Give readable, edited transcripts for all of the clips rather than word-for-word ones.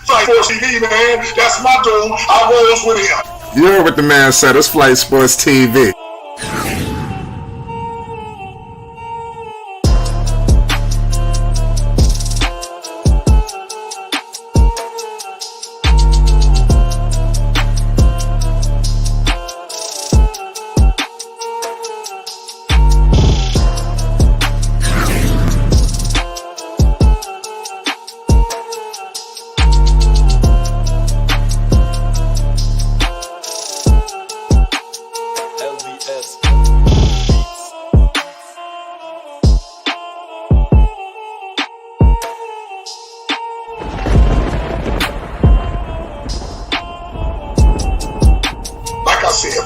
Flight Sports TV, man. That's my dude. I rolls with him. You heard what the man said. It's Flight Sports TV.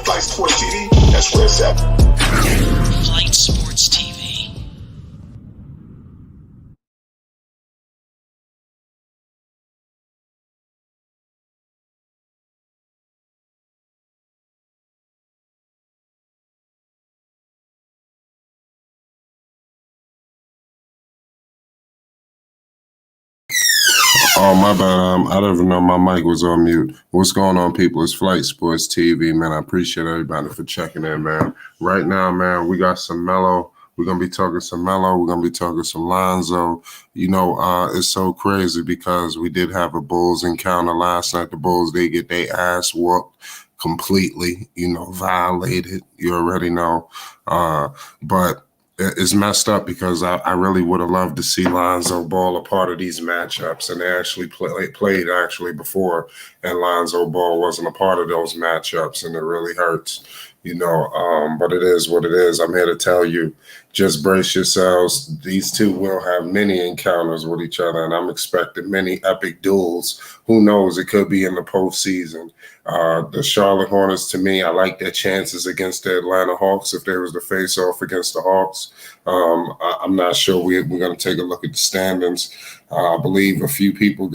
Flight Sports TV, that's where it's at. Flight Sports TV. Oh, my bad. I didn't even know my mic was on mute. What's going on, people? It's Flight Sports TV, man. I appreciate everybody for checking in, man. Right now, man, we got some Melo. We're going to be talking some Melo. We're going to be talking some Lonzo. You know, it's so crazy because we did have a Bulls encounter last night. The Bulls, they get their ass whooped completely, you know, violated. You already know. But it's messed up because I really would have loved to see Lonzo Ball a part of these matchups, and they actually played before, and Lonzo Ball wasn't a part of those matchups, and it really hurts, you know. But it is what it is. I'm here to tell you, just brace yourselves. These two will have many encounters with each other, and I'm expecting many epic duels. Who knows? It could be in the postseason. The Charlotte Hornets, to me, I like their chances against the Atlanta Hawks if they was to face off against the Hawks. I'm not sure. We're going to take a look at the standings. I believe a few people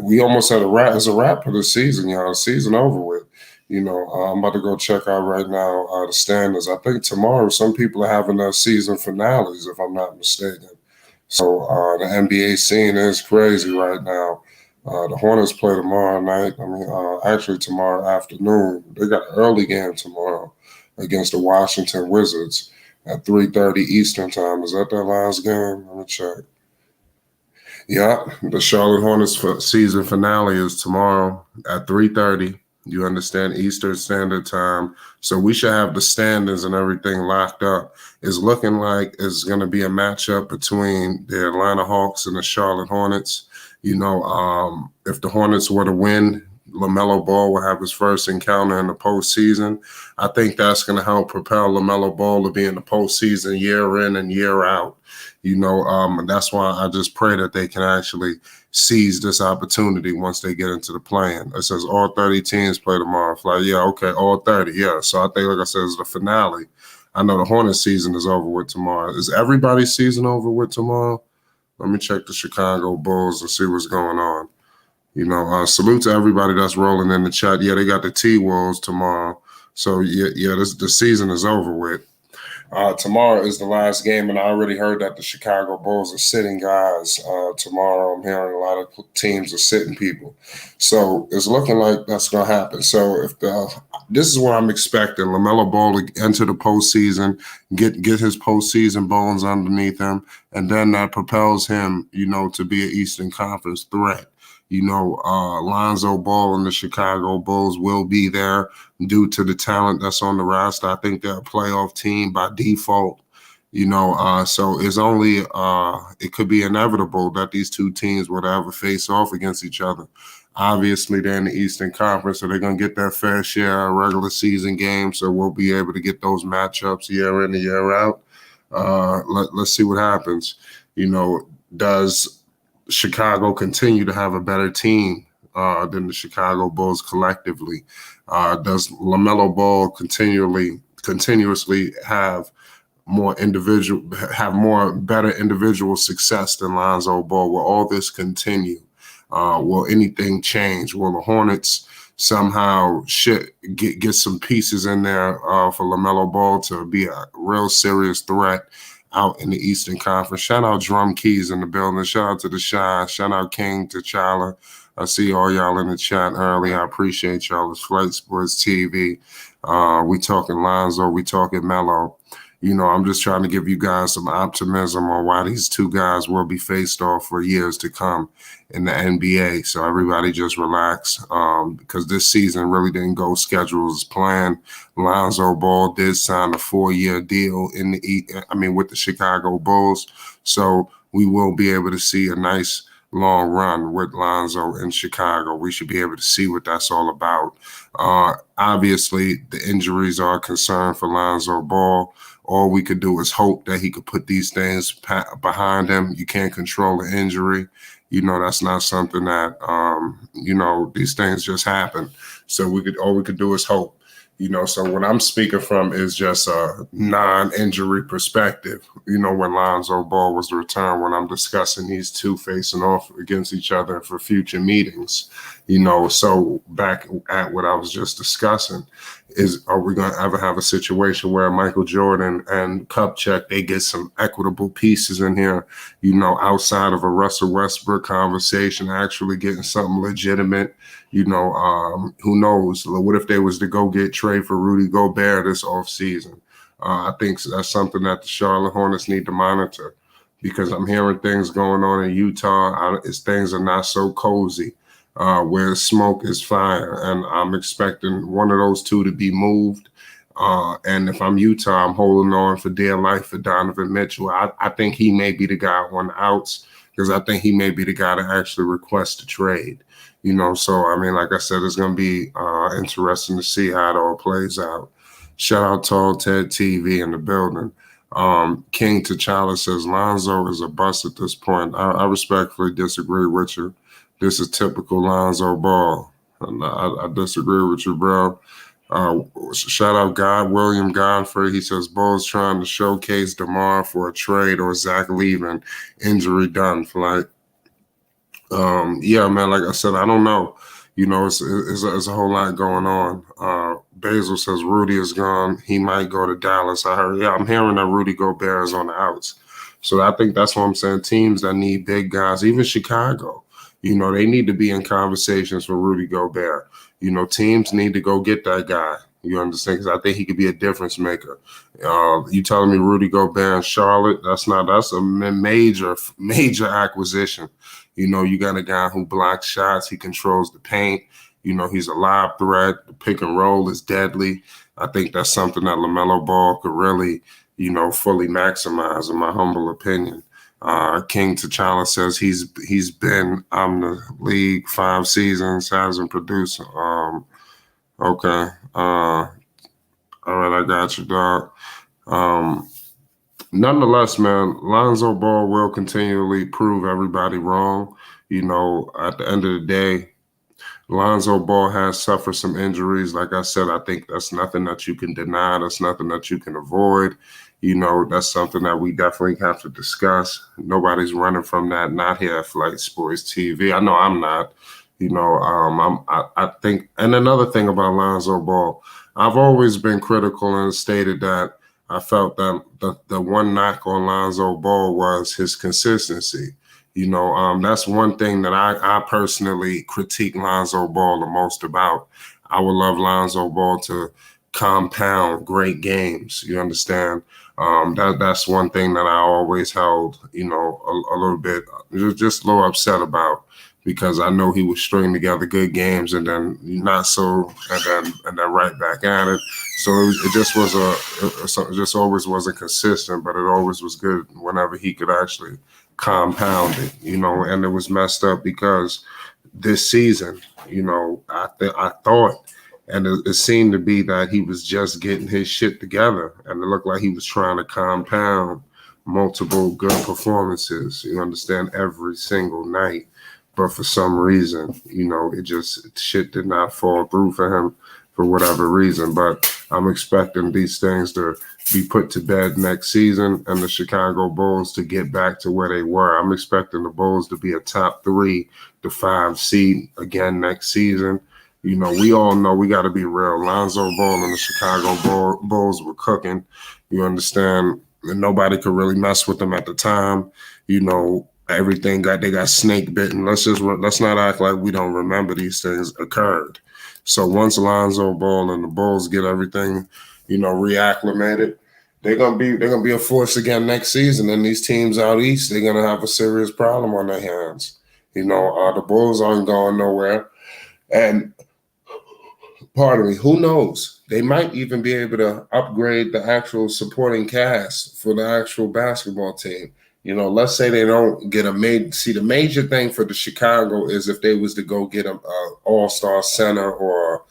we almost had a wrap. It's a wrap for the season, y'all. The season over with. You know, I'm about to go check out right now the standings. I think tomorrow some people are having their season finales, if I'm not mistaken. So the NBA scene is crazy right now. The Hornets play tomorrow night. I mean, actually tomorrow afternoon. They got an early game tomorrow against the Washington Wizards at 3:30 Eastern time. Is that their last game? Let me check. Yeah, the Charlotte Hornets season finale is tomorrow at 3:30. You understand, Eastern Standard Time. So we should have the standings and everything locked up. It's looking like it's going to be a matchup between the Atlanta Hawks and the Charlotte Hornets. You know, if the Hornets were to win, Lamelo Ball will have his first encounter in the postseason. I think that's going to help propel Lamelo Ball to be in the postseason year in and year out. You know, and that's why I just pray that they can actually seize this opportunity once they get into the play-in. It says all 30 teams play tomorrow. Like, yeah, okay, all 30, yeah. So I think, like I said, it's the finale. I know the Hornets season is over with tomorrow. Is everybody's season over with tomorrow? Let me check the Chicago Bulls and see what's going on. You know, salute to everybody that's rolling in the chat. Yeah, they got the T-Wolves tomorrow. So, yeah, the season is over with. Tomorrow is the last game, and I already heard that the Chicago Bulls are sitting guys tomorrow. I'm hearing a lot of teams are sitting people. So it's looking like that's going to happen. So this is what I'm expecting. LaMelo Ball to enter the postseason, get his postseason bones underneath him, and then that propels him, you know, to be an Eastern Conference threat. You know, Lonzo Ball and the Chicago Bulls will be there due to the talent that's on the roster. I think they're a playoff team by default, you know, so it's only it could be inevitable that these two teams would ever face off against each other. Obviously, they're in the Eastern Conference, so they're going to get their fair share of regular season games, so we'll be able to get those matchups year in and year out. Let's see what happens. You know, does Chicago continue to have a better team than the Chicago Bulls collectively? Does LaMelo Ball continuously have better individual success than Lonzo Ball? Will all this continue? Will anything change? Will the Hornets somehow get some pieces in there for LaMelo Ball to be a real serious threat out in the Eastern Conference. Shout out Drum Keys in the building. Shout out to the Shy. Shout out King T'Challa. I see all y'all in the chat early. I appreciate y'all. It's Flight Sports TV. We talking Lonzo. We talking Melo. You know, I'm just trying to give you guys some optimism on why these two guys will be faced off for years to come in the NBA. So everybody just relax, because this season really didn't go scheduled as planned. Lonzo Ball did sign a 4-year deal with the Chicago Bulls. So we will be able to see a nice long run with Lonzo in Chicago. We should be able to see what that's all about. Obviously, the injuries are a concern for Lonzo Ball. All we could do is hope that he could put these things behind him. You can't control an injury. You know, that's not something that, these things just happen. So all we could do is hope. You know, so what I'm speaking from is just a non-injury perspective. You know, when Lonzo Ball was to return, when I'm discussing these two facing off against each other for future meetings. You know, so back at what I was just discussing are we going to ever have a situation where Michael Jordan and Kupchak, they get some equitable pieces in here, you know, outside of a Russell Westbrook conversation, actually getting something legitimate? You know, who knows? What if they was to go get trade for Rudy Gobert this offseason? I think that's something that the Charlotte Hornets need to monitor, because I'm hearing things going on in Utah. Things are not so cozy, where smoke is fire. And I'm expecting one of those two to be moved. And if I'm Utah, I'm holding on for dear life for Donovan Mitchell. I think he may be the guy on the outs, because I think he may be the guy to actually request a trade. You know, so, I mean, like I said, it's going to be interesting to see how it all plays out. Shout out Tall Ted TV in the building. King T'Challa says Lonzo is a bust at this point. I respectfully disagree with you. This is typical Lonzo Ball. And I disagree with you, bro. Shout out William Godfrey. He says Bulls trying to showcase DeMar for a trade or Zach leaving. Injury done, Flight. Yeah, man, like I said, I don't know. You know, it's a whole lot going on. Basil says Rudy is gone. He might go to Dallas. I'm hearing that Rudy Gobert is on the outs. So I think that's what I'm saying. Teams that need big guys, even Chicago, you know, they need to be in conversations for Rudy Gobert. You know, teams need to go get that guy. You understand? Because I think he could be a difference maker. You telling me Rudy Gobert in Charlotte? That's a major acquisition. You know, you got a guy who blocks shots. He controls the paint. You know, he's a live threat. The pick and roll is deadly. I think that's something that Lamelo Ball could really, you know, fully maximize, in my humble opinion. King T'Challa says he's been on the league 5 seasons, hasn't produced. Okay. All right, I got you, dog. Nonetheless, man, Lonzo Ball will continually prove everybody wrong. You know, at the end of the day, Lonzo Ball has suffered some injuries. Like I said, I think that's nothing that you can deny. That's nothing that you can avoid. You know, that's something that we definitely have to discuss. Nobody's running from that, not here at Flight Sports TV. I know I'm not. You know, I think, and another thing about Lonzo Ball, I've always been critical and stated that I felt that the one knock on Lonzo Ball was his consistency. You know, that's one thing that I personally critique Lonzo Ball the most about. I would love Lonzo Ball to compound great games. You understand? That's one thing that I always held, you know, a little bit, just a little upset about, because I know he would string together good games and then not so, and then right back at it. So it just always wasn't consistent, but it always was good whenever he could actually compound it, you know. And it was messed up because this season, you know, I thought, and it seemed to be that he was just getting his shit together, and it looked like he was trying to compound multiple good performances, you understand, every single night. But for some reason, you know, shit did not fall through for him for whatever reason. But I'm expecting these things to be put to bed next season and the Chicago Bulls to get back to where they were. I'm expecting the Bulls to be a top 3 to 5 seed again next season. You know, we all know, we got to be real. Lonzo Ball and the Chicago Bulls were cooking. You understand? and nobody could really mess with them at the time. You know, everything they got snake bitten. Let's not act like we don't remember these things occurred. So once Lonzo Ball and the Bulls get everything, reacclimated, they're gonna be a force again next season. And these teams out east, they're gonna have a serious problem on their hands. The Bulls aren't going nowhere, and pardon me, who knows? They might even be able to upgrade the actual supporting cast for the actual basketball team. Let's say they don't get the major thing for the Chicago is if they was to go get an all-star center or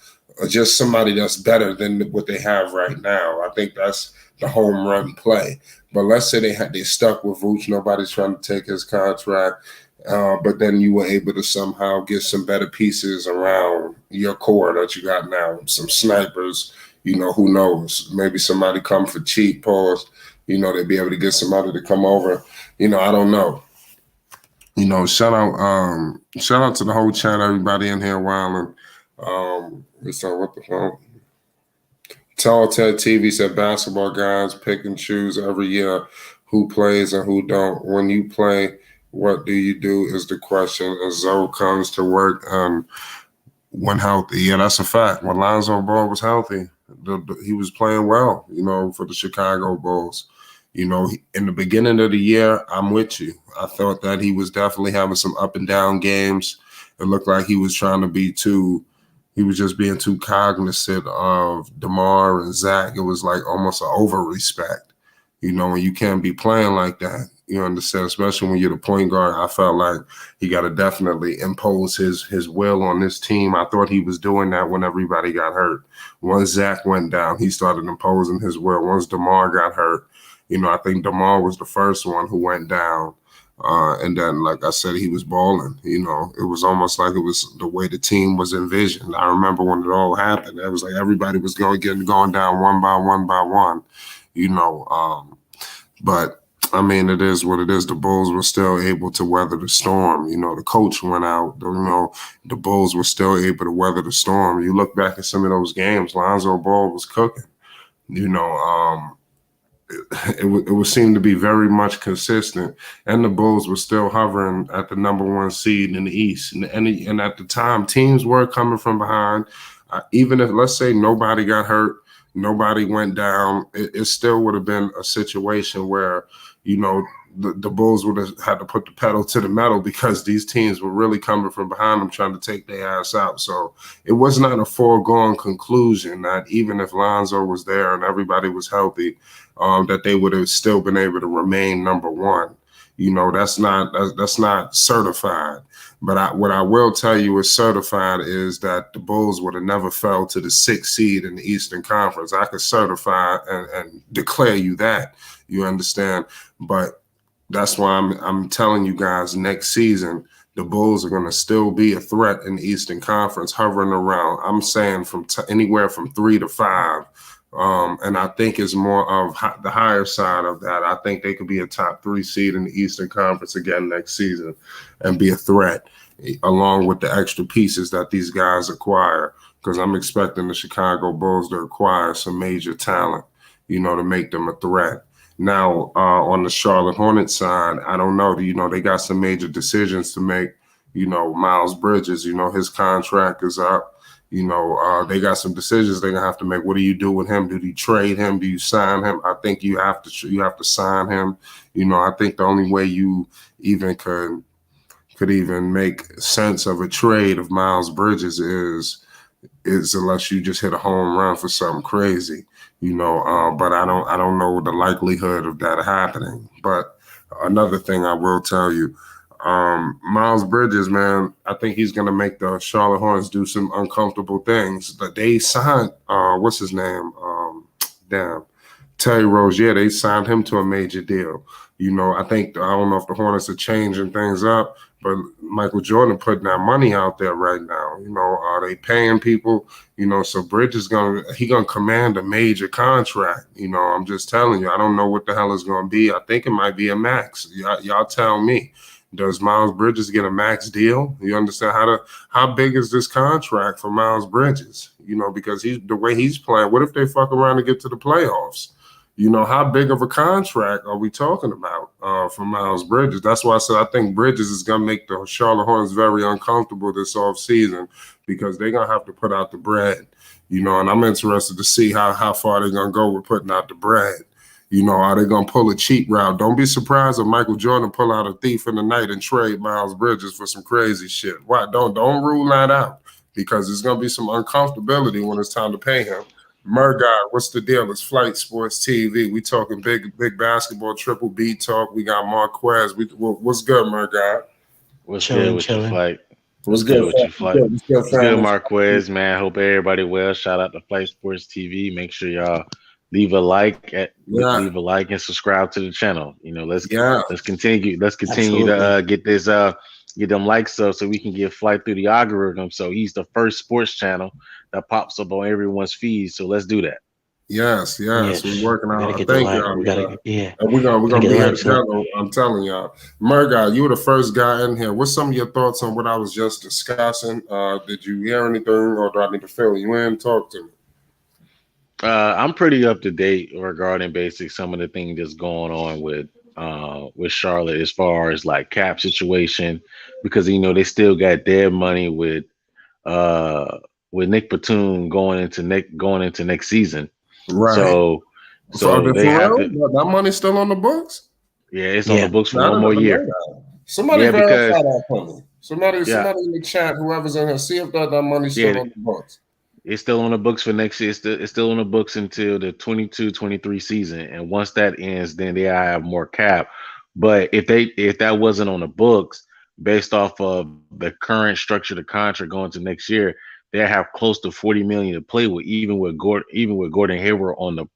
just somebody that's better than what they have right now. I think that's the home run play. But let's say they stuck with Vooch. Nobody's trying to take his contract. But then you were able to somehow get some better pieces around your core that you got now. Some snipers, who knows? Maybe somebody come for cheap, pause. They'd be able to get somebody to come over. I don't know. Shout out to the whole chat, everybody in here wilding. So what the fuck? Tall Ted TV said basketball guys pick and choose every year who plays and who don't. When you play, what do you do is the question. As Zoe comes to work when healthy. Yeah, that's a fact. When Lonzo Ball was healthy, he was playing well, for the Chicago Bulls. In the beginning of the year, I'm with you. I thought that he was definitely having some up and down games. It looked like he was trying to be he was just being too cognizant of DeMar and Zach. It was like almost an over-respect, when you can't be playing like that. You understand, especially when you're the point guard. I felt like he got to definitely impose his will on this team. I thought he was doing that when everybody got hurt. Once Zach went down, he started imposing his will. Once DeMar got hurt, I think DeMar was the first one who went down. And then, like I said, he was balling. It was almost like it was the way the team was envisioned. I remember when it all happened. It was like everybody was going down one by one. But I mean, it is what it is. The Bulls were still able to weather the storm. The coach went out. The Bulls were still able to weather the storm. You look back at some of those games, Lonzo Ball was cooking. It would seem to be very much consistent, and the Bulls were still hovering at the number one seed in the East. And at the time, teams were coming from behind. Even if, let's say, nobody got hurt, nobody went down, it still would have been a situation where, the Bulls would have had to put the pedal to the metal because these teams were really coming from behind them trying to take their ass out. So it was not a foregone conclusion that even if Lonzo was there and everybody was healthy, that they would have still been able to remain number one. That's not certified. But what I will tell you is certified is that the Bulls would have never fell to the 6th seed in the Eastern Conference. I could certify and declare you that. You understand? But that's why I'm telling you guys, next season, the Bulls are going to still be a threat in the Eastern Conference, hovering around. I'm saying from anywhere from 3 to 5. And I think it's more of the higher side of that. I think they could be a top 3 seed in the Eastern Conference again next season and be a threat, along with the extra pieces that these guys acquire. Because I'm expecting the Chicago Bulls to acquire some major talent, to make them a threat. Now, on the Charlotte Hornets side, I don't know. They got some major decisions to make. Miles Bridges, his contract is up. They got some decisions they're gonna have to make. What do you do with him? Do you trade him? Do you sign him? I think you have to sign him. I think the only way you even could even make sense of a trade of Miles Bridges is unless you just hit a home run for something crazy. But I don't know the likelihood of that happening. But another thing I will tell you, Miles Bridges, man, I think he's going to make the Charlotte Hornets do some uncomfortable things. But they signed, what's his name? Terry Rozier. They signed him to a major deal. I don't know if the Hornets are changing things up, but Michael Jordan putting that money out there right now. Are they paying people? So Bridges gonna command a major contract. I'm just telling you. I don't know what the hell it's gonna be. I think it might be a max. Y'all tell me. Does Miles Bridges get a max deal? You understand how big is this contract for Miles Bridges? Because the way he's playing. What if they fuck around and get to the playoffs? You know, how big of a contract are we talking about for Miles Bridges? That's why I said I think Bridges is going to make the Charlotte Hornets very uncomfortable this offseason because they're going to have to put out the bread, you know, and I'm interested to see how far they're going to go with putting out the bread. You know, are they going to pull a cheap route? Don't be surprised if Michael Jordan pull out a thief in the night and trade Miles Bridges for some crazy shit. Why? Don't rule that out because there's going to be some uncomfortability when it's time to pay him. Murgod, what's the deal? It's Flight Sports TV. We talking big basketball, Triple B talk. We got Marquez. What's good, Murgod? What's good with your flight? What's good with your flight? What's good, Marquez? Man, hope everybody well. Shout out to Flight Sports TV. Make sure y'all leave a like and subscribe to the channel. You know, let's continue to get them likes up so we can get Flight through the algorithm. So he's the first sports channel that pops up on everyone's feed. So let's do that. Yes. We're working on it. Thank y'all. We're gonna be here together. I'm telling y'all. Murgod, you were the first guy in here. What's some of your thoughts on what I was just discussing? Did you hear anything or do I need to fill you in? Talk to me. I'm pretty up to date regarding basically some of the things that's going on with Charlotte as far as like cap situation, because you know they still got dead money with Nick Batum going into next season. Right. So they have that money's still on the books. Yeah, it's on the books for one more year. Somebody verify that for me. Somebody in the chat, whoever's in here, see if that money's still on the books. It's still on the books for next year. It's still on the books until the 22-23 season. And once that ends, then they have more cap. But if that wasn't on the books, based off of the current structure of the contract going to next year, they have close to $40 million to play with, even with Gordon Hayward on the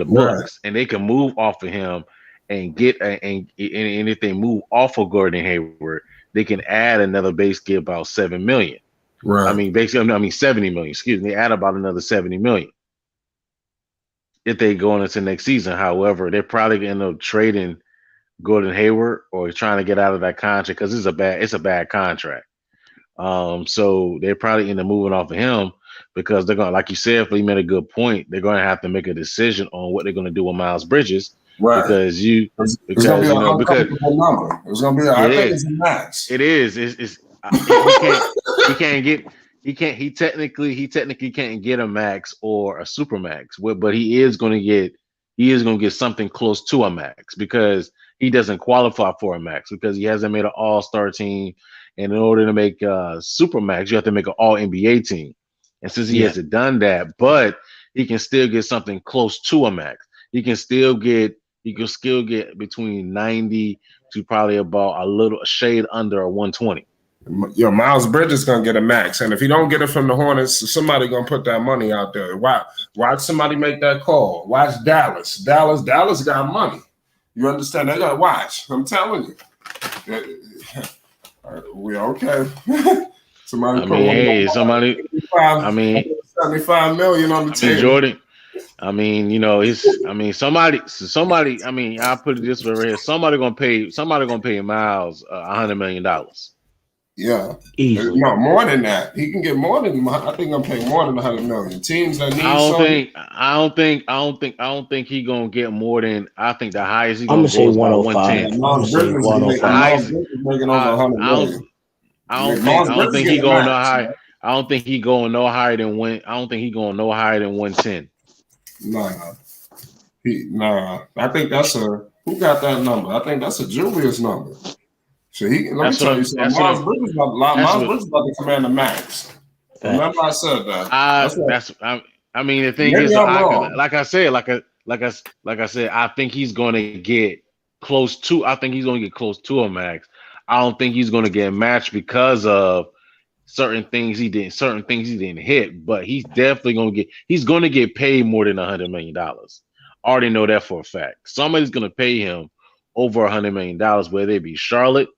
books, and they can move off of him and get and if they move off of Gordon Hayward, they can add another base get about $7 million. Right. I mean, basically, 70 million. Excuse me. They add about another 70 million if they go into next season. However, they're probably going to end up trading Gordon Hayward or trying to get out of that contract because it's a bad contract. So they're probably end up moving off of him because they're going to, like you said, he made a good point. They're going to have to make a decision on what they're going to do with Miles Bridges. Right. Because it's going to be a uncomfortable number. It's going to be. I think it's a max. It is. He technically can't get a max or a super max, but he is going to get something close to a max because he doesn't qualify for a max because he hasn't made an all-star team. And in order to make super max, you have to make an all NBA team. And since he hasn't done that, but he can still get something close to a max. He can still get between 90 to probably about a shade under a 120. Yo, Miles Bridges gonna get a max, and if he don't get it from the Hornets, somebody gonna put that money out there. Watch somebody make that call. Watch Dallas. Dallas got money. You understand? They gotta watch. I'm telling you. We okay. Somebody. $75 million on the table. Jordan. I mean, you know, somebody. I mean, I'll put it this way right here. Somebody gonna pay Miles $100 million. Yeah, easily. No, more than that. He can get more than. I think I'm paying more than $100 million. Teams that need. I don't think he gonna get more than. I think the highest he gonna say go is about 110. I'm gonna say 105. Making over $100 million. I don't think he going no higher. I don't think he going no higher than 110. Nah. I think that's who got that number? I think that's a Julius number. So let me tell you something. Miles Bridges about to command the max. Remember I said that. I mean, the thing is, like I said, I think he's going to get close to. I think he's going to get close to a max. I don't think he's going to get matched because of certain things he didn't hit. But he's definitely going to get paid more than $100 million. I already know that for a fact. Somebody's going to pay him over $100 million, whether it be Charlotte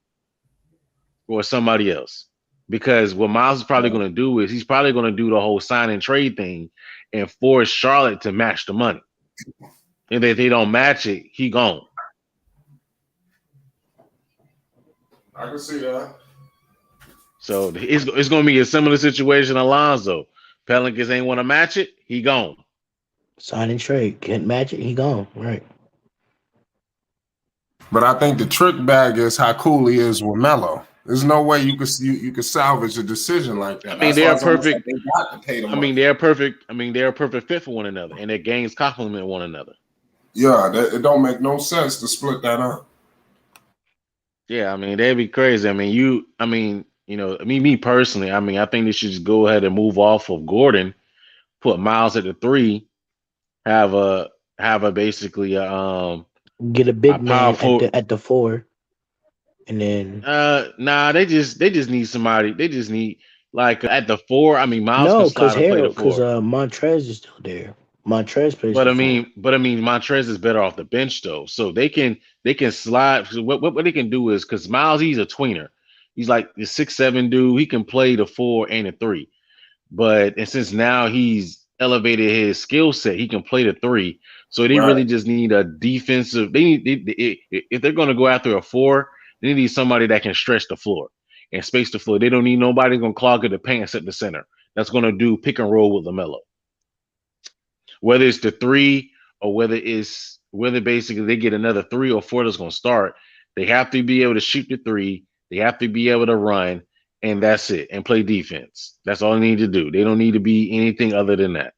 or somebody else. Because what Miles is probably going to do is he's probably going to do the whole sign and trade thing and force Charlotte to match the money. And if they don't match it, he gone. I can see that. So it's going to be a similar situation to Lonzo. Pelicans ain't want to match it, he gone. Sign and trade. Can't match it. He gone. Right. But I think the trick bag is how cool he is with Melo. There's no way you could salvage a decision like that. I mean, That's why they're it's almost like perfect. they got to pay the I mean, money. they're perfect. I mean, they're a perfect fit for one another, and their games complement one another. Yeah, it don't make no sense to split that up. Yeah, I mean, that'd be crazy. I mean, me personally, I mean, I think they should just go ahead and move off of Gordon, put Miles at the three, have a basically Get a a big man powerful. at the 4, and then Nah, they just need somebody. They just need like at the four. I mean, Miles can no, slide and play the four. Montrez is still there. Montrez plays But the I 4. mean, Montrez is better off the bench though, so they can slide. So what they can do is because Miles he's a tweener, he's like the 6'7" dude. He can play the four and the three. But and since now he's elevated his skill set, he can play the three. So they Right. really just need a defensive. If they're going to go after a four, they need somebody that can stretch the floor and space the floor. They don't need nobody going to clog at the paint at the center. That's going to do pick and roll with Lamelo, whether it's the three or whether basically they get another three or four that's going to start. They have to be able to shoot the three. They have to be able to run, and that's it. And play defense. That's all they need to do. They don't need to be anything other than that.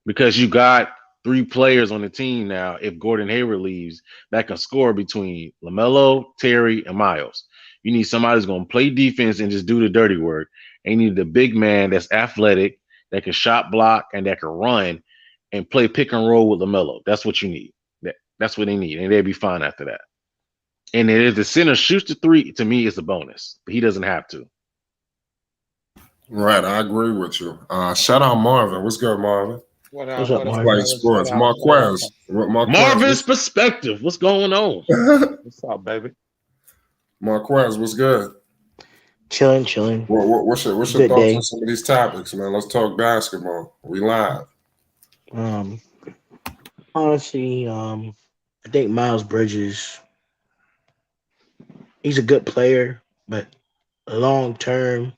Because you got three players on the team now. If Gordon Hayward leaves, that can score between Lamelo, Terry, and Miles. You need somebody who's going to play defense and just do the dirty work. And you need the big man that's athletic, that can shot block, and that can run and play pick and roll with Lamelo. That's what you need. That's what they need, and they'll be fine after that. And if the center shoots the three, to me, it's a bonus. But he doesn't have to. Right, I agree with you. Shout out Marvin. What's good, Marvin? What What's up? up, What up, Marvin? Flight fellas? Shout Sports. out, shout out. Marvin's Marquez. perspective. What's going on? What's up, baby? Marquez, what's good? Chilling. What's your Good thoughts day. on some of these topics, man? Let's talk basketball. We live. Um, honestly, I think Miles Bridges, he's a good player, but long term,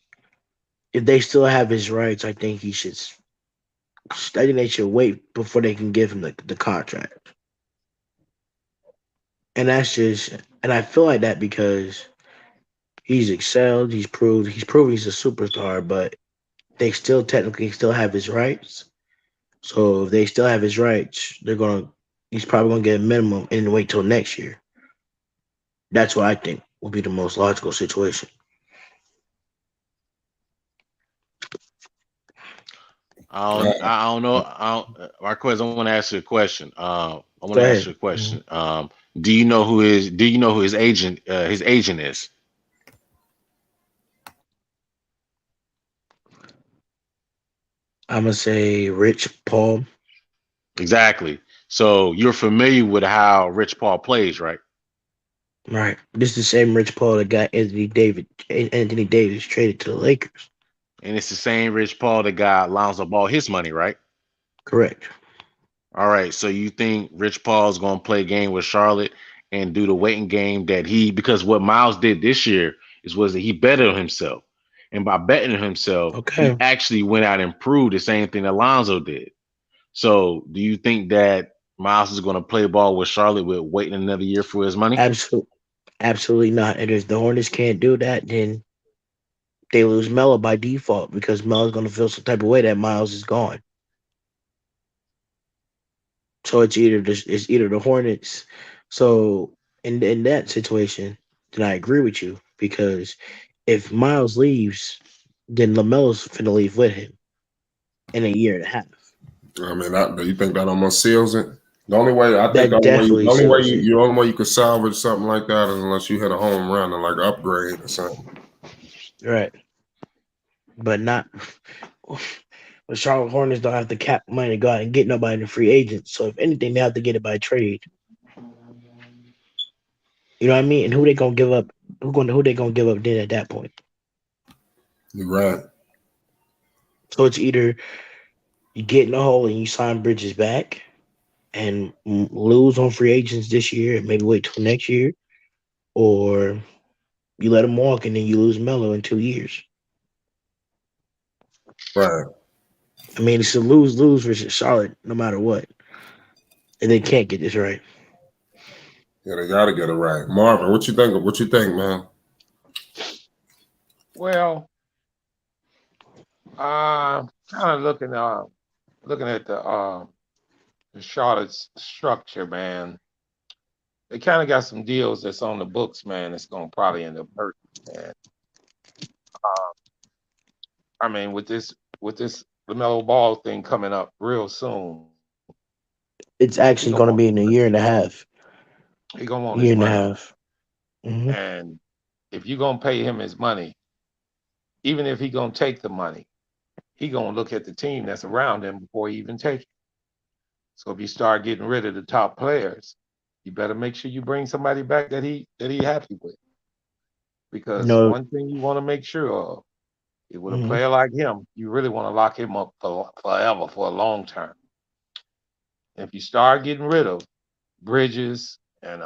if they still have his rights, I think he should. I think they should wait before they can give him the contract. And and I feel like that because he's excelled, he's proven he's a superstar, but they still technically still have his rights. So if they still have his rights, he's probably gonna get a minimum and wait till next year. That's what I think will be the most logical situation. I don't know. Marquez, I want to ask you a question. I want Go to ask ahead. you a question. Do you know who his agent is? I'm gonna say Rich Paul. Exactly. So you're familiar with how Rich Paul plays, right? Right. This is the same Rich Paul that got Anthony Davis traded to the Lakers. And it's the same Rich Paul that got Lonzo Ball his money, right? Correct. All right. So you think Rich Paul is going to play a game with Charlotte and do the waiting game because what Miles did this year was that he betted on himself. And by betting on himself, he Okay. actually went out and proved the same thing that Lonzo did. So do you think that Miles is going to play ball with Charlotte with waiting another year for his money? Absolutely not. And if the Hornets can't do that, then they lose Melo by default because Melo's gonna feel some type of way that Miles is gone. So it's either the Hornets. So in that situation, then I agree with you because if Miles leaves, then Lamelo's finna leave with him in a year and a half. I mean, do you think that almost seals it? The only way I think That definitely seals it. the only way you could salvage something like that is unless you hit a home run and like upgrade or something. Right. But not the Charlotte Hornets don't have the cap money to go out and get nobody in the free agent. So if anything, they have to get it by trade. You know what I mean? And who they gonna give up? Who they gonna give up then at that point? You're right. So it's either you get in the hole and you sign Bridges back and lose on free agents this year and maybe wait till next year, or you let him walk and then you lose Melo in 2 years. Right. I mean, it's a lose-lose versus Charlotte, no matter what. And they can't get this right. Yeah, they gotta get it right. Marvin, what you think? What you think, man? Well, kind of looking at the Charlotte's structure, man. They kind of got some deals that's on the books, man. That's gonna probably end up hurting, man. I mean, with this Lamelo Ball thing coming up real soon, It's he actually gonna going to want be in a year and a half. he gonna want his Year and a money, half. Hmm. and if you're gonna pay him his money, even if he gonna take the money, he gonna look at the team that's around him before he even take it. So if you start getting rid of the top players, you better make sure you bring somebody back that he happy with. Because No. one thing you want to make sure of is with a Hmm. player like him, you really want to lock him up forever for a long term. If you start getting rid of Bridges and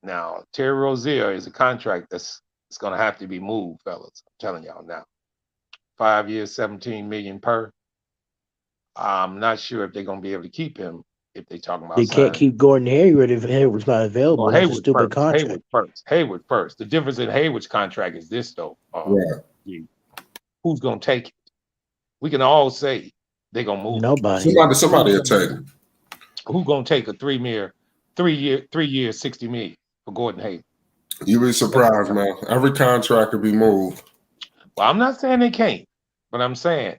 now Terry Rozier is a contract that's going to have to be moved, fellas. I'm telling y'all now. 5 years, 17 million per. I'm not sure if they're going to be able to keep him if they talking about They can't signing. keep Gordon Hayward if Hayward's not available. Well, That's a stupid contract. Hayward first. The difference in Hayward's contract is this, though. Right. Who's going to take it? We can all say they're going to move. Nobody. Somebody will take it. Who's going to take a 3 year, 60 million for Gordon Hayward? You be surprised, man. Every contract could be moved. Well, I'm not saying they can't, but I'm saying,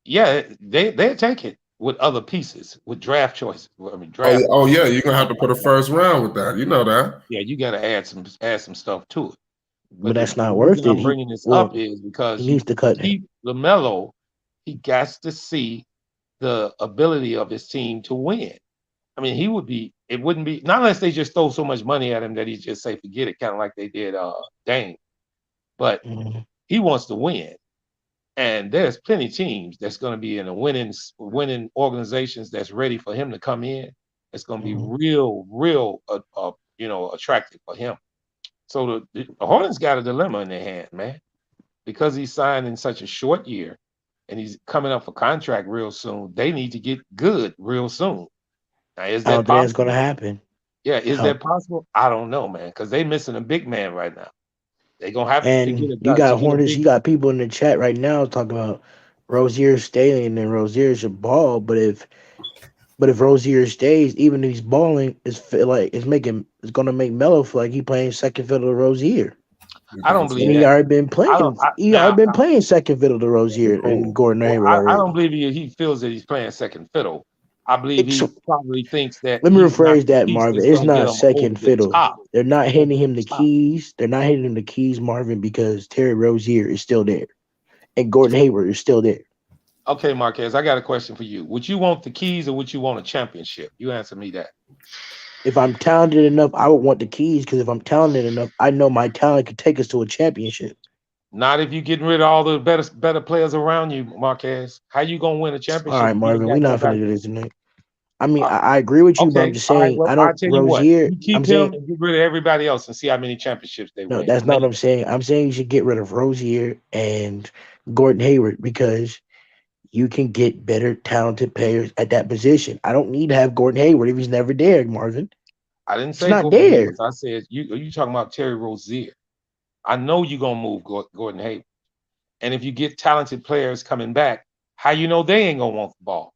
yeah, they'll take it with other pieces, with draft choices. I mean, draft. Oh yeah, you're gonna have to put a first round with that. You know that. Yeah, you got to add some stuff to it. But that's not the worth reason it. I'm bringing this up is because he needs to cut him. Lamelo. He got to see the ability of his team to win. I mean, it wouldn't be, not unless they just throw so much money at him that he just say, forget it, kind of like they did Dame. But he wants to win. And there's plenty of teams that's going to be in a winning organizations that's ready for him to come in. It's going to be real attractive for him. So the Hornets got a dilemma in their hand, man, because he's signed in such a short year and he's coming up for contract real soon. They need to get good real soon. Now, is that possible? That's going to happen. Yeah, is that possible? I don't know, man, because they're missing a big man right now. They're going to have to get a guy. You got Hornets, you got people in the chat right now talking about Rozier staying and Rozier should ball, but if Rozier stays, even if he's balling, it's going to make Melo feel like he playing second fiddle to Rozier. I don't believe he already been playing. Playing second fiddle to Rozier and Gordon Hayward already. I don't believe he feels that he's playing second fiddle. I believe he probably thinks that. Let me rephrase that, Marvin. It's not second fiddle. They're not handing him the keys. They're not handing him the keys, Marvin, because Terry Rozier is still there, and Gordon Hayward is still there. Okay, Marquez, I got a question for you. Would you want the keys or would you want a championship? You answer me that. If I'm talented enough, I would want the keys, because if I'm talented enough, I know my talent could take us to a championship. Not if you're getting rid of all the better players around you, Marquez. How you gonna win a championship? All right, Marvin, we're not going to do this tonight. I mean, I agree with you, but I'm just saying, I don't. Rozier, you keep him and get rid of everybody else and see how many championships they win. No, that's not what I'm saying. I'm saying you should get rid of Rozier and Gordon Hayward, because you can get better, talented players at that position. I don't need to have Gordon Hayward if he's never there, Marvin. I didn't say not there. I said you talking about Terry Rozier. I know you're gonna move Gordon Hayward, and if you get talented players coming back, how you know they ain't gonna want the ball?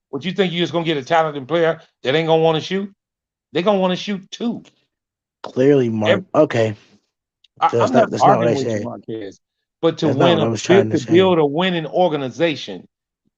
What you think you're just gonna get a talented player that ain't gonna want to shoot? They're gonna want to shoot too. Clearly, Mark. Okay. I'm not arguing with you, Marquez. But to build a winning organization,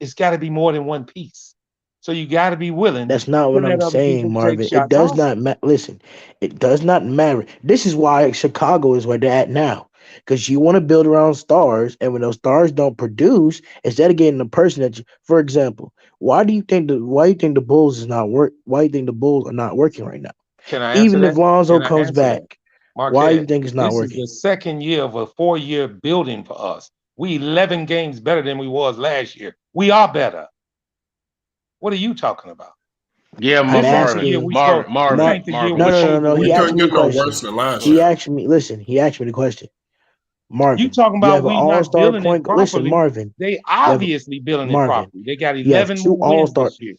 it's got to be more than one piece. So you got to be willing. That's not what I'm saying, Marvin. It does not matter. Listen, it does not matter. This is why Chicago is where they're at now. Because you want to build around stars, and when those stars don't produce, instead of getting the person that for example, why do you think the Bulls is not work? Why do you think the Bulls are not working right now? Can I answer Even that? If Lonzo comes back, Marquez, why do you think it's not working? This is the second year of a 4-year building for us. We 11 games better than we was last year. We are better. What are you talking about? Yeah, Marvin. No. He asked me the question. He asked me the question. Marvin, talking you about have an we not all-star building it point. Listen, properly. Marvin, They you have obviously building it Marvin. properly. They got You have 11 two more wins all-star. this year.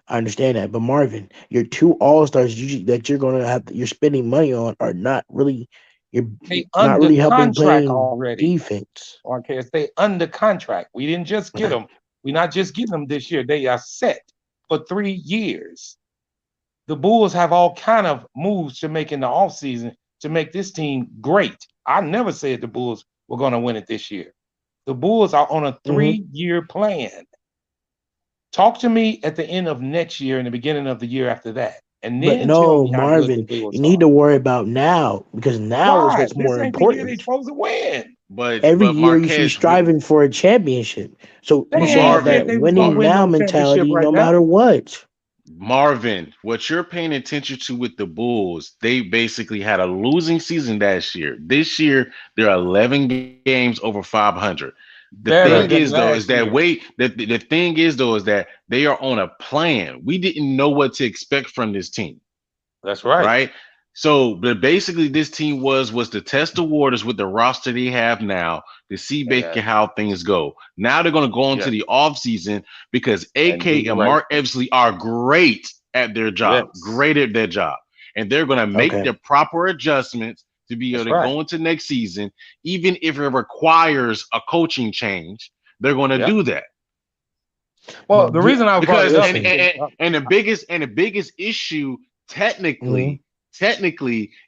I understand that, but Marvin, your two all-stars that you're gonna you're spending money on are not really. You're They not under really helping contract playing already. defense. Marquez, they under contract. We didn't just get them. We're not just getting them this year. They are set for 3 years. The Bulls have all kind of moves to make in the offseason to make this team great. I never said the Bulls were going to win it this year. The Bulls are on a 3-year plan. Talk to me at the end of next year and the beginning of the year after that. And But then tell no, me how good the Marvin, Bulls you need are. to worry about now because now is Why? what's This more ain't the year they're important. supposed to win. Every But year you should be Marquez, striving for a championship. So They you but should ain't have said that they Marvin, was going to winning win now no championship mentality right no now. matter what. Marvin, what you're paying attention to with the Bulls, they basically had a losing season last year. This year, they're 11 games over 500. The Better thing than is, though, is last that year. the thing is, though, is that they are on a plan. We didn't know what to expect from this team, That's right. right? So, but basically, this team was to test the waters with the roster they have now to see basically how things go. Now they're going to go into the offseason because AK and Mark Eversley are great at their job, great at their job, and they're going to make Okay. the proper adjustments to be able to go into next season, even if it requires a coaching change. They're going to do that. Well, the reason I brought Because it up and the biggest issue technically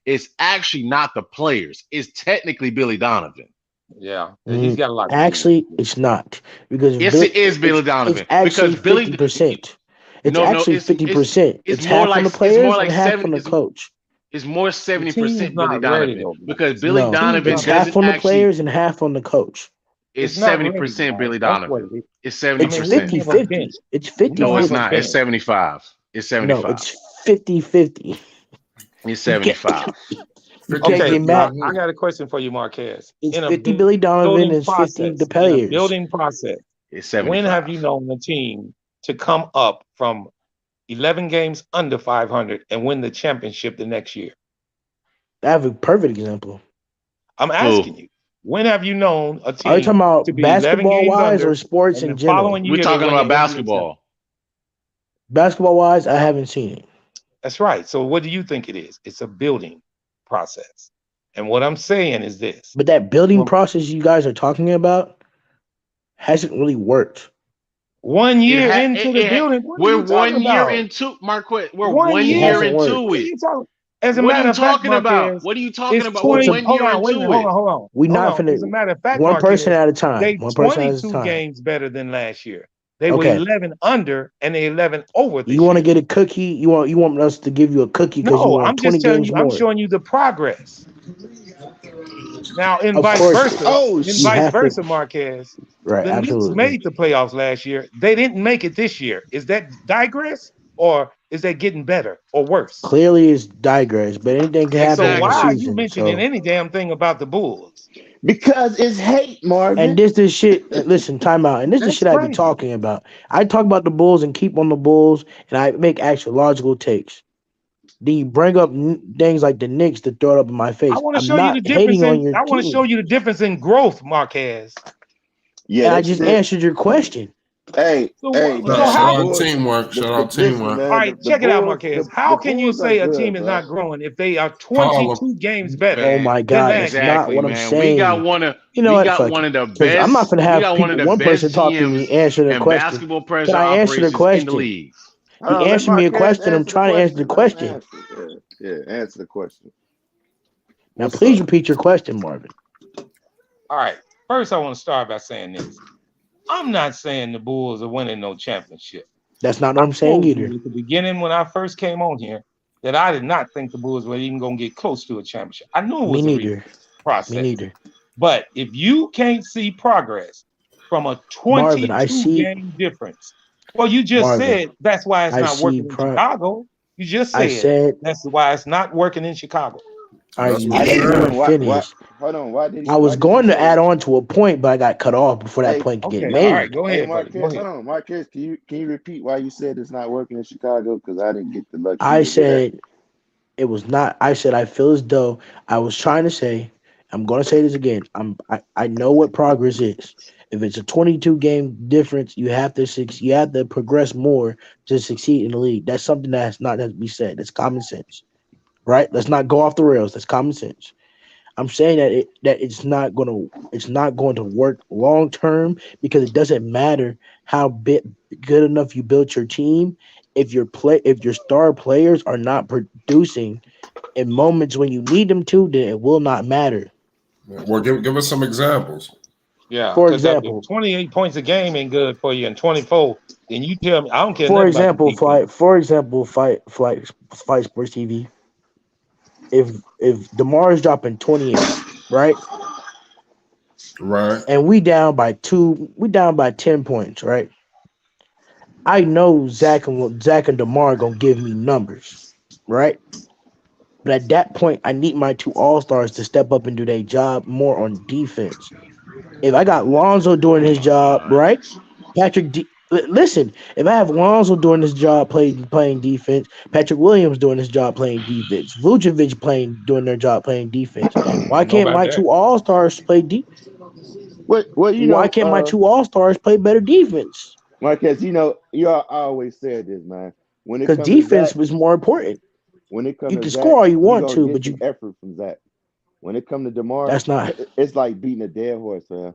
it's actually not the players. It's technically Billy Donovan. Yeah, he's got a lot. Actually, it's not because Yes, it is Billy Donovan. It's actually Because Billy 50%. It's no, actually 50%. It's half on the players and half on the coach. It's more 70% Billy not ready, Donovan though. because Billy No, Donovan it's half doesn't on the actually. players and half on the coach. It's not ready, 70% Billy That's what Donovan. it is. It's I mean, 70%. 50-50. It's 50-50. No, it's not. It's 75. It's 75. No, it's 50-50. It's 75. Okay, get mad. I got a question for you, Marquez. It's In a 50 Billy Donovan building and 50 the process, in a players. building process, It's 75. when have you known the team to come up from 11 games under 500 and win the championship the next year? I have a perfect example. I'm asking you, when have you known a team Are you talking about to be 11 basketball games wise under or sports and in the general? following year We're they talking win about the NBA basketball. Basketball wise, I haven't seen it. That's right. So what do you think it is? It's a building process. And what I'm saying is this. But that building process you guys are talking about hasn't really worked. 1 year into the building. We're 1 year into Marquez. We're 1 year into it. As a What are matter you of fact, talking about? Marquez, What are you talking it's about? 20. We're 1 Hold year on, wait a into minute. it. Hold on. We Hold not on. finna As a matter of fact, one Marquez, person at a time. they One person at a 22 time. games better than last year. They were Okay. 11 under and they 11 over this You want to year. get a cookie? You want us to give you a cookie because you No, want I'm 20 just telling games you, more? I'm showing you the progress. Now, in Of vice course. versa, You have to. Marquez, Right, the Knicks absolutely. made the playoffs last year. They didn't make it this year. Is that digress or is that getting better or worse? Clearly, it's digress, but anything can happen So in why the are you season. mentioning any damn thing about the Bulls? Because it's hate, Marvin. And this is shit. Listen, time out. And this is That's shit I be crazy. talking about. I talk about the Bulls and keep on the Bulls, and I make actual logical takes. Then you bring up things like the Knicks to throw it up in my face. I want to I'm show you not the difference hating on your I want to show team. you the difference in growth, Marquez. Yeah, And I just answered your question. Hey, So, hey, so man, Shout how? out teamwork. Shout out listen, teamwork. man. All right, check it out, Marquez. How can you Bulls are say a good, team is bro. not growing if they are Holla. 22 games better? Oh my than God, last that's year? not what I'm man. saying. We got one of You know we what? got Fuck one it. of the 'Cause I'm not best. gonna We have got one of the one person best talk to me, GMs answer the and question. basketball Can pressure I answer the operations in the question? league. He Let answered me a Marquez question. I'm answer the trying to answer the question. Let him question. answer. Yeah, answer the question. Now, What's please up? repeat your question, Marvin. All right. First, I want to start by saying this. I'm not saying the Bulls are winning no championship. That's not what I I'm saying told either. you at the beginning when I first came on here that I did not think the Bulls were even going to get close to a championship. I knew it was Me a neither. process. Me neither. But if you can't see progress from a Marvin, I 22 see. game difference, well, you just Marvin, said that's why it's I not see working in Chicago. You just I said said. that's why it's not working in Chicago. All right, That's you what he didn't said. let me finish. Hold on. Why did he? I was going to add on to a point, but I got cut off before that point could Okay, get all made. right, go ahead, buddy. Marquez, hold on, Marquez. Can you repeat why you said it's not working in Chicago? Because I didn't get the luxury. I said it was not. I said I feel as though I was trying to say I'm going to say this again. I know what progress is. If it's a 22 game difference, you have to progress more to succeed in the league. That's something that's not to be said. That's common sense, right? Let's not go off the rails. That's common sense. I'm saying that it's not going to work long term because it doesn't matter how good enough you built your team if your star players are not producing in moments when you need them to, then it will not matter. Well, give us some examples. Yeah, For because if example, 28 points a game ain't good for you and 24, then you tell me I don't care for nothing about the example, defense. fight sports TV. If DeMar is dropping 28, right, Right. and we down by 10 points, right? I know Zach and DeMar gonna give me numbers, right? But at that point, I need my two all stars to step up and do their job more on defense. If I got Lonzo doing his job, right? Listen, if I have Lonzo doing his job playing defense, Patrick Williams doing his job playing defense, Vucevic doing their job playing defense, I why know can't about my that. two all stars play deep? Well, Why can't my two all stars play better defense? Marquez, I always said this, man. When it Because comes to Zach, defense was more important. when it comes You to can Zach, score all you you want gonna to, get but some effort from Zach. When it comes to DeMar, that's not. it's like beating a dead horse, man.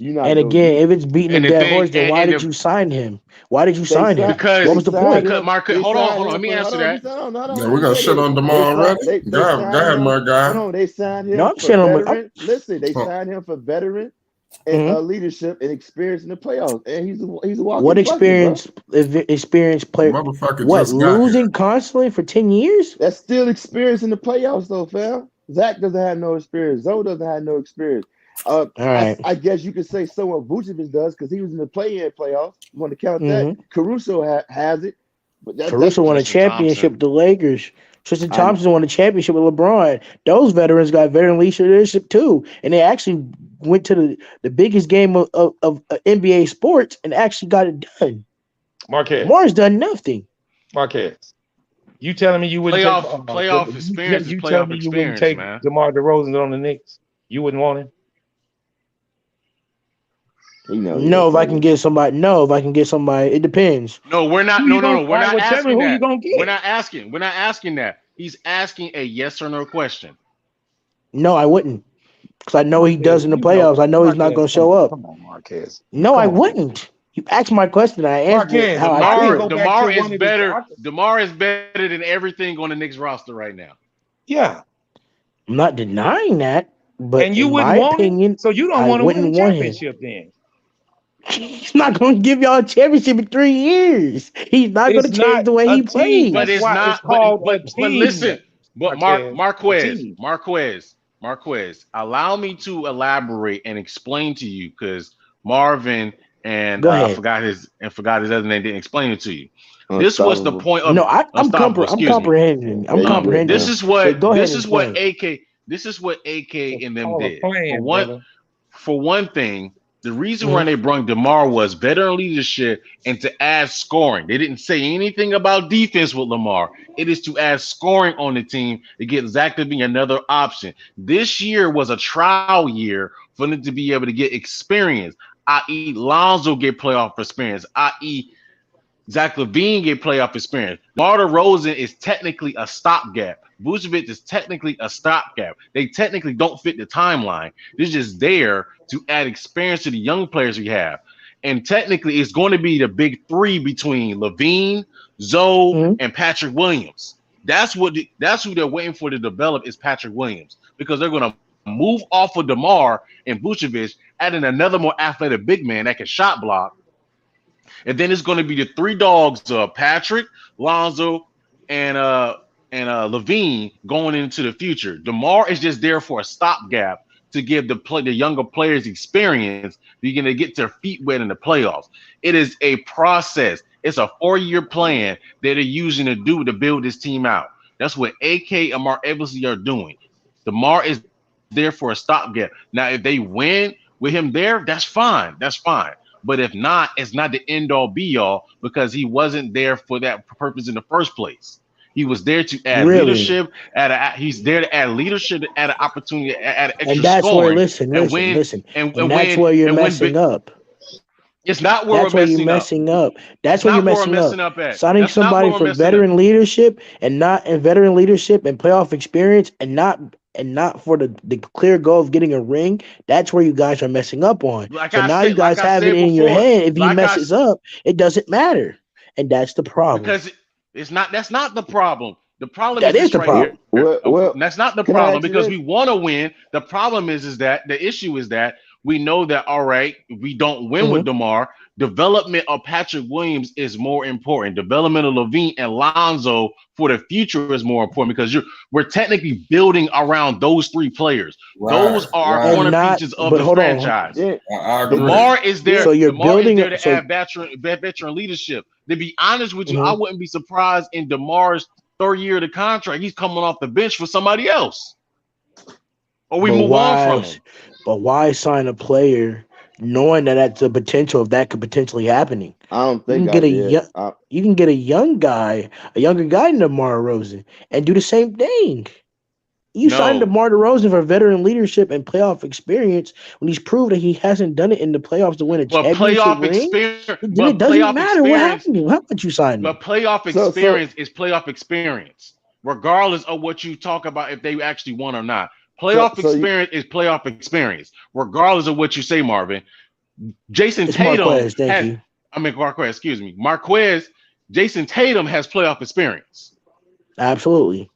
You're not And gonna again, get. if it's beating a And the dead thing, horse, then why and did the you sign him? Why did you They sign signed. him? What They was because the signed point? because him. Mark, They hold signed on, let him me for. Hold answer on. that. Hold on. Yeah, Let we're me gonna say shit this. on They DeMar signed. already. They Go signed ahead, him. my guy. Hold on. They signed No, him I'm for saying veteran. Listen, they Oh, signed him for veteran and Mhm. leadership and experience in the playoffs. And he's a What walking bucket, bro. experience player? motherfucker What just got here. losing constantly for 10 years? That's still experience in the playoffs, though, fam. Zach doesn't have no experience. Zoe doesn't have no experience. All right. I guess you could say someone Vucevic does because he was in the play-in playoffs. You want to count that? Mm-hmm. Caruso has it, but that's Caruso won a Tristan championship Thompson. with the Lakers. Tristan I Thompson won a championship with LeBron. Those veterans got veteran leadership too, and they actually went to the biggest game of NBA sports and actually got it done. Marquez, Lamar's done nothing. Marquez, you telling me you wouldn't take Playoff experience is you telling playoff me you wouldn't experience, take man. DeMar DeRozan on the Knicks? You wouldn't want him? No, if I can get somebody. No, if I can get somebody. It depends. No, we're not. Who you No, no, gonna no. We're fight? not Well, tell me asking who you that. gonna We're get. not asking. We're not asking that. He's asking a yes or no question. No, I wouldn't, because I know he Marquez, does in the you know, playoffs. I know he's not Marquez, going to show up. come on, Marquez. No, I Come on. wouldn't. You asked my question. I answered it Marquez, how I I can feel. go back to Demar is one of the better. Demar is better than everything on the Knicks roster right now. yeah. I'm not denying that, but And you in wouldn't my want him? opinion, So you don't I want to win a wouldn't want him. championship then. He's not going to give y'all a championship in 3 years. He's not going It's to change not the way a he team. But plays. That's it's why it's not. called a But team. listen. But Marquez, a team. Marquez. Allow me to elaborate and explain to you because Marvin and Go I ahead. forgot his other name didn't explain it to you. This was the unstoppable. point No, of I'm unstoppable. I'm Excuse me. comprehending. I'm There you go, comprehending. This man. is But what go ahead this and is what explain. AK It's and them called a did. plan, brother. For one thing, the reason why Mhm. they brought DeMar was veteran leadership and to add scoring. They didn't say anything about defense with Lamar. It is to add scoring on the team to get Zach to be another option. This year was a trial year for them to be able to get experience, i.e., Lonzo get playoff experience, i.e., Zach LaVine get playoff experience. DeMar DeRozan is technically a stopgap. Vucevic is technically a stopgap. They technically don't fit the timeline. They're just there to add experience to the young players we have. And technically, it's going to be the big three between LaVine, Zoe, Mhm. and Patrick Williams. That's who they're waiting for to develop is Patrick Williams because they're going to move off of DeMar and Vucevic, adding another more athletic big man that can shot block, and then it's going to be the three dogs, Patrick, Lonzo, and Levine going into the future. DeMar is just there for a stopgap to give the younger players experience. You're going to get their feet wet in the playoffs. It is a process. It's a 4-year plan that they're using to build this team out. That's what AK and Mark Eversley are doing. DeMar is there for a stopgap. Now, if they win with him there, that's fine. That's fine. But if not, it's not the end all be all because he wasn't there for that purpose in the first place. He was there to add leadership. He's there to add leadership, to add an opportunity, add extra And that's scoring. where listen. And that's win, where you're messing up. It's not where That's we're where you're messing up. That's where you're messing up. At. Signing That's not somebody where for we're messing veteran up. leadership and veteran leadership and playoff experience and not for the clear goal of getting a ring. That's where you guys are messing up on. Now you guys have it in your head. If he messes up, it doesn't matter, and that's the problem. Because it's not. That's not the problem. The problem That is the problem. Well, that's not the problem because we want to win. The problem is that the issue is that we know that, all right, we don't win with DeMar. Development of Patrick Williams is more important. Development of Levine and Lonzo for the future is more important because we're technically building around those three players. Those are corner pieces of the franchise. DeMar is there. So you're building there to add veteran leadership. To be honest with you, I wouldn't be surprised in DeMar's third year of the contract, he's coming off the bench for somebody else. Or we move on from him. But why sign a player knowing that that's a potential of that could potentially happening? I don't think you can get a younger guy than DeMar DeRozan and do the same thing. You signed DeMar DeRozan for veteran leadership and playoff experience when he's proved that he hasn't done it in the playoffs to win a championship ring. It doesn't matter what happened. How about you sign him? But playoff experience is playoff experience, regardless of what you talk about if they actually won or not. Playoff experience is playoff experience, regardless of what you say, Marvin. Jason Tatum Marquez. Jason Tatum has playoff experience. Absolutely.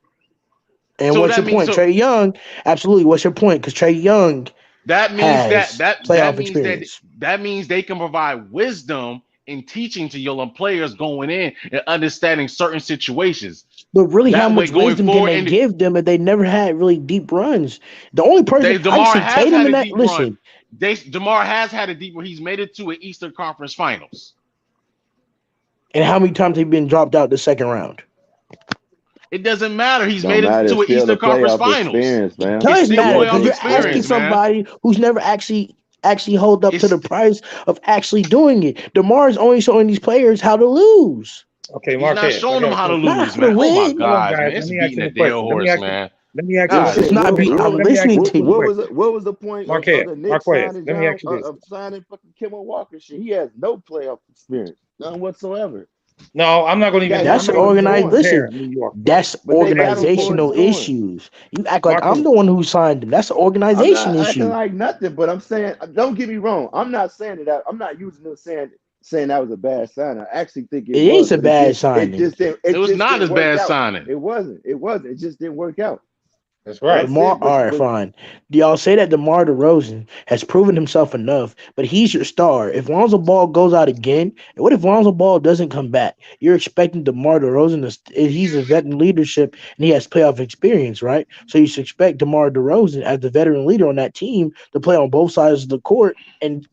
And what's your point? Trae Young, absolutely. What's your point? Because Trae Young that means they can provide wisdom in teaching to young players going in and understanding certain situations. But really, how much wisdom can they give them if they never had really deep runs? The only person DeMar has had a deep run. DeMar has had a deep where he's made it to an Eastern Conference Finals. And how many times have he been dropped out the second round? It doesn't matter. He's made it to an Eastern Conference Finals. It doesn't matter because you're asking somebody who's never actually hold up to the price of actually doing it. DeMar is only showing these players how to lose. Okay, Mark. He's not showing them how to lose, man. Oh my God, man. It's beating a dead horse, man. Let me ask you. It's not beating. I'm listening to you. What was the point of the Knicks signing fucking Kemba Walker? Shit, he has no playoff experience, none whatsoever. No, I'm not going to even. That's organized. Listen, that's organizational issues. You act like I'm the one who signed him. That's an organization issue. I'm not like nothing, but I'm saying, don't get me wrong. I'm not saying that. I'm not using them saying that was a bad sign. I actually think it is a bad signing. It was not as bad signing. It wasn't. It just didn't work out. That's right. All right, fine. Do y'all say that DeMar DeRozan has proven himself enough, but he's your star? If Lonzo Ball goes out again, and what if Lonzo Ball doesn't come back? You're expecting DeMar DeRozan he's a veteran leadership and he has playoff experience, right? So you should expect DeMar DeRozan as the veteran leader on that team to play on both sides of the court and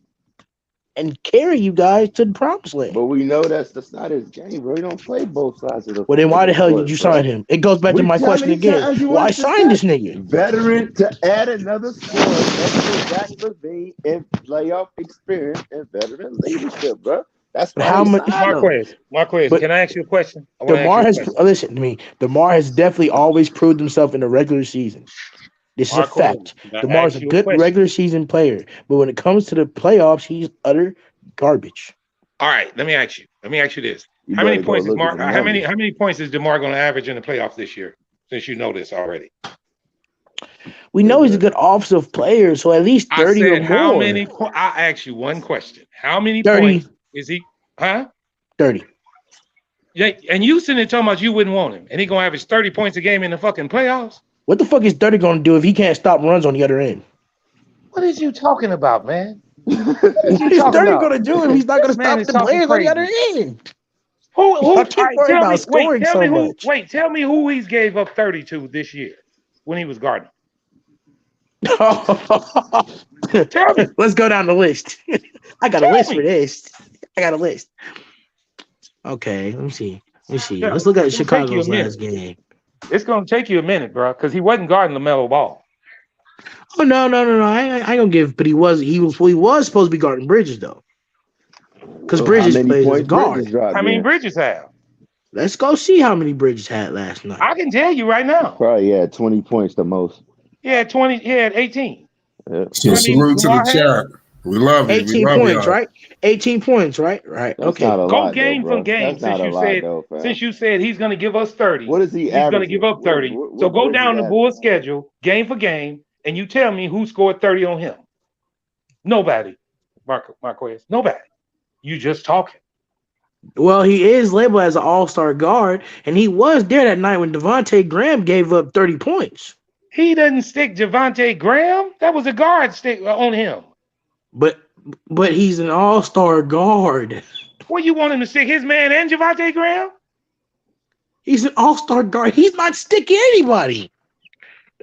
carry you guys to the promised land. But we know that's not his game, bro. He don't play both sides of the court. Well, then why the hell did you sign him? It goes back to my question again. Why sign this nigga? Veteran to add another scorer next to Zach LaVine and playoff experience and veteran leadership, bro. That's how much. Marquez, can I ask you a question? Listen to me. DeMar has definitely always proved himself in the regular season. This is a fact. DeMar's a good regular season player, but when it comes to the playoffs, he's utter garbage. All right, let me ask you this: How many points is DeMar going to average in the playoffs this year? Since you know this already, we know he's a good offensive player, so at least 30 or more. How many? I asked you one question: How many 30. Points is he? 30. Yeah, and you sitting there talking about you wouldn't want him, and he going to average 30 points a game in the fucking playoffs. What the fuck is 30 going to do if he can't stop runs on the other end? What is you talking about, man? What is 30 going to do if he's not going to stop the players on the other end? Tell me who he's gave up 30 to this year when he was guarding. Tell me. Let's go down the list. I got a list for this. Okay, let me see. Let's look at Chicago's last game. It's going to take you a minute, bro, because he wasn't guarding Lamelo Ball. Oh no! I ain't gonna give, but he was supposed to be guarding Bridges though, because Bridges plays as guard. How many Bridges have? Let's go see how many Bridges had last night. I can tell you right now. Probably had 20 points the most. He had 20. He had 18. Yeah. So salute to the chat. We love you. We 18 love points, y'all. right? 18 points, right? Right. That's Okay. not a Go lot, game though, for bro. game That's not a lot, though, fam. since you said he's going to give us 30. What is he He's going to averaging? give up 30. So go down the Bulls schedule, game for game, and you tell me who scored 30 on him. Nobody, Marquez. Nobody. You just talking. Well, he is labeled as an all-star guard, and he was there that night when Devontae Graham gave up 30 points. He doesn't stick Javonte Graham. That was a guard stick on him. But he's an all-star guard. What, you want him to stick his man and Javonte Graham? He's an all-star guard. He's not sticking anybody.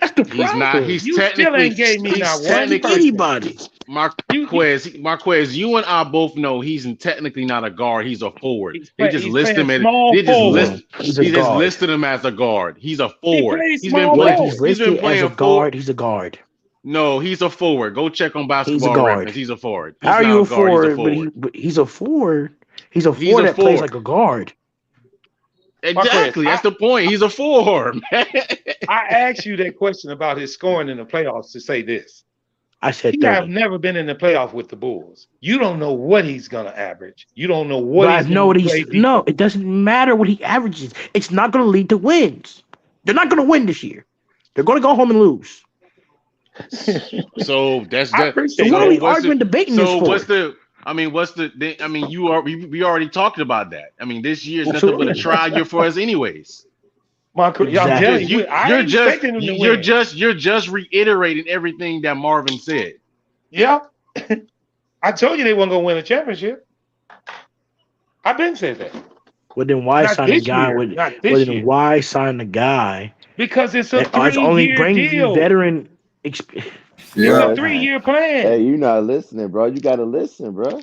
That's the problem. He's not. He's You technically. still ain't gave me not one person. Anybody. Marquez, you and I both know he's technically not a guard. He's a forward. They just he's list him as small they just forward. list. He just listed him as a guard. He's a forward. plays He's been small playing. forward. He's He's been listed as playing a guard. He's a guard. No, he's a forward. Go check on basketball guard. reference. He's a forward. He's How are not you a guard, forward? He's a forward. But he's a forward. He's a forward that plays like a guard. Exactly. That's the point. He's a forward, man. I asked you that question about his scoring in the playoffs to say this. I said He 30. have never been in the playoff with the Bulls. You don't know what he's gonna average. You don't know what But I know what he's. No, it doesn't matter what he averages. It's not going to lead to wins. They're not going to win this year. They're going to go home and lose. So that's I that. appreciate So what are we what's arguing, debating this So for? what's the? I mean, we already talked about that. I mean, this year's nothing but a trial year for us, anyways. Exactly. I'm telling you, You're just reiterating everything that Marvin said. Yeah. I told you they weren't gonna win a championship. I've been saying that. Well, then why Not sign a this guy year. with? Not Well, this then year. why sign a guy Because it's a that only 3-year brings you deal. veteran? It's Yeah. a 3-year plan. Hey, you're not listening, bro. You got to listen, bro.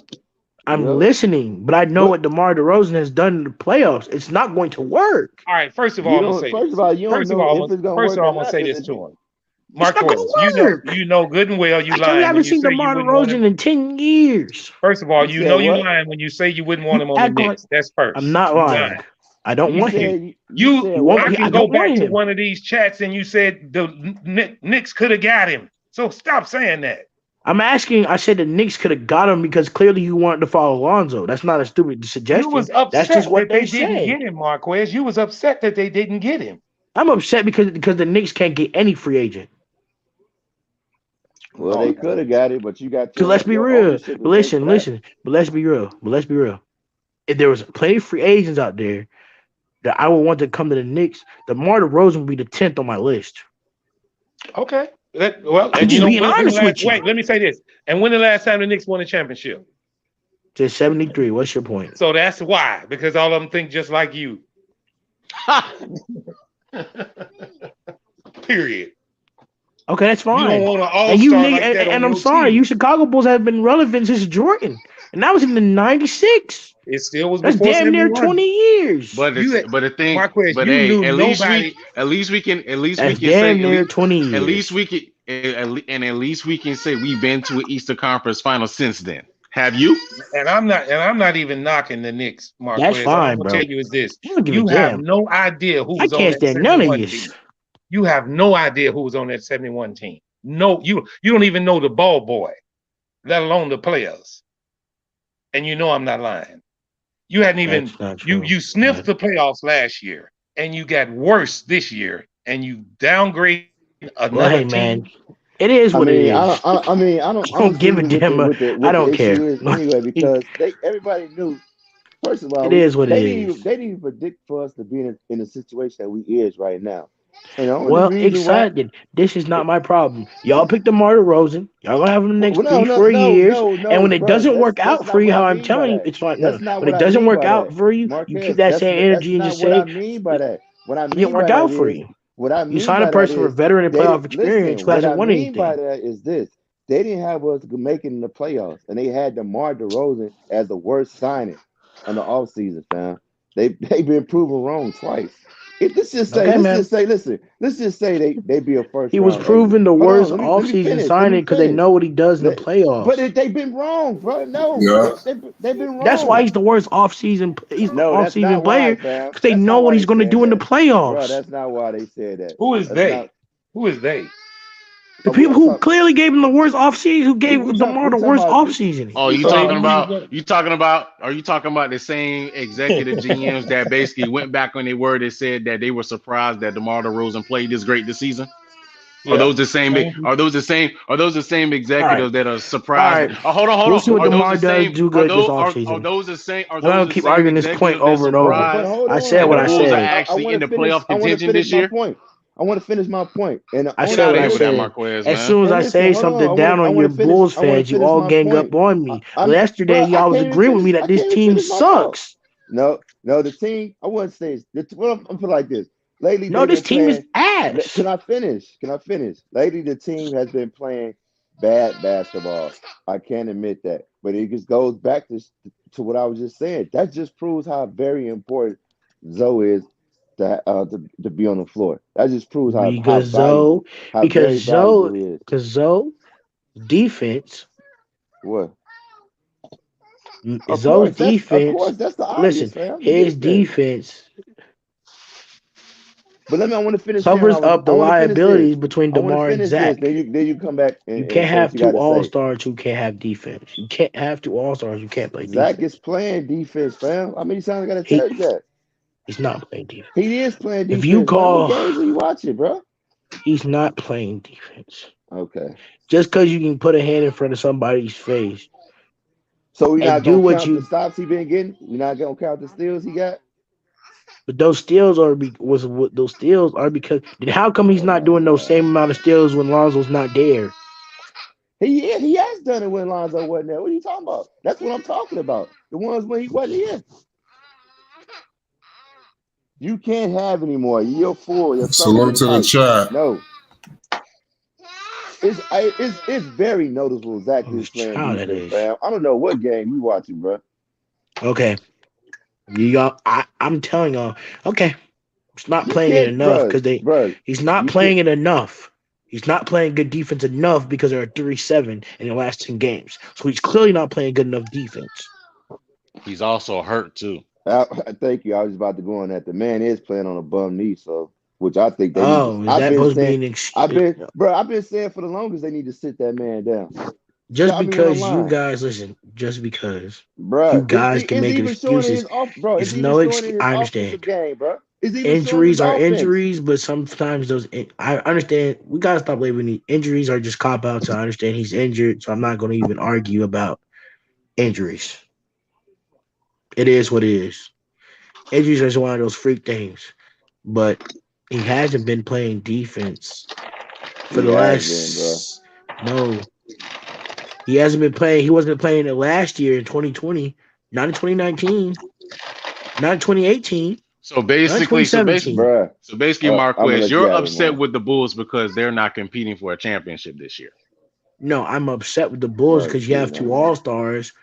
I'm Yeah. listening, but I know what DeMar DeRozan has done in the playoffs. It's not going to work. All right, first of all, I'm gonna say First of all, you don't know if it's going to work. first of all, I'm or gonna not, say 'cause this it- to him. not gonna Marquez, work. you know good and well you I lying when haven't you seen say you DeMar wouldn't want him. DeRozan in 10 years. First of all, You you said know you what? lying when you say you wouldn't want him on the act like- Knicks. That's first. I'm not You lying. I don't You want said- him. You said I what? I I can don't go back want to him. one of these chats and you said the Knicks could have got him. So stop saying that. I'm asking. I said the Knicks could have got him because clearly you wanted to follow Lonzo. That's not a stupid suggestion. You was upset That's just what that they they didn't say. get him, Marquez. You was upset that they didn't get him. I'm upset because the Knicks can't get any free agent. Well, they could have got it, but you got Because let's be real. But listen. But let's be real. If there was plenty of free agents out there that I would want to come to the Knicks, DeMar DeRozan would be the 10th on my list. Okay. I'm And just being when the honest last- with you. Wait, let me say this. And when the last time the Knicks won a championship? To 73. What's your point? So that's why, because all of them think just like you. Period. Okay, that's You don't fine. want an all-star And you like that on and I'm your sorry, team. you Chicago Bulls have been relevant since Jordan, and that was in the '96. It still was That's before damn near 71. 20 years. But the thing, Marquez, but you hey, knew at least nobody- we can That's say damn near 20 years. at least we can say we've been to an Eastern Conference final since then. Have you? And I'm not even knocking the Knicks, Marquez. That's fine, What bro. I'm tell you is this: I don't give a you have damn. no idea who I was on can't that stand none of 71 this. team. You have no idea who was on that 71 team. No, you don't even know the ball boy, let alone the players. And you know I'm not lying. You hadn't even That's not true. you sniffed the playoffs last year, and you got worse this year, and you downgrade another Well, hey, team. man, it is what it is. I don't give a see damn. what the I don't issue care. is anyway, because everybody knew. First of all, It is what it is. They didn't even predict for us to be in a situation that we is right now. And the only Well, reason why- excited. This is not my problem. Y'all picked DeMar DeRozan. Y'all gonna have him the next Well, no, 3-4 no, years. no, and when it bruh, doesn't work that's out not for you, what how I I'm mean telling by you, that. it's fine. That's No. not When what it I doesn't mean work by out that. for you, you Marquez, keep that same energy and that's just not say what I mean by that. What I it mean didn't work by out that for is- you. What I mean You sign by a person that with is veteran and they- playoff experience who what hasn't I won mean by anything. that is this: they didn't have us making the playoffs, and they had DeMar DeRozan as the worst signing on the offseason, fam. They've been proven wrong twice. let's just Okay, man. say they be a first He was round exit. proven the Hold on, worst let me offseason finish. Let signing me because they finish. know what he does in the Let- But playoffs. they've been wrong, bro. No, Yeah. they've been That's why wrong. he's the worst offseason. He's the No, that's offseason not why, player fam. because they That's know not what why he's they going to said do in the that, bro. playoffs. That's not why they said that. Who is That's they? not. Who is they? The people I'm who talking. clearly gave him the worst offseason, who gave DeMar We the talking worst about. offseason. Oh, We you talking Okay, talking about. who you about got? are you talking about the same executive GMs that basically went back on their word and said that they were surprised that DeMar DeRozan played this great this season? Are Yeah, those the same? same people. Are those the same All right. executives that are All surprised? right. Hold We'll on. see what Are those the DeMar does same? do good this offseason. Are I'm those going the to keep same arguing this point executives that over and over. But surprised hold I on, said that the what I Bulls are said. I actually want in to the finish. playoff I want to contention finish this my year? point. I want to finish my point. And I Get said out what of I here with that, said. Marquez, As man. soon as And I listen, say hold on. something down I on want your to finish. Bulls I want to fans, you finish all my gang point. up on me. I'm, Yesterday, bro. I y'all was can't even agreeing with finish. me that I this can't even team finish my thought. sucks. No, the team. I wouldn't say. Well, I'm put like this. Lately, No, they've this been team is playing. ass. Can I finish? Can I finish? Lately, the team has been playing bad basketball. I can't admit that, but it just goes back to what I was just saying. That just proves how very important Zoe is to be on the floor. That just proves Because Zoe, how because very Zoe, valuable he is. because Zoe defense, What? Zoe's Of defense. course, that's the Listen, obvious, fam. The his defense. defense But I want to finish saying covers up I the want to finish this. liabilities between I want to DeMar and finish this. Zach. Then you come back You and can't say what have you two got to all say. stars who can't have defense. You can't have two all stars who can't play Zach defense. is playing defense, fam. How many times I got to He tell you that? he's not playing defense. He is playing If you defense, man. What call, games are you watching, bro? he's not playing defense. Okay. Just because you can put a hand in front of somebody's face So we're and not do gonna what count the you, stops he been getting. We're not gonna count the steals he got. but those steals are those steals are because. Then how come he's Oh not my doing those god. same amount of steals when Lonzo's not there? He has done it when Lonzo wasn't there. What are you talking about? That's what I'm talking about. The ones when he wasn't here. You can't have anymore. You're full. Your stomach Salute is to the tight. chat. No. It's very noticeable Zach Whose is playing child that defense, is? fam. I don't know what game you watching, bro. Okay, I'm telling y'all. Okay, he's not You playing it can't, enough bro, because they. bro. He's not You can't. playing it enough. He's not playing good defense enough because they're 3-7 in the last 10 games. So he's clearly not playing good enough defense. He's also hurt too. Thank you. I was about to go on that. The man is playing on a bum knee, so which I think they need to. Oh, is I've that been supposed to be saying. an excuse? I've been saying for the longest they need to sit that man down. Just Tell me when I'm because you lying, guys listen, just because you bro. guys can It's make even showing in excuses his off, bro. It's is even no showing excuse. in his I offensive understand. game, bro. It's even showing his Injuries are offense. injuries, but sometimes I understand. We gotta stop labeling injuries are just cop outs. I understand he's injured, so I'm not gonna even argue about injuries. It is what it is. Injuries are just one of those freak things. But he hasn't been playing defense for He the has been, bro. last. No, he hasn't been playing. He wasn't playing it last year in 2020, not in 2019, not in 2018, So not in basically, 2017. Bruh. I'm gonna Marquez, let you you're have it, upset man. with the Bulls because they're not competing for a championship this year. No, I'm upset with the Bulls Oh because you have shit, two All Stars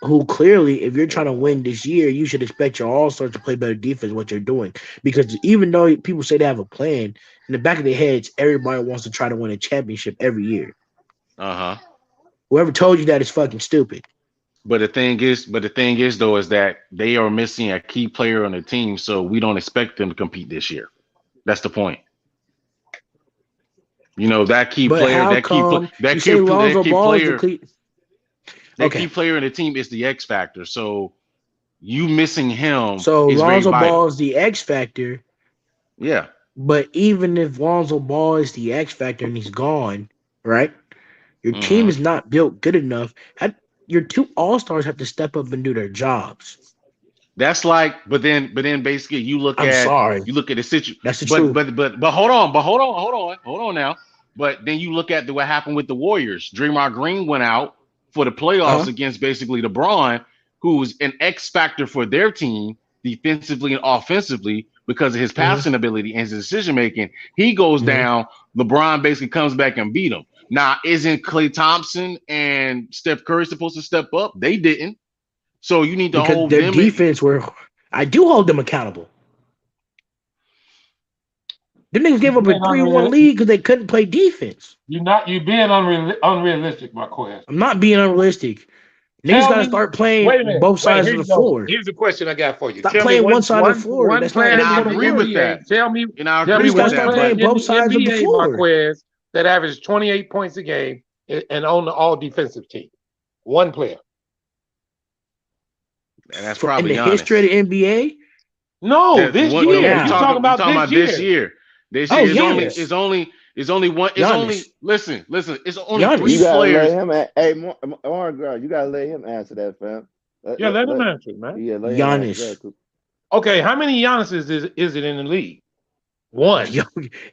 who clearly, if you're trying to win this year, you should expect your All Stars to play better defense. What you're doing, because even though people say they have a plan, in the back of their heads, everybody wants to try to win a championship every year. Uh huh. Whoever told you that is fucking stupid. But the thing is though, is that they are missing a key player on the team, so we don't expect them to compete this year. That's the point. You know that key But player, how come you say Lonzo Ball is the that okay? key player in the team is the X factor. So you missing him So is very Lonzo Ball vital. is the X factor, Yeah. but even if Lonzo Ball is the X factor and he's gone, right? Your team Hmm. is not built good enough. Your two All Stars have to step up and do their jobs. That's like, but then basically I'm sorry, you look at the situation, that's the truth. but hold on now. But then you look at what happened with the Warriors. Draymond Green went out for the playoffs Uh-huh. against basically LeBron, who's an X factor for their team defensively and offensively because of his Mm-hmm. passing ability and his decision making. He goes Mm-hmm. down. LeBron basically comes back and beat him. Now, isn't Klay Thompson and Steph Curry supposed to step up? They didn't. So you need to Because hold their them in. defense I do hold them accountable. Them niggas gave up a 3-1 lead because they couldn't play defense. You being unrealistic, Marquez. I'm not being unrealistic. Niggas got to start playing both sides of the floor. Here's the question I got for you. Stop playing one side of the floor. That's not and I agree with that. Tell me, and I agree with that. Playing both sides of the floor. Marquez that averaged 28 points a game and on the all defensive team. One player. And that's probably in the history of the NBA. No, this year. You're talking about this year. This year is only one. It's only listen. It's only Giannis. 3 you gotta players. Let him. Orange girl, you gotta let him answer that, fam. Let him answer, man. Yeah, let Giannis. Okay, how many Giannis's is it in the league? One.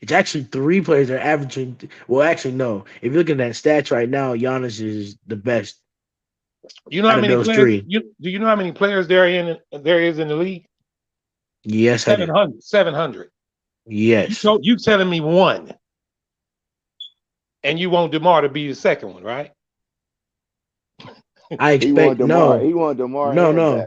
It's actually 3 players that are averaging. Well, actually, no. If you're looking at stats right now, Giannis is the best. You know how many players? Do you know how many players there is in the league? Yes, 700. 700. Yes. So you telling me one, and you want DeMar to be the second one, right? I expect no. He wanted DeMar. No.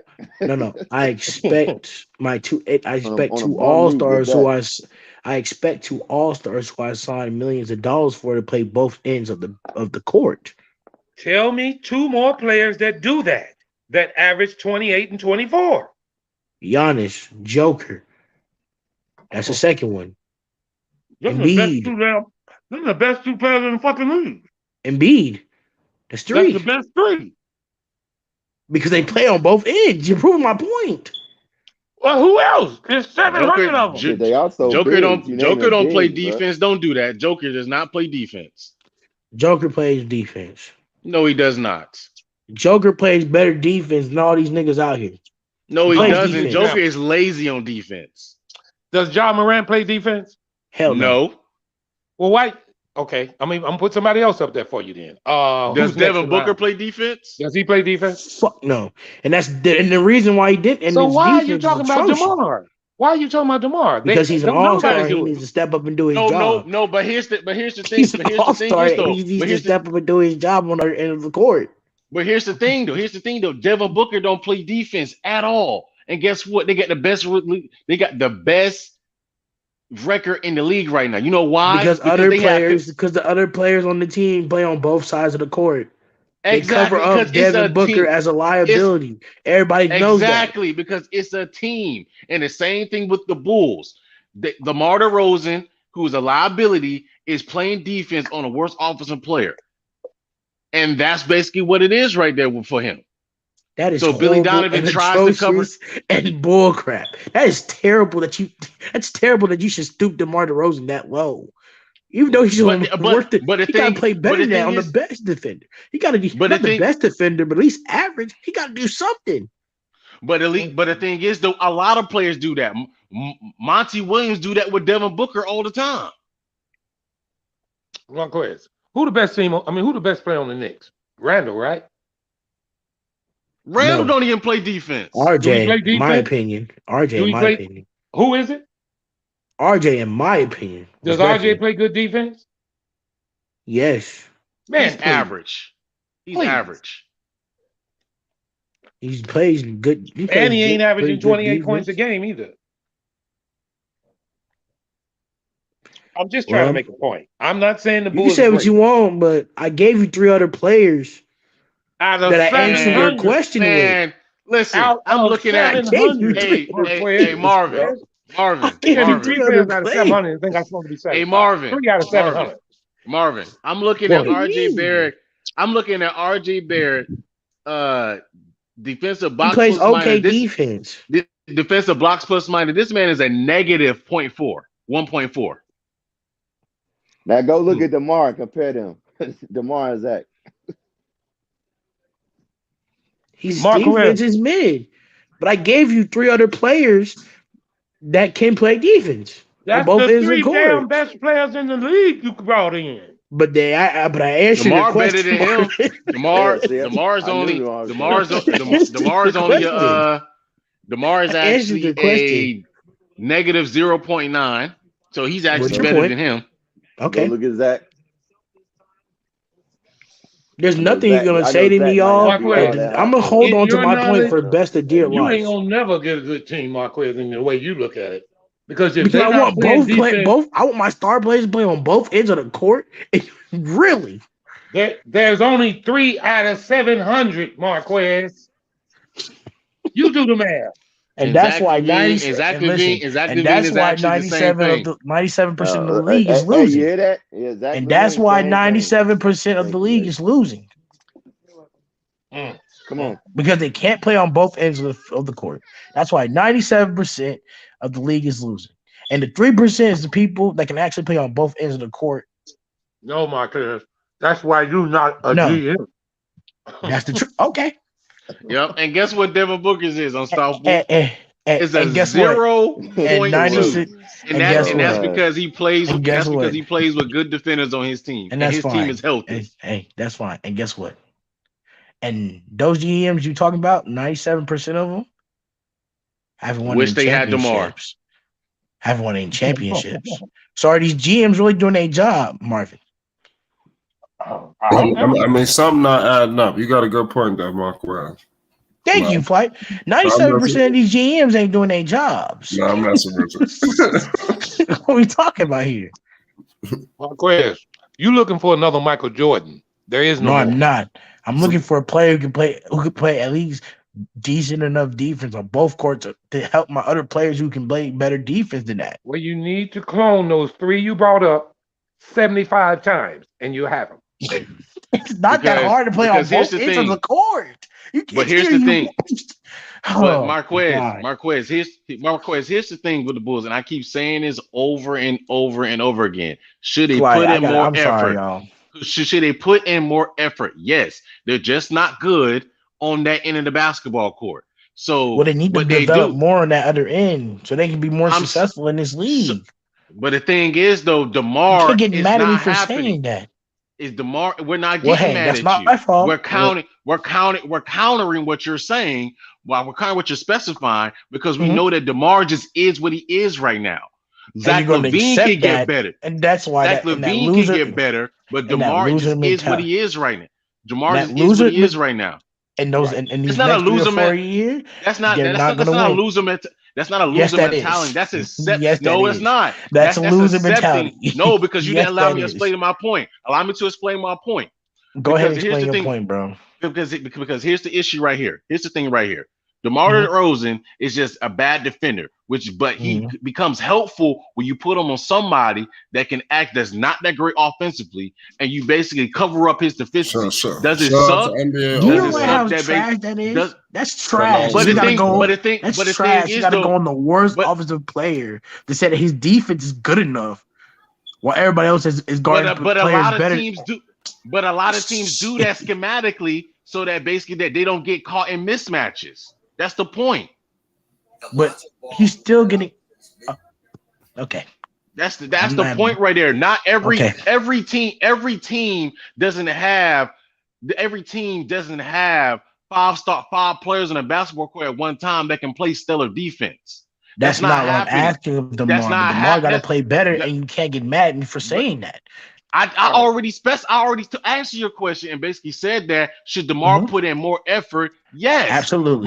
I expect I expect 2 all-stars who I expect 2 all-stars who I signed millions of dollars for to play both ends of the court. Tell me 2 more players that do that average 28 and 24. Giannis, Joker. That's the second one. Embiid. Those are the best 2 players in the fucking league. Embiid. That's 3. That's the best 3. Because they play on both ends. You're proving my point. Well, who else? There's 700 of them. They also Joker don't play defense. Bro. Don't do that. Joker does not play defense. Joker plays defense. No, he does not. Joker plays better defense than all these niggas out here. No, he doesn't. Defense. Joker is lazy on defense. Does Ja Morant play defense? Hell no. Well, why? Okay, I'm gonna put somebody else up there for you then. Does Devin Booker play defense? Does he play defense? Fuck no. And the reason why he didn't. So why are you talking about DeMar? Why are you talking about DeMar? Because he's an all-star. He needs to step up and do his job. No. But here's the thing. He's an all-star. He needs to step up and do his job on the end of the court. But here's the thing, though. Devin Booker don't play defense at all. And guess what? They got the best. They got the best record in the league right now. You know why? Because the other players on the team play on both sides of the court. Exactly. They cover up Devin Booker as a liability. Everybody knows that. Exactly, because it's a team. And the same thing with the Bulls. DeMar DeRozan, who is a liability, is playing defense on a worse offensive player. And that's basically what it is right there for him. That is so Billy Donovan tries to cover and bullcrap. That's terrible that you should stoop DeMar DeRozan that low. Even though he's he gotta play better than on the best defender. He gotta be not the best defender, but at least average. He gotta do something. But the thing is, though, a lot of players do that. Monty Williams do that with Devin Booker all the time. One question: who the best player on the Knicks? Randall, right? Randall don't even play defense. RJ, in my opinion. Who is it? RJ, in my opinion. Does RJ play good defense? Yes. Man, he's average. He's average. He plays good. He ain't averaging 28 points a game either. I'm just trying to make a point. I'm not saying the Bulls. You can say what you want, but I gave you 3 other players that I answered your question with. Listen, I'm looking at hey Marvin. Marvin. Hey Marvin. 3 out of 700. Marvin. I'm looking at RJ Barrett. Defensive box. He plays okay defense. Defensive blocks plus minus. This man is a negative 0.4, 1.4. Now go look at DeMar and compare them. DeMar and Zach. His defense is mid. But I gave you 3 other players that can play defense. That's both the 3 damn best players in the league you brought in. But I answered your question. Better than him. DeMar is actually a negative 0.9. So he's actually better than him. Okay. Go look at Zach. There's nothing you're gonna say to me, y'all. I'm gonna hold on to my point for best of dear life. You ain't gonna never get a good team, Marquez, in the way you look at it. Because if Because they're I not want playing both play defense, both. I want my star players to play on both ends of the court. Really? there's only 3 out of 700, Marquez. You do the math. And that's why Exactly. and Being that's is why actually the same 97 thing. of the 97% of the Hey, league is hey, you losing. hear that? Yeah, Zach And was that's saying the why same thing. 97% of Thank the you, league Zach. is losing. Come on. Because they can't play on both ends of the court. That's why 97% of the league is losing. And the 3% is the people that can actually play on both ends of the court. No, Marquez. That's why you're not a No. GM. That's the truth. Okay. Yep. And guess what Devin Booker's is on Southpaw? And It's a guess what? 0.2. And that's Bro. because he plays. And guess That's because what? he plays with good defenders on his team, And and that's his fine. team is healthy. Hey, that's fine. And guess what? And those GMs you talking about, 97% of them haven't won Wish any they had DeMar. championships. Haven't won any championships. So are these GMs really doing their job, Marvin? I mean, something not adding up. You got a good point there, Mark Wells. Thank you, Flight. 97% of these GMs ain't doing their jobs. No, I'm messing with you. What are we talking about here? Marquez, you looking for another Michael Jordan. There is no more. I'm not. I'm looking for a player who can play at least decent enough defense on both courts to help my other players who can play better defense than that. Well, you need to clone those 3 you brought up 75 times, and you have them. It's not that hard to play on both ends of the court. But here's the thing. But Oh, Marquez, here's the thing with the Bulls, and I keep saying this over and over and over again. Should they put in more effort? Sorry, y'all. Should they put in more effort? Yes, they're just not good on that end of the basketball court. So well, they need to develop more on that other end so they can be more successful in this league. But the thing is, though, DeMar you can't get mad at me for happening. Saying that. Is DeMar? We're not getting mad that's at not you. My fault. We're countering what you're saying. While we're countering what you're specifying because we know that DeMar just is what he is right now. Zach LaVine can get better, and that's why Zach LaVine can get better. But DeMar just is what he is right now. DeMar just is what he is right now. And those and it's not a loser mentality. That's not a loser mentality. That's not a loser mentality. That's accepting. Yes, no, it's not. That's a loser mentality. No, because you didn't allow me to explain my point. Allow me to explain my point. Go ahead and explain your point, bro. Because here's the issue right here. Here's the thing right here. DeMar DeRozan is just a bad defender, but he becomes helpful when you put him on somebody that can act that's not that great offensively, and you basically cover up his deficiency. Sure. Does it suck? You know how trash that is? That's trash. But the thing trash. is, you gotta go on the worst offensive player to say that his defense is good enough, while everybody else is guarding but a lot of better. teams do. But a lot of teams do that schematically, so that basically that they don't get caught in mismatches. That's the point. But he's still getting okay. That's the point right there. Not every team doesn't have five players in a basketball court at one time that can play stellar defense. That's not what I'm asking of DeMar. DeMar got to play better, and you can't get mad at me for saying that. I already to answer your question and basically said that should DeMar put in more effort? Yes, absolutely.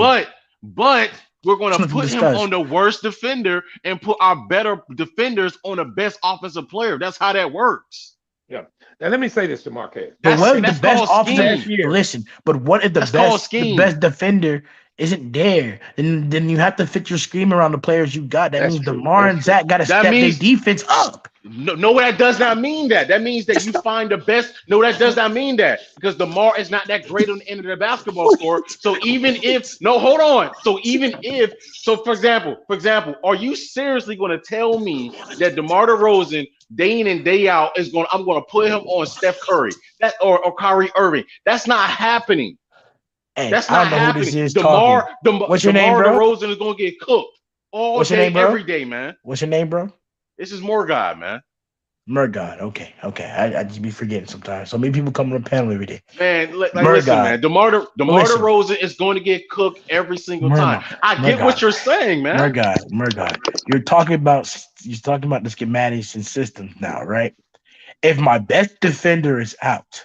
But we're going to put him on the worst defender and put our better defenders on the best offensive player. That's how that works. Yeah. Now let me say this to Marquez. But what if the best offensive? Listen, but what if the best defender isn't there? Then you have to fit your scheme around the players you got. That means DeMar and Zach got to step their defense up. No, that does not mean that. That means that you find the best. No, that does not mean that because DeMar is not that great on the end of the basketball court. So even if for example, are you seriously going to tell me that DeMar DeRozan day in and day out I'm going to put him on Steph Curry or Kyrie Irving? That's not happening. Hey, that's not happening. What's your name, bro? DeMar DeRozan is going to get cooked all day, every day, man. What's your name, bro? This is Morgod, man. Morgod, okay. I just be forgetting sometimes. So many people come on the panel every day. Man, listen, man. DeMar DeRozan is going to get cooked every single time. I get what you're saying, man. Morgod. You're talking about the schematics and systems now, right? If my best defender is out,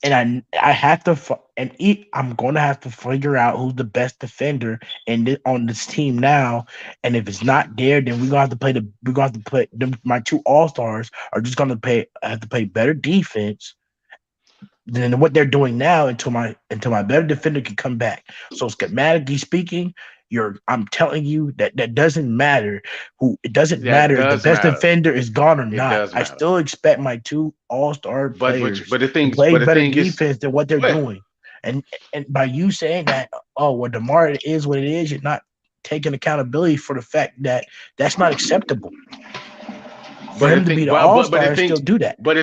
and I have to I'm going to have to figure out who's the best defender on this team now. And if it's not there, then we're gonna have to play them. My two all stars are just gonna have to play better defense than what they're doing now until my better defender can come back. So schematically speaking, I'm telling you that doesn't matter it doesn't matter if the best defender is gone or not. I still expect my two all-star players to play better defense than what they're doing. And by you saying that, DeMar is what it is, you're not taking accountability for the fact that that's not acceptable. For him to be the all-star and still do that. But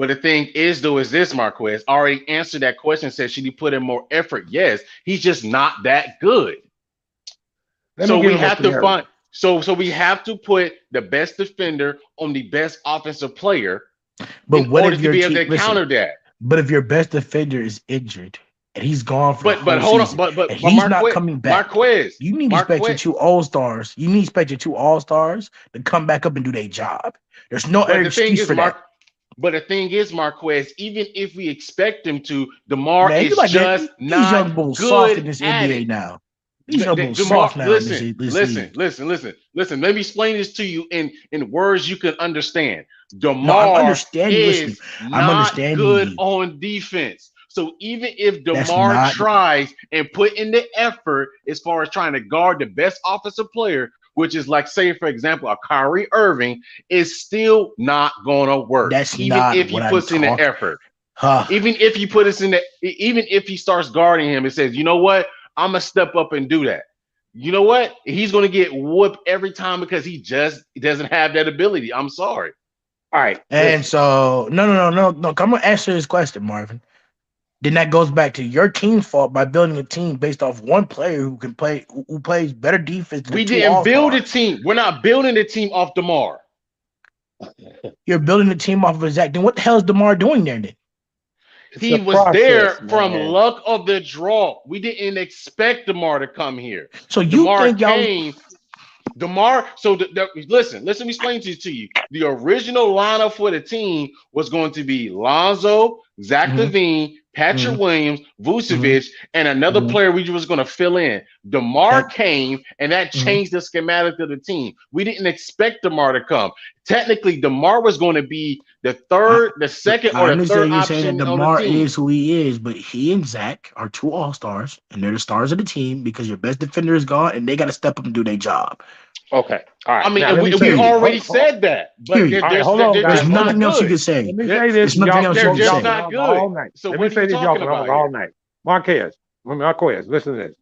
the thing is, though, is this, Marquez already answered that question. Said, should he put in more effort? Yes, he's just not that good. So we have to find. So we have to put the best defender on the best offensive player. But in order to be able to counter that. But if your best defender is injured and he's gone for but hold on, but he's not coming back. Marquez, you need to expect your two all-stars. You need to expect your two all-stars to come back up and do their job. There's no other excuse for that. But the thing is, Marquez, even if we expect him to, DeMar is just not young bulls good soft in this at NBA it. now. These young bulls soft now. Listen. Let me explain this to you in words you can understand. DeMar is not good on defense. So even if DeMar tries and put in the effort as far as trying to guard the best offensive player, which is like, say, for example, a Kyrie Irving, is still not going to work. Even if he puts in the effort. Even if he puts in even if he starts guarding him and says, you know what, I'm going to step up and do that. You know what? He's going to get whooped every time because he just doesn't have that ability. I'm sorry. All right. And so, no. I'm going to answer this question, Marvin. Then that goes back to your team's fault by building a team based off one player who plays better defense. We didn't build a team. We're not building a team off DeMar. You're building a team off of Zach. Then what the hell is DeMar doing there then? He was there from luck of the draw. We didn't expect DeMar to come here. So you think DeMar, so listen, let me explain to you. The original lineup for the team was going to be Lonzo, Zach LaVine, Patrick Williams, Vucevic, and another player we was going to fill in. DeMar came, and that changed the schematic of the team. We didn't expect DeMar to come. Technically, DeMar was going to be the second or the third option. DeMar is who he is, but he and Zach are two all-stars, and they're the stars of the team because your best defender is gone, and they got to step up and do their job. Okay. All right. I mean, we already said that. But there's nothing else you can say. Let me say this. They're just not good. All night. So let me say this, y'all, all night. Marquez, listen to this.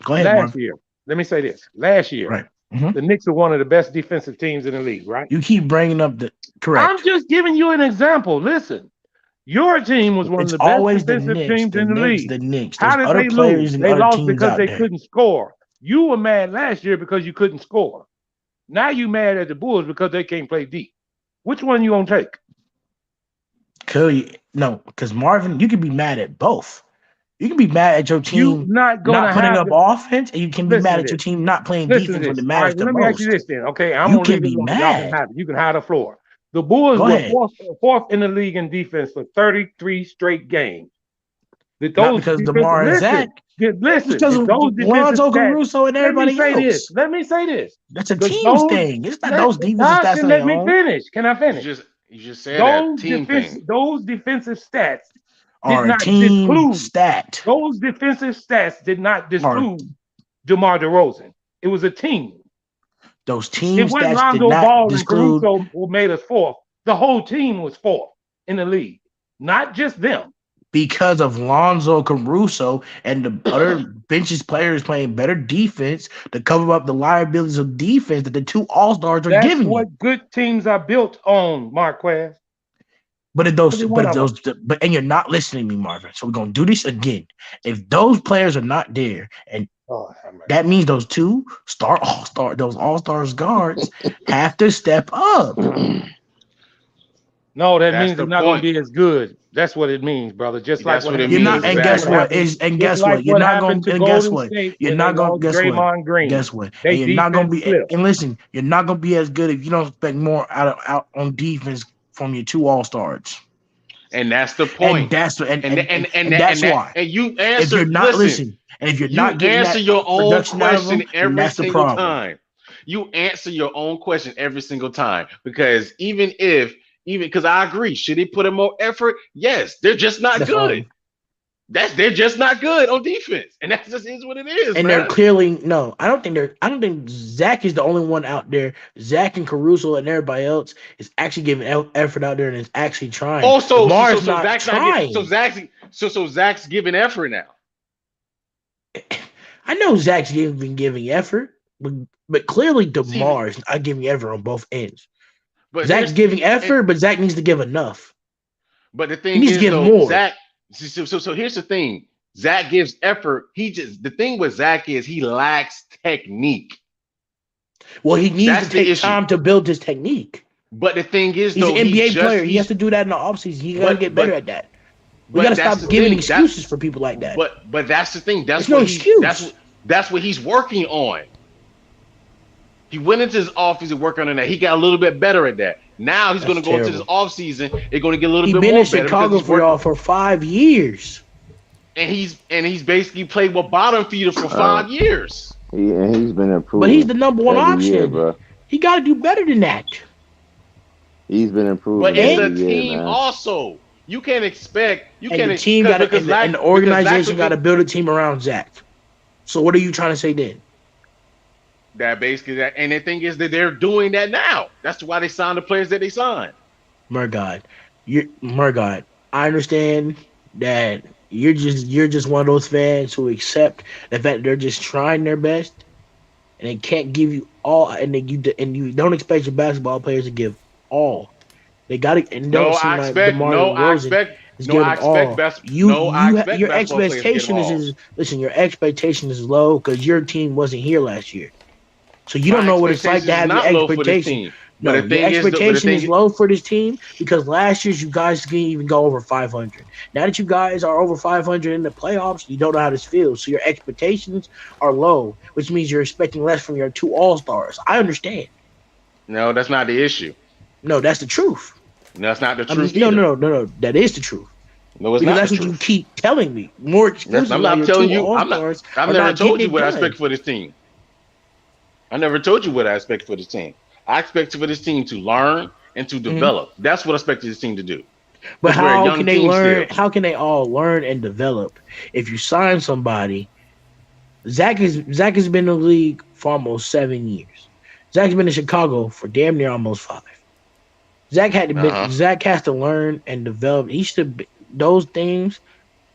Go ahead, Last year, let me say this. Last year, right. The Knicks are one of the best defensive teams in the league, right? You keep bringing up correct. I'm just giving you an example. Listen, your team was one of the best defensive teams in the league. The Knicks. How did they lose? They lost because they couldn't score. You were mad last year because you couldn't score. Now you mad at the Bulls because they can't play deep. Which one you gonna take? No, because Marvin, you can be mad at both. You can be mad at your team not putting up offense, and you can be mad at your team not playing defense when it matters the most. Let me ask you this then, okay? You can be mad. You can hide the floor. The Bulls were fourth in the league in defense for 33 straight games. Not because DeMar and Zach. Listen, because of Lonzo, Caruso, and everybody else. Let me say this. That's a team thing. It's not those defensive stats. Let me finish. Can I finish? You just said that team thing. Those defensive stats are a team stat. Those defensive stats did not disclude DeMar DeRozan. It was a team. Those team stats did not Lonzo Ball and Caruso who made us fourth. The whole team was fourth in the league, not just them. Because of Lonzo, Caruso, and the other benches players playing better defense to cover up the liabilities of defense that the two all-stars are giving you. That's what good teams are built on, Marquez. And you're not listening to me, Marvin. So we're gonna do this again. If those players are not there, and that means those two those all-stars guards have to step up. No, that means it's not going to be as good. That's what it means, brother. Just like what it means. And guess what? You're not going to. And guess what? You're not going. Guess what? Guess what? And you're not going to be. And listen, you're not going to be as good if you don't expect more out on defense from your two all-stars. And that's the point. And that's why. And you If answer. you're not Listen, and if you're you not getting answer that your own production out of question them, then every that's the single problem. time. You answer your own question every single time because even because I agree, should he put in more effort? Yes, they're just not That's good. all. They're just not good on defense, and that just is what it is. And man. they're clearly no. I don't think Zach is the only one out there. Zach and Caruso and everybody else is actually giving effort out there and is actually trying. Oh, so Lamar's so not Zach's trying. so Zach's giving effort now. I know Zach's been giving effort, but clearly DeMar's not giving effort on both ends. But Zach's giving effort, but Zach needs to give enough. But the thing he needs is, to give though, more. Zach. So here's the thing. Zach gives effort. The thing with Zach is he lacks technique. Well, he needs to take time to build his technique. But the thing is, he's though, an NBA player. He has to do that in the offseason. He got to get better at that. We got to stop giving excuses for people like that. But that's the thing. That's no excuse. That's what he's working on. He went into his offseason working on that. He got a little bit better at that. Now he's going to go into this offseason. They're going to get a little bit more better. He's been in Chicago for y'all for 5 years. And he's basically played with bottom feeder for 5 years. He's been improving. But he's the number one option. Year, bro. He got to do better than that. He's been improving. But it's a team also. You can't expect. The team got to, and the organization got to build a team around Zach. So what are you trying to say then? That basically that, and the thing is that they're doing that now. That's why they signed the players that they signed. Murgod, I understand that you're just one of those fans who accept the fact that they're just trying their best, and they can't give you all, and you don't expect your basketball players to give all. They got to. I expect your expectation is your expectation is low because your team wasn't here last year. So you don't know what it's like to have your expectation. No, your expectation is low for this team because last year you guys didn't even go over 500. Now that you guys are over 500 in the playoffs, you don't know how this feels. So your expectations are low, which means you're expecting less from your two All-Stars. I understand. No, that's not the issue. No, that's the truth. No, that's not the truth. No. That is the truth. No, it's because not. That's what you keep telling me. More excuses. I'm not telling you. I've never told you what I expect for this team. I never told you what I expect for this team. I expect for this team to learn and to develop. That's what I expect this team to do. But how can they learn? How can they all learn and develop if you sign somebody? Zach has been in the league for almost 7 years. Zach's been in Chicago for damn near almost 5. Zach has to learn and develop. Those things,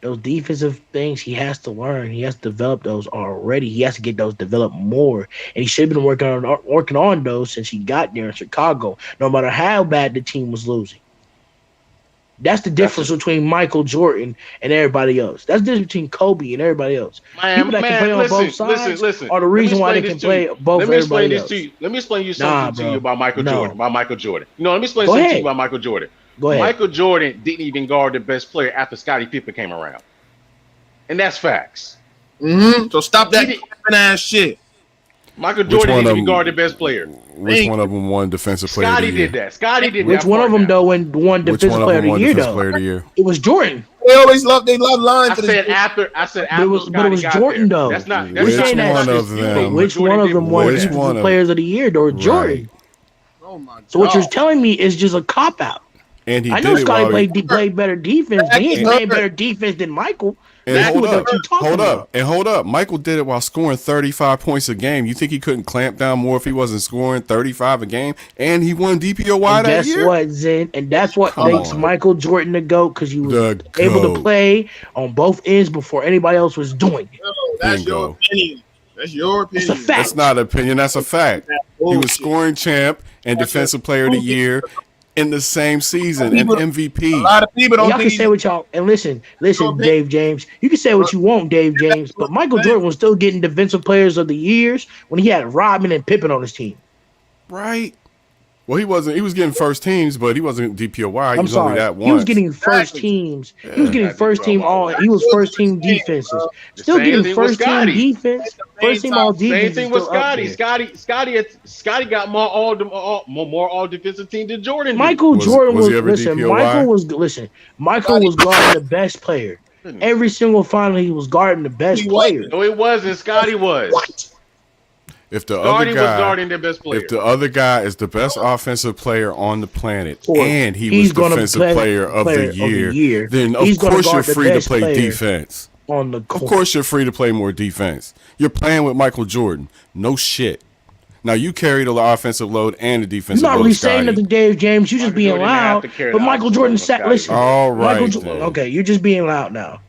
those defensive things, he has to learn. He has to develop those already. He has to get those developed more, and he should have been working on those since he got there in Chicago. No matter how bad the team was losing. That's the difference between Michael Jordan and everybody else. That's the difference between Kobe and everybody else. People that can play on both sides are the reason why they can play both. Let me explain this to you. Let me explain something to you about Michael Jordan. About Michael Jordan. No, let me explain something to you about Michael Jordan. Go ahead. Michael Jordan didn't even guard the best player after Scottie Pippen came around, and that's facts. So stop that ass shit. Michael Jordan didn't even guard the best player. Which one of them won defensive player of the year? Scottie did that. Which one of them though won defensive player of the year though? It was Jordan. They love lying. I said after. But it was Jordan though. That's not. Which one of them won defensive players of the year though? Jordan. Oh my God. So what you're telling me is just a cop out. And I know Scottie played better defense, but he ain't playing better defense than Michael. And hold up. Michael did it while scoring 35 points a game. You think he couldn't clamp down more if he wasn't scoring 35 a game? And he won DPOY that year? Guess what, Zen? And that's what makes Michael Jordan the GOAT, because he was able to play on both ends before anybody else was doing it. That's your opinion. That's your opinion. It's a fact. That's not an opinion. That's a fact. He was scoring champ and defensive player of the year in the same season and MVP. A lot of people don't. Y'all can say what y'all and listen, Dave James. You can say what you want, Dave James, but Michael Jordan was still getting defensive players of the years when he had Rodman and Pippen on his team. Right. Well, he wasn't. He was getting first teams, but he wasn't DPOY. He I'm was only sorry. that He was once. getting first teams. He was getting Not first team all. He was first team defenses. The Still same getting thing with first team Scotty. defense. First team all Same defense is thing with still up Scotty. there. Scotty got more all defensive team than Jordan did. Michael Jordan was was he ever listen. DPOY? Michael was guarding the best player. Every single final, he was guarding the best player. No, it wasn't. Scotty was. What? If the Scotty other guy, was guarding their best player. if the other guy is the best offensive player on the planet, Or and he he's was gonna defensive play- player of the year, then of he's gonna course you're guard the free to best play player defense. on the Of court. course you're free to play more defense. You're playing with Michael Jordan. No shit. Now you carry the offensive load and the You're defensive not load. really saying Scotty. nothing, Dave James. You just Michael being Jordan didn't have loud. to carry But the Michael offensive Jordan load, sat. Scotty. Listen, All right. then. okay, you're just being loud now.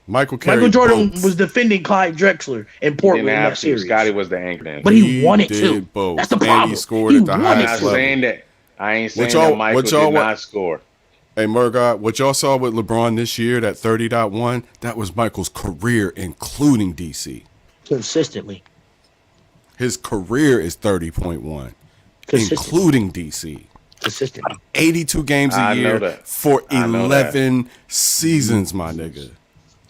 Michael carried Michael Jordan both. was defending Clyde Drexler in He Portland didn't in have that to. series. Scotty was the anchor man. But he wanted did to. both. That's the And problem. he scored He at the wanted I'm highest not to. level. saying that. I ain't saying y'all- that Michael what y'all did wa- not score. Hey, Murgot, what y'all saw with LeBron this year, that 30.1, that was Michael's career, including DC. Consistently. His career is 30.1, including DC. Consistently. 82 games I a know year that. for I know 11 seasons, my nigga.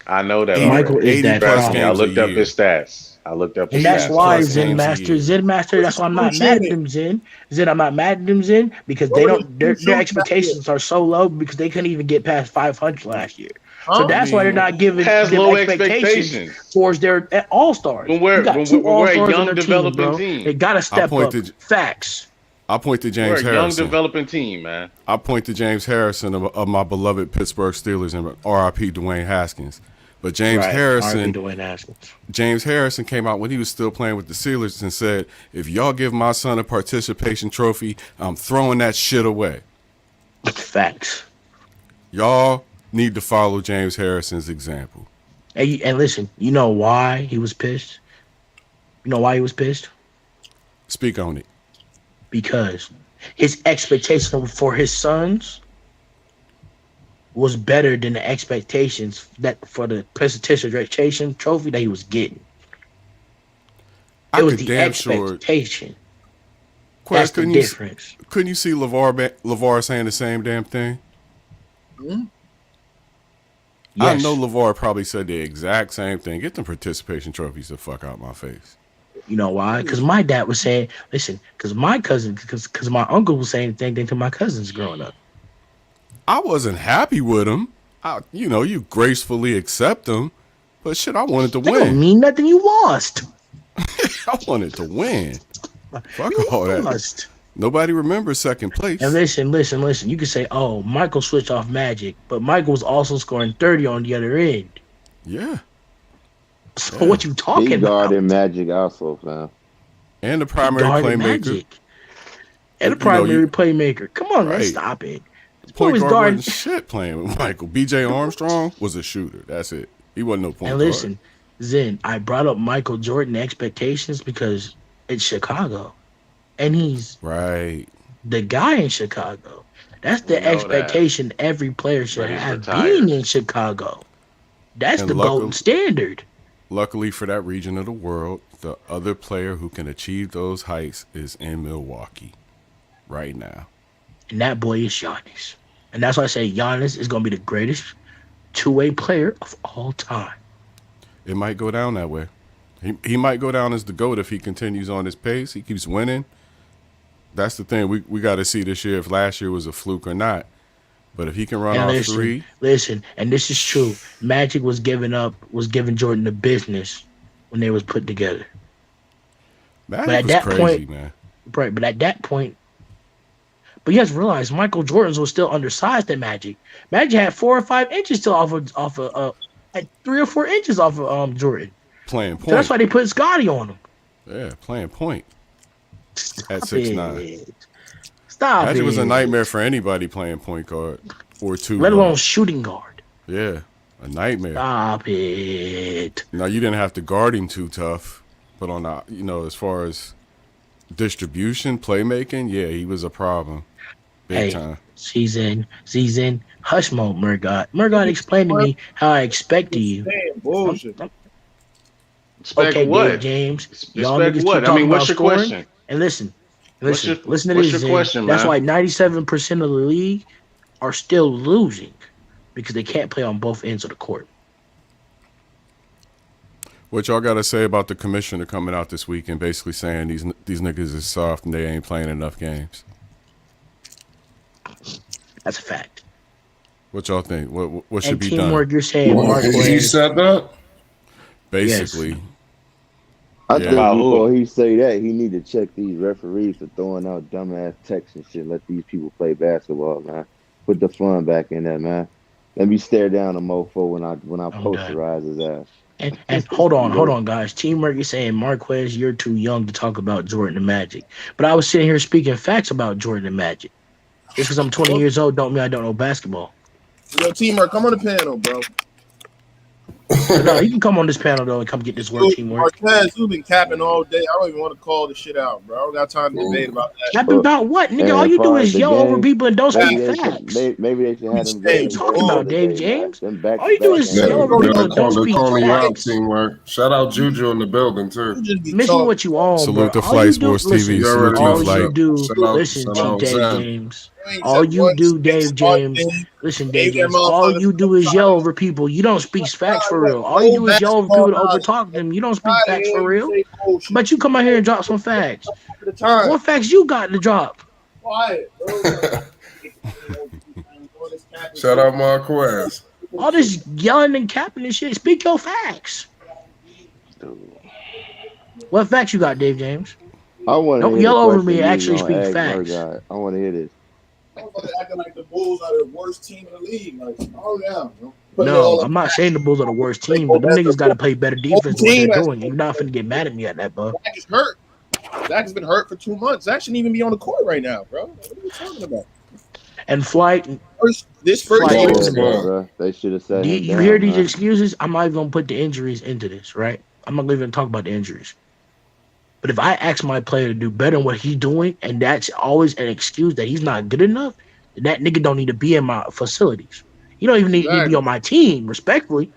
I know that. Michael already. is that plus problem. games I a looked up year. his stats. I looked up his And that's stats. why plus Zen games a Master, year. Zen Master, that's why I'm not mad at them, Zen. Zen, I'm not mad at them, Zen, because they don't their expectations are so low because they couldn't even get past 500 last year. So that's why they're not giving Has them low expectations expectations. towards their all-stars. When we're- You got when two we're a all-stars young on their developing team, bro. team. They got to step point up. to- Facts. I point to We're James a young Harrison. developing team, man. I point to James Harrison of my beloved Pittsburgh Steelers and RIP Dwayne Haskins. But James Right. Harrison, R.I.P. Dwayne Haskins. James Harrison came out when he was still playing with the Steelers and said, if y'all give my son a participation trophy, I'm throwing that shit away. Facts. Y'all need to follow James Harrison's example. And listen, you know why he was pissed? You know why he was pissed? Speak on it. Because his expectation for his sons was better than the expectations that for the participation trophy that he was getting. It was the expectation. That's the difference. Couldn't you see LeVar saying the same damn thing? Hmm? I Yes. know LeVar probably said the exact same thing. Get them participation trophies the fuck out my face. You know why? Because my dad was saying, listen, because my cousin, because my uncle was saying the same thing to my cousins growing up. I wasn't happy with him. You gracefully accept them, but shit, I wanted to That don't win. mean nothing. You lost. I wanted to win. Fuck You all that. lost. Nobody remembers second place. And listen. You can say, oh, Michael switched off Magic, but Michael was also scoring 30 on the other end. Yeah. So what you talking He about? guarded Magic also, fam. And the primary Guarded playmaker. Magic. And the primary you- playmaker. Come on, man, Right. stop it. Point was guard guarding. wasn't shit playing with Michael. BJ Armstrong was a shooter. That's it. He wasn't no point And guard. listen, Zen, I brought up Michael Jordan expectations because it's Chicago. And he's Right. the guy in Chicago. That's the We know expectation every player should But he's have retired. being in Chicago. That's And the golden standard. Luckily for that region of the world, the other player who can achieve those heights is in Milwaukee right now. And that boy is Giannis. And that's why I say Giannis is going to be the greatest two-way player of all time. It might go down that way. He might go down as the GOAT if he continues on his pace. He keeps winning. That's the thing. We got to see this year if last year was a fluke or not. But if he can run And off three, listen, and this is true. Magic was giving Jordan the business when they was put together. Magic But at was that crazy, point- man. Right, but at that point, but you have to realize Michael Jordan was still undersized than Magic. Magic had 4 or 5 inches still off of had 3 or 4 inches off of Jordan. Playing So that's point. why they put Scotty on him. Yeah, playing point. At Stop 6'9". it. Stop Magic it. was a nightmare for anybody playing point guard or two. Let alone guard. shooting guard. Yeah, a nightmare. Stop it. Now you didn't have to guard him too tough, but on the as far as distribution, playmaking, yeah, he was a problem, big time. Season, hush mode, Murgot. Murgot explained to me how I expect of you. Damn, bullshit. Expect Okay, what? Dave James. Y'all Expect niggas what? keep I talking mean, what's about your scoring. question? And listen, Listen to what's this, your Zen. question, That's man? why 97% of the league are still losing because they can't play on both ends of the court. What y'all got to say about the commissioner coming out this week and basically saying these niggas is soft and they ain't playing enough games? That's a fact. What y'all think? What should And be teamwork, done? you're saying He Marquez. said that. Basically, I Yeah. think About who? before he say that, he need to check these referees for throwing out dumbass texts and shit. Let these people play basketball, man. Put the fun back in there, man. Let me stare down a mofo when I I'm done. posterize his ass. And hold on, guys. Teamwork is saying Marquez, you're too young to talk about Jordan and Magic. But I was sitting here speaking facts about Jordan and Magic. Just because I'm 20 years old don't mean I don't know basketball. Yo, Teamwork, come on the panel, bro. No, you can come on this panel though and come get this work, Teamwork. Marquez, you've been capping all day. I don't even want to call this shit out, bro. I don't got time to debate about that. Capping about what, nigga? All you do is yell over people and don't speak facts. Maybe they should have them. What are you talking about, Dave James? All you do is yell over people and don't They're speak calling you out, facts. Teamwork. Shout out Juju in the building too. Miss me what you on, salute bro. to Flight Sports TV. Salute to all Flight. you do, listen to Dave James. All you do, Dave James. Listen, Dave James. All you do is yell over people. You don't speak facts for real. All you do is yell over people to overtalk them. You don't speak facts for real. But you come out here and drop some facts. What facts you got to drop? Quiet, bro. Shout out Marquez. All this yelling and capping and shit. Speak your facts. What facts you got, Dave James? Don't yell over me and actually speak facts. I want to hear this. Acting like the Bulls are the worst team in the league. Like, oh yeah. No, I'm not saying the Bulls are the worst team, but them niggas got to play better defense than what they're doing. You're not finna get mad at me at that, bro. Zach is hurt. Zach has been hurt for 2 months. Zach shouldn't even be on the court right now, bro. What are you talking about? And Flight, this first Flight, game, bro. They should have said. You hear these excuses? I'm not even gonna put the injuries into this, right? I'm not even talk about the injuries. But if I ask my player to do better than what he's doing, and that's always an excuse that he's not good enough, then that nigga don't need to be in my facilities. You don't even need to be on my team, respectfully.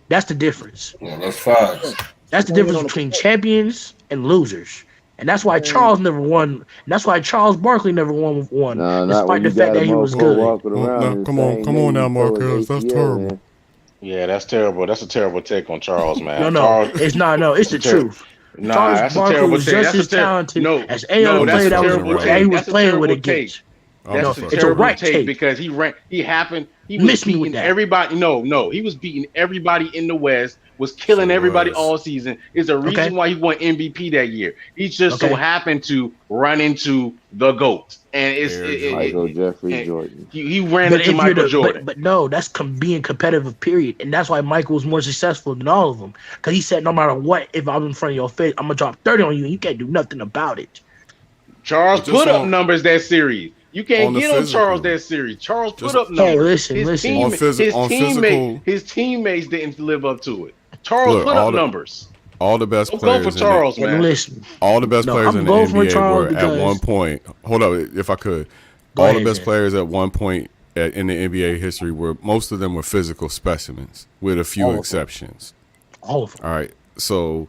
That's the difference. Yeah, that's facts. That's the difference between champions and losers. And that's why Charles never won. And that's why Charles Barkley never won one, despite the fact that he was good. Come on now, Marquez. That's terrible. Yeah, that's terrible. That's a terrible take on Charles, man. No, Charles, it's not. No, it's the truth. Nah, Charles that's Barkley a terrible was take. just as talented as any other player that he was playing with against. That's it's a right take because he was Miss me with beating that. everybody. No, he was beating everybody in the West, was killing everybody all season. Is a reason why he won MVP that year. He just so happened to run into the GOAT, and Michael Jeffrey Jordan. He ran into Michael Jordan. But no, that's being competitive. Period, and that's why Michael was more successful than all of them. Because he said, no matter what, if I'm in front of your face, I'm gonna drop 30 on you, and you can't do nothing about it. Charles put up numbers that series. You can't get on Charles that series. Charles put up numbers. Hey, listen. His teammates didn't live up to it. Charles put up numbers. All the best Don't players. Go for Charles, man. Listen, all the best players in the NBA were at one point. Hold up, if I could. All the best players at one point in the NBA history most of them were physical specimens, with a few exceptions. All of them. All right, so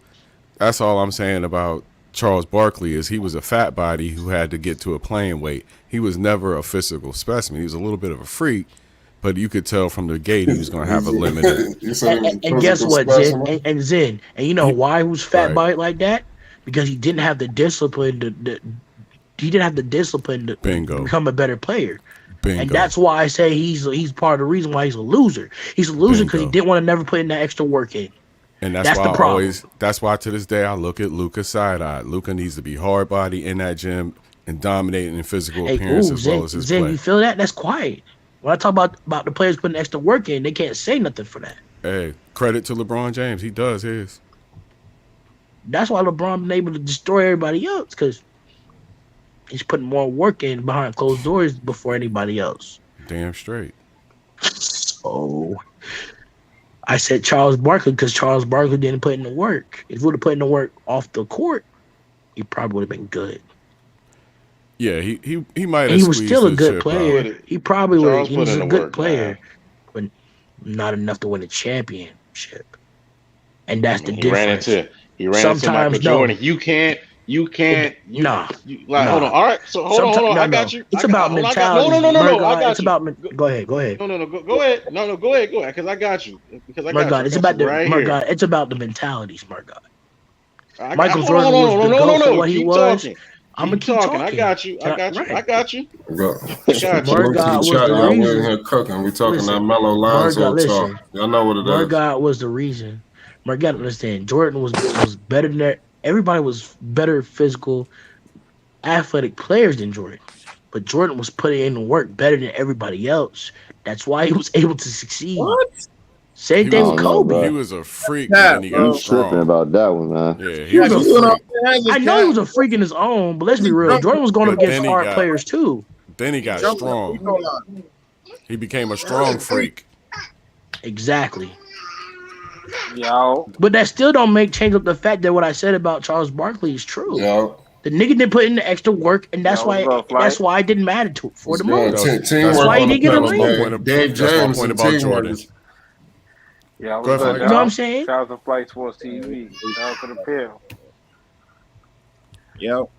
that's all I'm saying about Charles Barkley is he was a fat body who had to get to a playing weight. He was never a physical specimen. He was a little bit of a freak, but you could tell from the gate he was going to have a limited. and guess what, Zen? And Zen, and you know why he was fat body like that? Because he didn't have the discipline to become a better player. Bingo. And that's why I say he's part of the reason why he's a loser. He's a loser because he didn't want to never put in that extra work in. And that's why that's why to this day I look at Luka side-eyed. Luka needs to be hard body in that gym and dominating in physical appearance as well as his play. You feel that? That's quiet. When I talk about the players putting extra work in, they can't say nothing for that. Hey, credit to LeBron James. He does his. That's why LeBron been able to destroy everybody else, because he's putting more work in behind closed doors before anybody else. Damn straight. So I said Charles Barkley because Charles Barkley didn't put in the work. If he would have put in the work off the court, he probably would have been good. Yeah, he might have. He was still a good player. He probably would. He was a good work, player, but not enough to win a championship. And that's the difference. He ran into Michael Sometimes no. Jordan. You can't. Nah. Hold on. All right. So hold on. I got you. It's about mentality. No. I got it's you. about. Go ahead. No. Go ahead. No. Go ahead. Because I got you. It's about the right here. It's about the mentalities, Margot. Michael Jordan was the GOAT for what he was. Talking. I'm gonna keep talking. I got you. I got you. Margot was the reason. Here cooking. We talking that Melo Lonzo talk. Y'all know what it is. Margot was the reason. Margot, understand. Jordan was better than that. Everybody was better physical, athletic players than Jordan. But Jordan was putting in the work better than everybody else. That's why he was able to succeed. What? Same thing with Kobe. He was a freak when he got strong. Tripping about that one, man. Yeah, he was a freak. I know he was a freak in his own, but let's be real. Jordan was going up against hard players too. Then he got strong. He became a strong freak. Exactly. Yo. But that still don't change up the fact that what I said about Charles Barkley is true. Yo. The nigga didn't put in the extra work, and that's why it didn't matter for the most. That's why he didn't get a ring. Dave James point about Jordan. Yeah, you know what I'm saying? Shout out to Flight Sports TV. Shout out to the pill. Yo,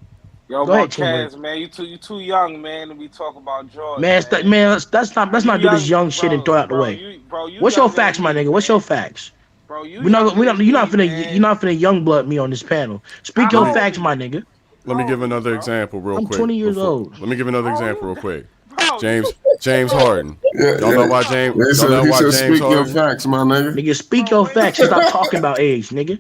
Marquez, man, you too young, man, to be talking about Jordan. Man, let's not do this young shit and throw it out the way. What's your facts, my nigga? What's your facts? Bro, you're not finna young blood me on this panel. Speak your facts, my nigga. Let me give another example real quick. I'm 20 years old. Let me give another example real quick. James Harden. Y'all know why James? Speak your facts, my nigga. Nigga, speak your facts and stop talking about age, nigga.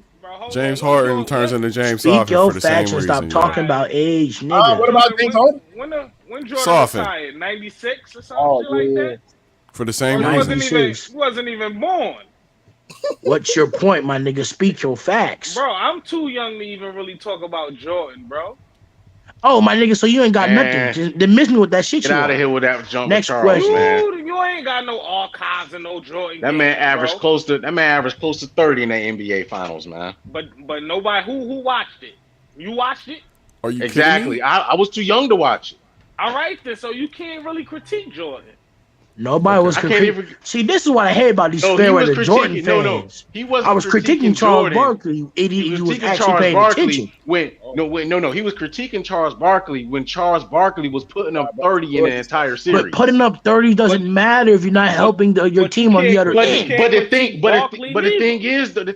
James Harden turns into James Speak Soften your for the same facts and reason. stop talking about age, nigga. What about James Harden? When Jordan Soften. retired, 96 or something like that? For the same He reason. wasn't even born. What's your point, my nigga? Speak your facts. Bro, I'm too young to even really talk about Jordan, bro. Oh, my nigga, so you ain't got nothing. Just miss me with that shit. Get out of here with that jump. Next Charles, question. man. You ain't got no archives and no Jordan. That man averaged close to 30 in the NBA finals, man. But nobody who watched it. You watched it? Are you exactly? kidding me? I was too young to watch it. All right, then. So you can't really critique Jordan. Nobody was critiquing. See, this is what I hate about these fair-weather Jordan fans. No, he wasn't. I was critiquing Charles Barkley. He was actually paying attention. He was critiquing Charles Barkley when Charles Barkley was putting up 30 in the entire series. But putting up 30 doesn't matter if you're not helping your team on the other end. But the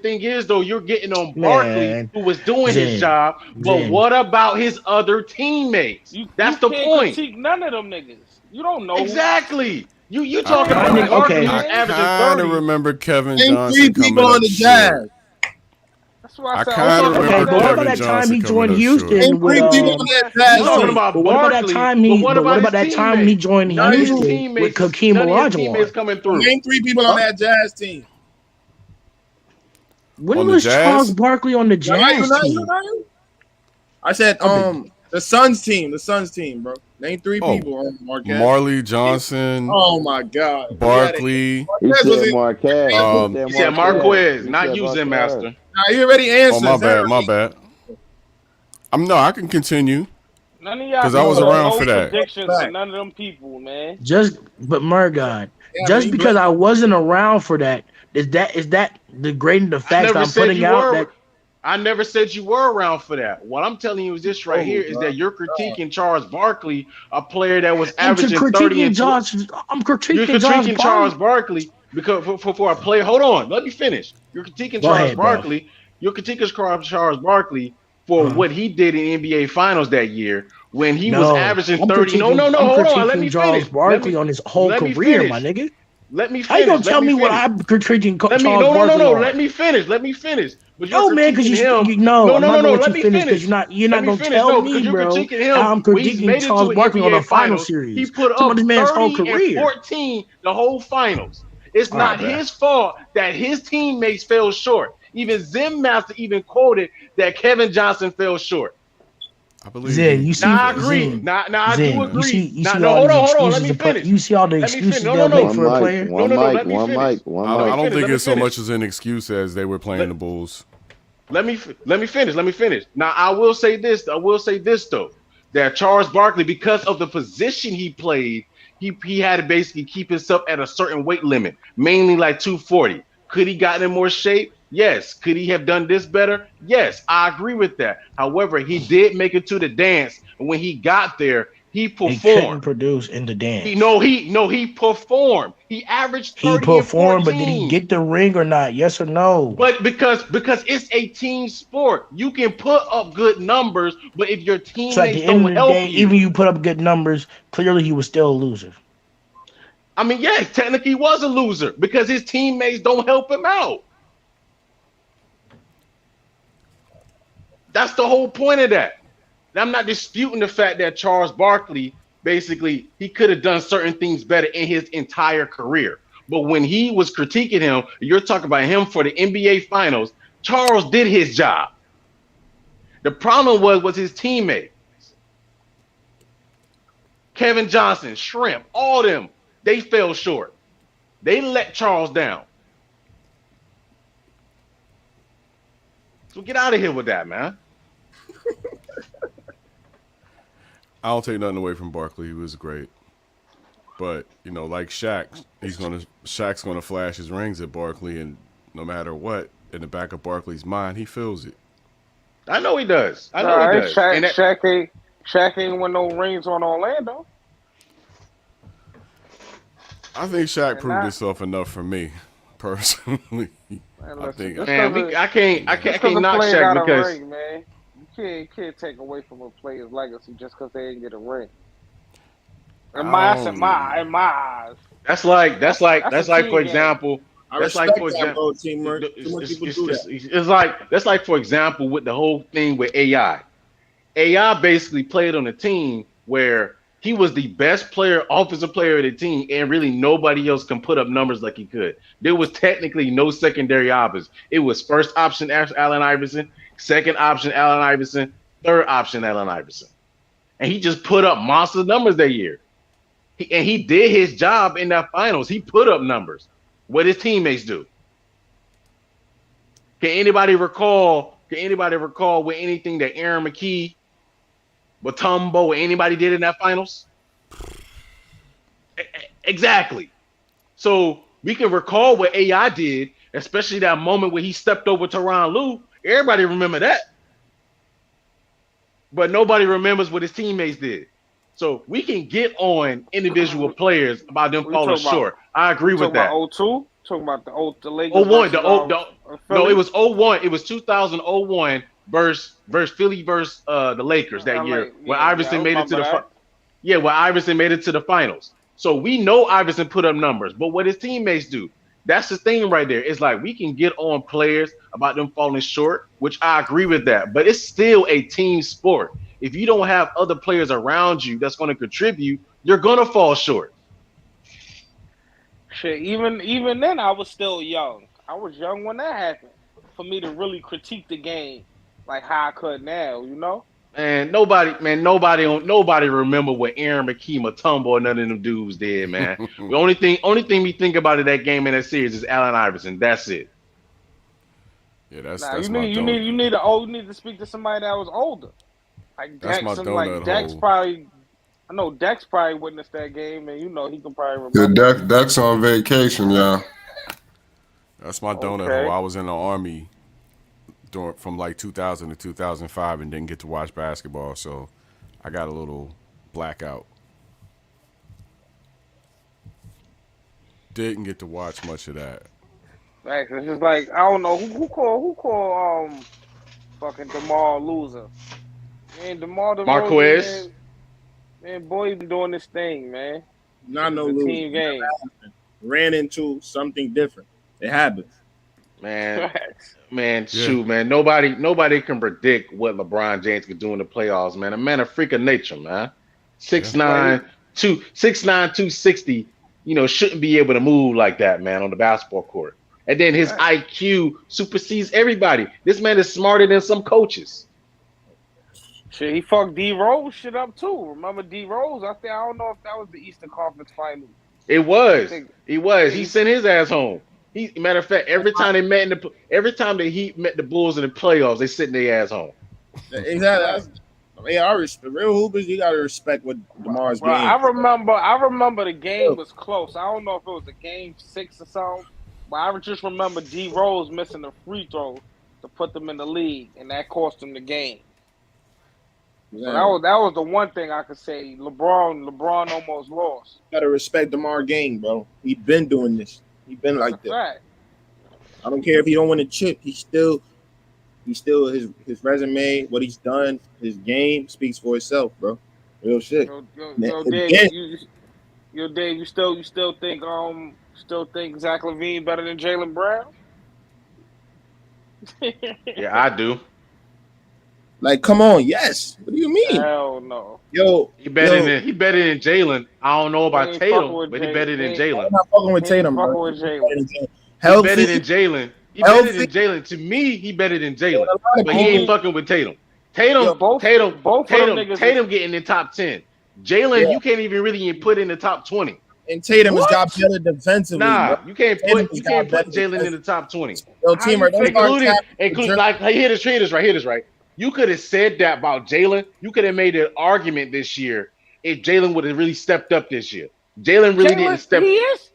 thing is, though, you're getting on Barkley, who was doing his job. But what about his other teammates? That's the point. Critique none of them niggas. You don't know exactly. You talking about okay? I kind of remember Kevin Johnson three people on the Jazz. That's why I kind of remember what about Kevin that time he Johnson joined Houston? Ain't three people on that Jazz. Talking about what about that time he joined Houston with Hakeem Olajuwon? Coming through. Name three people on that Jazz team. When was Charles Barkley on the Jazz team? I said the Suns team, bro. Name three people on Marquez. Marley Johnson. Oh my God. Barkley. He said Marquez. He said Marquez, not you, Zen Master. Nah, you already answered. Oh, my bad. I can continue. None of y'all because I was around for that. Predictions to none of them people, man. But Murgod, just because I wasn't around for that, is that degrading the fact I'm putting out that? I never said you were around for that. What I'm telling you is this right here is that you're critiquing Charles Barkley, a player that was averaging 30 and I'm critiquing You're critiquing Charles Barkley because for a player. Hold on, let me finish. You're critiquing Charles Barkley. Bro. You're critiquing Charles Barkley for what he did in NBA Finals that year when he was averaging 30. No. Hold on, let me Charles finish. Barkley on his whole career, my nigga. Let me finish. How you gonna tell me what I'm critiquing Charles Barkley? No. Let me finish. But man, because I'm not gonna let me finish because you're not gonna tell me, bro. I'm critiquing Charles Barkley on a final series. He put up 30 and 14 the whole finals. It's not his fault that his teammates fell short. Even Zen Master even quoted that Kevin Johnson fell short. I believe Zen, you see, I agree. Zen, I do agree. Hold on. Let me finish. You see all the excuses they'll make for a player. Let me finish. I don't think it's so much as an excuse as they were playing the Bulls. Let me finish. Now I will say this though, that Charles Barkley, because of the position he played, he had to basically keep himself at a certain weight limit, mainly like 240. Could he gotten in more shape? Yes. Could he have done this better? Yes, I agree with that. However, he did make it to the dance, and when he got there, he He couldn't performed. produce in the dance. He performed. He averaged He 30 and performed, but did he 14. get the ring or not? Yes or no? But because it's a team sport, you can put up good numbers, but if your So at teammates the end don't of the help day, you, even you put up good numbers, clearly he was still a loser. I mean, yeah, technically he was a loser because his teammates don't help him out. That's the whole point of that. And I'm not disputing the fact that Charles Barkley, basically, he could have done certain things better in his entire career. But when he was critiquing him, you're talking about him for the NBA Finals, Charles did his job. The problem was his teammates. Kevin Johnson, Shrimp, all them, they fell short. They let Charles down. So get out of here with that, man. I don't take nothing away from Barkley. He was great. But, like Shaq, Shaq's gonna flash his rings at Barkley, and no matter what, in the back of Barkley's mind, he feels it. I know he does. He does. Shaq ain't win no rings on Orlando. I think Shaq proved himself enough for me, personally. I can't knock Shaq because ring, man. You can't take away from a player's legacy just because they didn't get a ring. In my eyes. That's like for example. That's like for example. That's like for example with the whole thing with AI. AI basically played on a team where he was the best offensive player of the team, and really nobody else can put up numbers like he could. There was technically no secondary options. It was first option Allen Iverson, second option Allen Iverson, third option Allen Iverson. And he just put up monster numbers that year. He did his job in that finals. He put up numbers. What his teammates do? Can anybody recall with anything that Aaron McKee, Mutombo, or anybody did in that finals? Exactly. So we can recall what AI did, especially that moment where he stepped over Tyronn Lue. Everybody remember that. But nobody remembers what his teammates did. So we can get on individual players about them falling short. I agree with that. About 02? Talking about the Lakers. 01. No, it was 01. It was 2001 versus Philly versus the Lakers that year when Iverson made it to when Iverson made it to the finals. So we know Iverson put up numbers, but what his teammates do? That's the thing right there. It's like we can get on players about them falling short, which I agree with that, but it's still a team sport. If you don't have other players around you that's going to contribute, you're going to fall short. Shit, even then, I was still young. I was young when that happened. For me to really critique the game like how I could now, And nobody remember what Aaron McKee, Mutombo, or none of them dudes did, man. The only thing we think about in that game in that series is Allen Iverson. That's it. Yeah, that's you my need to speak to somebody that was older. Like that's Dex, my donut Dex hole. probably. I know Dex probably witnessed that game, and he can probably remember. Yeah, Dex on vacation, y'all. That's my donut hole. I was in the Army from like 2000 to 2005 and didn't get to watch basketball, so I got a little blackout. Didn't get to watch much of that. Right, it's just like I don't know who called fucking DeMar loser. Man, DeMar Marquez. Man, boy, he been doing this thing, man. Not no team game. Ran into something different. It happens. Man, shoot, man. Nobody can predict what LeBron James could do in the playoffs, man. A man a freak of nature, man. 6'9", 260, shouldn't be able to move like that, man, on the basketball court. And then his IQ supersedes everybody. This man is smarter than some coaches. Shit, he fucked D Rose shit up too. Remember D Rose? I don't know if that was the Eastern Conference Finals. It was. He sent his ass home. Matter of fact, every time the Heat met the Bulls in the playoffs, they sent their ass home. Exactly. The real hoopers, you gotta respect what DeMar's game. I remember the game was close. I don't know if it was a game 6 or something. But I just remember D Rose missing a free throw to put them in the league, and that cost them the game. So that was the one thing I could say. LeBron almost lost. You gotta respect DeMar game, bro. He been doing this. He been That's like a that. fact. I don't care if he don't win a chip. He's still his resume, what he's done, his game speaks for itself, bro. Real shit. Yo, Dave, you still think Zach LaVine better than Jaylen Brown? Yeah, I do. Like, come on, yes. What do you mean? Hell no. Yo, he better than Jalen. I don't know about Tatum, but he better than Jalen. I'm not fucking with Tatum, bro. He better than Jalen. He better than Jalen. To me, he better than Jalen. But he ain't fucking with Tatum. Tatum getting in top 10. Jalen, you can't even really put in the top 20. And Tatum has got better defensively. Nah, bro. you can't put Jalen in the top 20. Yo, team, including like here this right. You could have said that about Jalen. You could have made an argument this year if Jalen would have really stepped up this year. Jalen really didn't step. He is.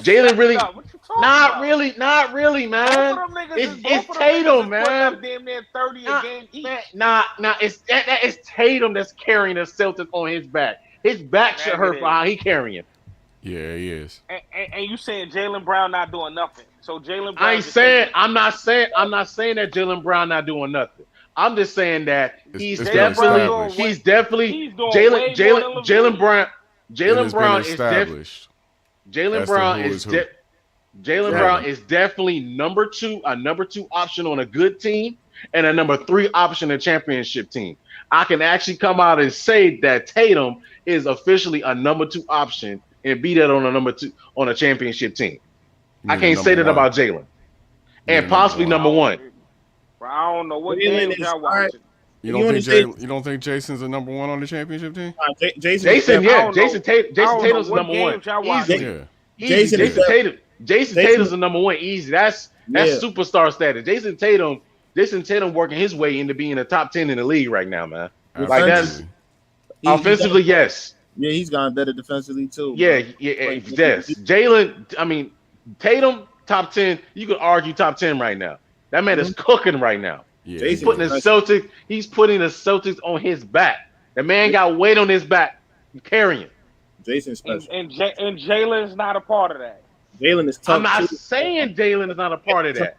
Jalen really, not really, man. It's Tatum, man. Damn near 30 a game each. It's Tatum that's carrying the Celtics on his back. His back should hurt for how he carrying. Yeah, he is. And you saying Jaylen Brown not doing nothing? So Jaylen Brown. I'm not saying that Jaylen Brown not doing nothing. I'm just saying that he's definitely Jaylen Brown. Jaylen Brown is established. Jaylen Brown is definitely a number two option on a good team and a number 3 option in a championship team. I can actually come out and say that Tatum is officially a number 2 option and be that on a number 2 on a championship team. I can't say that about Jalen. And possibly number 1. I don't know what game y'all watching. You don't think Jason's a number 1 on the championship team? Jason Tatum's number 1. Easy. Jason Tatum's the number 1. Easy. That's superstar status. Jason Tatum working his way into being a top 10 in the league right now, man. Like that's offensively, yes. Yeah, he's gotten better defensively too. Yes. Jalen, Tatum, top 10. You could argue top 10 right now. That man is cooking right now. Yeah. He's putting the Celtics on his back. The man got weight on his back. Carrying. Jason's special. And Jalen's not a part of that. Jalen is tough. I'm not saying Jalen is not a part of that.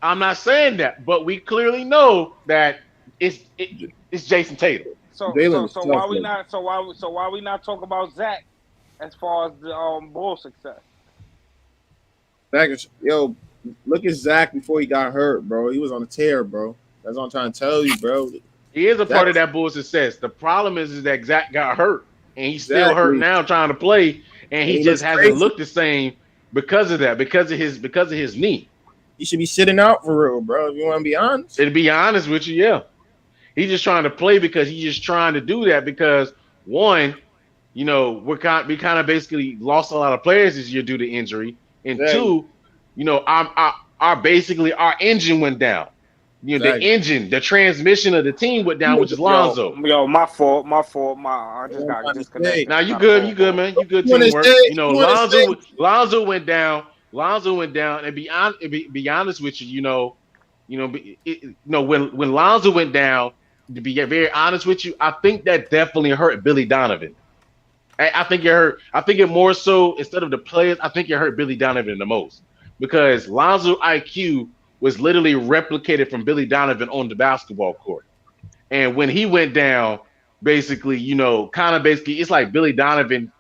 I'm not saying that, but we clearly know that it's Jason Tatum. So why we not talking about Zach as far as the Bull success? Look at Zach before he got hurt, bro. He was on a tear, bro. That's what I'm trying to tell you, bro. He is a part of that Bull success. The problem is that Zach got hurt, and he's still hurt now trying to play, and he just hasn't looked the same because of that, because of his knee. He should be sitting out for real, bro. If you want to be honest. To be honest with you, yeah. He's just trying to play because he's just trying to do that because one, we kind of basically lost a lot of players this year due to injury, and two, our engine went down. The transmission of the team went down, which is Lonzo. My fault. I just got disconnected. Now you good, man. You good teamwork. Lonzo went down. And be honest with you, when Lonzo went down, to be very honest with you, I think that definitely hurt Billy Donovan. I think it hurt. I think it more so instead of the players. I think it hurt Billy Donovan the most because Lonzo IQ was literally replicated from Billy Donovan on the basketball court, and when he went down, basically, it's like Billy Donovan.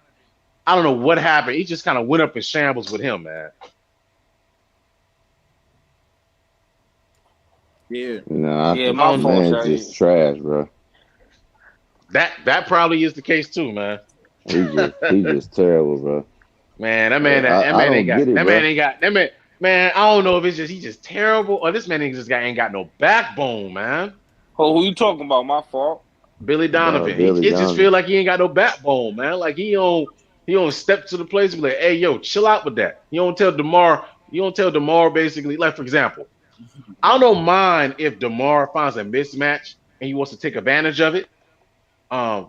I don't know what happened. He just kind of went up in shambles with him, man. Yeah. My man's just trash, bro. That probably is the case too, man. He just terrible, bro. Man, Man, I don't know if it's just he's just terrible or this man ain't got no backbone, man. Who you talking about? My fault. Billy Donovan. It just feel like he ain't got no backbone, man. Like he don't step to the place and be like, hey, yo, chill out with that. You don't tell DeMar basically, like for example, I don't mind if DeMar finds a mismatch and he wants to take advantage of it.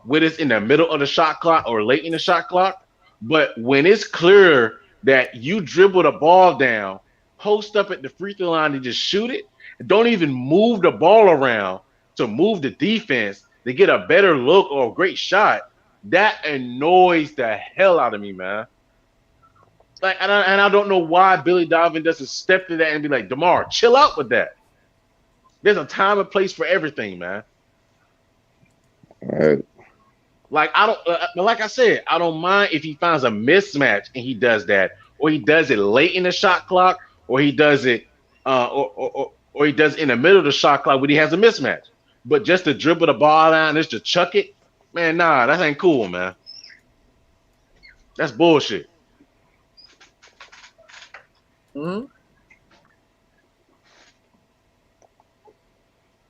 With us in the middle of the shot clock or late in the shot clock. But when it's clear that you dribble the ball down, post up at the free throw line and just shoot it, and don't even move the ball around to move the defense to get a better look or a great shot, that annoys the hell out of me, man. Like, and I don't know why Billy Donovan doesn't step to that and be like, DeMar, chill out with that. There's a time and place for everything, man. All right. Like I don't, but like I said, I don't mind if he finds a mismatch and he does that, or he does it late in the shot clock, or he does it, or he does it in the middle of the shot clock when he has a mismatch. But just to dribble the ball down, just to chuck it, man, nah, that ain't cool, man. That's bullshit. Mm-hmm.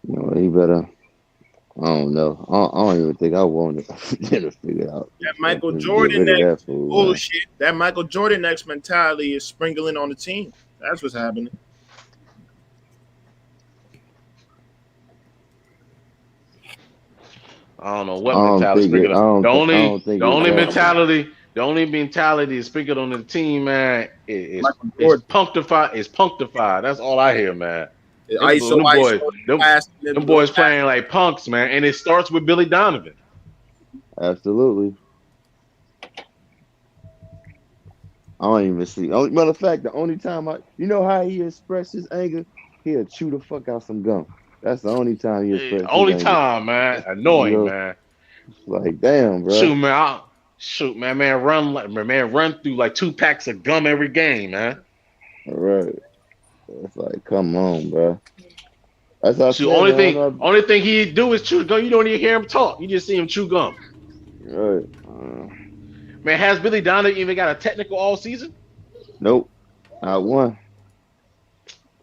No, he better. I don't know. I don't even think I wanted to figure it out. That Michael Just Jordan get rid of next that fool, man. bullshit. That Michael Jordan next mentality is sprinkling on the team. That's what's happening. I don't know what mentality sprinkled on. The only mentality is sprinkled on the team, man. Is punctified. Is punctified. That's all I hear, man. Them boys playing like punks, man. And it starts with Billy Donovan. Absolutely. I don't even see. Matter of fact, the only time you know how he expressed his anger, he'll chew the fuck out some gum. That's the only time he expressed. Only time, man. Annoying, you know? Man. Like damn, bro. Shoot, man. Run through like 2 packs of gum every game, man. All right. It's like, come on, bro. That's how. Only thing he do is chew gum. You don't even hear him talk. You just see him chew gum. Right. Man, has Billy Donovan even got a technical all season? Nope, not one.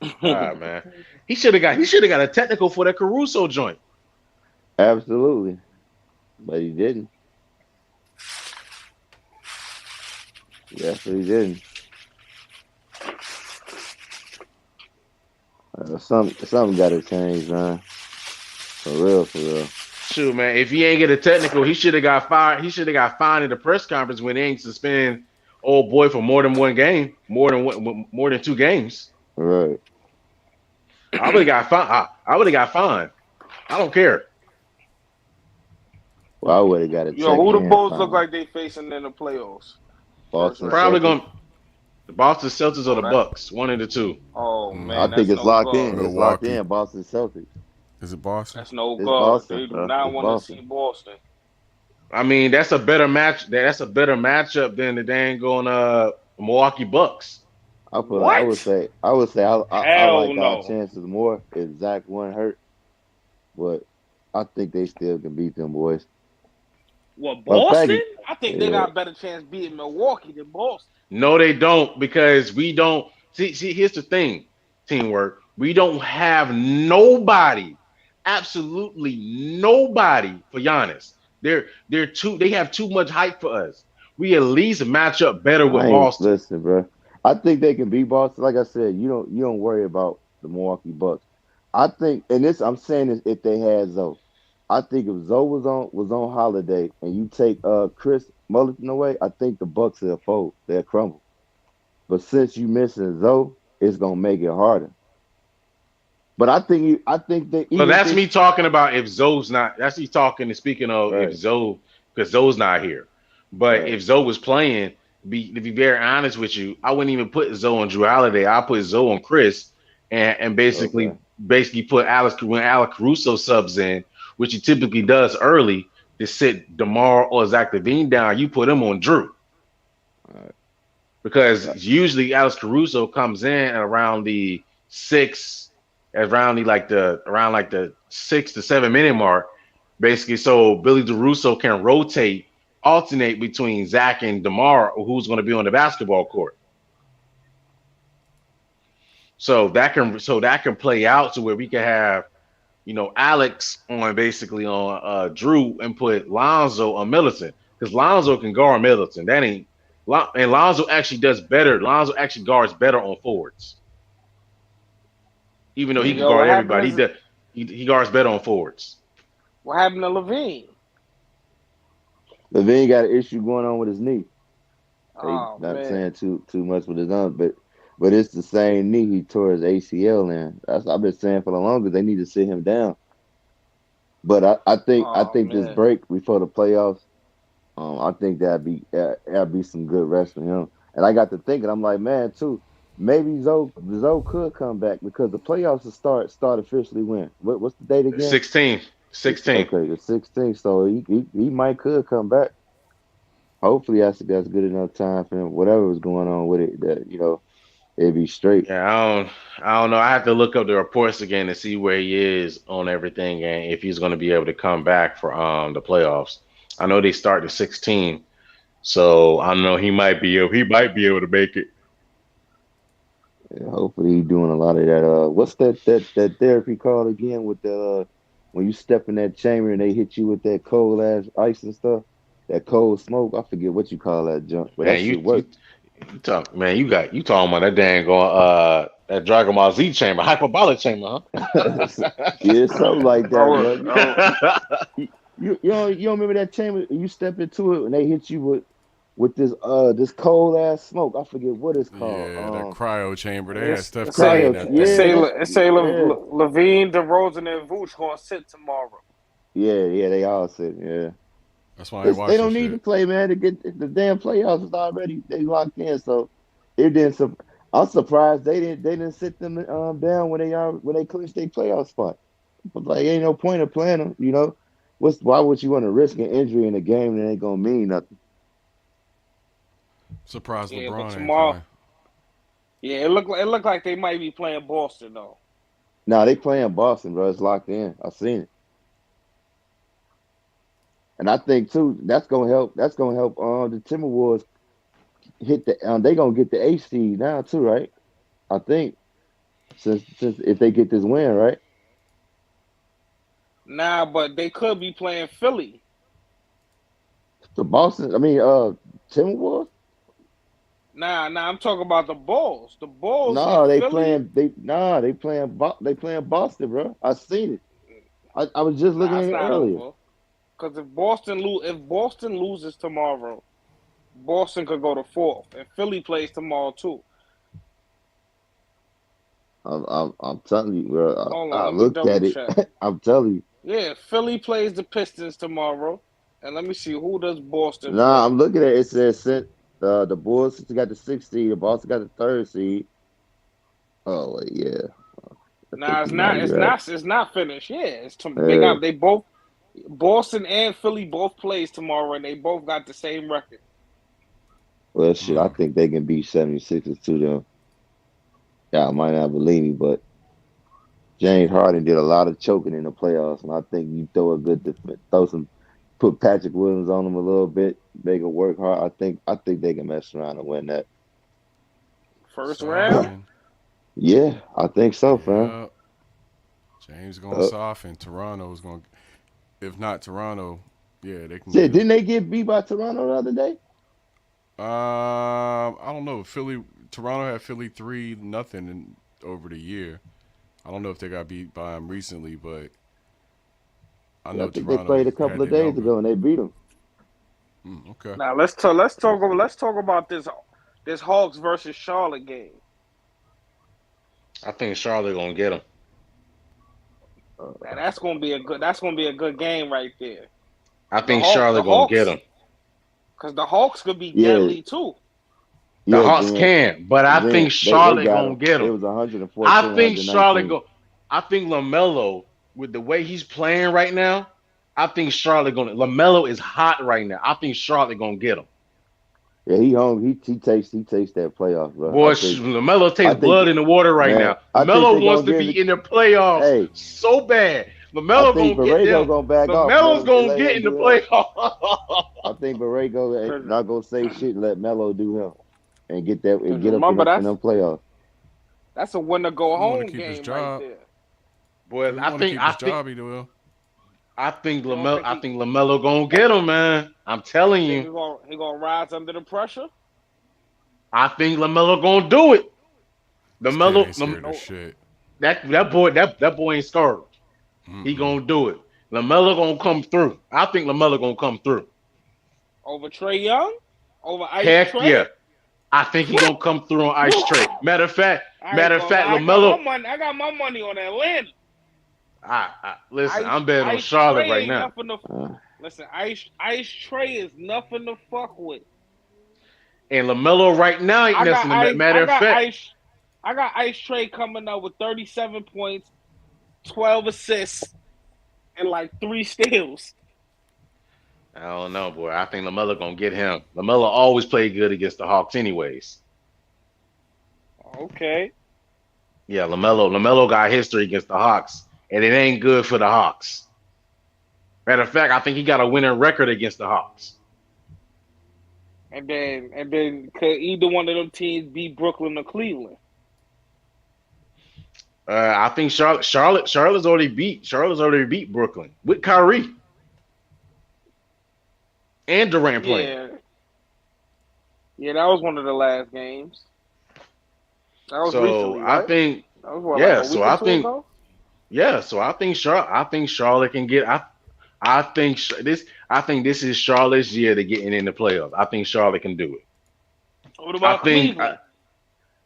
All right, man. He should have got a technical for that Caruso joint. Absolutely, but he didn't. Yes, he didn't. Something got to change, man. For real. Shoot, man. If he ain't get a technical, he should have got fired. He should have got fined in the press conference when they ain't suspend old boy for more than one game, more than 2 games. Right. I would have got fined. I would have got fined. I don't care. Well, I would have got a Yo, who the Bulls look like they facing in the playoffs? Probably going the Boston Celtics or the Bucks, one of the two. Oh man, I think it's locked in. It's locked in. Boston Celtics. Is it Boston? That's no good. They do not want to see Boston. I mean, that's a better match. That's a better matchup than the dang going Milwaukee Bucks. I would say I like our chances more if Zach wasn't hurt, but I think they still can beat them boys. What, Boston? I think they got a better chance beating Milwaukee than Boston. No, they don't, because we don't see. Here's the thing, teamwork. We don't have nobody, absolutely nobody for Giannis. They have too much hype for us. We at least match up better with Boston. Listen, bro. I think they can beat Boston. Like I said, you don't worry about the Milwaukee Bucks. I think, and this I'm saying this if they had Zoe. I think if Zoe was on holiday and you take Chris Mullin away, I think the Bucks will fold. They'll crumble. But since you missing Zoe, it's gonna make it harder. But I think that. So that's me talking about if Zoe's not. That's me talking and speaking of if Zoe, because Zoe's not here. But if Zoe was playing, to be very honest with you, I wouldn't even put Zoe on Drew Holiday. I put Zoe on Chris, and basically put when Alex Caruso subs in, which he typically does early, to sit DeMar or Zach LaVine down. You put him on Drew. Because usually Alex Caruso comes in at around the 6 to 7 minute mark, basically, so Billy DeRusso can alternate between Zach and DeMar, who's going to be on the basketball court. So that can play out to where we can have, Alex on basically on Drew and put Lonzo on Middleton, because Lonzo can guard Middleton. And Lonzo actually does better. Lonzo actually guards better on forwards. Even though he can guard everybody, he guards better on forwards. What happened to LaVine? LaVine got an issue going on with his knee. They Oh not man. saying too much with his own, but it's the same knee he tore his ACL in. That's I've been saying for the longest. They need to sit him down. But I Oh think this man. break before the playoffs, I think that'd be some good rest for him. And I got to thinking, I'm like, man, too, maybe Zoe could come back because the playoffs will start officially when? What's the date again? 16. 16. Okay, the 16th. So he might could come back. Hopefully that's good enough time for him. Whatever was going on with it, that it'd be straight. Yeah, I don't know. I have to look up the reports again to see where he is on everything and if he's going to be able to come back for the playoffs. I know they start the 16, so I don't know. He might be able to make it. Yeah, hopefully he's doing a lot of that. What's that therapy called again? With the when you step in that chamber and they hit you with that cold ass ice and stuff, that cold smoke. I forget what you call that junk, but that Man, shit you works. talk, man. You talking about that dang going that Dragon Ball Z chamber, hyperbolic chamber, Yeah, something like I that, was, bro. I was, You don't remember that chamber? You step into it and they hit you with this cold ass smoke. I forget what it's called. Yeah, that cryo chamber. They had it's, Steph it Curry in say Cryo. that it thing. Yeah, say that it say yeah. Levine, DeRozan, and Vooch gonna sit tomorrow. Yeah, they all said, yeah. That's why I ain't They watched that don't need to shit. play, man, to get the damn playoffs is already they locked in. So it didn't. I'm surprised they didn't sit them down when they clinched their playoff spot. But like, ain't no point of playing them. Why would you want to risk an injury in a game that ain't gonna mean nothing? Surprised Yeah, but LeBron ain't tomorrow, playing. yeah, it looked like they might be playing Boston though. Now they playing Boston, bro. It's locked in. I seen it, and I think too that's gonna help. That's gonna help. The Timberwolves hit the. They gonna get the eighth seed now too, right? I think since if they get this win, right? Nah, but they could be playing Philly. The Timberwolves. Nah, I'm talking about the Bulls. The Bulls and No, Philly. they playing Boston, bro. I seen it. I was just looking Nah, at it's it not earlier. over. Because if Boston loses tomorrow, Boston could go to fourth, and Philly plays tomorrow too. I'm telling you, bro. Hold on, I let me looked double at it. check. I'm telling you. Yeah, Philly plays the Pistons tomorrow, and let me see who does Boston Nah, play. I'm looking at it. It says the Bulls got the sixth seed. The Boston got the third seed. Oh wait, yeah. I think Nah, it's you might not. be It's right. not. It's not finished. Yeah, they both Boston and Philly both plays tomorrow, and they both got the same record. Well, shit, I think they can beat 76ers too. Though, yeah, I might not believe me, but James Harden did a lot of choking in the playoffs, and I think you put Patrick Williams on them a little bit, make it work hard. I think they can mess around and win that. First round. Soften. Yeah, I think so, fam. Yeah. James going Uh, soft, and Toronto's going. If not Toronto, yeah, they can Shit, get him. didn't they get beat by Toronto the other day? I don't know. Toronto had Philly 3-0 over the year. I don't know if they got beat by him recently, but I Yeah, I know think they Toronto played a had couple of their days number. ago and they beat them. Okay. Now let's talk about this Hawks versus Charlotte game. I think Charlotte gonna get him. Now that's gonna be a good game right there. I The think Hawk the Charlotte gonna get Hawks him. because the Hawks could be Yeah, deadly too. The yeah, Hawks Jen. can, but I think They Charlotte got gonna them. get It him. was 114, I think Charlotte 119. go. I think Lamelo, with the way he's playing right now, I think Charlotte gonna. Lamelo is hot right now. I think Charlotte gonna get him. Yeah, he home. He takes that playoff, bro. Boy, Lamelo I takes think blood in the water right man, now. I think Lamelo they wants gonna to give be it. in the playoffs Hey, so bad. I Lamelo think gonna get Borrego them. gonna back off. Lamelo's gonna Let get him in the do him. playoffs. I think Borrego ain't Cause, not gonna say shit and let Melo do him and cause get up in remember them playoffs. that's a win to go He want to home keep his game right job. there. Boy, He I want to think keep I his think job. He will. I think You don't Lamelo. think I think Lamelo gonna get him, man. I'm you telling think you. he gonna rise under the pressure? I think Lamelo gonna do it. This kid ain't Lamelo, scared of shit. that boy ain't scared. He gonna do it. Lamelo gonna come through. I think Lamelo gonna come through. Over Trey Young? Over Ice Heck Trey? yeah. I think he's gonna come through on Ice Trey. Matter of fact, I LaMelo. got my money on Atlanta. Listen, I'm betting on Ice Charlotte Trey right ain't now. nothing to listen. Ice Trey is nothing to fuck with. And LaMelo right now ain't nothing. Matter of fact, I got Ice Trey coming up with 37 points, 12 assists, and like 3 steals. I don't know, boy. I think LaMelo gonna get him. LaMelo always played good against the Hawks, anyways. Okay. Yeah, LaMelo got history against the Hawks, and it ain't good for the Hawks. Matter of fact, I think he got a winning record against the Hawks. And then could either one of them teams beat Brooklyn or Cleveland? I think Charlotte's already beat Brooklyn with Kyrie and Durant playing. Yeah, that was one of the last games. That was recently, right? I think, that was what, yeah. like a week So or I two think, ago? yeah. So I think Charlotte can get. I think this is Charlotte's year to getting in the playoffs. I think Charlotte can do it. What about Cleveland?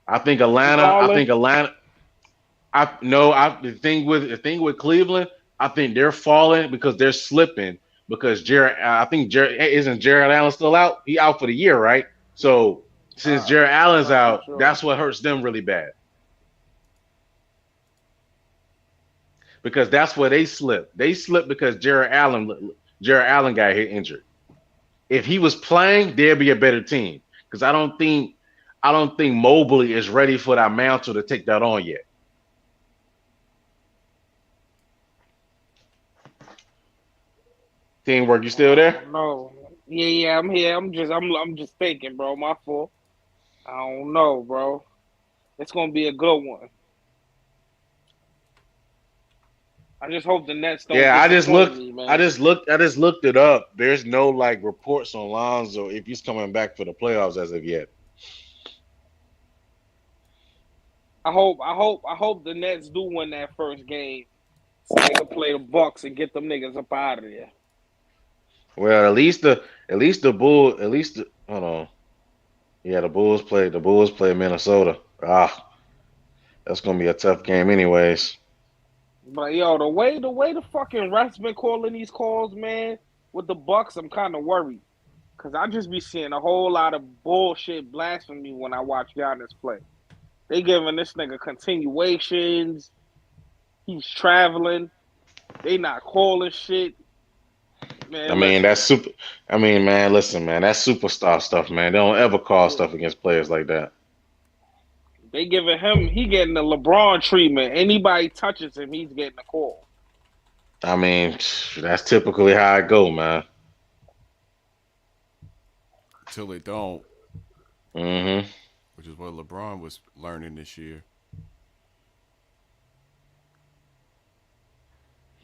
I think Atlanta. The thing with Cleveland, I think they're falling because they're slipping because Jared Allen still out? He out for the year, right? So since Jared Allen's out, sure. That's what hurts them really bad. Because that's where they slipped. They slipped because Jared Allen got hit injured. If he was playing, there'd be a better team. Because I don't think Mobley is ready for that mantle to take that on yet. Teamwork, you still there? No. Yeah, I'm here. I'm just thinking, bro. My fault. I don't know, bro. It's gonna be a good one. I just hope the Nets don't. Yeah, me, man. I just looked it up. There's no like reports on Lonzo if he's coming back for the playoffs as of yet. I hope the Nets do win that first game so they can play the Bucks and get them niggas up out of there. Well, at least the Bulls. Hold on. Yeah, the Bulls play Minnesota. That's gonna be a tough game, anyways. But yo, the way the fucking refs been calling these calls, man, with the Bucks, I'm kind of worried because I just be seeing a whole lot of bullshit blasphemy when I watch Giannis play. They giving this nigga continuations. He's traveling. They not calling shit. Man, Man, listen, man, that's superstar stuff, man. They don't ever call stuff against players like that. They giving him, he getting the LeBron treatment. Anybody touches him, he's getting a call. I mean, that's typically how it go, man. Until they don't. Mm-hmm. Which is what LeBron was learning this year.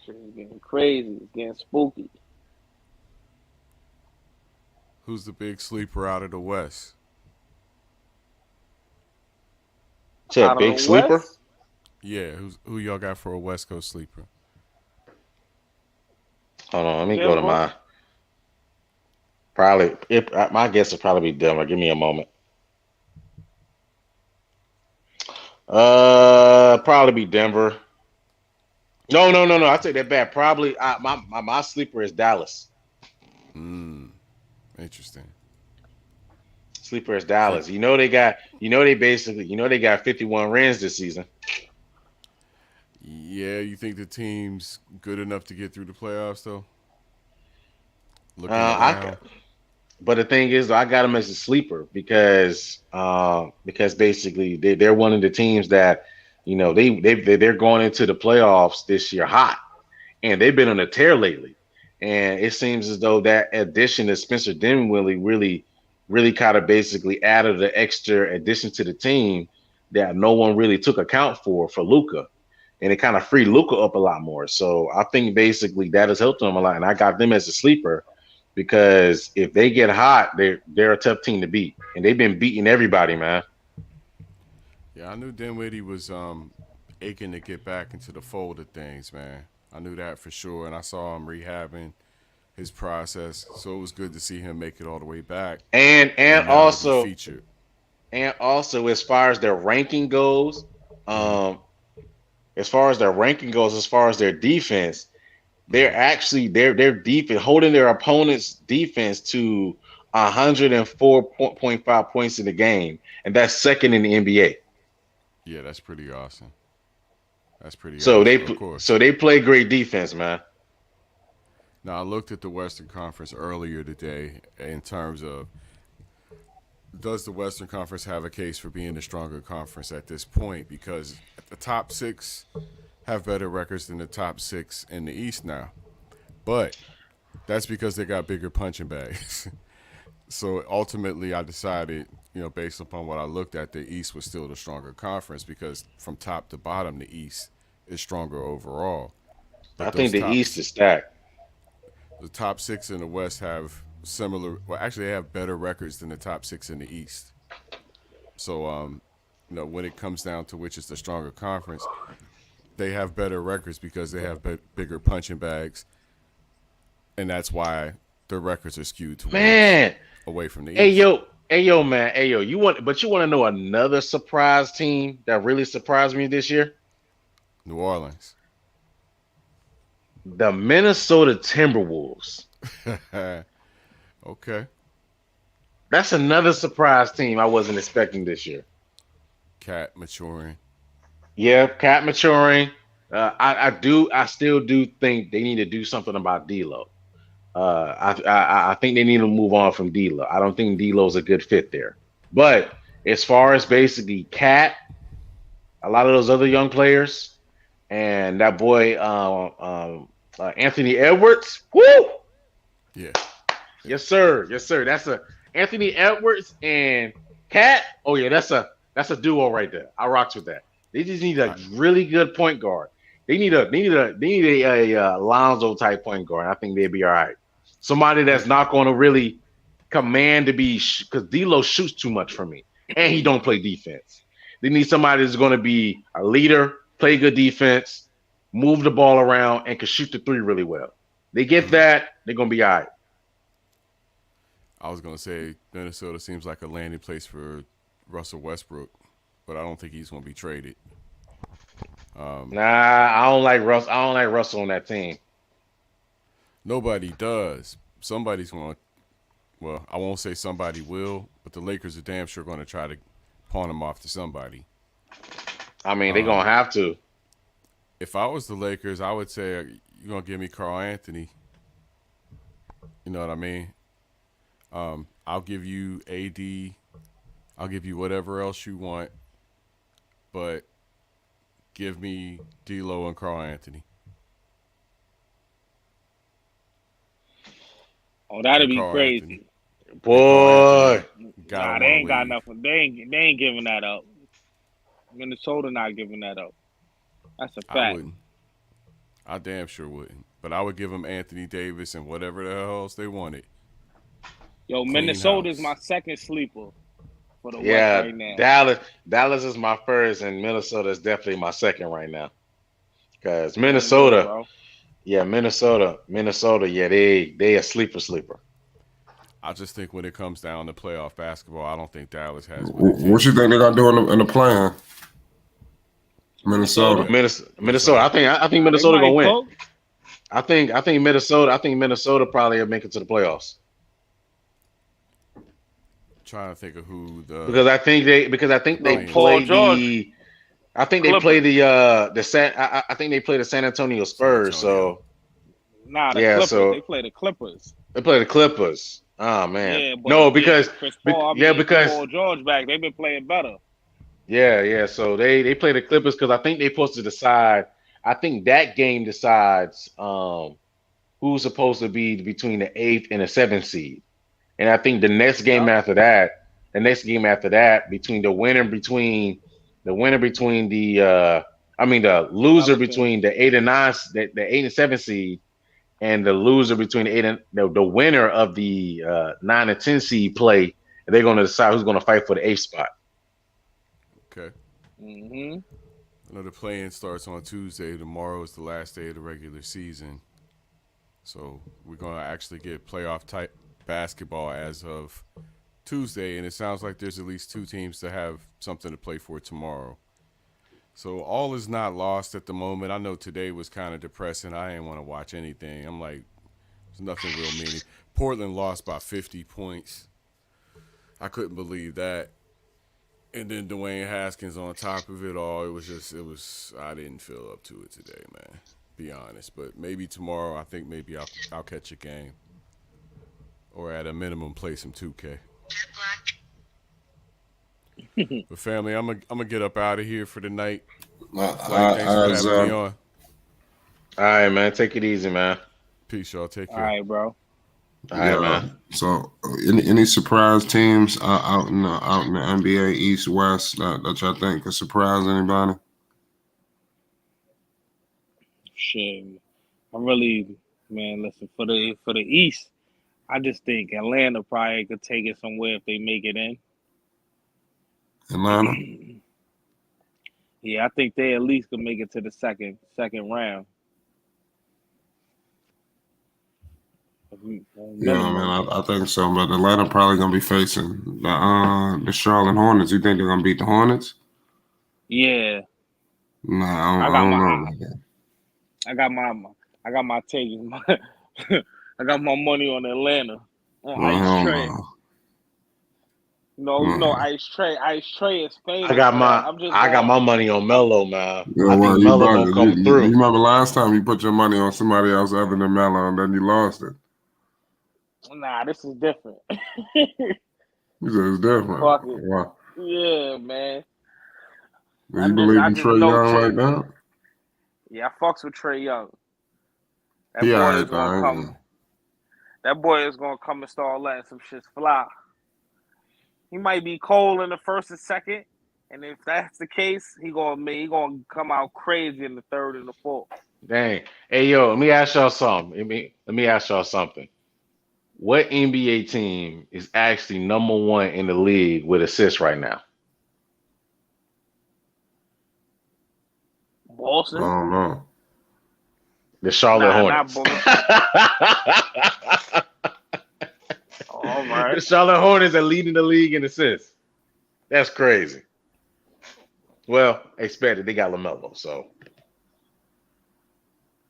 Shit is getting crazy. It's getting spooky. Who's the big sleeper out of the West? Said big sleeper? West? Yeah, who y'all got for a West Coast sleeper? Hold on, let me go to my. My guess would probably be Denver. Give me a moment. Probably be Denver. No. I take that back. Probably my sleeper is Dallas. Interesting. Sleeper is Dallas. They got 51 wins this season. Yeah, you think the team's good enough to get through the playoffs though? But the thing is, I got them as a sleeper because basically they're one of the teams that they're going into the playoffs this year hot, and they've been on a tear lately. And it seems as though that addition of Spencer Dinwiddie really kind of basically added the extra addition to the team that no one really took account for Luka, and it kind of freed Luka up a lot more. So I think basically that has helped them a lot, and I got them as a sleeper. Because if they get hot, they're a tough team to beat, and they've been beating everybody, man. Yeah, I knew Dinwiddie was aching to get back into the fold of things, man. I knew that for sure, and I saw him rehabbing his process. So it was good to see him make it all the way back, And and now be also featured. as far as their ranking goes, Hmm. um, as far as their defense, they're Hmm. actually their defense holding their opponent's defense to 104.5 points in the game, and that's second in the NBA. Yeah, that's pretty awesome. That's pretty So awesome. Of course. they play great defense, man. Now I looked at the Western Conference earlier today in terms of does the Western Conference have a case for being the stronger conference at this point? Because the top six have better records than the top six in the East now. But that's because they got bigger punching bags. So ultimately, I decided, based upon what I looked at, the East was still the stronger conference because from top to bottom, the East is stronger overall. I But think the East is stacked. the top six in the West have similar. Well, actually, they have better records than the top six in the East. So, when it comes down to which is the stronger conference, they have better records because they have bigger punching bags, and that's why their records are skewed towards Man, away from the hey East. yo, man, hey yo, you want to know another surprise team that really surprised me this year? New Orleans. The Minnesota Timberwolves. Okay. That's another surprise team I wasn't expecting this year. Cat maturing. Yeah, cat maturing. I still do think they need to do something about D'Lo. I think they need to move on from D'Lo. I don't think D'Lo's a good fit there. But as far as basically Cat, a lot of those other young players, and that boy Anthony Edwards, whoo, Yeah. yes sir, yes sir. That's a Anthony Edwards and Cat. Oh yeah, that's a duo right there. I rocks with that. They just need a really good point guard. They need a Lonzo type point guard. I think they'd be all right. Somebody that's not going to really command to be because D'Lo shoots too much for me, and he don't play defense. They need somebody that's going to be a leader, play good defense, move the ball around, and can shoot the three really well. They get that, they're going to be all right. I was gonna say Minnesota seems like a landing place for Russell Westbrook, but I don't think he's gonna be traded. Nah, I don't like Russ. I don't like Russell on that team. Nobody does. Somebody's going to, well, I won't say somebody will, but the Lakers are damn sure going to try to pawn him off to somebody. I mean, they're going to have to. If I was the Lakers, I would say, you're going to give me Carl Anthony. You know what I mean? I'll give you AD. I'll give you whatever else you want, but give me D'Lo and Carl Anthony. Oh, that'd And be Carl crazy. Anthony. Boy. Nah, they ain't got nothing. They ain't giving that up. Minnesota not giving that up. That's a fact. I wouldn't. I damn sure wouldn't. But I would give them Anthony Davis and whatever the hell else they wanted. Yo, Clean Minnesota's house. my second sleeper for the West right now. Dallas is my first, and Minnesota is definitely my second right now. Because Good, Minnesota, bro. yeah, Minnesota, yeah, they a sleeper. I just think when it comes down to playoff basketball, I don't think Dallas has What you think they gonna do in the plan? Minnesota. Minnesota. I think Nah, Minnesota gonna win. cook. I think Minnesota probably will make it to the playoffs. Trying to think of who the Because I think they Paul play George. the I think they Clippers. play I think they play the San Antonio Spurs. San Antonio. So Nah, the yeah, Clippers. so They play the Clippers. they play the Clippers. Oh man, Yeah, but no, because Chris Paul, because Paul George back, they've been playing better. yeah. So they play the Clippers because I think they supposed to decide. I think that game decides who's supposed to be between the 8th and the 7th seed, and I think the next game after that, between the loser between the 8 and 9, the 8 and 7 seed, and the loser between the winner of the 9 and 10 seed play, and they're going to decide who's going to fight for the 8th spot. Okay. Mm-hmm. I know the play-in starts on Tuesday. Tomorrow is the last day of the regular season. So we're going to actually get playoff type basketball as of Tuesday, and it sounds like there's at least 2 teams that have something to play for tomorrow. So all is not lost at the moment. I know today was kind of depressing. I didn't want to watch anything. I'm like, there's nothing real meaning. Portland lost by 50 points. I couldn't believe that. And then Dwayne Haskins on top of it all. I didn't feel up to it today, man. Be honest. But maybe tomorrow, I think maybe I'll catch a game. Or at a minimum, play some 2K. But family, I'm gonna get up out of here for the night. Thanks for having me on. All right, man. Take it easy, man. Peace, y'all. Take care. All right, bro. All right, man. So, any surprise teams out in the NBA East West that y'all think could surprise anybody? Shit, listen, for the East, I just think Atlanta probably could take it somewhere if they make it in. Atlanta? Yeah, I think they at least could make it to the second round. Yeah, man, I think so. But Atlanta probably gonna be facing the Charlotte Hornets. You think they're gonna beat the Hornets? Yeah. Nah, I don't know. I got my take. I got my money on Atlanta. On Ice Trey. No, Ice Trey. Ice Trey is famous. I got my money on Melo, man. Yeah, I think Melo gonna come through. You remember last time you put your money on somebody else other than Melo and then you lost it? Nah, this is different. You said it's different. Fuck it. Wow. Yeah, man. Do you believe in Trae Young like that? Yeah, I fucks with Trae Young. That boy is gonna come and start letting some shit fly. He might be cold in the first and second, and if that's the case, he gonna come out crazy in the third and the fourth. Dang. Hey, yo, let me ask y'all something. What NBA team is actually number 1 in the league with assists right now? Boston? I don't know. The Charlotte Hornets. All right. The Charlotte Hornets are leading the league in assists. That's crazy. Well, expected. They got Lamelo, so.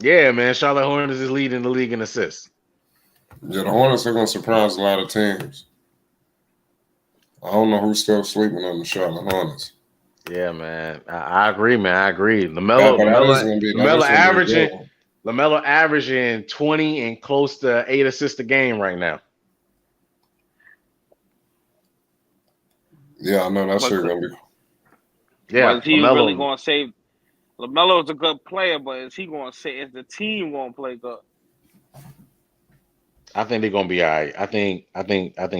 Yeah, man. Charlotte Hornets is leading the league in assists. Yeah, the Hornets are going to surprise a lot of teams. I don't know who's still sleeping on the Charlotte Hornets. Yeah, man. I agree, man. I agree. Lamelo averaging 20 and close to 8 assists a game right now. Yeah, I know that shit going to be. Yeah, is he really going to save? LaMelo's a good player, but is he going to say? Is the team going to play good? I think they're gonna be all right. I think Lamelo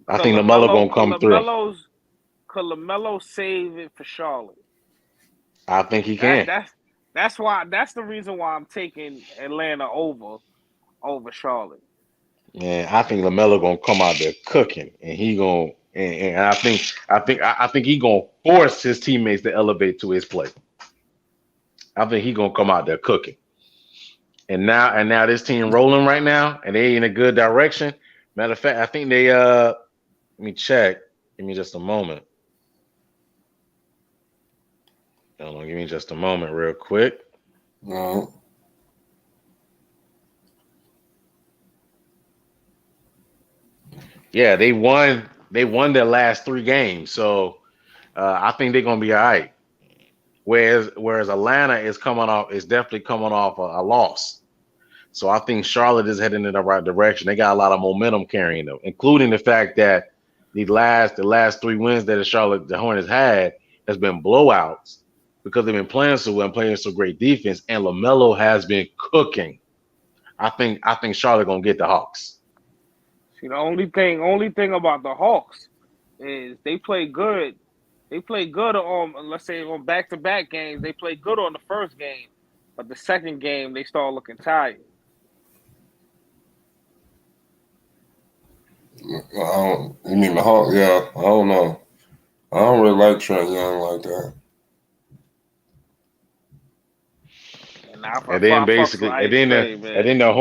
gonna come through. Could Lamelo save it for Charlotte? I think he can. That's the reason why I'm taking Atlanta over Charlotte. Yeah, I think Lamelo gonna come out there cooking, and he gonna and I think he gonna force his teammates to elevate to his play. I think he gonna come out there cooking. And now this team rolling right now, and they in a good direction. Matter of fact, I think they let me check. Give me just a moment. Hold on, give me just a moment, real quick. No. Yeah, they won their last 3 games, so I think they're gonna be all right. Whereas Atlanta is definitely coming off a loss. So I think Charlotte is heading in the right direction. They got a lot of momentum carrying them, including the fact that the last 3 wins that the Hornets had has been blowouts because they've been playing so well and playing so great defense, and LaMelo has been cooking. I think Charlotte gonna get the Hawks. See, the only thing about the Hawks is they play good. They play good on, let's say, on back-to-back games. They play good on the first game, but the second game they start looking tired. You mean the Hawks? Yeah, I don't know. I don't really like Trae Young like that. And then basically, man. and then the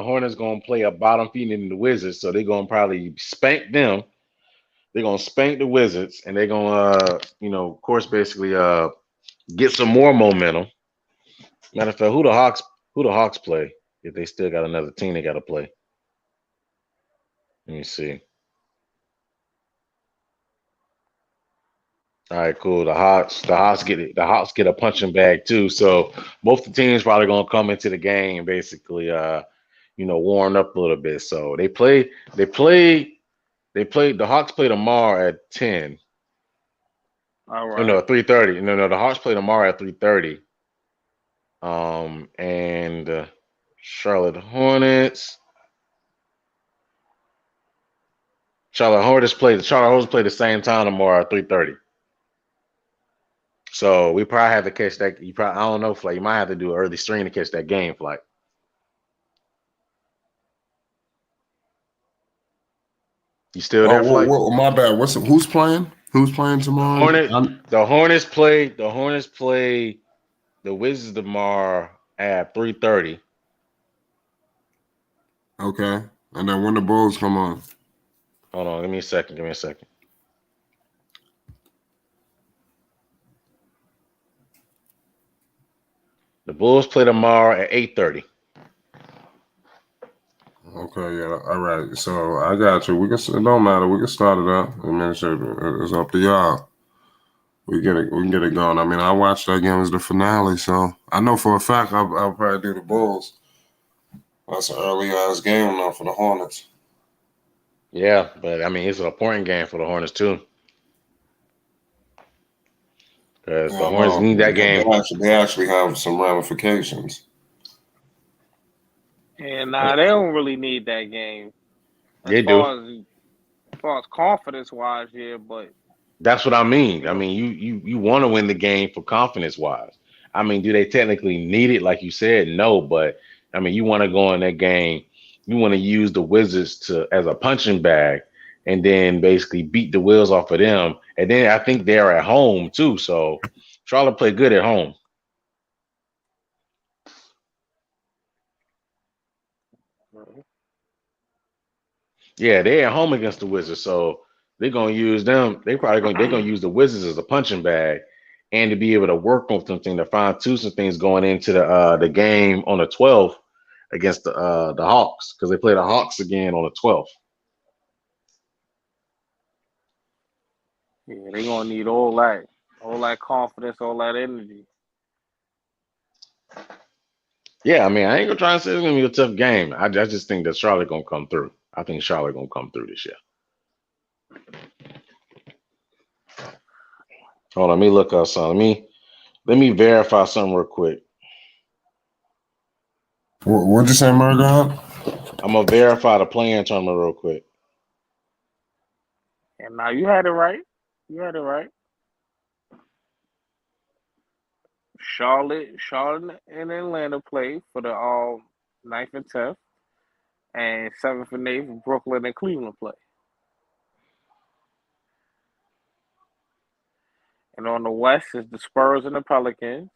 Hornets gonna play a bottom feeding the Wizards, so they're gonna probably spank them. They're gonna spank the Wizards, and they're gonna, of course, basically, get some more momentum. Matter of fact, who the Hawks play if they still got another team they got to play? Let me see. All right, cool. The Hawks get a punching bag too. So both the teams probably gonna come into the game basically, warm up a little bit. So they play. The Hawks play tomorrow at 10. All Oh, right. no, 3:30. No, the Hawks play tomorrow at 3:30. And Charlotte Hornets. Charlotte Hornets play the same time tomorrow at 3:30. So we probably have to catch that. I don't know, Flight. You might have to do an early stream to catch that game, Flight. You still there, Flight? My bad. Who's playing? Who's playing tomorrow? The Hornets play the Wizards tomorrow at 3:30. Okay. And then when the Bulls come on? Hold on, give me a second. The Bulls play tomorrow at 8:30. Okay, yeah, all right. So I got you. It don't matter. We can start it up. I mean, it's up to y'all. We can get it going. I mean, I watched that game as the finale, so I know for a fact I'll probably do the Bulls. That's an early ass game now for the Hornets. Yeah, but I mean, it's an important game for the Hornets too. Because the Hornets need that game. They actually have some ramifications. And they don't really need that game. They do. As far as confidence wise, yeah, but that's what I mean. I mean, you want to win the game for confidence wise. I mean, do they technically need it? Like you said, no, but I mean, you want to go in that game. You want to use the Wizards as a punching bag and then basically beat the wheels off of them. And then I think they're at home too. So Charlotte play good at home. Yeah, they're at home against the Wizards, so they're gonna use them. They're gonna use the Wizards as a punching bag, and to be able to work on something to fine tune some things going into the game on the 12th against the Hawks, because they play the Hawks again on the 12th. Yeah, they're gonna need all that confidence, all that energy. Yeah, I mean, I ain't gonna try and say it's gonna be a tough game. I just think that Charlotte gonna come through. I think Charlotte gonna come through this year. Hold on, let me look up something. Let me verify something real quick. What'd you say, Margot? I'm gonna verify the play-in tournament real quick. And now you had it right. Charlotte and Atlanta play for the 9th and 10th, and 7th and 8th, Brooklyn and Cleveland play. And on the West is the Spurs and the Pelicans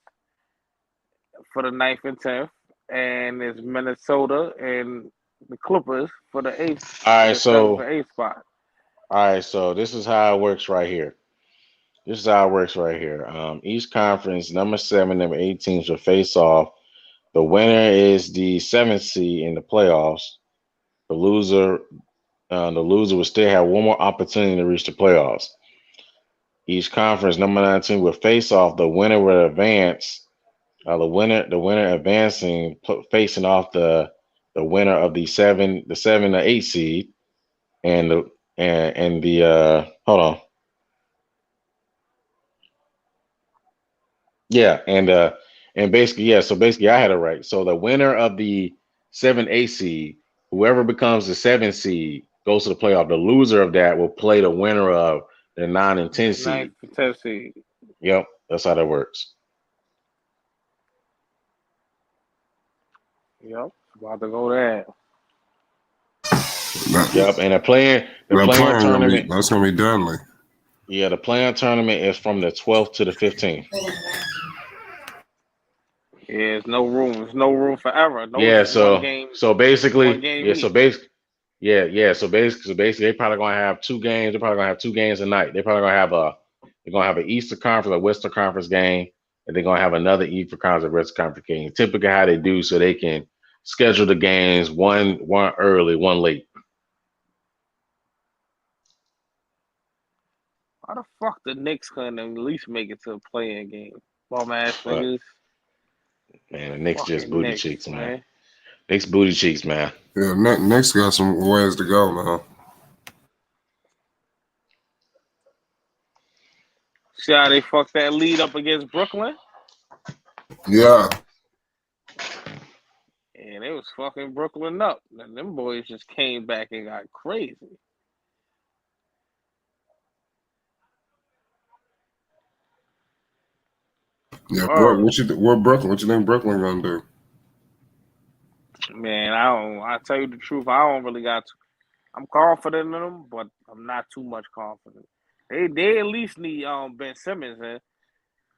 for the 9th and 10th, and it's Minnesota and the Clippers for the 8th. All right, so 7th and 8th spot. All right, so this is how it works right here. Each conference, number 7, number 8 teams will face off. The winner is the 7th seed in the playoffs. The loser will still have one more opportunity to reach the playoffs. Each conference, number 9 team will face off. The winner will advance. The winner advancing, facing off the winner of the 7 or 8 seed, and the hold on. Yeah, and basically, yeah. So basically, I had it right. So the winner of the 7-8 seed, whoever becomes the 7 seed, goes to the playoff. The loser of that will play the winner of the 9 and 10 seed. 9 and 10 seed. Yep, that's how that works. Yep, about to go there. Yep, and the play-in tournament. That's gonna be deadly. Yeah, the play-in tournament is from the 12th to the 15th. There's no room. There's no room forever. Yeah, Those one basically, game yeah, league. so basically, they're probably gonna have 2 games. They're probably gonna have 2 games a night. They're gonna have an Eastern Conference, a Western Conference game, and they're gonna have another Eastern Conference, a Western Conference game. Typically, how they do, so they can schedule the games one early, one late. How the fuck the Knicks couldn't at least make it to a play-in game? Bum ass But niggas. man, the Knicks just Fucking booty Knicks, cheeks, man. man. Knicks booty cheeks, man. Yeah, Knicks got some ways to go, man. See how they fucked that lead up against Brooklyn? Yeah. And they was fucking Brooklyn up. And them boys just came back and got crazy. Yeah, what you think Brooklyn gonna do? Man, I tell you the truth, I don't really got to. I'm confident in them, but I'm not too much confident. They at least need Ben Simmons, man.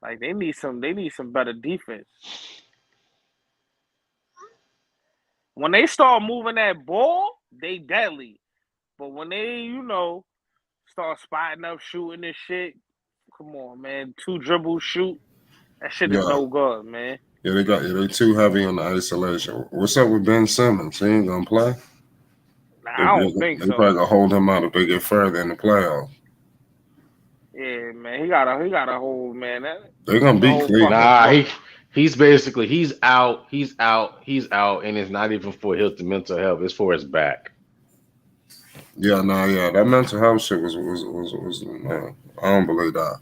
Like they need some better defense. When they start moving that ball, they deadly. But when they, start spotting up, shooting this shit, come on, man. 2 dribbles, shoot. That shit is no good, man. Yeah, they too heavy on the isolation. What's up with Ben Simmons? He ain't gonna play? Nah, I don't think so. They probably gonna hold him out if they get further in the playoffs. Yeah, man. He gotta hold, man. They're gonna beat Cleveland. Nah, he's basically he's out, and it's not even for his mental health, it's for his back. Yeah, that mental health shit was man, I don't believe that.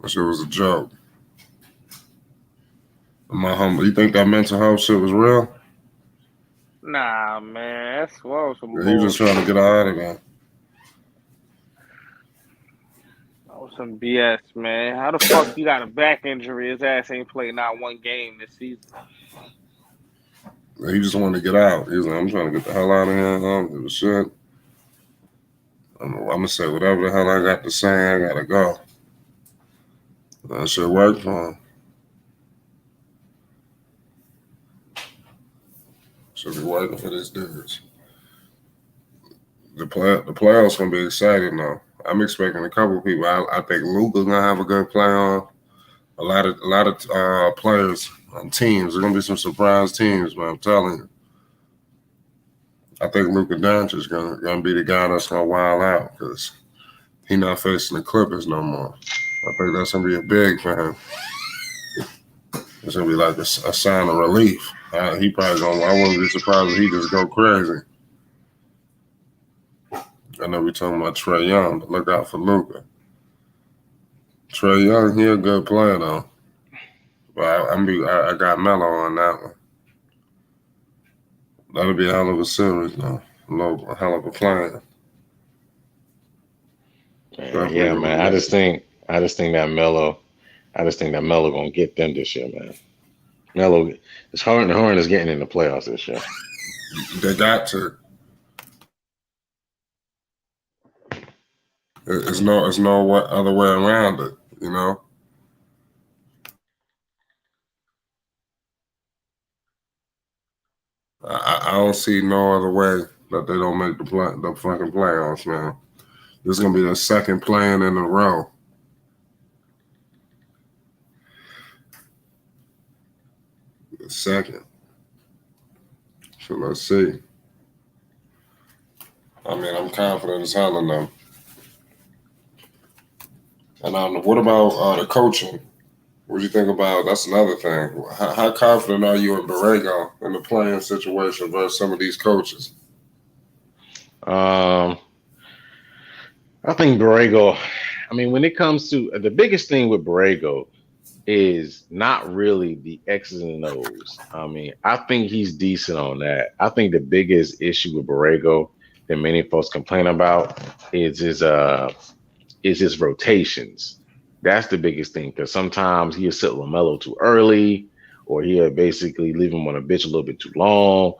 That shit was a joke. My humble, you think that mental health shit was real? Nah, man, that's some He was just trying to get out of there. That was some BS, man. How the fuck he got a back injury? His ass ain't played not one game this season. He just wanted to get out. He was like, I'm trying to get the hell out of here. I don't give a shit. I'm gonna say whatever the hell I got to say. I gotta go. That shit worked for him. Should be working for these dudes. The playoffs gonna be exciting though. I'm expecting a couple of people. I think Luka's gonna have a good playoff. A lot of players on teams. There's gonna be some surprise teams, man. I'm telling you. I think Luka Doncic is gonna be the guy that's gonna wild out because he's not facing the Clippers no more. I think that's gonna be a big for him. It's gonna be like a sign of relief. He probably gonna. I wouldn't be surprised if he just go crazy. I know we're talking about Trae Young, but look out for Luka. Trae Young, he a good player though. But I got Melo on that one. That'll be a hell of a series though. A hell of a plan. Yeah, man. I just think that Melo gonna get them this year, man. Melo, it's Horn is getting in the playoffs this year. They got to. There's no other way around it, you know. I don't see no other way that they don't make the fucking playoffs, man. This is gonna be the second playing in a row. The second. So let's see. I mean, I'm confident as hell in them. And what about the coaching? What do you think about? That's another thing. How confident are you in Borrego in the playing situation versus some of these coaches? I think Borrego. I mean, when it comes to the biggest thing with Borrego is not really the X's and O's. I mean, I think he's decent on that. I think the biggest issue with Borrego that many folks complain about is his rotations. That's the biggest thing because sometimes he'll sit Lamelo too early, or he'll basically leave him on a bench a little bit too long.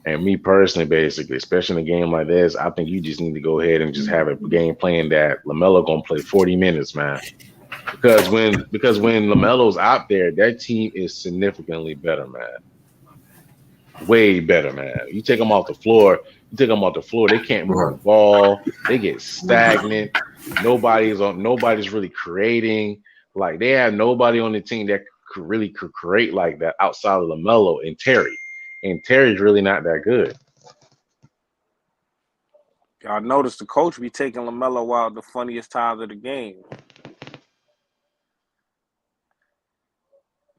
And me personally, basically, especially in a game like this, I think you just need to go ahead and just have a game plan that Lamelo gonna play 40 minutes, man. because when LaMelo's out there, that team is significantly better, man. Way better, man. You take them off the floor. They can't move the Right. ball. They get stagnant. Nobody's really creating. Like they have nobody on the team that could create like that outside of LaMelo and Terry. And Terry's really not that good. Y'all notice the coach be taking LaMelo out the funniest times of the game.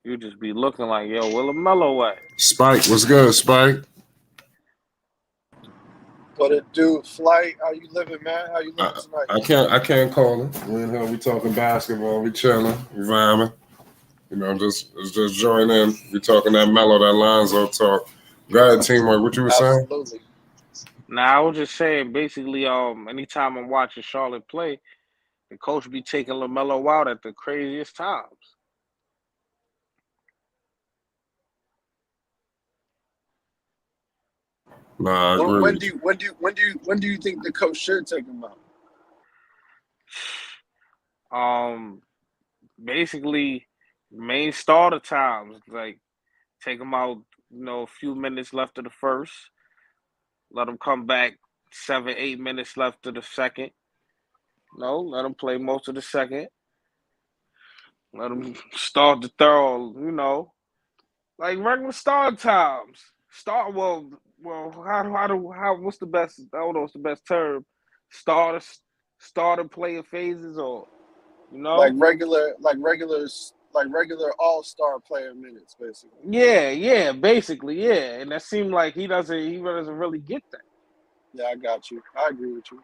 You just be looking like, yo, where LaMelo at? Spike, what's good, Spike? What it do, Flight? How you living, man? How you living tonight? I can't call it. We in here, we talking basketball, we chilling, we vibing. You know, just join in. We talking that Melo, that Lonzo talk. Go ahead, teamwork. What you were saying? Absolutely. Nah, I was just saying, basically, anytime I'm watching Charlotte play, the coach be taking LaMelo out at the craziest times. Nah, I agree. When do you think the coach should take him out? Basically, main starter times, like take him out, a few minutes left of the first, let him come back 7-8 minutes left of the second. No, let him play most of the second. Let him start the third, like regular start times. Start how what's the best? I don't know what's the best term. Starter player phases, or Like regular all-star player minutes, basically. Yeah, basically, yeah. And that seemed like he doesn't really get that. Yeah, I got you. I agree with you.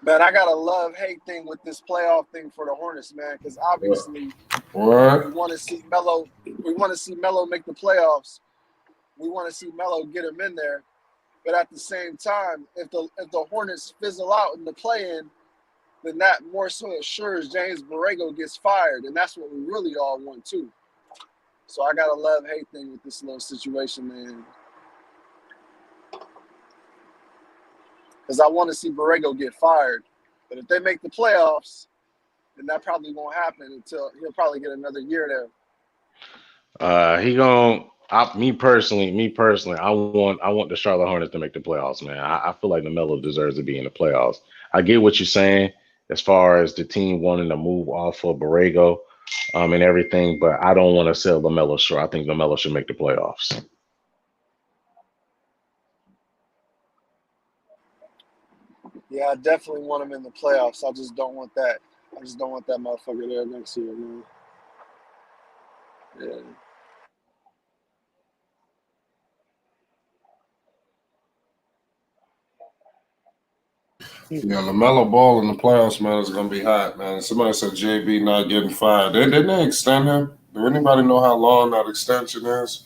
Man, I got a love-hate thing with this playoff thing for the Hornets, man, because obviously we want to see Melo. We want to see Melo make the playoffs. We want to see Melo get him in there. But at the same time, if the Hornets fizzle out in the play-in, then that more so assures James Borrego gets fired, and that's what we really all want too. So I got a love-hate thing with this little situation, man. Because I want to see Borrego get fired. But if they make the playoffs, then that probably won't happen until he'll probably get another year there. Me personally, I want the Charlotte Hornets to make the playoffs, man. I feel like LaMelo deserves to be in the playoffs. I get what you're saying as far as the team wanting to move off of Borrego, and everything, but I don't want to sell LaMelo short. I think LaMelo should make the playoffs. Yeah, I definitely want him in the playoffs. I just don't want that. I just don't want that motherfucker there next year, man. Yeah. Yeah, LaMelo Ball in the playoffs, man, is gonna be hot, man. Somebody said JB not getting fired. Didn't they extend him? Do anybody know how long that extension is?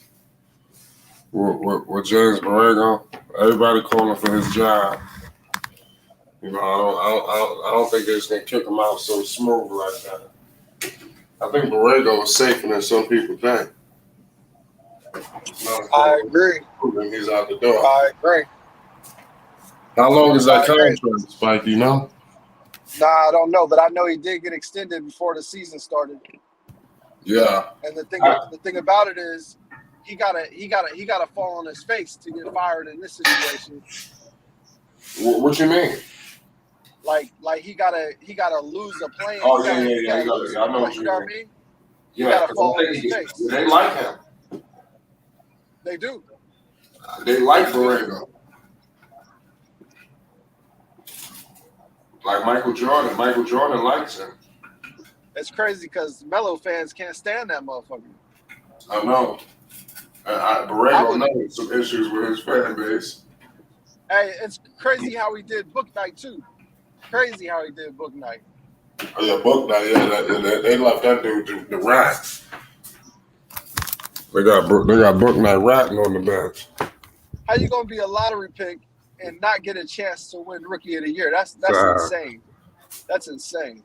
With James Borrego, everybody calling for his job. I don't think they're just gonna kick him out so smooth like that. I think Borrego is safer than some people think. I agree. He's out the door. I agree. How long is that contract, Spike? Do you know? Nah, I don't know, but I know he did get extended before the season started. Yeah. And the thing about it is, he gotta fall on his face to get fired in this situation. What you mean? Like he gotta lose a plane. Oh yeah. I know what you mean. He gotta fall on his face. They like him. They do. They like Borrego. Like Michael Jordan. Michael Jordan likes him. It's crazy because Melo fans can't stand that motherfucker. I know. Borrego knows some issues with his fan base. Hey, it's crazy how he did book night too. Crazy how he did book night. Oh yeah, book night. Yeah, they left that dude to rat. They got book night ratting on the bench. How you gonna be a lottery pick and not get a chance to win Rookie of the Year? That's insane. That's insane.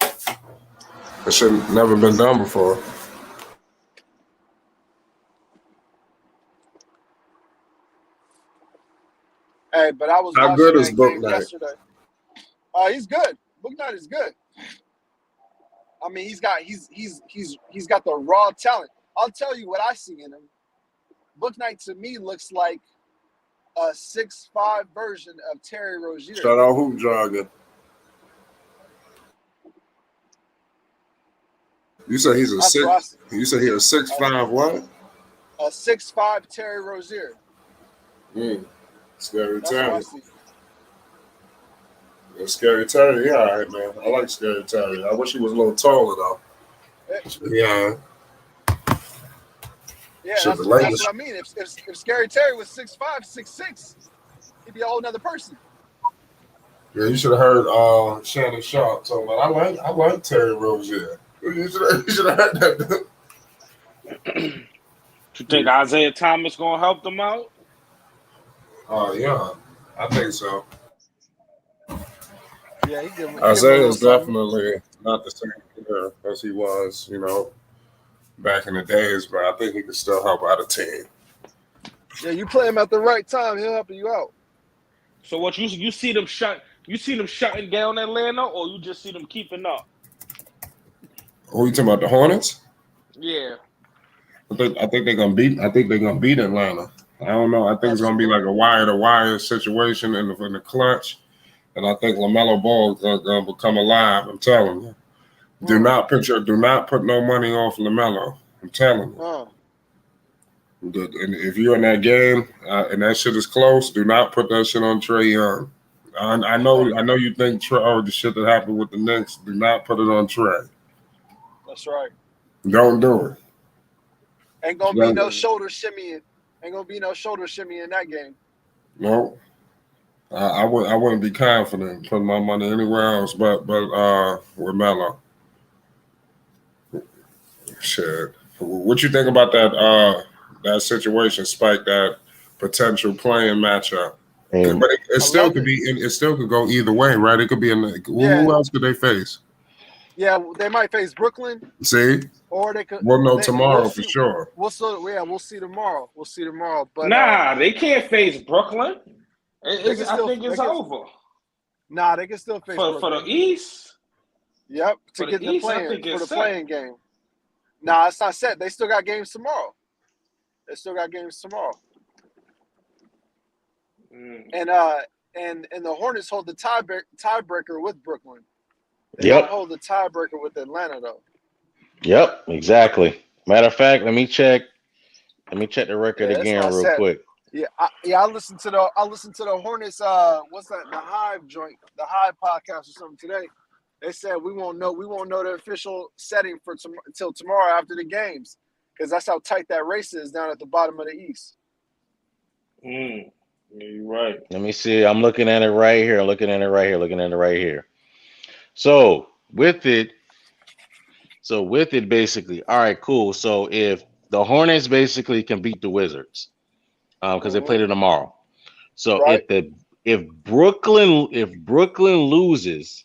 It should never been done before. Hey, but I was How watching good is that book game night? yesterday. He's good. Bouknight is good. I mean, he's got the raw talent. I'll tell you what I see in him. Bouknight to me looks like a 6'5" version of Terry Rozier. Shout out Hoop Jargon. You say he's a That's what I see. You say he's a 6'5" what? A 6'5" Terry Rozier. Scary That's what I Terry. see. Yeah, Scary Terry, yeah, all right, man. I like Scary Terry. I wish he was a little taller though. Yeah. Yeah, that's what I mean. If Scary Terry was 6'5", 6'6", he'd be a whole nother person. Yeah, you should have heard Shannon Sharp talking about I like Terry Rozier. You should have heard that. You think Isaiah Thomas gonna help them out? Yeah, I think so. Yeah, he give Isaiah is definitely not the same player as he was, back in the days, but I think he can still help out a team. Yeah, you play him at the right time, he'll help you out. So what you see them shutting down Atlanta, or you just see them keeping up? Who you talking about, the Hornets? Yeah. I think they're gonna beat Atlanta. I don't know. I think it's gonna be like a wire-to-wire situation in the clutch, and I think Lamelo Ball is gonna become alive. I'm telling you. Do not put no money off Lamelo. I'm telling you. And if you're in that game and that shit is close, do not put that shit on Trae Young. I know you think the shit that happened with the Knicks. Do not put it on Trae. That's right. Don't do it. Ain't gonna be no shoulder shimmy. Ain't gonna be no shoulder shimmy in that game. No, I wouldn't be confident putting my money anywhere else, but with Melo. Shit, what you think about that situation, Spike? That potential playing matchup, but it still could be. It still could go either way, right? It could be who else could they face? Yeah, they might face Brooklyn. See, or they could. We'll know tomorrow for sure. We'll see tomorrow. We'll see tomorrow. But they can't face Brooklyn. I think it's over. Nah, they can still face Brooklyn. For the East. Yep, to get the playing game. Nah, it's not set. They still got games tomorrow. And the Hornets hold the tiebreaker with Brooklyn. They don't hold the tiebreaker with Atlanta though. Yep, exactly. Matter of fact, let me check the record again real quick. Yeah, I listened to the Hornets. What's that? The Hive joint, the Hive podcast or something today. They said we won't know the official setting for until tomorrow after the games, because that's how tight that race is down at the bottom of the East. Yeah, you're right. Let me see. I'm looking at it right here. So with it, basically, all right, cool. So if the Hornets basically can beat the Wizards, because they play it tomorrow. So if Brooklyn loses,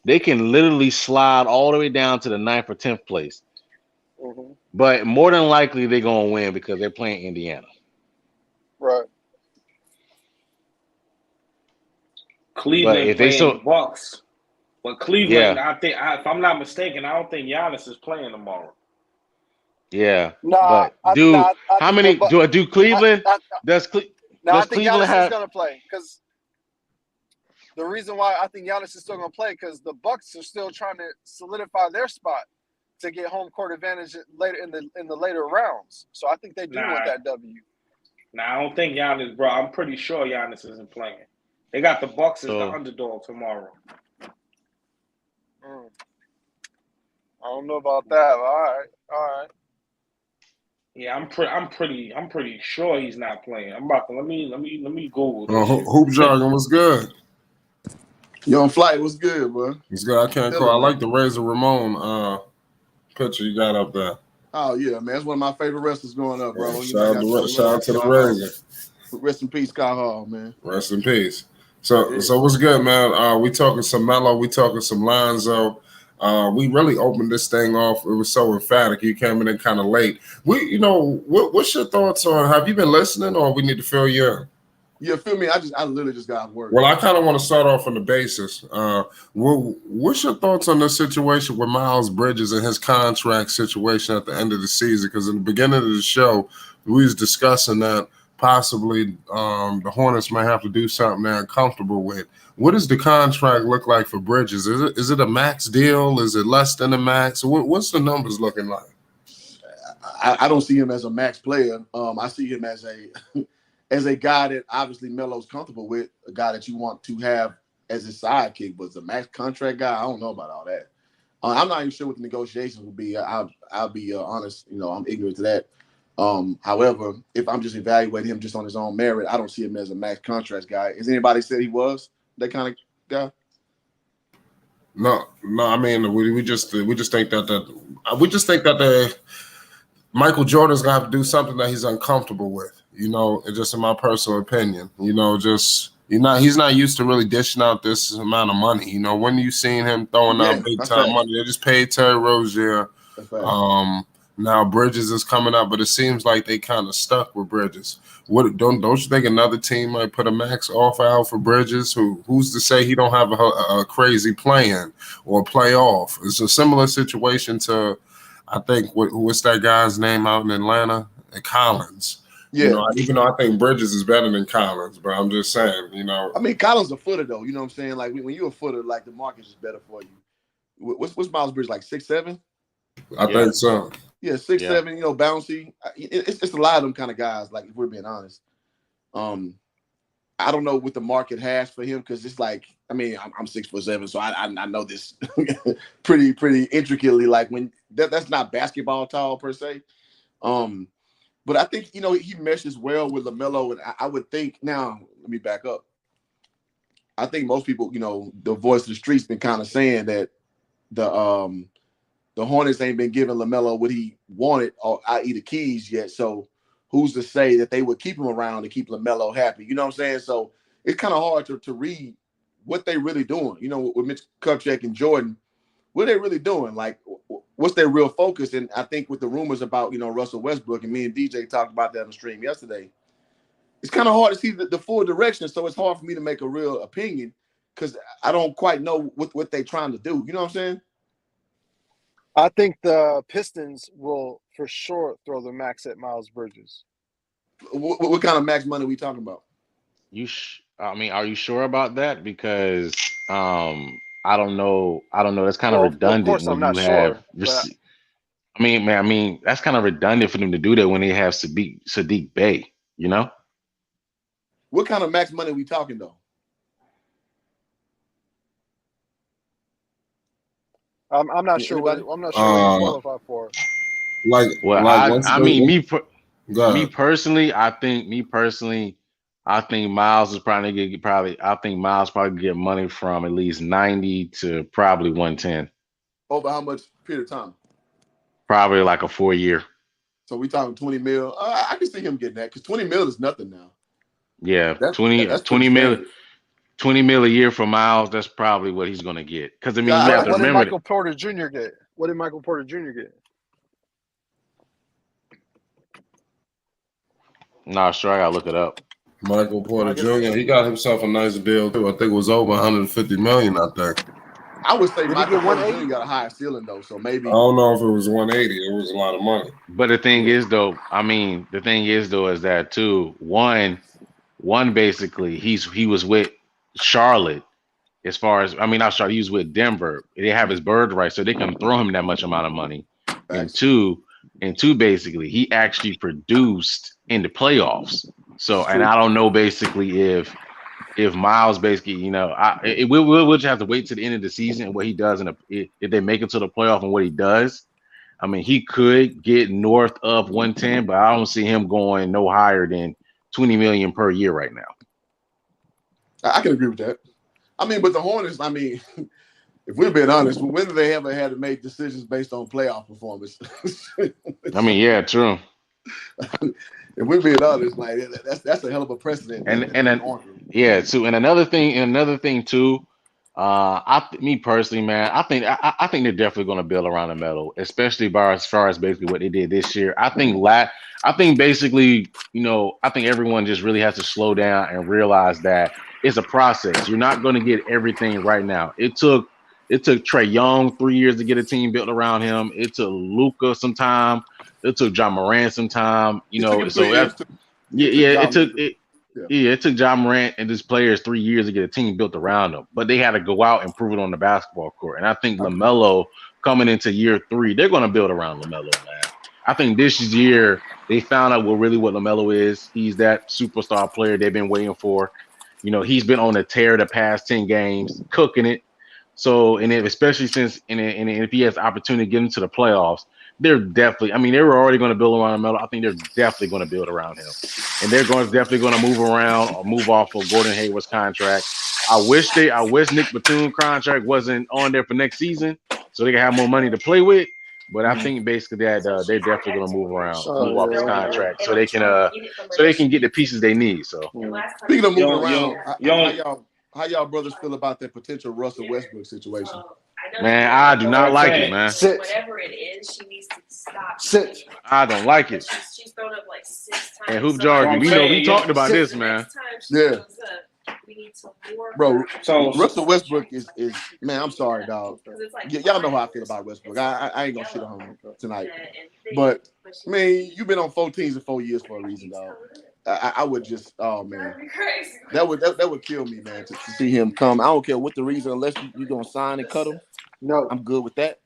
they can literally slide all the way down to the 9th or 10th place. Mm-hmm. But more than likely they're gonna win because they're playing Indiana. Right. Cleveland playing Bucks. But Cleveland, I think, if I'm not mistaken, I don't think Giannis is playing tomorrow. Yeah. Nah, how many do Cleveland? Does Cleveland Giannis is gonna play? Because the reason why I think Giannis is still gonna play, because the Bucks are still trying to solidify their spot to get home court advantage later in the later rounds. So I think they do want that W. Nah, I don't think Giannis, bro. I'm pretty sure Giannis isn't playing. They got the Bucks as the underdog tomorrow. I don't know about that. All right. Yeah, I'm pretty sure he's not playing. I'm about to let me Google this. Hoop Jargon was good. Young Flight was good, bro. It's good. I can't call. I like the Razor Ramon picture you got up there. Oh yeah, man, it's one of my favorite wrestlers growing up, bro. Shout out to the Razor. Rest in peace, Scott Hall, man. Rest in peace. So what's good, man? We talking some Melo, we talking some Lonzo. We really opened this thing off. It was so emphatic. You came in kind of late. What's your thoughts on? Have you been listening, or we need to fill you in? Yeah, feel me? I literally just got off work. Well, I kind of want to start off on the basis. What's your thoughts on the situation with Miles Bridges and his contract situation at the end of the season? Because in the beginning of the show, we was discussing that possibly the Hornets might have to do something they're uncomfortable with. What does the contract look like for Bridges? Is it a max deal? Is it less than a max? What's the numbers looking like? I don't see him as a max player. I see him as a guy that obviously Melo's comfortable with, a guy that you want to have as his sidekick, but as a max contract guy, I don't know about all that. I'm not even sure what the negotiations will be. I'll be honest, I'm ignorant to that. However, if I'm just evaluating him just on his own merit, I don't see him as a max contract guy. Has anybody said he was that kind of guy? No. I mean, we just think that Michael Jordan's gonna have to do something that he's uncomfortable with. Just in my personal opinion. He's not used to really dishing out this amount of money. When you seen him throwing out big time money, they just paid Terry Rozier. Now Bridges is coming up, but it seems like they kind of stuck with Bridges. Don't you think another team might put a max offer out for Bridges? Who's to say he don't have a crazy plan or playoff? It's a similar situation to, I think, what's that guy's name out in Atlanta? Collins. Yeah. Even though I think Bridges is better than Collins, but I'm just saying, I mean, Collins a footer though. You know what I'm saying? Like when you're a footer, like the market is better for you. What's Miles Bridges, like 6'7"? I think so. Yeah, 6'7", bouncy. It's a lot of them kind of guys, like, if we're being honest. I don't know what the market has for him, because it's like, I mean, I'm 6'7", so I know this pretty intricately. Like, when that's not basketball tall per se. But I think, he meshes well with Lamelo, and I would think, now, let me back up. I think most people, the voice of the street's been kind of saying that the Hornets ain't been giving Lamelo what he wanted, or i.e. the keys yet. So who's to say that they would keep him around to keep Lamelo happy? You know what I'm saying? So it's kind of hard to read what they really doing. With Mitch Kupchak and Jordan, what are they really doing? Like, what's their real focus? And I think with the rumors about, Russell Westbrook, and me and DJ talked about that on the stream yesterday, it's kind of hard to see the full direction. So it's hard for me to make a real opinion, because I don't quite know what they're trying to do. You know what I'm saying? I think the Pistons will for sure throw the max at Miles Bridges. What kind of max money are we talking about? Are you sure about that? Because I don't know. That's kind of redundant. Of course, I'm not sure. That's kind of redundant for them to do that when they have Sadiq Bey. What kind of max money are we talking though? I'm not sure. I'm not sure what he's qualified for. Me personally, I think Miles is probably get money from at least 90 to probably 110. Over how much period of time? Probably like a 4-year. So we talking 20 mil. I can see him getting that, because 20 mil is nothing now. Yeah, that's 20 mil a year for Miles. That's probably what he's going to get. Because you have to what remember. Did Michael Porter Jr. get? What did Michael Porter Jr. get? Nah, sure, I gotta look it up. Michael Porter Jr. He got himself a nice deal too. I think it was over 150 million. I think. I would say Michael Porter Jr. got a higher ceiling though, so maybe. I don't know if it was 180. It was a lot of money. But the thing is though, is that too. One basically he was with Charlotte. As far as not Charlotte, he was with Denver. They have his bird right, so they can throw him that much amount of money. And two, basically, he actually produced in the playoffs. So, and I don't know basically if Miles basically, we'll just have to wait to the end of the season what he does, and if they make it to the playoff and what he does. I mean, he could get north of 110, but I don't see him going no higher than 20 million per year right now. I can agree with that. But the Hornets, if we're being honest, when do they ever had to make decisions based on playoff performance? Yeah, true. If we're being honest, like that's a hell of a precedent. And another thing too, Me personally, man, I think they're definitely going to build around the metal, especially as far as basically what they did this year. I think basically, I think everyone just really has to slow down and realize that it's a process. You're not going to get everything right now. It took Trae Young 3 years to get a team built around him. It took Luka some time. It took John Morant some time. It took him 3 So years. it took John Morant and his players 3 years to get a team built around them, but they had to go out and prove it on the basketball court. And I think LaMelo coming into year 3, they're going to build around LaMelo, man. I think this year they found out what LaMelo is. He's that superstar player they've been waiting for. He's been on a tear the past 10 games, cooking it. So, and especially if he has the opportunity to get into the playoffs, they're definitely. I mean, they were already going to build around Melo. I think they're definitely going to build around him, and they're definitely going to move around or move off of Gordon Hayward's contract. I wish Nick Batum's contract wasn't on there for next season, so they can have more money to play with. But I think basically that they're definitely going to move off his contract, so they can get the pieces they need. So speaking of moving around, how y'all brothers feel about that potential Russell Westbrook situation? Man, I do not like it, man. Whatever it is, she needs to stop. I don't like it. She's thrown up like 6 times. And Hoop Jargon, we talked about this, man. Yeah. We need to more. Bro, so Russell Westbrook is man, I'm sorry, dog. Y'all know how I feel about Westbrook. I ain't gonna shit on him tonight. But man, you've been on 4 teams in 4 years for a reason, dog. I would just, oh man, that would kill me, man, to see him come. I don't care what the reason, unless you're gonna sign and cut him. No, I'm good with that.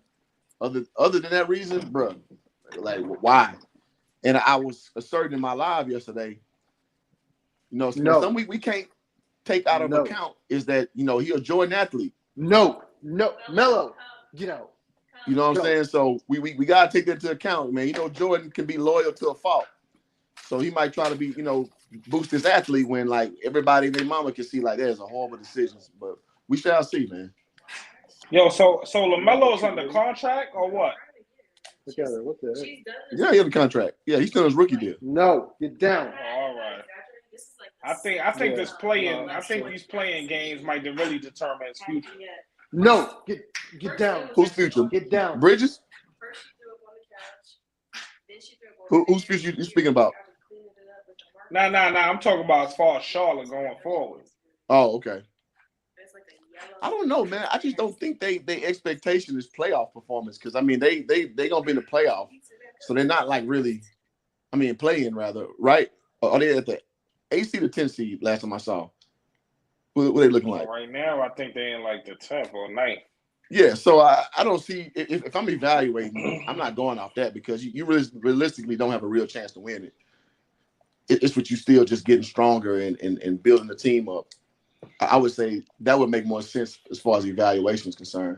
Other than that reason, bro, like why? And I was asserting in my live yesterday, something we can't take out of account is that he's a Jordan athlete. No, Melo, get out. You know what I'm saying? So we gotta take that into account, man. Jordan can be loyal to a fault. So he might try to be, boost his athlete when like everybody and their mama can see like there's a horrible decisions. But we shall see, man. Yo, so LaMelo's under contract or what? Together, what the heck? Yeah, he has a contract. Yeah, he's still in his rookie deal. No, get down. Oh, all right. I think these playing games might really determine his future. No, get down. Whose future? Get down. Bridges? Whose future you speaking about? Nah. I'm talking about as far as Charlotte going forward. Oh, okay. I don't know, man. I just don't think they expectation is playoff performance because I mean they gonna be in the playoff, so they're not like really, playing rather, right? Or are they at the 8 seed or 10 seed last time I saw? What are they looking like? Right now, I think they're in like the 10th or 9th. Yeah, so I don't see if I'm evaluating, I'm not going off that because you realistically don't have a real chance to win it. It's what you still just getting stronger and building the team up. I would say that would make more sense as far as the evaluation is concerned.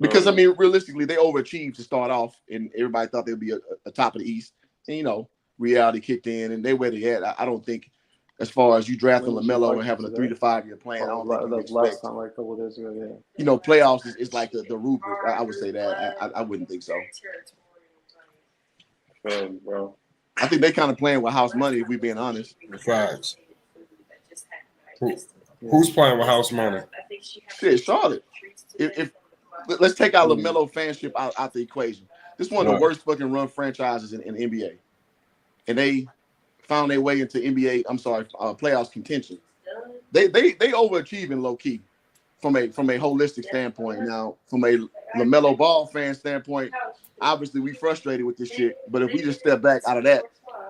Because realistically, they overachieved to start off, and everybody thought they'd be a top of the East. And reality kicked in, and they where they at. I don't think, as far as you drafting LaMelo and having a 3 to 5 year plan, I don't think you expect. Last time, like a couple days ago, yeah. Playoffs is like the rubric. I would say that. I wouldn't think so. Bro. I think they kind of playing with house money, if we're being honest. Facts. Who's playing with house money? Shit, Charlotte. If let's take our LaMelo fanship out the equation. This is one of the worst fucking run franchises in NBA. And they found their way into playoffs contention. They overachieving low key from a holistic standpoint. Now, from a LaMelo Ball fan standpoint, obviously we frustrated with this shit. But if we just step back out of that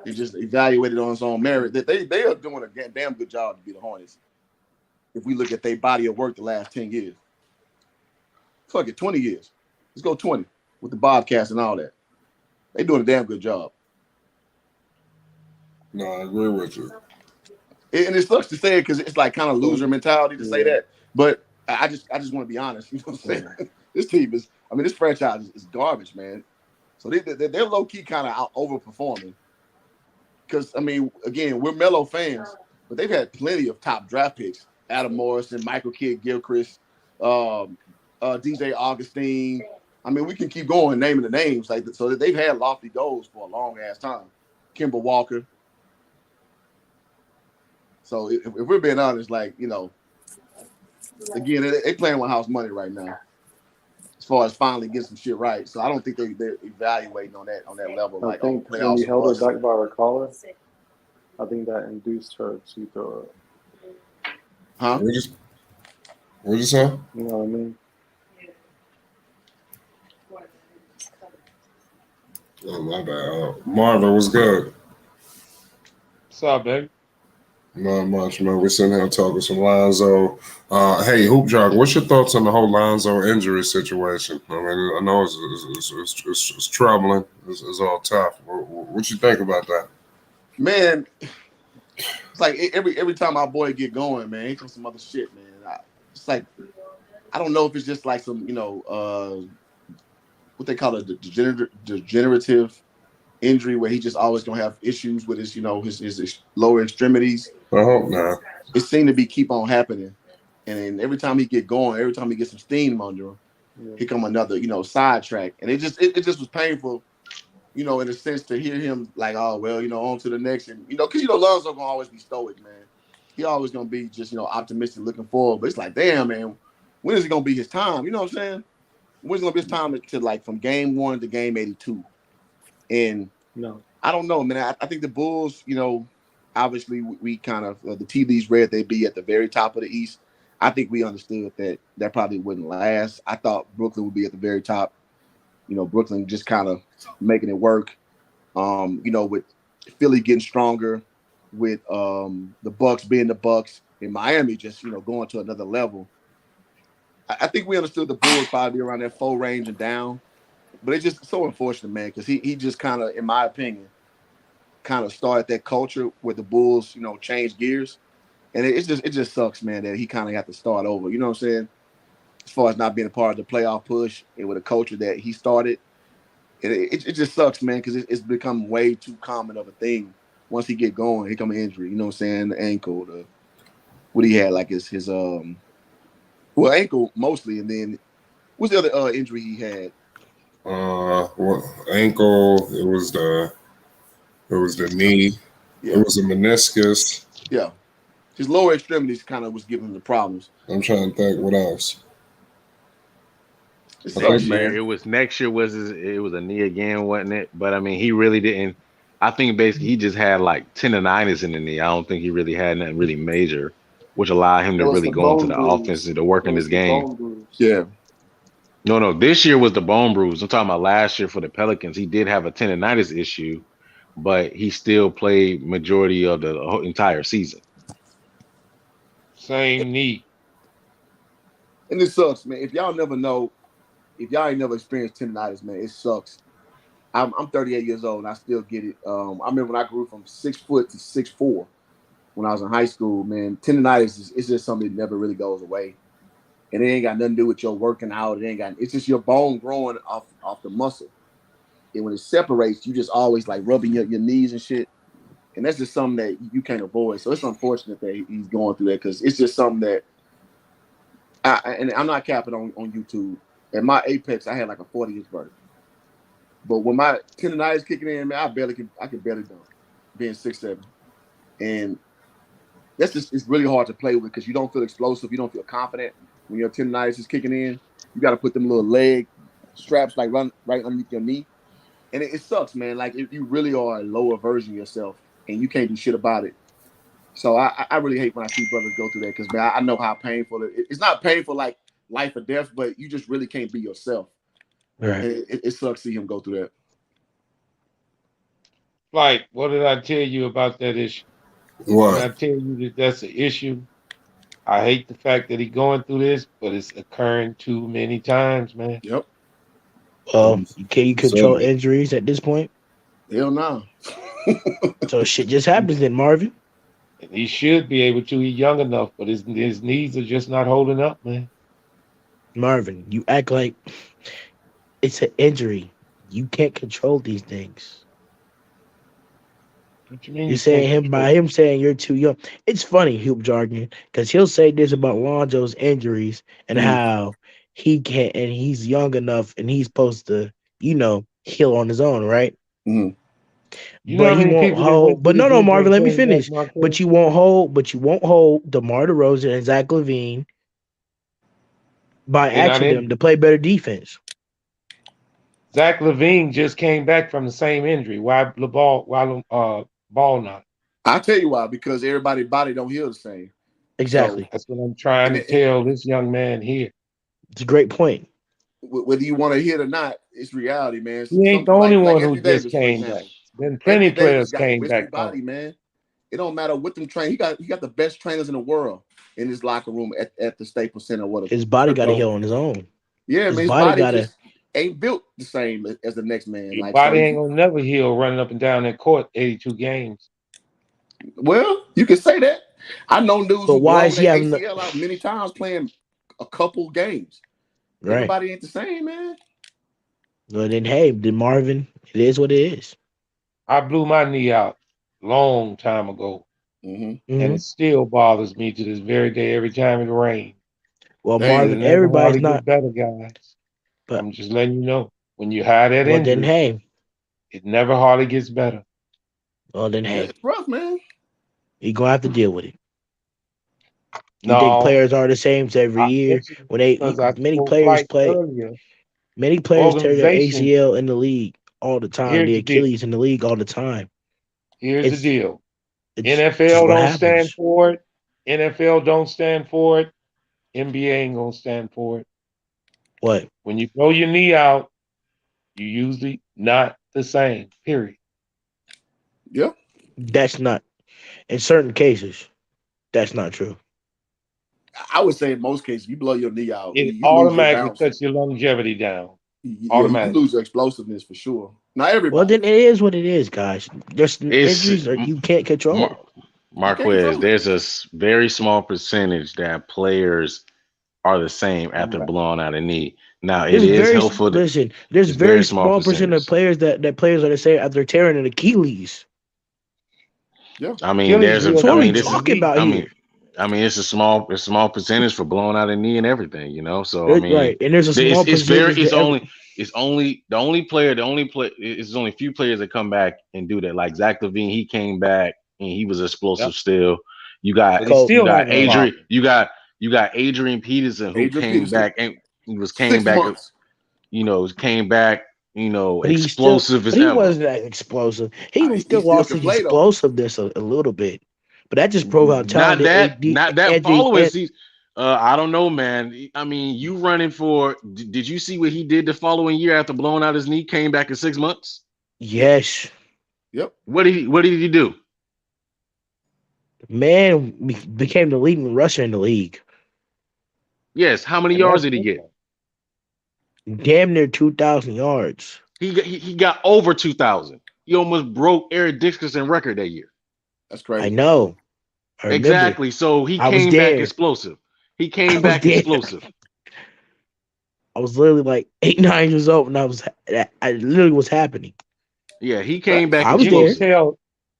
and just evaluate it on its own merit, that they are doing a damn good job to be the Hornets. If we look at their body of work the last 10 years. Fuck it, 20 years. Let's go 20 with the Bobcats and all that. They doing a damn good job. No, I agree with you. And it sucks to say it because it's like kind of loser mentality to say that. But I just want to be honest. You know what I'm saying? This team is, this franchise is garbage, man. So they're low key kind of overperforming. Because again, we're Melo fans, but they've had plenty of top draft picks: Adam Morrison, Michael Kidd-Gilchrist, DJ Augustine. We can keep going naming the names so that they've had lofty goals for a long ass time. Kemba Walker. So if we're being honest, again, they playing with house money right now. As far as finally getting some shit right, so I don't think they're evaluating on that level. I Like, think when playoffs he are held her bust. back by her collar, I think that induced her to throw up. Huh? What you say? You know what I mean? Oh, my bad. Marvin, what's good? What's up, baby? Not much, man. We're sitting here talking some Lonzo. Hey, Hoop Jog, what's your thoughts on the whole Lonzo injury situation? I mean, I know it's troubling. It's all tough. What you think about that? Man, it's like every time our boy get going, man, he comes some other shit, man. It's like I don't know if it's just like some, what they call a degenerative injury where he just always gonna have issues with his, his lower extremities. I hope not. It seemed to be keep on happening, and then every time he get going, every time he gets some steam under him, he come another, sidetrack, and it just was painful, in a sense to hear him like, oh well, on to the next, and because Lonzo gonna always be stoic, man. He always gonna be just optimistic, looking forward, but it's like, damn, man, when is it gonna be his time? You know what I'm saying? When's it gonna be his time to like from game 1 to game 82? And no, I don't know, man. I think the Bulls, obviously we kind of the tea leaves read they'd be at the very top of the East. I think we understood that probably wouldn't last. I thought Brooklyn would be at the very top. Brooklyn just kind of making it work. With Philly getting stronger, with the Bucks being the Bucks, and Miami just going to another level. I think we understood the Bulls probably around that 4 range and down, but it's just so unfortunate, man, because he just kind of, in my opinion, kind of started that culture where the Bulls, changed gears, and it just sucks, man, that he kind of had to start over. You know what I'm saying? As far as not being a part of the playoff push and with a culture that he started, and it just sucks, man, because it's become way too common of a thing. Once he get going, here come an injury. You know what I'm saying? The ankle, what he had, like his ankle mostly, and then what's the other injury he had? Ankle. It was the knee. Yeah. It was a meniscus. Yeah. His lower extremities kind of was giving him the problems. I'm trying to think what else. Man, it was next year it was a knee again, wasn't it? But I mean, he really didn't. I think basically he just had like tendonitis in the knee. I don't think he really had nothing really major, which allowed him to really go into the offense and to work in this game. Yeah. No, this year was the bone bruise. I'm talking about last year for the Pelicans. He did have a tendonitis issue, but he still played majority of the whole entire season. Same knee. And it sucks, man. If y'all ain't never experienced tendonitis, man, it sucks. I'm 38 years old and I still get it. I remember when I grew from 6 foot to 6'4" when I was in high school, man. Tendonitis is just something that never really goes away. And it ain't got nothing to do with your working out. It's just your bone growing off the muscle. And when it separates, you just always like rubbing your knees and shit. And that's just something that you can't avoid. So it's unfortunate that he's going through that because it's just something that and I'm not capping on YouTube. At my apex, I had like a 40-inch vert. But when my tendonitis kicking in, man, I can barely dunk, being 6'7". And it's really hard to play with because you don't feel explosive, you don't feel confident when your tendonitis is kicking in. You got to put them little leg straps like run right underneath your knee, and it sucks, man. Like if you really are a lower version of yourself and you can't do shit about it. So I really hate when I see brothers go through that because, man, I know how painful it's not painful like life or death, but you just really can't be yourself. Right. It sucks to see him go through that. Like, what did I tell you about that issue? What? Did I tell you that's an issue? I hate the fact that he's going through this, but it's occurring too many times, man. Yep. Can you control injuries at this point? Hell no. So shit just happens then, Marvin. And he should be able to. He's young enough, but his knees are just not holding up, man. Marvin, you act like it's an injury. You can't control these things. What you mean? You're saying by him saying you're too young. It's funny, Hoop Jargon, because he'll say this about Lonzo's injuries and how he can't, and he's young enough and he's supposed to, heal on his own, right? Mm-hmm. But he won't hold. But no, Marvin, let me finish. But you won't hold DeMar DeRozan and Zach LaVine by They're not asking them in. to play better defense. Zach LaVine just came back from the same injury. Why Ball not? I'll tell you why, because everybody's body don't heal the same. Exactly. So That's what I'm trying to tell this young man here. It's a great point. whether you want to hit or not, it's reality, man. He ain't the only one who just came back. Then plenty Anthony Davis players got came mystery back. body, man. It don't matter what them train. He got the best trainers in the world in his locker room at the Staples Center. His body got to heal on his own. Yeah, his man. His body just ain't built the same as the next man. Your body ain't gonna never heal running up and down that court 82 games. Well, you can say that. I know dudes who blown their ACL out many times playing a couple games. Right. Everybody ain't the same, man. Well, then Marvin, it is what it is. I blew my knee out long time ago, and it still bothers me to this very day every time it rains. Well, Marvin, everybody's not better, guys. But I'm just letting you know, when you have that injury, then it never hardly gets better. Well, then it's rough, man. You're gonna have to deal with it. You think players are the same every year? When many players play, many players tear their ACL in the league all the time. The Achilles in the league all the time. Here's the deal: NFL don't stand for it. NFL don't stand for it. NBA ain't gonna stand for it. What? When you throw your knee out, you usually not the same. Period. Yeah. That's not. In certain cases, that's not true. I would say in most cases, you blow your knee out, it you automatically cuts your longevity down. Automatically, you lose your explosiveness for sure. Not everybody. Well, then it is what it is, guys. There's injuries that you can't control. Marquez, there's a very small percentage that players are the same after blowing out a knee. Now, it is helpful. Listen, there's very small percent of players that players are the same after tearing an Achilles. Yeah, I mean, it's a small percentage for blowing out a knee and everything, you know. So I mean, right, and there's a small percentage. It's only a few players that come back and do that. Like Zach LaVine, he came back and he was explosive still. You got Adrian, you got Adrian Peterson who came back and came back, explosive as ever. He wasn't that explosive. He was still lost his explosiveness a little bit. But that just proved how talented not that following season. I don't know, man. I mean, you running for? Did you see what he did the following year after blowing out his knee? Came back in 6 months. Yes. Yep. What did he do? Man became the leading rusher in the league. Yes. How many yards did he get? Damn near 2,000 yards. He got over 2,000. He almost broke Eric Dickerson's record that year. That's crazy. I know. Exactly. So he came back explosive. He came back explosive. I was literally like 8, 9 years old when I literally was happening. Yeah, he came back. I was there.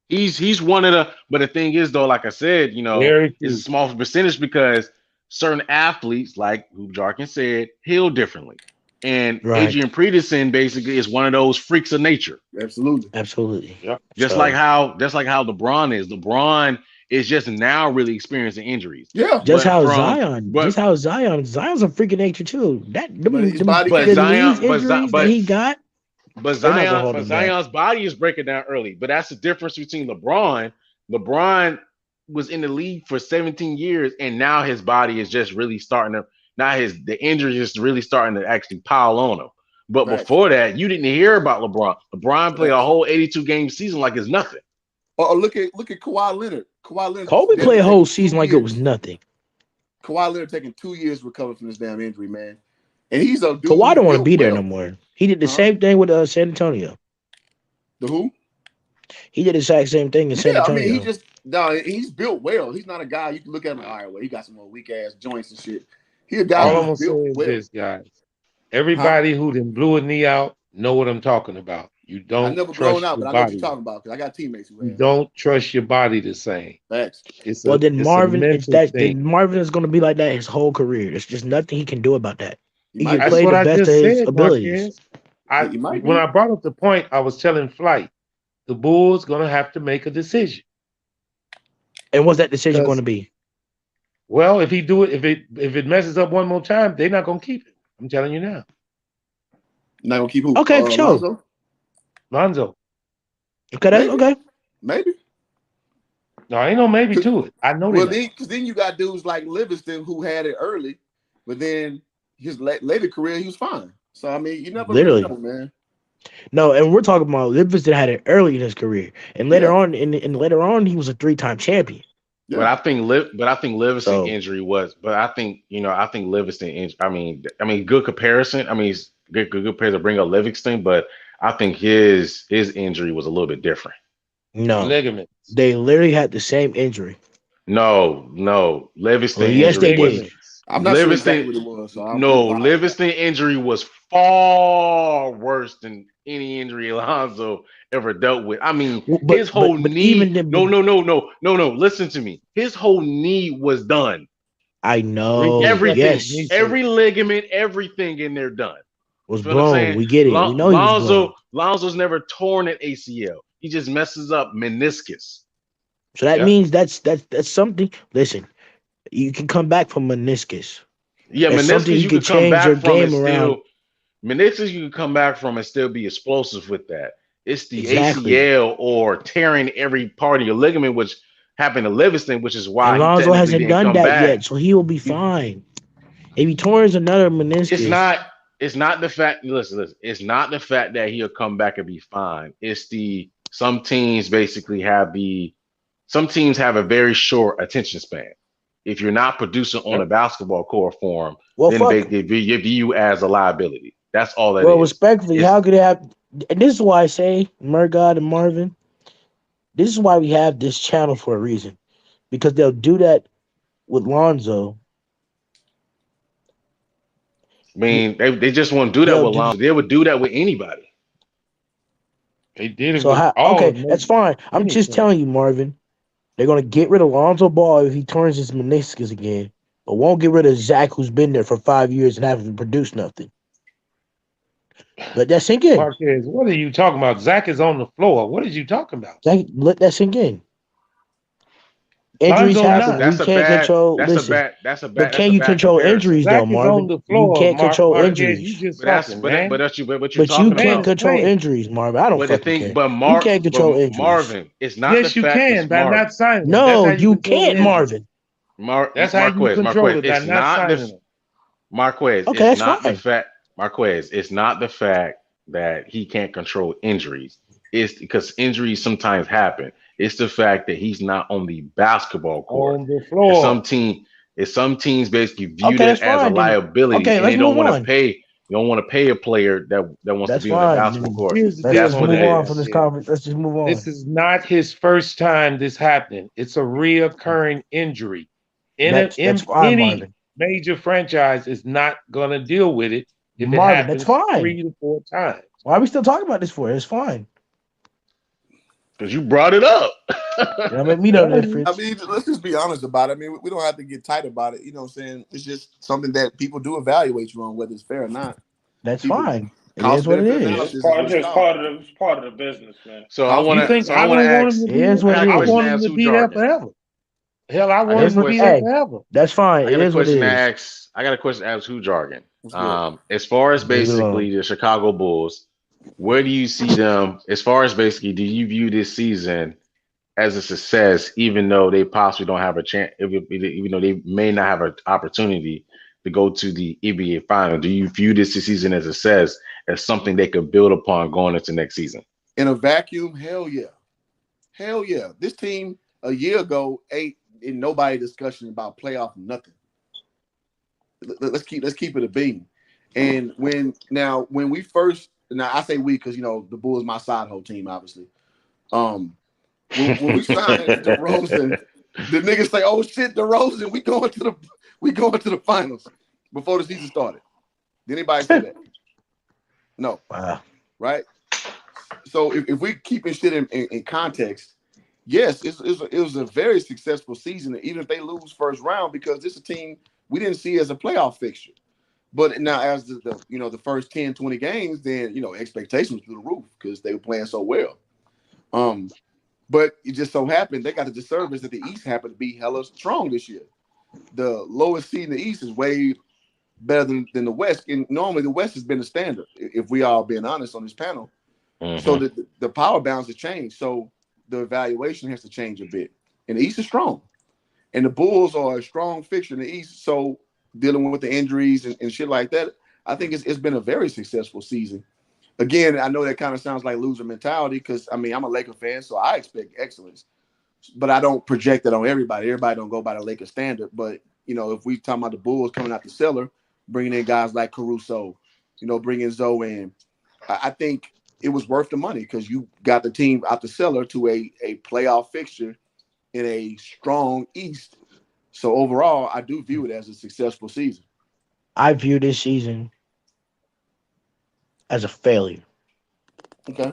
He's one of the. But the thing is, though, like I said, it's a small percentage because certain athletes, like who Jarkin said, heal differently. And Adrian Peterson basically is one of those freaks of nature. Absolutely. Yep. Just like how LeBron is. LeBron is just now really experiencing injuries. Yeah. Zion's a freak of nature too. But Zion's body is breaking down early. But that's the difference between LeBron. LeBron was in the league for 17 years, and now his body is just really starting to. Now the injury is really starting to actually pile on him. But before that, you didn't hear about LeBron. LeBron played a whole 82-game season like it's nothing. Oh, look at Kawhi Leonard. Kobe played a whole season like it was nothing. Kawhi Leonard taking 2 years to recover from this damn injury, man. And he's a dude. Kawhi don't want to be there no more. He did the same thing with San Antonio. The who? He did the exact same thing in San Antonio. I mean, he's built well. He's not a guy you can look at him like, all right, well, he got some more weak ass joints and shit. He a guy. All I'm gonna say is this, guys. Everybody who done blew a knee out know what I'm talking about. You don't. I never blown out, but I know what you're talking about because I got teammates who have. You don't trust your body the same. Facts. Marvin is going to be like that his whole career. There's just nothing he can do about that. He can play the best of his abilities. When I brought up the point, I was telling Flight, the Bulls going to have to make a decision. And what's that decision going to be? Well, if he do it, if it messes up one more time, they're not gonna keep it. I'm telling you now. Not gonna keep who? Okay, for sure. Lonzo. Okay, that's okay. Maybe. No, ain't no maybe to it. I know Well, that. because then you got dudes like Livingston who had it early, but then his later career he was fine. So I mean, you never really know, man. No, and we're talking about Livingston had it early in his career, and later on, and later on, he was a 3-time champion. Yeah. But I think Livingston injury was. But I think Livingston injury. I mean, good comparison. I mean, it's good comparison to bring up Livingston, but I think his injury was a little bit different. No, ligament. They literally had the same injury. No, Livingston. Well, yes, injury they did. I'm not sure exactly what it was. So Livingston injury was far worse than any injury Alonzo ever dealt with. I mean, his whole knee. No. Listen to me. His whole knee was done. I know. Everything. Yes. Every ligament, everything in there done. Was blown. We get it. We know he was blown. Lonzo's never torn an ACL. He just messes up meniscus. So that means that's something. Listen, you can come back from meniscus. Yeah, that's meniscus you can come back from and still. Meniscus you can come back from and still be explosive with that. It's the ACL or tearing every part of your ligament, which happened to Livingston, which is why Lonzo hasn't done that yet, so he will be fine. If he torns another meniscus, it's not the fact. Listen. It's not the fact that he'll come back and be fine. It's some teams have a very short attention span. If you're not producing on a basketball court for them, then they view you as a liability. That's all that is. Well, respectfully, how could it have? And this is why I say, Murgod and Marvin, this is why we have this channel for a reason. Because they'll do that with Lonzo. I mean, they just won't do that with Lonzo. They would do that with anybody. They did it so with that's fine. I'm just telling you, Marvin. They're going to get rid of Lonzo Ball if he turns his meniscus again, but won't get rid of Zach, who's been there for 5 years and haven't produced nothing. Let that sink in. Marquez, what are you talking about? Zach is on the floor. What are you talking about? Zach, let that sink in. Injuries happen. We can't control. But can you control injuries though, Marvin? You can't control injuries. But you can't control injuries, Marvin. I don't fucking care. You can't control injuries. Marvin, it's not. Yes, you can by not signing. No, you can't, Marvin. That's how you control it by not signing them. Marquez, okay, it's not fine. the fact. Marquez, it's not the fact that he can't control injuries. It's because injuries sometimes happen. It's the fact that he's not on the basketball court. On the floor. Some teams basically view that as a liability, and they don't want to pay. You don't want to pay a player that wants to be on the basketball court. Let's move on from this conference. Let's just move on. This is not his first time this happening. It's a reoccurring injury. Any major franchise is not going to deal with it if it happens 3 to 4 times. Why are we still talking about this for? It's fine. Because you brought it up. I mean, let's just be honest about it. I mean, we don't have to get tight about it. You know what I'm saying? It's just something that people do evaluate you on, whether it's fair or not. That's fine. It is what it is. It's part of the business, man. So I want to ask. I want him to be there forever. Hell, I want him to be there forever. That's fine. It is what it is. I got a question to ask who jargon. As far as basically the Chicago Bulls, where do you see them? As far as basically, do you view this season as a success, even though they possibly don't have a chance, even though they may not have an opportunity to go to the NBA final? Do you view this season as a success, as something they could build upon going into next season? In a vacuum, hell yeah. Hell yeah. This team a year ago ain't in nobody discussion about playoff nothing. Let's keep it a beam. And when we first, now I say we because the Bulls my side whole team, obviously. When we signed DeRozan, the niggas say, "Oh shit, DeRozan, we going to the finals" before the season started. Did anybody say that? No. Wow. Right. So if we keeping shit in context, yes, it was a very successful season, even if they lose first round, because this is a team we didn't see as a playoff fixture. But now as the first 10, 20 games, then expectations through the roof because they were playing so well. But it just so happened they got the disservice that the East happened to be hella strong this year. the lowest seed in the East is way better than the West. And normally the West has been the standard, if we all being honest on this panel. So the power balance has changed. So the evaluation has to change a bit. And the East is strong. And the Bulls are a strong fixture in the East. So dealing with the injuries and shit like that, I think it's been a very successful season. Again, I know that kind of sounds like loser mentality because, I mean, I'm a Laker fan, so I expect excellence. But I don't project it on everybody. Everybody don't go by the Lakers standard. But, you know, if we talking about the Bulls coming out the cellar, bringing in guys like Caruso, you know, bringing Zoe in, I think it was worth the money because you got the team out the cellar to a playoff fixture in a strong East. So overall, I do view it as a successful season. I view this season as a failure. Okay.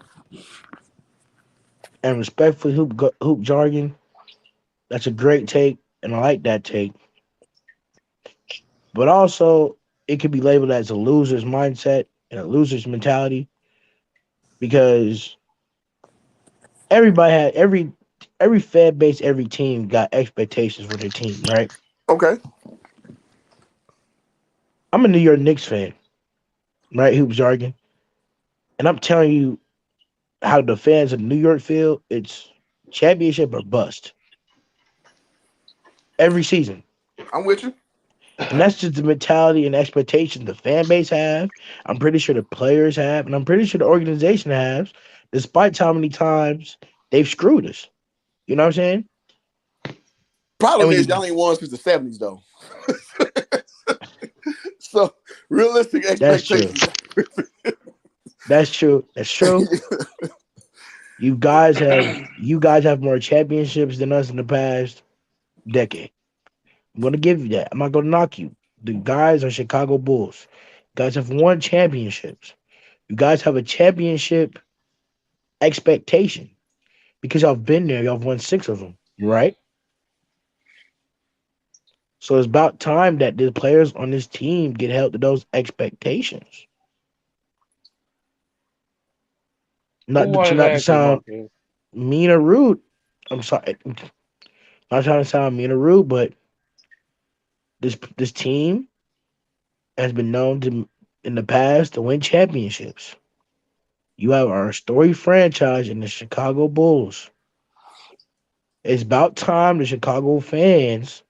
And respectfully, hoop jargon, that's a great take, and I like that take. But also, it could be labeled as a loser's mindset and a loser's mentality because everybody had every fan base, every team got expectations for their team, right? Okay. I'm a New York Knicks fan, right? Hoop jargon, and I'm telling you how the fans of New York feel. It's championship or bust every season. I'm with you. And that's just the mentality and expectation the fan base have. I'm pretty sure the players have, and I'm pretty sure the organization has, despite how many times they've screwed us. You know what I'm saying? Problem is, y'all ain't won since the 70s, though. So, realistic expectations. That's true. That's true. You guys have more championships than us in the past decade. I'm gonna give you that. I'm not gonna knock you. The guys are Chicago Bulls. You guys have won championships. You guys have a championship expectation because y'all have been there. Y'all have won 6 of them, right? So it's about time that the players on this team get held to those expectations. Not to sound mean or rude. I'm sorry. Not trying to sound mean or rude, but this team has been known to in the past to win championships. You have our storied franchise in the Chicago Bulls. It's about time the Chicago fans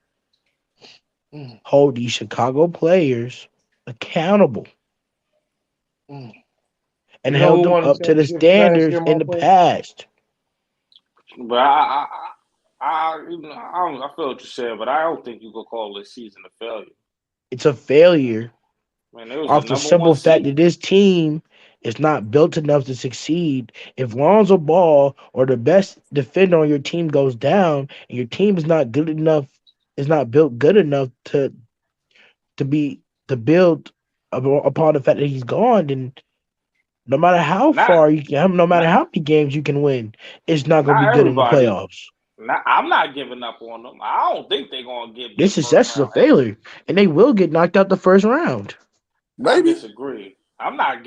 hold these Chicago players accountable and held them up to the standards in the past. But I feel what you're saying, but I don't think you could call this season a failure. It's a failure off the simple fact that this team is not built enough to succeed. If Lonzo Ball or the best defender on your team goes down and your team is not good enough, is not built good enough to build upon the fact that he's gone, then no matter how far you can, no matter how many games you can win, it's not going to be good in the playoffs. I'm not giving up on them. I don't think they're going to give this success is a failure, and they will get knocked out the first round. Maybe. I disagree. I'm not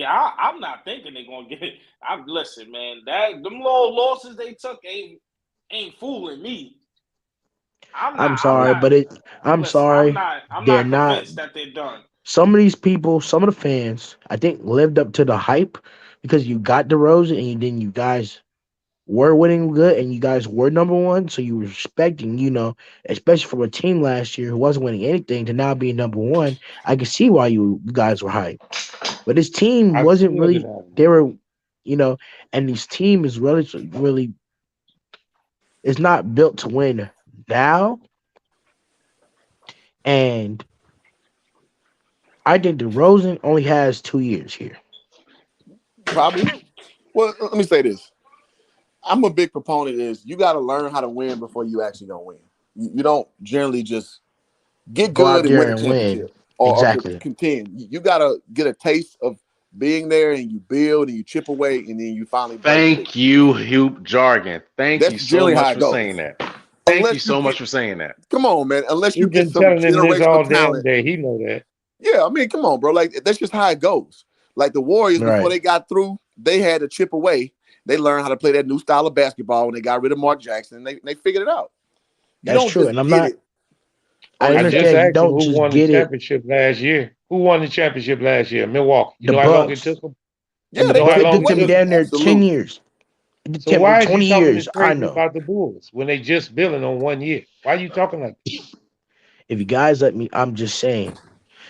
thinking they're going to get it. Listen, man, them little losses they took ain't fooling me. I'm sorry. I'm not convinced that they're done. Some of these people, some of the fans, I think lived up to the hype because you got DeRozan and then you guys were winning good and you guys were number one. So you were respecting, especially from a team last year who wasn't winning anything to now being number one. I can see why you guys were hyped. But this team wasn't really, they were, and this team is really, it's not built to win now. And I think DeRozan only has 2 years here. Probably. Well, let me say this. I'm a big proponent is you got to learn how to win before you actually gonna win. You don't generally just get good and win a championship or contend. You got to get a taste of being there and you build and you chip away and then you finally break. Thank you, Hoop Jargon. Thank you so much for saying that. Thank you so much for saying that. Come on, man. Unless you get some generational talent. He know that. Yeah, I mean, come on, bro. Like, that's just how it goes. Like the Warriors, before they got through, they had to chip away. They learned how to play that new style of basketball when they got rid of Mark Jackson. And they figured it out. That's true. And I'm not I I just understand you asked him don't who just won the get it. championship last year. Who won the championship last year? Milwaukee. You The know how long it Bucks. took them? Yeah, And the You they know how Bucks, it couldn't long took it them win. took them? down there 10 Absolutely. years. It took So them why is you 20 talking this years. I crazy know. about the Bulls when they just building on 1 year? Why are you talking like that? If you guys let me, I'm just saying.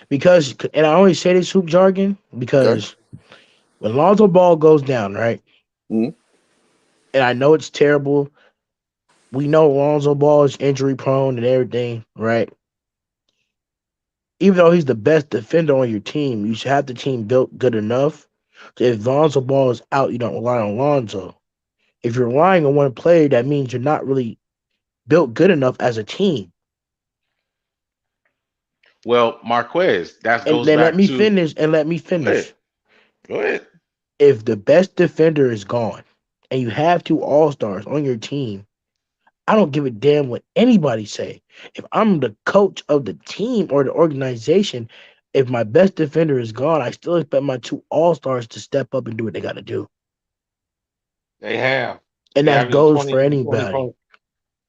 Because, and I always say this hoop jargon, Okay. because when Lonzo Ball goes down, right? Mhm. And I know it's terrible. We know Lonzo Ball is injury prone and everything, right? Even though he's the best defender on your team, you should have the team built good enough. So if Lonzo Ball is out, you don't rely on Lonzo. If you're relying on one player, that means you're not really built good enough as a team. Well, Marquez, that And goes then let back me to finish. And let me go ahead. finish. Go ahead. If the best defender is gone, and you have two All Stars on your team, I don't give a damn what anybody say. If I'm the coach of the team or the organization, if my best defender is gone, I still expect my two All Stars to step up and do what they got to do. They have. And They that averaging goes 20 for and anybody. 24.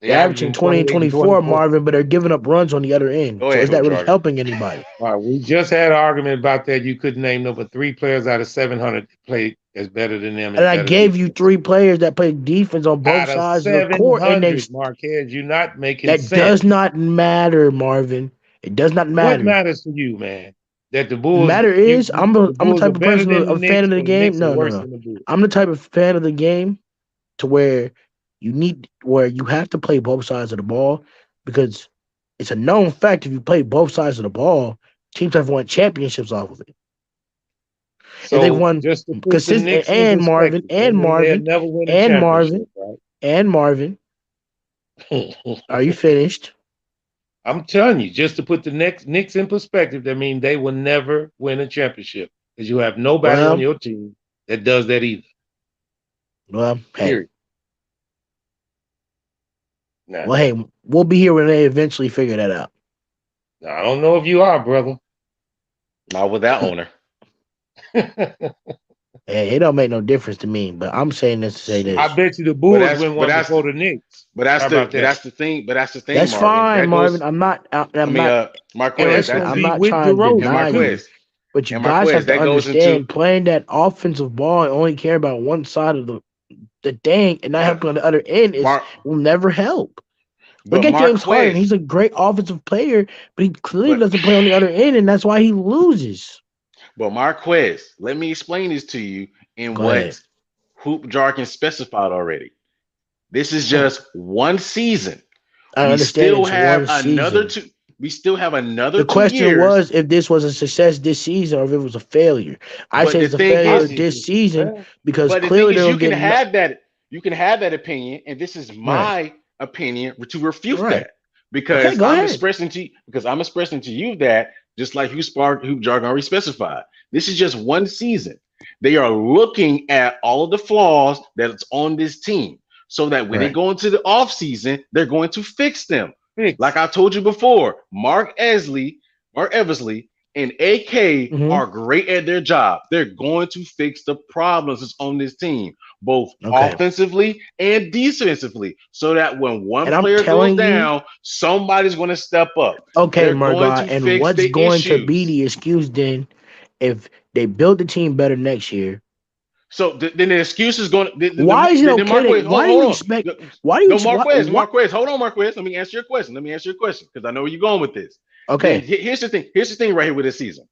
They They're averaging averaging 20 and 28 and 24, 24. Marvin, but they're giving up runs on the other end. Go So ahead, is Hoop that really Jargon. helping anybody? All right, we just had an argument about that. You couldn't name number 3 players out of 700 that play as better than them And and I better gave you defense. 3 players that play defense on both Out of sides of the court, and 700, Marquez, you're not making that sense. does not matter, Marvin. It does not What matter. matters to you, man? That the Bulls, Matter is, the I'm a Bulls are type of better person, than the a fan Knicks, of the or the game. Knicks are No, no, worse no. than the Bulls. I'm the type of fan of the game to where where you have to play both sides of the ball, because it's a known fact if you play both sides of the ball, teams have won championships off of it. And they So won just to put the consistent Knicks in perspective, they they'll never win a and Marvin championship, right? and Marvin. Are you finished? I'm telling you, just to put the Knicks in perspective, that means they will never win a championship because you have nobody on Well, your team that does that either. hey. Period. Now, Well, hey, we'll be here when they eventually figure that out. I don't know if you are, brother. Not with that owner. Hey, it don't make no difference to me, but I'm saying this to say I this. bet you the But Bulls that's win but one that's before the Knicks. but How that's about that? the thing. But that's the thing, That's Marvin. fine, That Marvin. goes. I'm not. I I'm mean, not. And Marquez. That's listen, gonna That's I'm be not with trying to DeRozan, and deny too. you, Marquez but you and guys Marquez. have to That goes into understand playing that offensive ball and only care about one side of the thing and not but helping on the other end Mar, will never help. Look but at James Harden. Marquez. He's a great offensive player, but he clearly But doesn't play on the other end, and that's why he loses. but Marquez. Let me explain this to you in Go ahead. what hoop jargon specified already. This is just one season. I We understand still it's have one another season. two. We still have another The two question years. was if this was a success this season or if it was a failure. I But say the it's a thing failure is, this season because but the thing clearly they is, don't get no. you can have that opinion, and this is Right. my opinion to refute Right. that Okay, because go ahead. I'm expressing to you that just like you spark hoop jargon already specified, this is just one season. They are looking at all of the flaws that's on this team, so that when they Right. go into the off season, they're going to fix them. Like Fix. I told you before, Mark Eversley, and AK Mm-hmm. are great at their job. They're going to fix the problems that's on this team, both Okay. offensively and defensively, so that when one And I'm player goes telling you, down, somebody's going to step up. okay, They're going Margot, to and fix what's the going to be issues. the excuse then if they build the team better next year? So then the excuse is going. Why is it Then okay Marquez, that why do you expect why do you No, Marquez, what hold on, Marquez. Let me answer your question. Because I know where you're going with this. Then okay. here's the thing. Here's the thing right here with this season.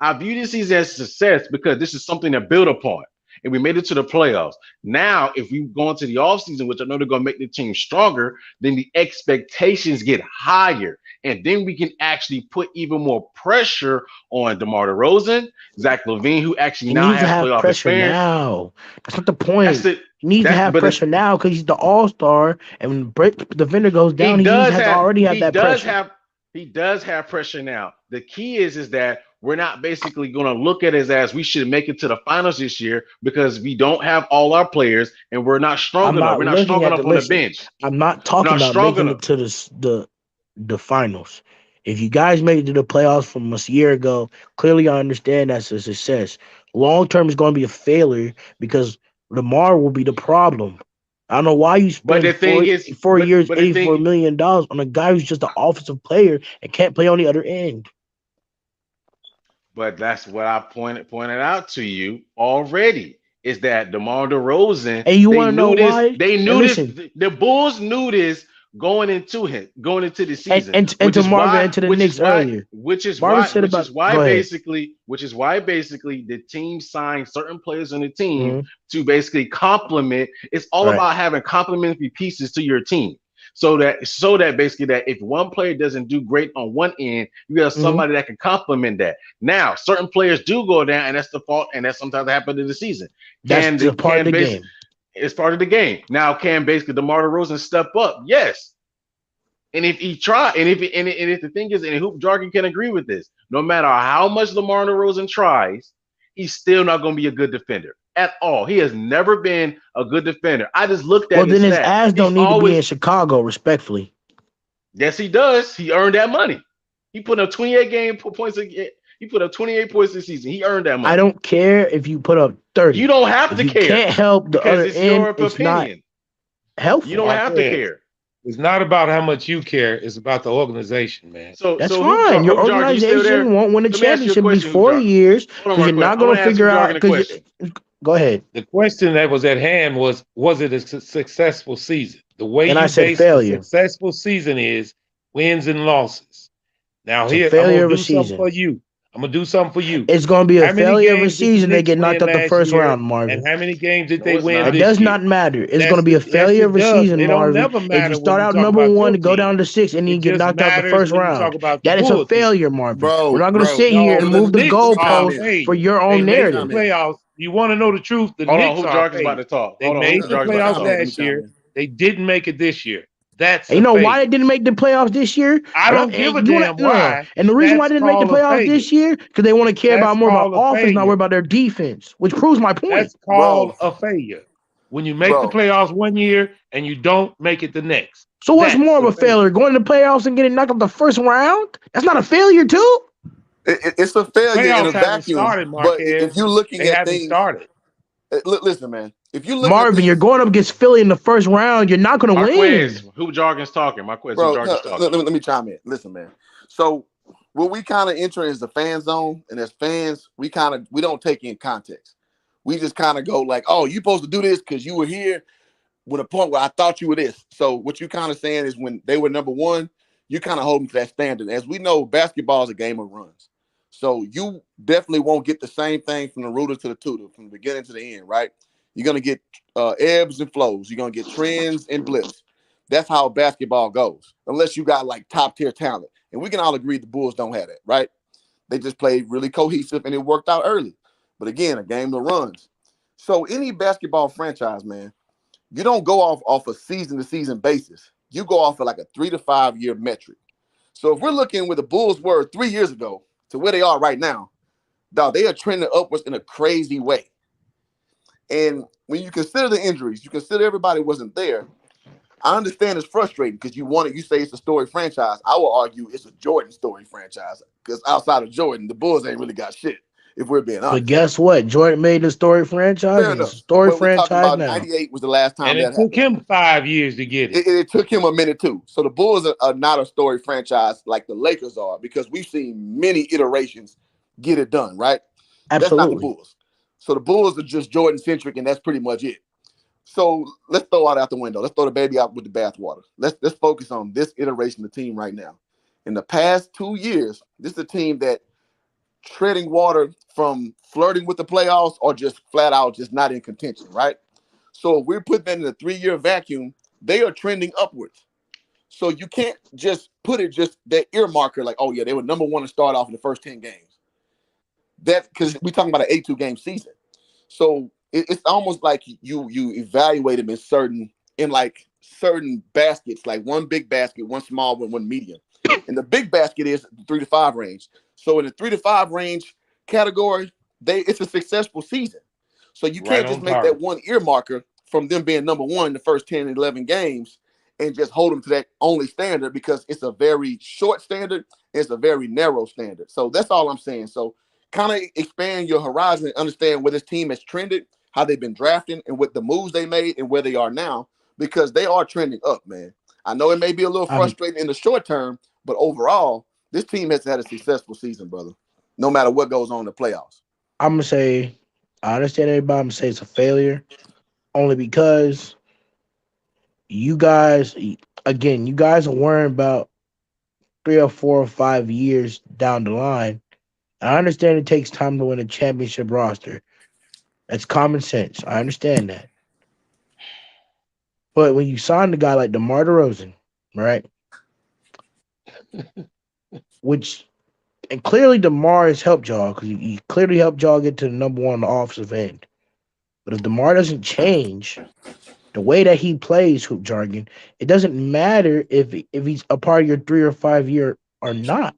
I view this season as success because this is something to build upon. And we made it to the playoffs. Now, if we go into the offseason, which I know they're going to make the team stronger, then the expectations get higher. And then we can actually put even more pressure on DeMar DeRozan, Zach LaVine, who actually He now needs to has have playoff pressure experience. now. That's not the That's point. it. He needs to That's have but pressure now because he's the all-star, and when the vendor goes down, he has to already have he that does pressure. have he does have pressure now. The key is that we're not basically going to look at it as we should make it to the finals this year because we don't have all our players and we're not strong I'm enough. not We're not looking strong at the enough on the listen. bench. I'm not We're talking not about strong making enough. it to the finals. If you guys made it to the playoffs from a year ago, clearly I understand that's a success. Long term is going to be a failure because Lamar will be the problem. I don't know why you But the spend thing is, 4 years, but the $84 thing, million on a guy who's just an offensive player and can't play on the other end. but that's what I pointed out to you already. Is that DeMar DeRozan? And you They want to know knew this. why? They And knew this. listen, The Bulls knew this going into the and season, and, and to Marvin and to the which is Knicks why, earlier, which is Marvin why, said which about. is why Go ahead. basically, the team signed certain players on the team Hmm. to basically complement. It's all Right. about having complementary pieces to your team. So that basically that if one player doesn't do great on one end, you have Hmm. somebody that can complement that. Now, certain players do go down, and that's the fault, and that sometimes happens in the season. That's just part of the Base game. It's part of the game. Now, can basically DeMar DeRozan step up? Yes. And if he try, and if the thing is, and Hoop Jargon can agree with this, no matter how much DeMar DeRozan tries, he's still not going to be a good defender at all. He has never been a good defender. I just looked Well, at his then his stats. ass He's don't need to be in always, Chicago, respectfully. yes, he does. He earned that money. He put up 28 points a game. He put up 28 points this season. He earned that I money. don't care if you put up 30. You don't have If to you care can't help the because other it's end, your it's not opinion. You helpful. don't have to Marquez, care. it's not about how much you care. It's about the organization, man. So, That's so fine. Your Hoop Jargon, you still organization there? won't win a Let me ask you a championship question, Hoop before Jargon. years Hold on, because you're Marquez. not I going want to to ask figure Hoop out. Jargon a question. Go ahead. The question that was at hand was it a successful season? The way And I you said base a failure. successful season is wins and losses. Now It's a here, I'm failure gonna of a do something for season. you. I'm gonna do something for you. It's going to be a How many failure of a games did the season. They Knicks get knocked win out the last first year? round, And Marvin. how many games did No, they it's win not. It this does year? not matter. It's going That's to be a yes, failure it of a does. season, It don't Marvin. never If you matter when start you out talk number about one your to go team. down to 6 and then It you get just knocked out the matters first when you talk round, about the that is a Bull team. failure, Marvin. We're not going to Bro. sit here No, and the move the Knicks are a goalposts for failure. your They own made the narrative. playoffs. You want to know the truth? The Hold on, Knicks Hoop are a Jargon's about failure. to talk. They Hold on, made Hoop the Jargon's about to playoffs talk. last year. They didn't make it this year. That's And you a know why they failure. didn't make the playoffs this year? I don't give a You want damn to no. why. And the reason why That's they didn't make the called a playoffs failure. this year because they want to care That's about more about called a offense, not worry failure. about their defense, which proves my point. That's called a failure. When you make the playoffs one year and you don't make it the next. So what's That's more of a a failure? Going to the playoffs and getting knocked out the first round? That's not a failure, too. It's a The failure in a playoffs haven't vacuum. started, But if Marquez. you're looking They at haven't things, started. listen, man. If you're looking at Marvin, you're things, going up against Philly in the first round. You're not going to Marquez, win. Hoop Jargon's talking. Marquez, Hoop bro, Jargon's talking. let me chime in. Listen, man. So what we kind of enter is the fan zone, and as fans, we don't take in context. We just kind of go like, "Oh, you supposed to do this because you were here." With a point where I thought you were this. So what you kind of saying is when they were number one, you kind of hold them to that standard. As we know, basketball is a game of runs. So you definitely won't get the same thing from the rooter to the tutor, from the beginning to the end, right? You're going to get ebbs and flows. You're going to get trends and blips. That's how basketball goes, unless you got like top tier talent. And we can all agree the Bulls don't have that, right? They just played really cohesive and it worked out early. But again, a game of runs. So any basketball franchise, man, you don't go off a season-to-season basis. You go off of like a 3 to 5 year metric. So if we're looking where the Bulls were 3 years ago to where they are right now, dog, they are trending upwards in a crazy way. And when you consider the injuries, you consider everybody wasn't there. I understand it's frustrating because you say it's a story franchise. I will argue it's a Jordan story franchise because outside of Jordan, the Bulls ain't really got shit, if we're being But honest. guess what? Jordan made the story franchise, Fair and it's a enough. story But we're talking franchise about now. 98 was the last time And that it took happened. him 5 years to get it. It took him a minute too. So the Bulls are not a story franchise like the Lakers are because we've seen many iterations get it done, right? That's not the Absolutely. Bulls. So the Bulls are just Jordan centric, and that's pretty much it. So let's throw out the window. Let's throw the baby out with the bathwater. Let's focus on this iteration of the team right now. In the past 2 years, this is a team that treading water from flirting with the playoffs or just flat out just not in contention, right? So if we're putting that in a 3-year vacuum, they are trending upwards. So you can't just put it just that earmarker like, oh yeah, they were number one to start off in the first 10 games. That's because we're talking about an 82 game season. So it's almost like you evaluate them in certain baskets, like one big basket, one small one, one medium. And the big basket is the 3 to 5 range. So in the 3 to 5 range category, it's a successful season. So you Right can't just on make target. that one earmarker from them being number one in the first 10 and 11 games and just hold them to that only standard because it's a very short standard. It's a very narrow standard. So that's all I'm saying. So kind of expand your horizon and understand where this team has trended, how they've been drafting, and what the moves they made and where they are now. because they are trending up, man. I know it may be a little frustrating in the short term, but overall, this team has had a successful season, brother. No matter what goes on in the playoffs. I'm gonna say, I understand everybody. I'm gonna say it's a failure, only because you guys, again, you guys are worrying about 3 or 4 or 5 years down the line. I understand it takes time to win a championship roster. That's common sense. I understand that. But when you sign a guy like DeMar DeRozan, right? Which and clearly DeMar has helped y'all because he clearly helped y'all get to the number one on the offensive end. But if DeMar doesn't change the way that he plays hoop jargon, it doesn't matter if he's a part of your 3 or 5 year or not.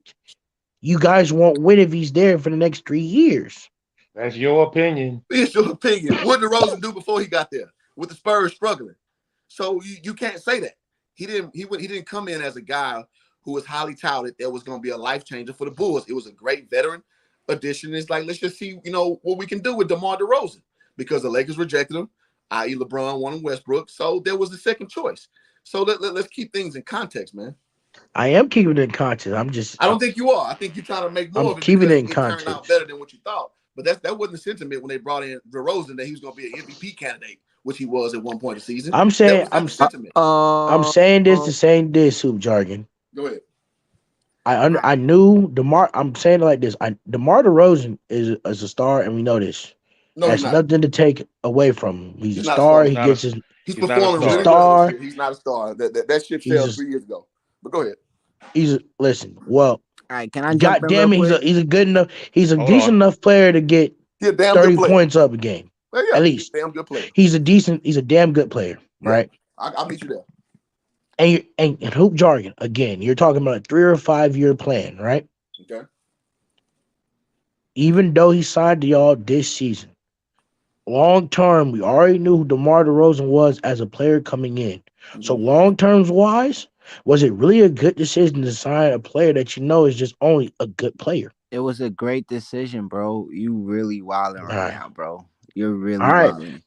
You guys won't win if he's there for the next 3 years. That's your opinion. It's your opinion. What did DeRozan do before he got there with the Spurs struggling? So you can't say that. He didn't come in as a guy who was highly touted that was going to be a life changer for the Bulls. It was a great veteran addition. It's like, let's just see, what we can do with DeMar DeRozan because the Lakers rejected him, i.e. LeBron wanted Westbrook. So there was the second choice. So let's keep things in context, man. I am keeping it in context. I don't think you are. I think you're trying to make more of it keeping because it in context. Turned out better than what you thought. But that wasn't the sentiment when they brought in DeRozan that he was going to be an MVP candidate, which he was at one point in the season. I'm saying I'm saying this to saying this hoop jargon. Go ahead. I knew DeMar. I'm saying it like this. DeMar DeRozan is a star, and we know this. No, that's nothing to take away from him. He's a not star. He gets his. He's performing really well this year. He's not a star. That shit failed 3 years ago. But go ahead. Listen. Well, all right. Can I? God damn it, he's a good enough. He's a decent enough player to get 30 points up a game. Well, yeah, at least. Damn good player. He's a damn good player, right? I'll meet you there. And hoop jargon again. You're talking about a 3 or 5 year plan, right? Okay. Even though he signed to y'all this season, long term, we already knew who DeMar DeRozan was as a player coming in. Mm-hmm. So long term wise, was it really a good decision to sign a player that you know is just only a good player? It was a great decision, bro. You really wilding right now, bro. You're really wilding.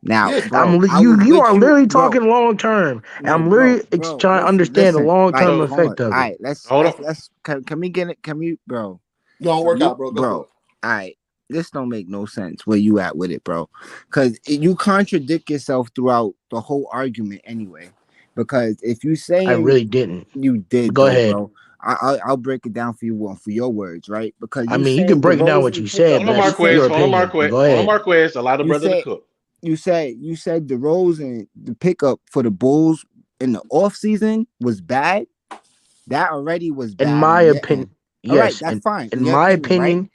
Now, bro, you are literally talking long term. And I'm literally trying to understand the long term effect of it. All right, let's can we get it? Can we, bro? Don't work out, bro. Bro, all right. This don't make no sense where you at with it, bro. Because you contradict yourself throughout the whole argument anyway. Because if you say I really didn't, you did. Go ahead, bro. I'll break it down for you for your words, right? Because you can break down what you said. Hold on, Marquez. Allow the brother to cook. You said DeRozan, the pickup for the Bulls in the offseason was bad. That already was bad. In my opinion, yes. All right, that's fine. In my opinion, right?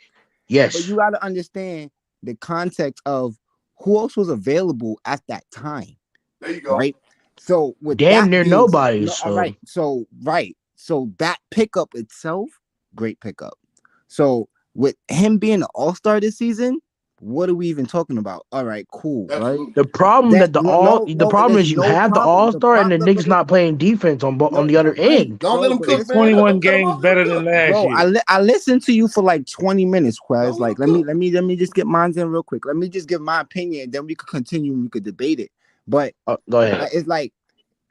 yes. But you got to understand the context of who else was available at that time. There you go. Right? So with damn near nobody. All right. So that pickup itself, great pickup. So with him being an all-star this season, what are we even talking about? All right, cool. Right? The problem the problem is you have the all-star and the niggas not playing defense on the other end. Don't let them cook. 21 games better than last year. I listened to you for like 20 minutes, Quez. Like let me just get mine in real quick. Let me just give my opinion, then we could continue and we could debate it. But go ahead. It's like,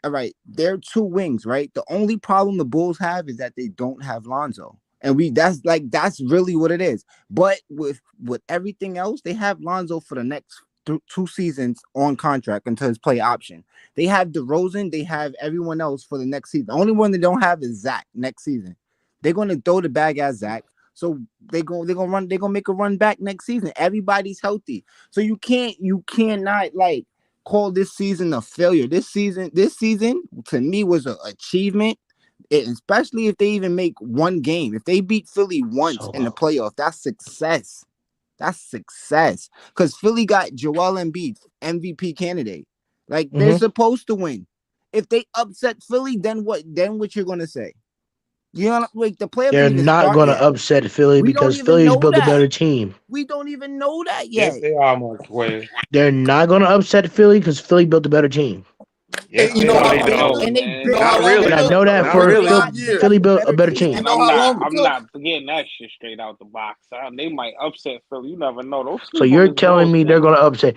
all right, they're two wings, right? The only problem the Bulls have is that they don't have Lonzo. And that's really what it is. But with everything else, they have Lonzo for the next 2 seasons on contract until his play option. They have DeRozan, they have everyone else for the next season. The only one they don't have is Zach next season. They're gonna throw the bag at Zach. So they're gonna make a run back next season. Everybody's healthy. So you cannot like call this season a failure. This season to me was an achievement. Especially if they even make one game. If they beat Philly once in the playoff, that's success. That's success. Because Philly got Joel Embiid, MVP candidate. Like, they're supposed to win. If they upset Philly, then what? Then what you're going to say? You know, like the playoff. They're not going to upset Philly because Philly's built a better team. We don't even know that yet. Yes, they are, Marquez. They're not going to upset Philly because Philly built a better team. Yes, you know they how don't. Not really. I know that for Philly built a better team. I'm not forgetting that shit straight out the box. They might upset Philly. You never know. Those so you're telling me they're going to upset?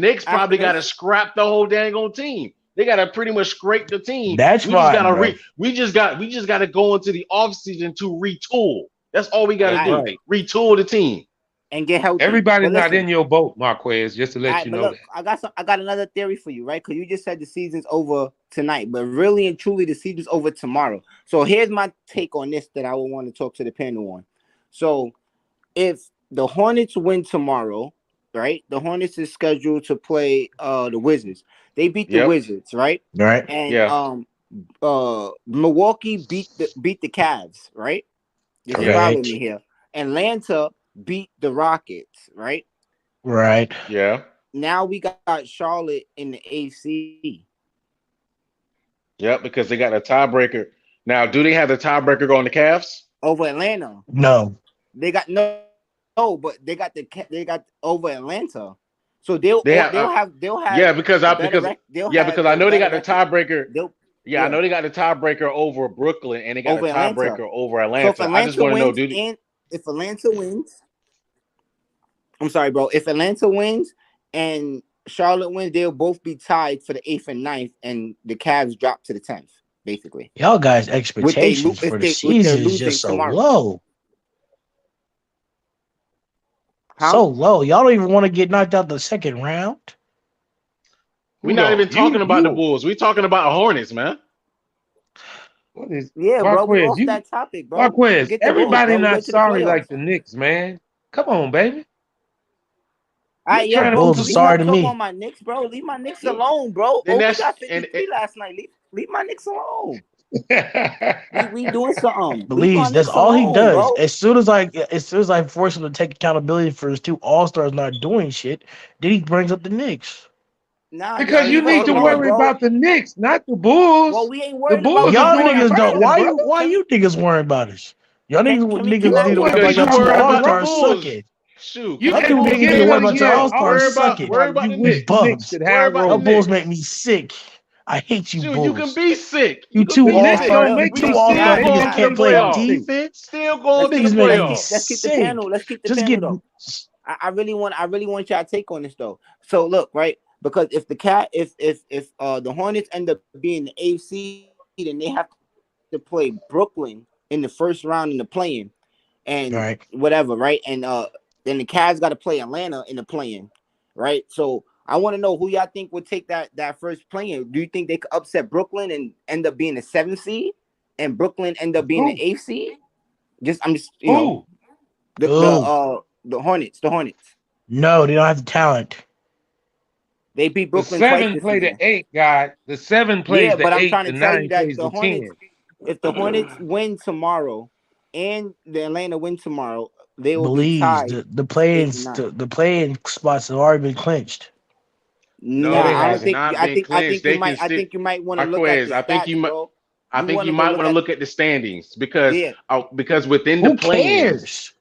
Knicks probably after got to this- scrap the whole dang on team. They got to pretty much scrape the team. That's we just fine, gotta bro. we just got to go into the offseason to retool. That's all we got to Right. do. Right. Retool the team. and get healthy. Everybody's But not listen, in your boat, Marquez. Just to all let right, you but know look, that. I got another theory for you, right? Because you just said the season's over tonight, but really and truly, the season's over tomorrow. So here's my take on this that I would want to talk to the panel on. So if the Hornets win tomorrow, right? The Hornets is scheduled to play the Wizards. They beat the Yep. Wizards, right? Right. And Yeah. Milwaukee beat the Cavs, right? This is Yeah. following Correct. me here. Atlanta beat the Rockets, right? Right. Yeah. Now we got Charlotte in the AC Yep. Because they got a tiebreaker. Now, do they have the tiebreaker on the Cavs? over Atlanta. No. They got no, but they got over Atlanta. So They have. they'll Yeah, have because a I better because they'll yeah have because I a know they better got the record. tiebreaker. They'll Yeah, I know they got the tiebreaker over Brooklyn, and they got over the Atlanta. tiebreaker over So if Atlanta. I just Atlanta want to know, wins dude. and if Atlanta wins, I'm sorry, bro. If Atlanta wins and Charlotte wins, they'll both be tied for the 8th and 9th, and the Cavs drop to the 10th, basically. Y'all guys' expectations for the If they're season is losing just so tomorrow. low. How? So low. Y'all don't even want to get knocked out the second round. We're not even talking about the You. Bulls. We're talking about Hornets, man. What is Yeah, bro. We Marquez? off that topic, bro. Marquez. Forget the Bulls, Everybody bro. We not went to the sorry playoffs. like the Knicks, man. Come on, baby. All right, yeah, The bro. Bulls Can are we sorry stop to talking me. on my Knicks, bro? Leave my Knicks alone, bro. Then OB that's got and 53 last night. Leave my Knicks alone. We doing something. Leave my Please, that's Knicks all he alone, does. bro. As soon as I force him to take accountability for his two All-Stars not doing shit, then he brings up the Knicks. Nah, Because y'all you ain't need to talking about, worry bro. about the Knicks, not the Bulls. Well, we ain't The worried about Bulls are Y'all them. doing you niggas don't. proud, brother. Why you niggas worrying about us? Y'all Can niggas we? niggas need to worry What about because you y'all you two worried worry about, about the brother? All-Stars Bulls. sucking. Shoot, You Y'all because the at two the niggas Bulls need to beginning make worry of the about your year All-Stars talking sucking. worry about about the you You wish Knicks. the Knicks bums. could Worry have about the Your roll. Bulls Knicks. make me sick. I hate you Shoot, you can Bulls. be sick. You You can two be Knicks sick. don't All-Star, make two me We sick. All-Star still They niggas going make to the can't me play feel playoffs. sick. defense. Still You going to the niggas make me Let's keep the sick. panel. Let's keep the Just panel get though. I really want y'all to take on this though. So look, right? Because if the Hornets end up being the AFC, then they have to play Brooklyn in the first round in the play-in, and right. whatever, right? And then the Cavs got to play Atlanta in the play-in, right? So I want to know who y'all think would take that first play-in. Do you think they could upset Brooklyn and end up being the 7th seed, and Brooklyn end up being the Who? 8th seed? I'm just Who? the Hornets. No, they don't have the talent. They beat The Brooklyn twice 7 this play the season. 8 guy. The 7 plays Yeah, the but I'm 8. trying The to tell you 9 that plays the 10. if the Hornets win tomorrow and the Atlanta win tomorrow, they will be Believes tied the 8 and 9. playing spots have already been clinched. No, No, they Nah, I don't has haven't. think. not been clinched. They can I still. think you might want to look at Marquez, the stats, bro. I You think want you to go might look want to at look at the standings because yeah. within the Who play-ins, cares?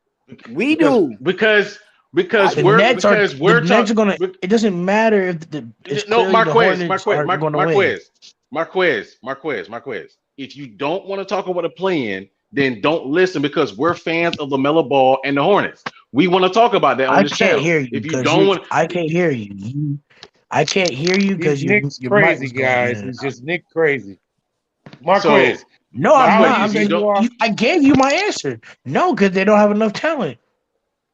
We because do. because I because The we're do. Nets are because the we're Nets are talking. gonna. It doesn't matter if it's No, clearly the Hornets aren't gonna win. Marquez. If you don't want to talk about the play-in, then don't listen because we're fans of LaMelo Ball and the Hornets. We want to talk about that on I this can't channel. hear you If you because don't want, I can't hear you. I can't hear you These because Knicks your mic crazy, was going in guys. and It's out. just Nick crazy. so Marquez, No, I'm how not. you Marquez, I'm if you say just. you don't, are? I gave you my answer. No, because they don't have enough talent.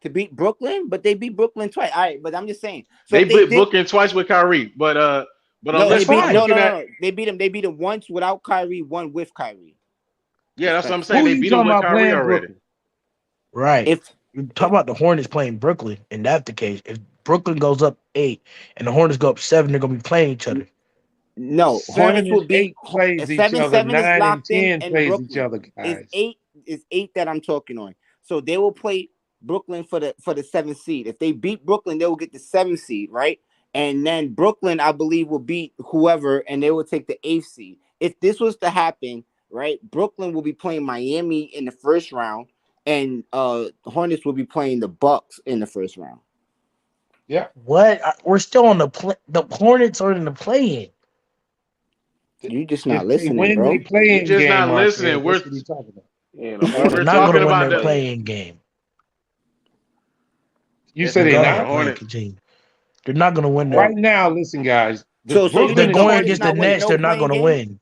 To beat Brooklyn, but they beat Brooklyn twice. All right, but I'm just saying. So they if they beat did, Brooklyn twice with Kyrie, but no, That's they unless beat I'm fine. looking at, no. They beat them once without Kyrie, one with Kyrie. yeah, that's what I'm saying. Who They you beat them talking with about Kyrie playing already. Brooklyn? Right. If You talk about the Hornets playing Brooklyn, and that's the case. If Brooklyn goes up 8 and the Hornets go up 7, they're gonna be playing each other. no, 7 Hornets will and beat 8 plays each other. 7-7 is 9 and locked in, 10 and plays each Brooklyn other, is guys. 8 that I'm talking on. So they will play Brooklyn for the 7th seed. If they beat Brooklyn, they will get the 7th seed, right? And then Brooklyn, I believe, will beat whoever, and they will take the 8th seed. If this was to happen, right, Brooklyn will be playing Miami in the first round, and Hornets will be playing the Bucks in the first round. Yeah. What? We're still on the Hornets are in the play-in. You just If not they listening, win, they bro. play You in just game, not Marquez. listening. That's what he's talking about. Yeah, the They're We're Hornets not are talking gonna in the win about their the. play-in. play-in game. You Yes, said they they are. The not? Play-in Hornets. team. They're not gonna win their. Right now, listen, guys. The So If you they're Brooklyn think the is going Hornets against the not winning Nets, no they're not playing gonna game? win.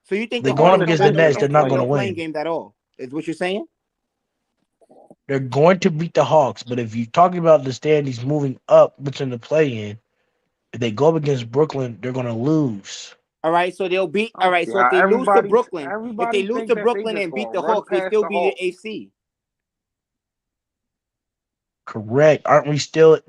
So you think They're the going up Hornets Hornets against not the is winning in Nets, the they're not no gonna play-in. playing win. games at all? Is what you're saying? They're going to beat the Hawks, but if you're talking about the standings moving up between the play-in, if they go up against Brooklyn, they're going to lose. All right, so they'll beat. All right, so if they lose to Brooklyn, think that they just and beat gonna the run Hawks, they past still the be the Hawks. AC. Correct. Aren't we still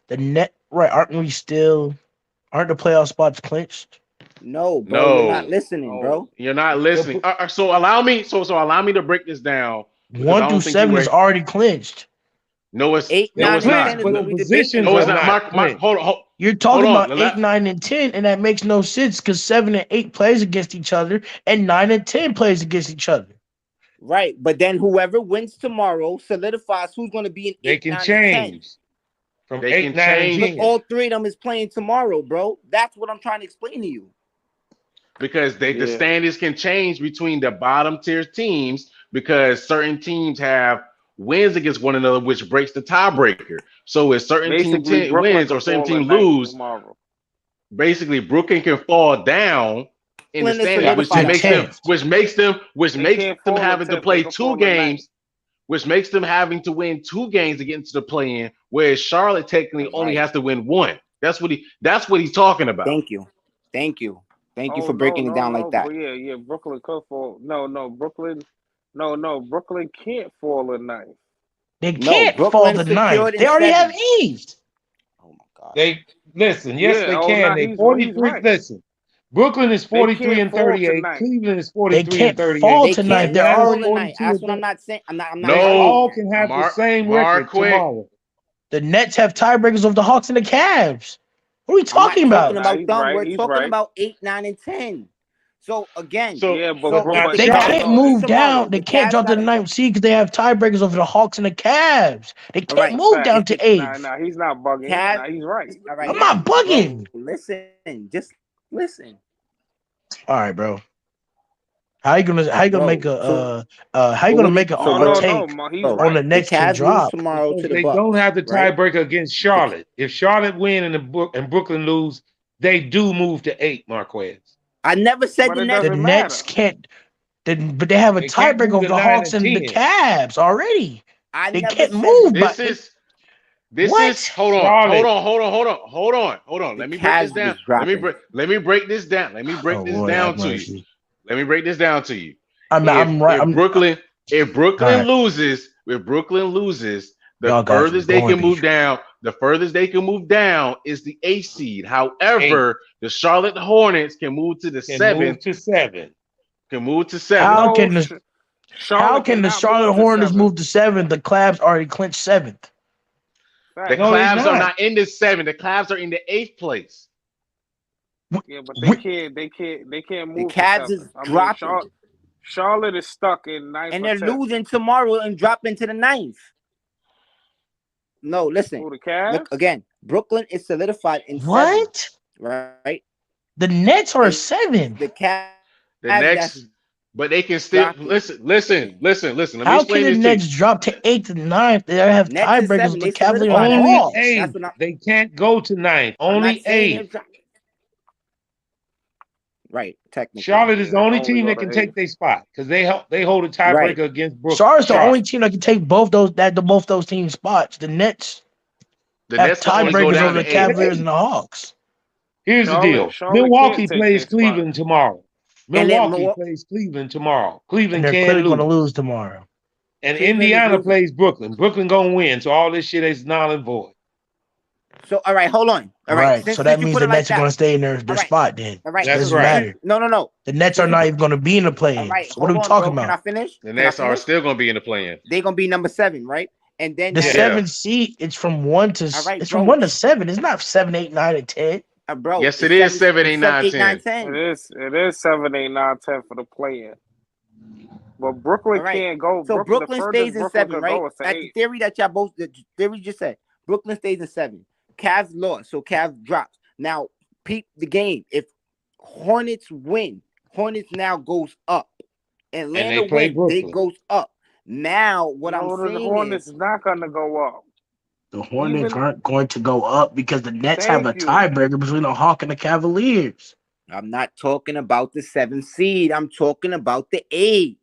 the net? Right? Aren't the playoff spots clinched? No, bro, you're not listening, bro. You're not listening. So allow me. So allow me to break this down because 1 I through don't think you 7 were. is already clinched. No, it's 8, no, 9, it's and not. 10 is what we debating. No, it's Bro. not. Mark, hold You're hold talking on. about 8, 9, and 10, and that makes no sense because 7 and 8 plays against each other, and 9 and 10 plays against each other. Right, but then whoever wins tomorrow solidifies who's going to be in 8, 9, and 10. From They 8, can 9, and change. 10. But all 3 of them is playing tomorrow, bro. That's what I'm trying to explain to you. Because the standings can change between the bottom tier teams because certain teams have wins against one another, which breaks the tiebreaker. So if certain Basically, team Brooklyn wins could or certain fall team at night lose, tomorrow. basically Brooklyn can fall down in the Brooklyn is standings, which solidified. makes them fall having at to 10th. play They could 2 fall at night. games, which makes them having to win 2 games to get into the play-in, whereas Charlotte technically only has to win 1. That's what he's talking about. Thank you for breaking it down like that. But yeah, Brooklyn could fall. Brooklyn can't fall at night. They can't fall to 9th. They already have East. Oh my God. They listen. Yes, they can. Nah, They he's 43. right. Listen, Brooklyn is 43 and fall 38. tonight. Cleveland is They 43 can't and 38. fall They tonight. can't They're fall already tonight. 42 That's and what I'm not saying. I'm not They No, all can have the same record Mark quick. tomorrow. The Nets have tiebreakers over the Hawks and the Cavs. What are we talking I'm not about? talking about he's them. right, We're he's talking right. about 8, 9, and 10. So again, not They Charlotte. can't move down. They The can't Cavs drop to the gotta 9th seed because they have tiebreakers over the Hawks and the Cavs. They All can't right. move down to 8th. Nah, he's not bugging. Cavs. Nah, he's right. All right. I'm not bugging. Bro, listen. Just listen. All right, bro. How you gonna make a hot take on the next can drop? Tomorrow to the They Bucks, don't have the right? tiebreaker against Charlotte. If Charlotte win and Brooklyn lose, they do move to 8. Marquez. I never said But it The doesn't Nets matter. can't. But they have a They can't tiebreaker move over to the 9 Hawks and and the 10. Cavs already. They never can't said move. This But is hold on. The Let me break this Cavs down. was dropping. Let me break this down. Let me break this Lord down have to you. mercy. Let me break this down to you. I'm right. If Brooklyn All right. loses, the Y'all guys are furthest they going can move beef. down, is the 8th seed. However, the Charlotte Hornets can move to the 7th. Move to 7. Can move to 7. How can the cannot Charlotte move to Hornets 7th. move to 7th? The Cavs already clinched 7th. The Cavs are not in the 7th. The Cavs are in the 8th place. Yeah, but they can't move. The to Cavs 7th. is dropping. Charlotte is stuck in 9th And or they're 10th. losing tomorrow and dropping to the 9th. No, listen. Who, the Cavs? Look again. Brooklyn is solidified in 7th. What? Right? The Nets are And 7th. The Cavs. The next, but they can still listen. Let me How explain can the this Nets to you. drop to 8th and 9th? They have Nets is tiebreakers 7th. with They the Cavaliers solidified. and Only Hawks. 8. They can't go to 9. Only 8. Right, technically. Charlotte is the only team that can take their spot because they hold a tiebreaker against Brooklyn. Charlotte's the only team that can take both those team spots. The Nets have tiebreakers over the Cavaliers and the Hawks. Here's the deal. Milwaukee plays Cleveland tomorrow. Milwaukee plays Cleveland tomorrow. Cleveland And they're can clearly lose. going to lose tomorrow. And Cleveland Indiana plays Brooklyn. Brooklyn gonna win. So all this shit is null and void. So all right, hold on. All right. Since So that you means put the it like Nets are going to stay in their spot then. All right. It doesn't right. matter. No. The Nets are not even going to be in the play-in. All right, So what are we hold on, talking bro. about? Can I finish? The Nets are still going to be in the play-in. They're going to be number 7, right? And then The 7th seed, it's from 1 to it's from 1 to 7. It's not 7, 8, 9, and 10. Bro, yes, it is 7, 8, 9, 10. It is 7, 8, 9, 10 for the play-in. But Brooklyn can't go. So Brooklyn stays in 7, right? That's the theory that y'all both, the theory just said. Brooklyn stays in 7. Cavs lost, so Cavs drops. Now, peep the game. If Hornets win, Hornets now goes up. Atlanta wins, they goes up. Now, what I'm saying the Hornets is not going to go up. The Hornets aren't going to go up because the Nets have a tiebreaker between the Hawks and the Cavaliers. I'm not talking about the 7th seed. I'm talking about the 8.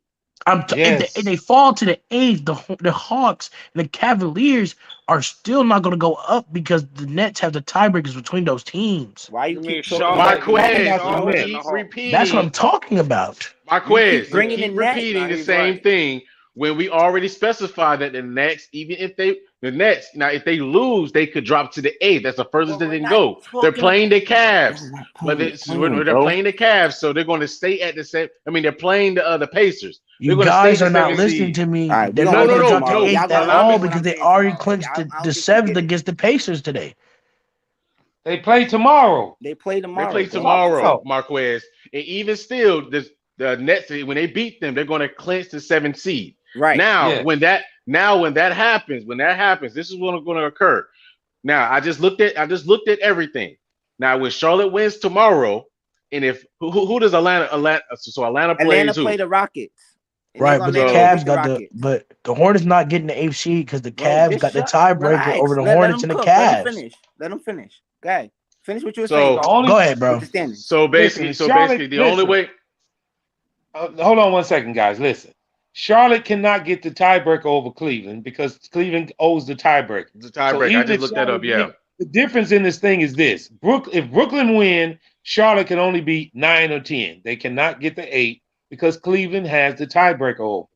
If they fall to the 8th, the Hawks and the Cavaliers are still not going to go up because the Nets have the tiebreakers between those teams. Why you mean keep talking Charlotte? about You mean Marquez, Charlotte you and the keep Hawks? That's what I'm repeating. talking about. Marquez, you bringing the keep Nets. repeating Nah, the he's same right. thing when we already specified that the Nets, even if the Nets, now if they lose, they could drop to the 8th. That's the furthest they We're can not go. They're talking playing the about. Cavs, We're not but playing, they're bro. playing the Cavs, so they're going to stay at the same. I mean, they're playing the Pacers. They're You going to stay guys the are not 7th listening seed. to me. All right, we're They're gonna not wait going till to drop to tomorrow. 8th Y'all at gonna allow all me. understand what because I'm they saying already tomorrow. clinched I the don't think you 7th get it. against the Pacers today. They play tomorrow. They play They tomorrow. play Bro. tomorrow, Marquez, and even still, the Nets when they beat them, they're going to clinch the 7th seed. Right. Now, Yeah. when that happens, this is what's going to occur. Now, I just looked at everything. Now, when Charlotte wins tomorrow, and if who does Atlanta Atlanta plays play who? the Rockets. And Right, but the Atlanta So beat Cavs the got Rockets. but the Hornets not getting the 8th seed because the Bro, Cavs just got the shut. tiebreaker Relax. over the Let Hornets them and the cook. Let them Cavs. finish. Let them finish. Go ahead. Finish what you were saying, so The bro. only Go ahead, With bro. the standings. so listen, basically the only way. Hold on 1 second, guys. Listen, Charlotte cannot get the tiebreaker over Cleveland because Cleveland owes the tiebreaker. The So tiebreaker. I even just if looked that Charlotte up. Yeah. the difference in this thing is this: if Brooklyn win, Charlotte can only be 9 or 10. They cannot get the 8 because Cleveland has the tiebreaker over.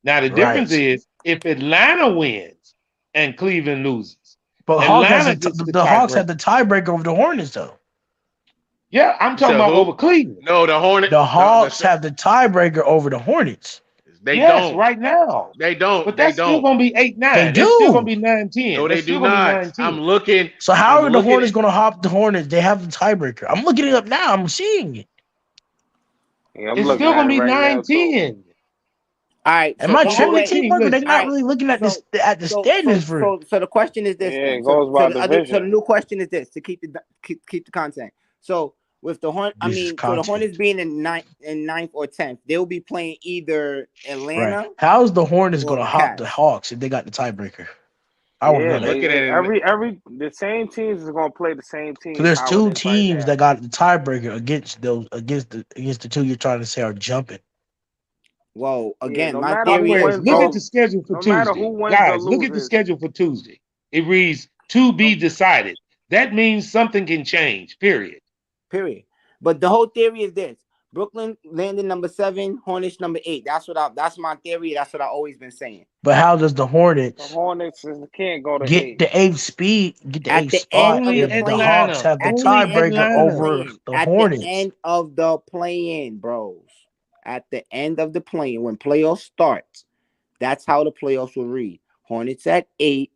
Now the difference Right. is if Atlanta wins and Cleveland loses, But Atlanta gets the the Hawks have tiebreaker. the tiebreaker over the Hornets though. Yeah, I'm You talking said about over who? Cleveland. No, the Hornet. The Hawks have the tiebreaker over the Hornets. They Yes, don't. right now. They don't. But They that's still don't. gonna be They 8-9. It's still gonna do. be 9-10. No, they That's do still gonna be not. 9-10. So how I'm are the looking Hornets at. going to hop the Hornets? They have the tiebreaker. I'm looking it up now. I'm seeing it. Yeah, I'm It's looking still at gonna it be right now too. 9-10. All right. Am So I The either tripping, only way. T team, Booker? They're listen, All not right. really looking at So at the standings for. so the question is this Yeah, then. it goes by So division. the new question is this to keep the content. So with the This so the content. Hornets being in ninth or 10th, they'll be playing either Right. Atlanta How's the Hornets or going to the hop the Cavs. Hawks if they got the tiebreaker? I want to Yeah, know I'm that. looking at it. every the same teams is gonna play the same So teams there's how it two is right teams now. that got the tiebreaker against the two you're trying to say are jumping. Well, Yeah, again, no my matter who theory is, Marquez, wins look at bro. the schedule for no matter Tuesday. who wins or Guys, look at the loses. schedule for Tuesday. It reads to be decided. That means something can change, period. Period. But the whole theory is this: Brooklyn landed number 7, Hornets number 8. That's my theory. That's what I've always been saying. But how does the The Hornets Hornets can't go to get 8. the get the At 8th the end spot of the Only if the play-in, Hawks Atlanta. have the at the Only end tiebreaker of the Atlanta. over play-in, the at the Hornets? end of the play-in, bros. At the end of the play-in, when playoffs start, that's how the playoffs will read. Hornets at 8,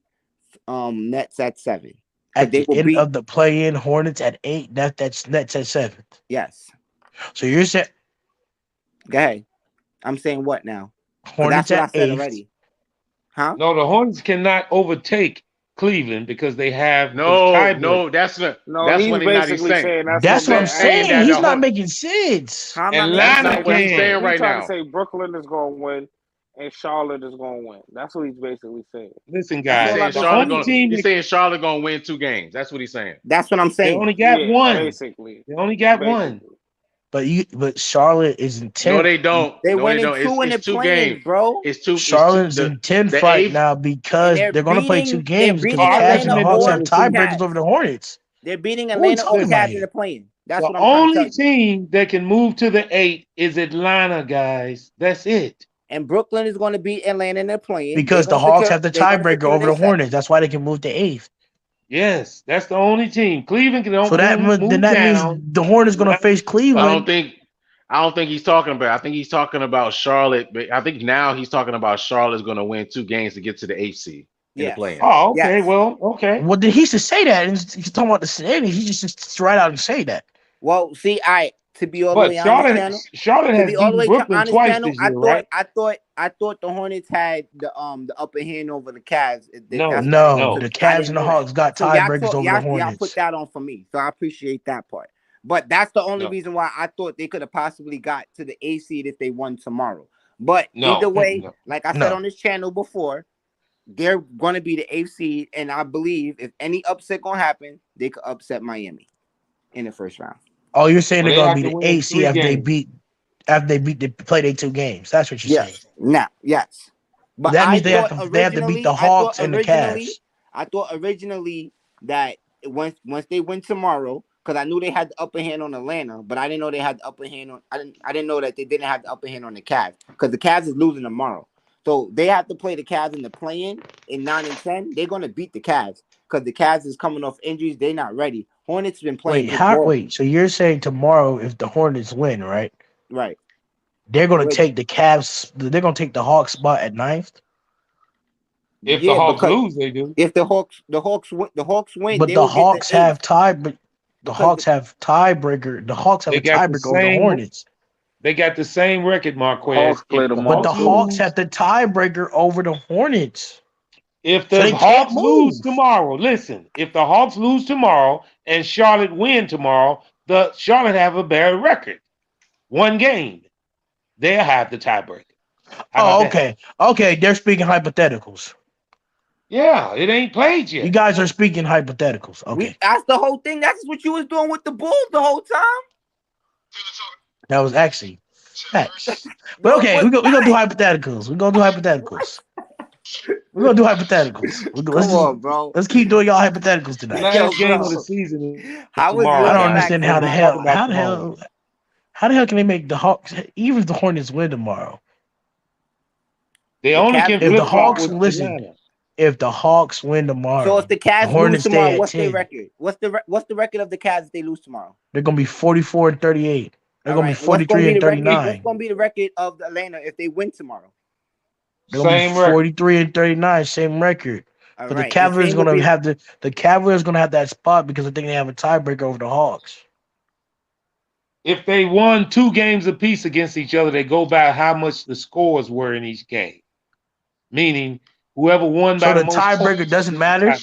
Nets at 7. At They the will end beat. of the play-in, Hornets at 8. That's Nets at 7. Yes. So you're saying Go ahead. I'm saying what now? Because Hornets that's what I at said 8th. already. Huh? No, the Hornets cannot overtake Cleveland because they have the tiebreaker. No, that's He's what he's basically saying. saying that's That's what what I'm He's saying saying. that He's the not whole. making sense. How am I making That's Atlanta not what he's sense? saying can. right trying to now. say Brooklyn is gonna win and Charlotte is gonna win. That's what he's basically saying. Listen, That's He's guys, all saying I've been the Charlotte only saying. going. team He's that saying Charlotte going to win 2 games. That's what he's saying. That's what I'm they saying. only got Yeah, one. basically. They only got one. But Charlotte is in No, 10th. they don't. They No, they winning don't. 2 in It's the 2 games. play-ins, bro. It's two. Charlotte's in 10th The right eighth. now And because they're going to play 2 they're games because Oh, the beating I Cavs thought and you the Atlanta meant the Hawks or have other the two. tiebreakers Cavs. over the Hornets. They're beating What are we Atlanta or the talking about Cavs in here? the play-in. That's The what I'm trying to tell only you. team that can move to the 8 is Atlanta, guys. That's it. And Brooklyn is going to beat Atlanta in their play-in. Because the Hawks have the They're going to tiebreaker secure over their the 7th. Hornets. That's why they can move to 8th. Yes, that's the only team. Cleveland can So that move means down. the Hornets going to face I Cleveland. don't think he's talking about. I think he's talking about Charlotte. But I think now he's talking about Charlotte's going to win 2 games to get to the 8th seed in the Yes. play-in. Oh, okay. Yes. Well, okay. Well, he should say that. And he's talking about the standings. He just right out and say that. Well, see, to be all the But way honest, channel. Charlotte To has be all the beaten way Brooklyn honest, twice channel. this year, right? I thought the Hornets had the upper hand over the Cavs. No, That's why. No, So the I Cavs didn't and the know that. Hawks got So tiebreakers over the y'all put Hornets. that on for me. So I appreciate that part. But that's the only no, reason why I thought they could have possibly got to the A seed if they won tomorrow. But no, either way, no. like I said No. on this channel before, they're going to be the 8th seed, and I believe if any upset gonna happen, they could upset Miami in the first round. Oh, you're saying Well, they're they going to have be to the win 8th seed 3 after they games. beat after they play their 2 games. That's what you're saying. Yes. Now, yes. But That I means they have thought to beat the originally, Hawks and the Cavs. that once they win tomorrow, because I knew they had the upper hand on Atlanta, but I didn't know they had the upper hand on. I didn't know that they didn't have the upper hand on the Cavs, because the Cavs is losing tomorrow. So they have to play the Cavs in the play-in in 9 and 10. They're gonna beat the Cavs because the Cavs is coming off injuries. They're not ready. Hornets been playing good ball. So you're saying tomorrow, if the Hornets win, right? Right. They're gonna take the Cavs. They're gonna take the Hawks spot at 9th. If the Hawks lose, they do. If the Hawks win, but they the will Hawks get the have tie. But the Hawks have tiebreaker. The Hawks have a tiebreaker over the Hornets. They got the same record, Marquez. Hawks play tomorrow. But the Hawks have the tiebreaker over the Hornets. If the Hawks lose tomorrow, listen. If the Hawks lose tomorrow and Charlotte win tomorrow, the Charlotte have a better record. 1 game, they'll have the tiebreaker. Oh, okay. Okay, they're speaking hypotheticals. Yeah, it ain't played yet. You guys are speaking hypotheticals. Okay. That's the whole thing. That's what you was doing with the Bulls the whole time. That was actually facts. But okay, we're gonna do hypotheticals. We're gonna do hypotheticals. Come on, bro. Let's keep doing y'all hypotheticals tonight. Last game of the season. I don't understand how the hell can they make the Hawks, even if the Hornets win tomorrow? They only can if flip the Hawks with listen. If the Hawks win tomorrow, So if the Cavs Hornets lose tomorrow, stay at what's their 10. record? What's the record of the Cavs if they lose tomorrow? They're gonna be 44 and 38. They're gonna be 43 and 39. What's gonna be the record of Atlanta if they win tomorrow? They're gonna be 43 and 39, same record. But the Cavaliers gonna have the Cavaliers gonna have that spot because I think they have a tiebreaker over the Hawks. If they won 2 games apiece against each other, they go by how much the scores were in each game. Meaning, whoever won by the most tiebreaker points, doesn't matter.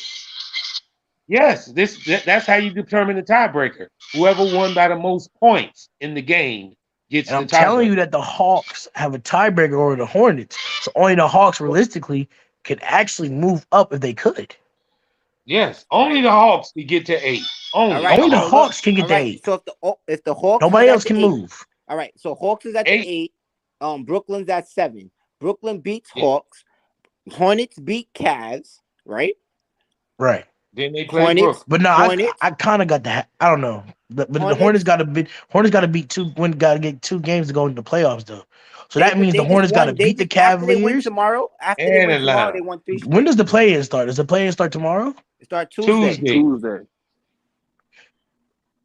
Yes, that's how you determine the tiebreaker. Whoever won by the most points in the game gets the tiebreaker. I'm telling you that the Hawks have a tiebreaker over the Hornets. So only the Hawks realistically could actually move up if they could. Yes, only the Hawks can get to 8. Only the Hawks can get to 8. So if the Hawks, nobody else can move. All right. So Hawks is at the 8. Brooklyn's at 7. Brooklyn beats Hawks. Hornets beat Cavs. Right. Right. Then they play Hornets. Brooklyn. But no, I kind of got that. I don't know. But the Hornets got to beat 2. Got to get 2 games to go into the playoffs though. So that means the Hornets got to beat the Cavaliers tomorrow. After they win tomorrow, they won 3 straight. When does the play-in start? Does the play-in start tomorrow? It starts Tuesday.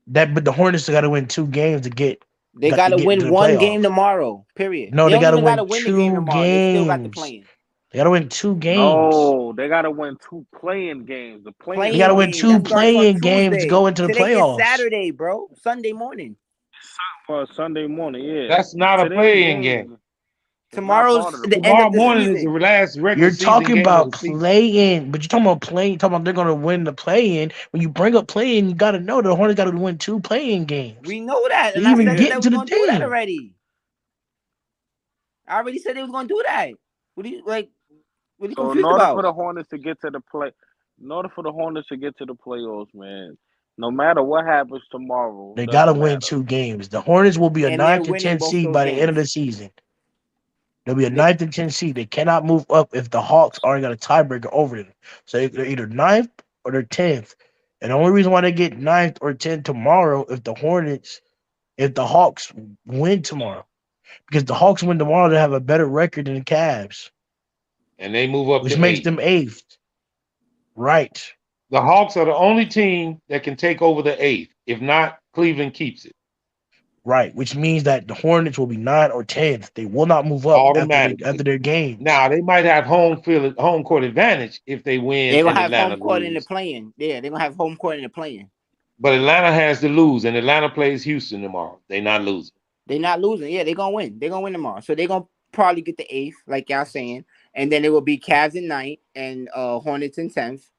But the Hornets got to win 2 games to get. They got to win 1 game tomorrow. Period. No, they got to win 2 games. They still got the play-in. They got to win 2 games. No, they got to win 2 playing games. They got to win 2 playing games to go into the playoffs. Saturday, bro. Sunday morning. Sunday morning, yeah. That's not a playing game. Tomorrow morning is the last regular You're season talking game about of the season. play-in, but you're talking about play-in. Talking about they're going to win the play-in. When you bring up play-in, you got to know the Hornets got to win 2 play-in games. We know that. To And even I said get that to we the was going to do that team. already. I already said they was going to do that. What are you confused in order about? for the Hornets to get to the playoffs, man, no matter what happens tomorrow, They got to win 2 games. The Hornets will be a 9th and 10th seed by the end of the season. They'll be a 9th and 10th seed. They cannot move up if the Hawks already got a tiebreaker over them. So they're either 9th or they're 10th. And the only reason why they get 9th or 10th tomorrow if the Hawks win tomorrow. Because the Hawks win tomorrow, they have a better record than the Cavs. And they move up which to makes 8. them 8th. Right. The Hawks are the only team that can take over the 8th. If not, Cleveland keeps it. Right, which means that the Hornets will be 9th or 10th. They will not move up after their game. Now they might have home court advantage if they win. They're gonna have Atlanta home court lose. in the play-in. Yeah, they're gonna have home court in the play-in. But Atlanta has to lose, and Atlanta plays Houston tomorrow. They're not losing. They're not losing. Yeah, they're gonna win. They're gonna win tomorrow. So they're gonna probably get the 8th, like y'all saying, and then it will be Cavs in 9th and Hornets in 10th,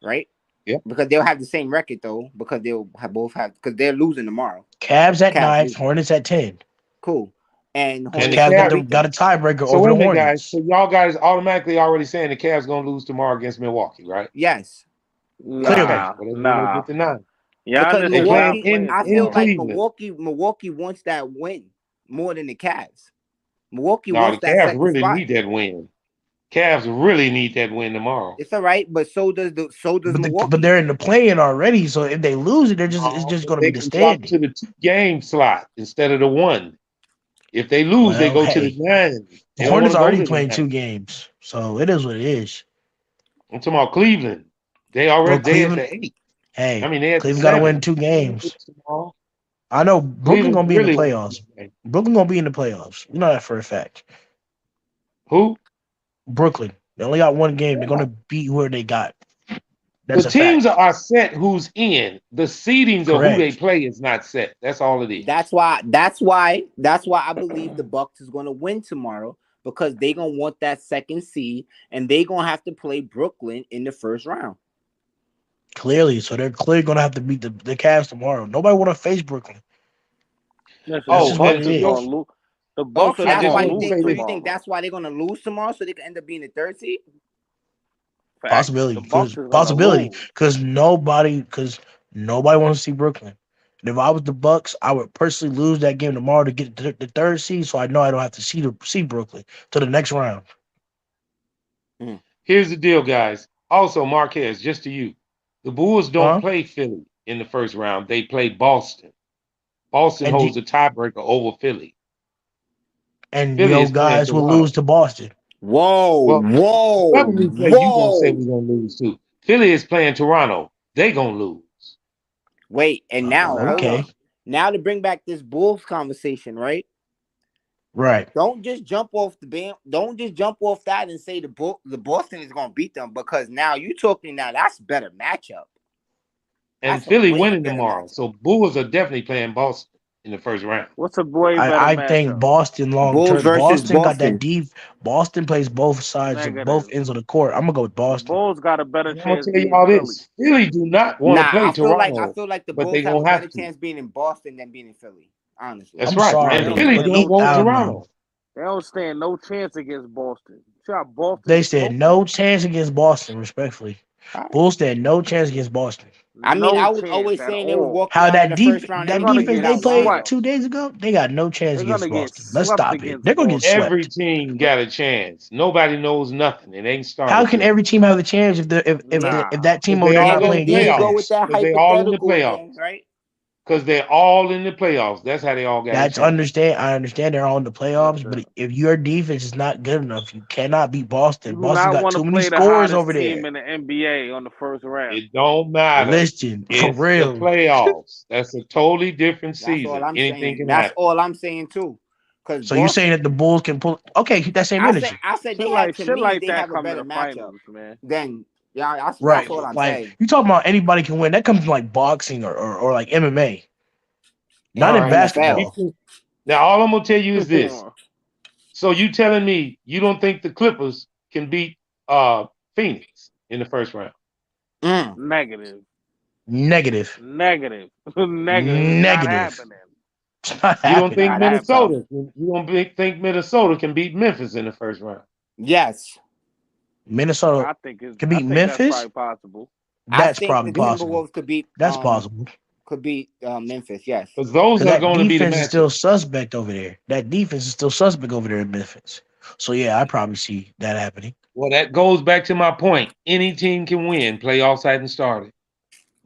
right? Yeah. Because they'll have the same record though, because because they're losing tomorrow. Cavs at 9th, Hornets at 10. Cool. And Cavs got a tiebreaker over the Hornets. Guys, so y'all guys automatically already saying the Cavs gonna lose tomorrow against Milwaukee, right? Yes. Nah. Get the 9. Yeah, because Milwaukee, I feel like Cleveland. Milwaukee wants that win. more than the Cavs. Milwaukee No, the wants that Cavs second really spot. need that win. Cavs really need that win tomorrow. It's all right, but so does But Milwaukee. they're in the play-in already. So if they lose it, it's No, just but going to they be the can drop standing. to the 2-game slot instead of the 1. If they lose, they Well, go to the hey, 9. the They don't want Hornets to go already to the playing 2 9. games, so it is what it is. I'm talking about Cleveland. They Bro, already they at Cleveland. the 8. I Hey, mean, they at the Cleveland got to win 7. 2 games. Tomorrow. I know Brooklyn Cleveland gonna be in the really wants playoffs. to. Brooklyn gonna be in the playoffs. You know that for a fact. Who? Brooklyn. They only got 1 game. They're gonna beat whoever they got. The That's a teams fact. are set who's in. The seedings of who they Correct. play is not set. That's all it is. That's why I believe the Bucks is going to win tomorrow because they gonna want that second seed and they gonna have to play Brooklyn in the first round. Clearly, so they're clearly gonna have to beat the Cavs tomorrow. Nobody want to face Brooklyn. Listen, That's the just what Bucks it is is. gonna lose. The Oh, Bucks so is I that's just why gonna you want to lose think? say So this. you think tomorrow. that's why they're gonna lose tomorrow, so they can end up being the 3rd seed? Facts. The Bucks is gonna Possibility, lose. because nobody wants to see Brooklyn. And if I was the Bucks, I would personally lose that game tomorrow to get the 3rd seed, so I know I don't have to see Brooklyn to the next round. Here's the deal, guys. Also, Marquez, just to you. The Bulls don't Huh? play Philly in the first round. They play Boston. Boston And holds a tiebreaker over Philly. Philly your is playing guys will Toronto. lose to Boston. Whoa, Well, whoever we play, you gonna say whoa. we're gonna lose to. Philly is playing Toronto. They gonna lose. Wait, and now hold Okay. on. Now to bring back this Bulls conversation, right? Right. Don't just jump off the band. Don't just jump off that and say the Boston is gonna beat them because now you talking now that's better matchup. And That's a Philly way winning better tomorrow. matchup. So Bulls are definitely playing Boston in the first round. What's a way better I think matchup? Boston long Bulls term. versus Boston got that Boston. deep. Boston plays both sides of both Negative. ends of the court. I'm gonna go with The Boston. Bulls got a better And I'm gonna chance tell beating y'all Philly. this: Philly do not want to Nah, play I Toronto, feel like the but they Bulls have a gonna better have to. chance being in Boston than being in Philly. Honestly. That's I'm right. sorry, They And don't Philly stand don't no want I don't chance. know. Toronto. They don't stand no chance against Boston. See how Boston They smoked stand them? no chance against Boston. Respectfully, Right. Bulls stand no chance against Boston. I mean, No I was chance always at saying they was all. walking How out of the first round They're that gonna anyway defense get they without played swept. Lonzo. 2 days ago, they got no chance They're against gonna get Boston. Let's swept stop it. against They're gonna get Boston. swept. Every team got a chance. Nobody knows nothing. It ain't How started can yet every team have the chance if Nah. that team because over they there And not all in then, the playing then you go with playoffs. defense? that Because they all in the hypothetical playoffs. again, right? Because they're all in the playoffs. That's how they all got a That's chance. I understand they're all in the playoffs, but if your defense is not good enough, you cannot beat Boston. You do Boston not got want to too many play the scores hottest over team there. in the NBA on the first round. It don't matter. Listen, for It's the real. playoffs. That's a totally different That's all season. I'm Anything saying. can That's happen. all I'm saying too. Because So you saying Boston, that the Bulls can pull? Okay, keep that same energy. I said Shit they had like to shit me like they that have a come to better the matchup finals, man. than that's Right. all I'm Like saying. you talking about anybody can win. That comes from like boxing or like MMA, not All in right. NFL. basketball. Now all I'm gonna tell you is this. So you telling me you don't think the Clippers can beat Phoenix in the first round? Negative. Negative. Negative. Negative. It's not Negative. happening. It's not You don't It's happening. think not happening. think Minnesota can beat Memphis in the first round? Yes. Minnesota I can think beat that's Memphis. probably possible. I That's think probably the possible. Timberwolves could beat That's possible. Memphis. Yes. Because those Because are that going to be the defense is still matchup. suspect over there. That defense is still suspect over there in Memphis. So yeah, I probably see that happening. Well, that goes back to my point. Any team can win. Playoffs hadn't started.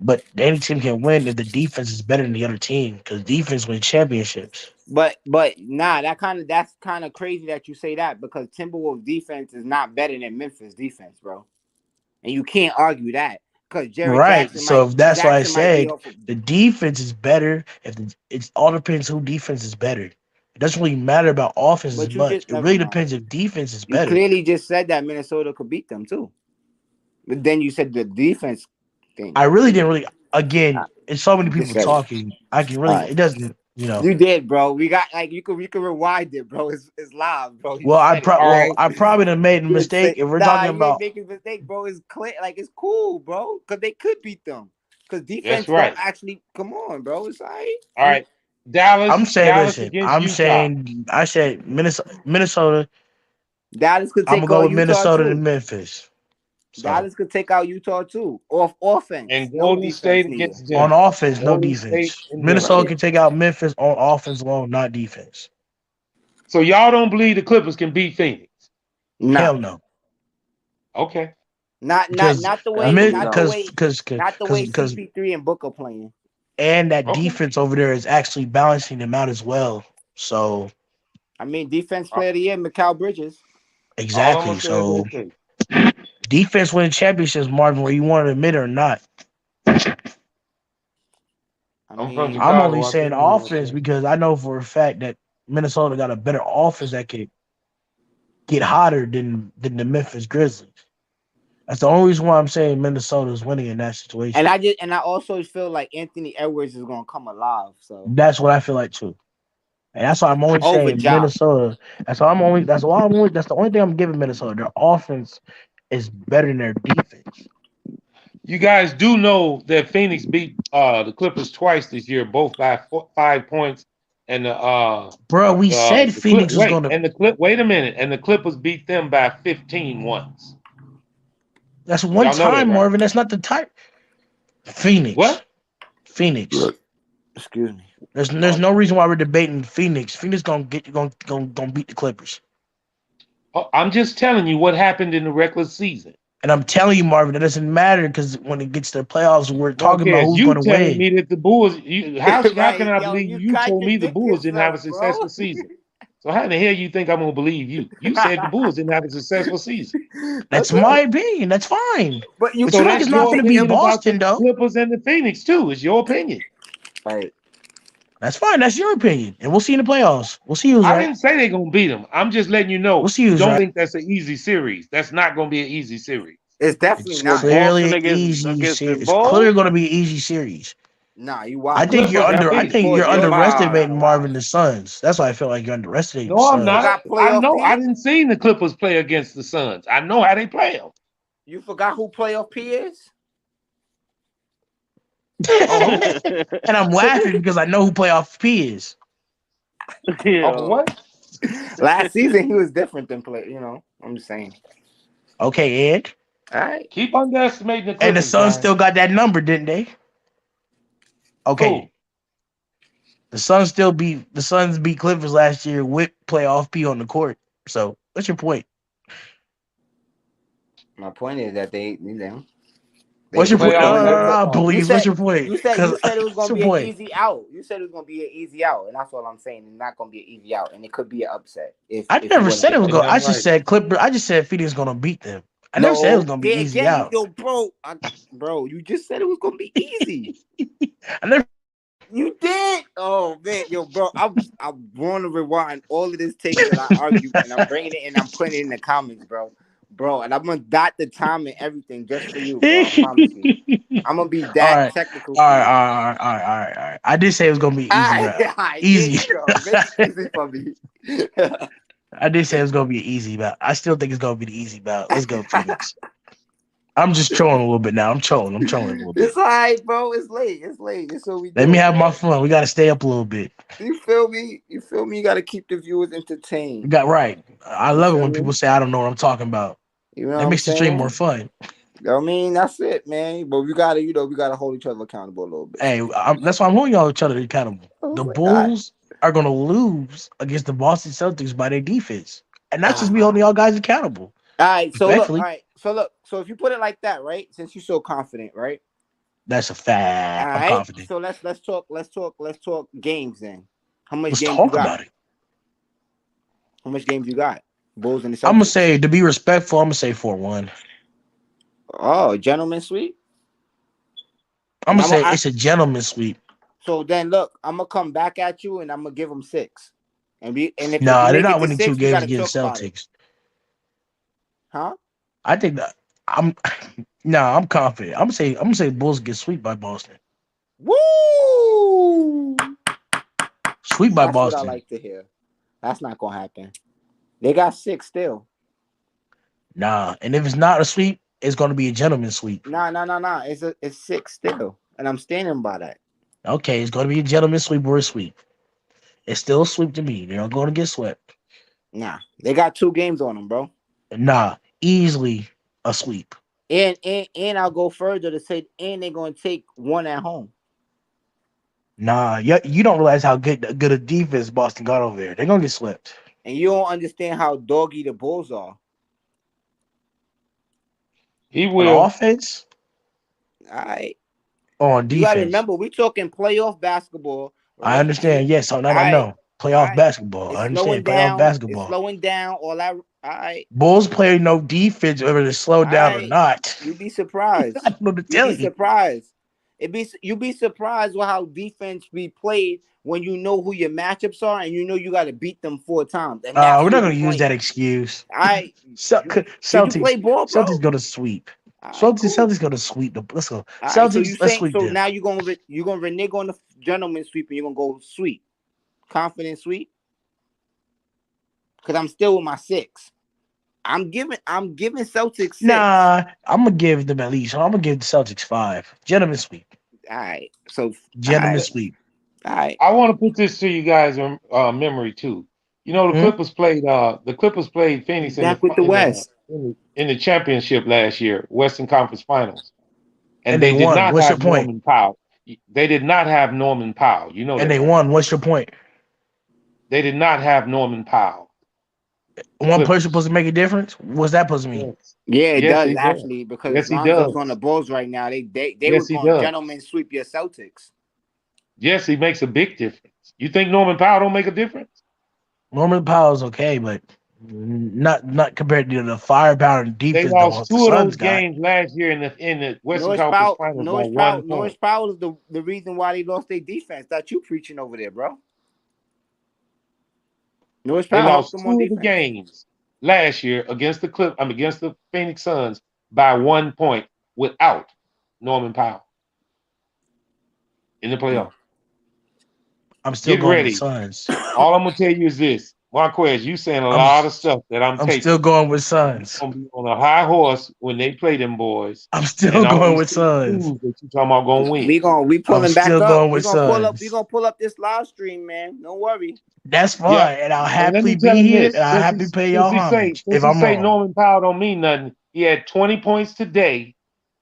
But any team can win if the defense is better than the other team. Because defense wins championships. But nah, that's kind of crazy that you say that because Timberwolves defense is not better than Memphis defense, bro. And you can't argue that because Right. So if that's why I Might be said off of, the defense is better. It's all depends who defense is better. It doesn't really matter about offense as but you much. just It never really mind. depends if defense is You better. clearly just said that Minnesota could beat them too. But then you said the defense thing. I really didn't really. Again, it's so many people Just said it. talking. I can really. All right. It doesn't. You know. You did, bro. We got like you can rewind it, bro. It's live, bro. You Well, said it. All right. I probably done made a mistake. If we're talking You ain't about making a mistake, bro. It's clear, like it's cool, bro. Because they could beat them. Because defense That's right. don't actually come on, bro. It's all right. All right. Dallas. I'm saying, Dallas listen, against I'm Utah. saying, I said Minnesota. Dallas could I'm take gonna go out with Utah Minnesota too. and Memphis. So, Dallas could take out Utah too. Off offense. And No Golden defense State needed. against on Denver. offense, no Golden State defense. and Minnesota Denver. Right. can take out Memphis on offense alone, not defense. So y'all don't believe the Clippers can beat Phoenix? Nah. Hell no. Okay. Not the way Because CP3 and Booker playing. And that Okay. defense over there is actually balancing them out as well. So I mean, defense player of the year, Mikal Bridges. exactly. So defense winning championships, Marvin, whether you want to admit it or not. I'm only saying offense because I know for a fact that Minnesota got a better offense that could get hotter than the Memphis Grizzlies. That's the only reason why I'm saying Minnesota is winning in that situation. And I also feel like Anthony Edwards is gonna come alive. So that's what I feel like too. And that's why I'm only saying Minnesota. That's the only thing I'm giving Minnesota. Their offense is better than their defense. You guys do know that Phoenix beat the Clippers twice this year, both by 5 points. And we said Phoenix was going to wait a minute, and the Clippers beat them by 15 once. That's one time, Marvin. That's not the type. Phoenix. What? Phoenix. Excuse me. There's no reason why we're debating Phoenix. Phoenix gonna beat the Clippers. Oh, I'm just telling you what happened in the regular season. And I'm telling you, Marvin, it doesn't matter because when it gets to the playoffs, we're talking about who's going to win. You telling me that the Bulls? How can I believe you told me the Bulls didn't have a successful season? So how in the hell you think I'm gonna believe you? You said the Bulls didn't have a successful season. That's my opinion. That's fine. But you so that's not going to be Boston, though. Clippers and the Phoenix too. It's your opinion. Right. That's fine. That's your opinion, and we'll see in the playoffs. We'll see who's right. I didn't say they're gonna beat them. I'm just letting you know. We'll see who's don't right. think that's an easy series. That's not gonna be an easy series. It's definitely not. Clearly an easy series. It's clearly going to be an easy series. Nah, you I think you're underestimating Marvin the Suns. That's why I feel like you're underestimating. No, I'm not. I know. I didn't see the Clippers play against the Suns. I know how they play them. You forgot who playoff P is? And I'm laughing because I know who playoff P is. What? Last season he was different than play. I'm just saying. Okay, Ed. All right. Keep underestimating the Clippers. And the Suns still got that number, didn't they? Okay. Cool. The Suns beat Clippers last year with playoff P on the court. So what's your point? My point is that what's your point? What's your point? You said it was going to be an easy out. You said it was going to be an easy out, and that's what I'm saying. It's not going to be an easy out, and it could be an upset. I never said it was going. I just said Clippers. I just said Phoenix is going to beat them. I never said it was going to be easy out. Yo, bro, you just said it was going to be easy. I never. You did? Oh man, yo, bro, I want to rewind all of this tape that I argued, and I'm bringing it and I'm putting it in the comments, bro. And I'm gonna dot the time and everything just for you, bro. I promise you. I'm gonna be that technical. All right. I did say it was gonna be easy. Easy for me. I did say it was gonna be an easy bout. I still think it's gonna be the easy bout. Let's go, Phoenix. I'm just trolling a little bit now. I'm trolling a little bit. It's all right, bro. It's late. It's what we do. Let me have my fun. We got to stay up a little bit. You feel me? You got to keep the viewers entertained. You got right. I love it when people say I don't know what I'm talking about. That makes the stream more fun. I mean, that's it, man. But we gotta hold each other accountable a little bit. Hey, that's why I'm holding y'all each other accountable. The Bulls are gonna lose against the Boston Celtics by their defense, and that's just me holding y'all guys accountable. All right, so look. So if you put it like that, right? Since you're so confident, right? That's a fact. I'm confident. So let's talk games then. How much Let's games talk you got? about it. How much games you got? Bulls and the Celtics. I'm gonna say, to be respectful, I'm gonna say 4-1. Oh, gentleman sweep. I'm gonna say it's a gentleman sweep. So then look, I'm gonna come back at you and I'm gonna give them 6. If they're not winning 2 games against Celtics. Huh? I think that I'm confident. I'm gonna say Bulls get swept by Boston. Woo! Sweep by Boston. What I like to hear. That's not gonna happen. They got 6 still. Nah, and if it's not a sweep, it's gonna be a gentleman sweep. Nah. It's 6 still, and I'm standing by that. Okay, it's gonna be a gentleman sweep or a sweep. It's still a sweep to me. They're not gonna get swept. Nah, they got 2 games on them, bro. Nah, easily a sweep. And I'll go further to say, and they're gonna take 1 at home. Nah, you don't realize how good a defense Boston got over there. They're gonna get swept. and you don't understand how doggy the Bulls are. He On will. offense All right. or on You got to defense? remember, we talking playoff basketball, I right? understand. Yes, on that All I right. know. All Playoff right. basketball. It's I slowing understand. Playoff down. It's basketball. slowing down. All that. All right. Bulls play no defense, whether it's slowed All down or right. not. You be surprised. I don't know what to You tell be you. surprised. You be surprised with how defense be played when you know who your matchups are and you know you got to beat them 4 times. And that's We're not who going we to use that playing. excuse. I Celtics. you play ball, bro? Celtics go to sweep. All right, Celtics go to sweep. Let's go. All right, so Celtics. you Let's saying sweep so them. now you're gonna renege on the gentleman sweep and you're gonna go sweep, confident sweep? Because I'm still with my 6. I'm giving Celtics 6. Nah, I'm gonna give them at least. I'm gonna give the Celtics 5. Gentlemen sweep. All right, so Gentlemen sweep. All right. I want to put this to you guys in memory too. You know, the Clippers played Phoenix Back with the West in the championship last year, Western Conference Finals, and they they did won. not What's your have point? Norman Powell. They did not have Norman Powell. You know that. And they right? won. What's your point? They did not have Norman Powell. One person supposed to make a difference? What's that supposed to mean? Yes. Yeah, it Yes, does he actually does. because Yes, he Lonzo's does. on the Bulls right now. They Yes, was he going does. gentlemen sweep your Celtics. Yes, he makes a big difference. You think Norman Powell don't make a difference? Norman Powell's okay, but not compared to the firepower and They defense lost the 2 of Suns those got. games last year in the Western Conference Finals by 1 point. Norris Powell is the reason why they lost their defense. That you preaching over there, bro. Norris They Powell helped lost them 2 on of the defense. games last year against the Phoenix Suns by 1 point without Norman Powell in the playoffs. I'm still Get going ready. with Suns. All I'm gonna tell you is this, Marquez. You saying a lot of stuff that I'm taking. still going with Suns. I'm gonna be on a high horse when they play them boys. I'm still going with Suns. That you talking about gonna win? We pulling back still up. going We with gonna Suns. pull up this live stream, man. Don't worry. That's fine, Yeah. and I'll And let me happily tell be him here, this. and I'll happily pay y'all homage if I'm wrong. Norman Powell don't mean nothing. He had 20 points today,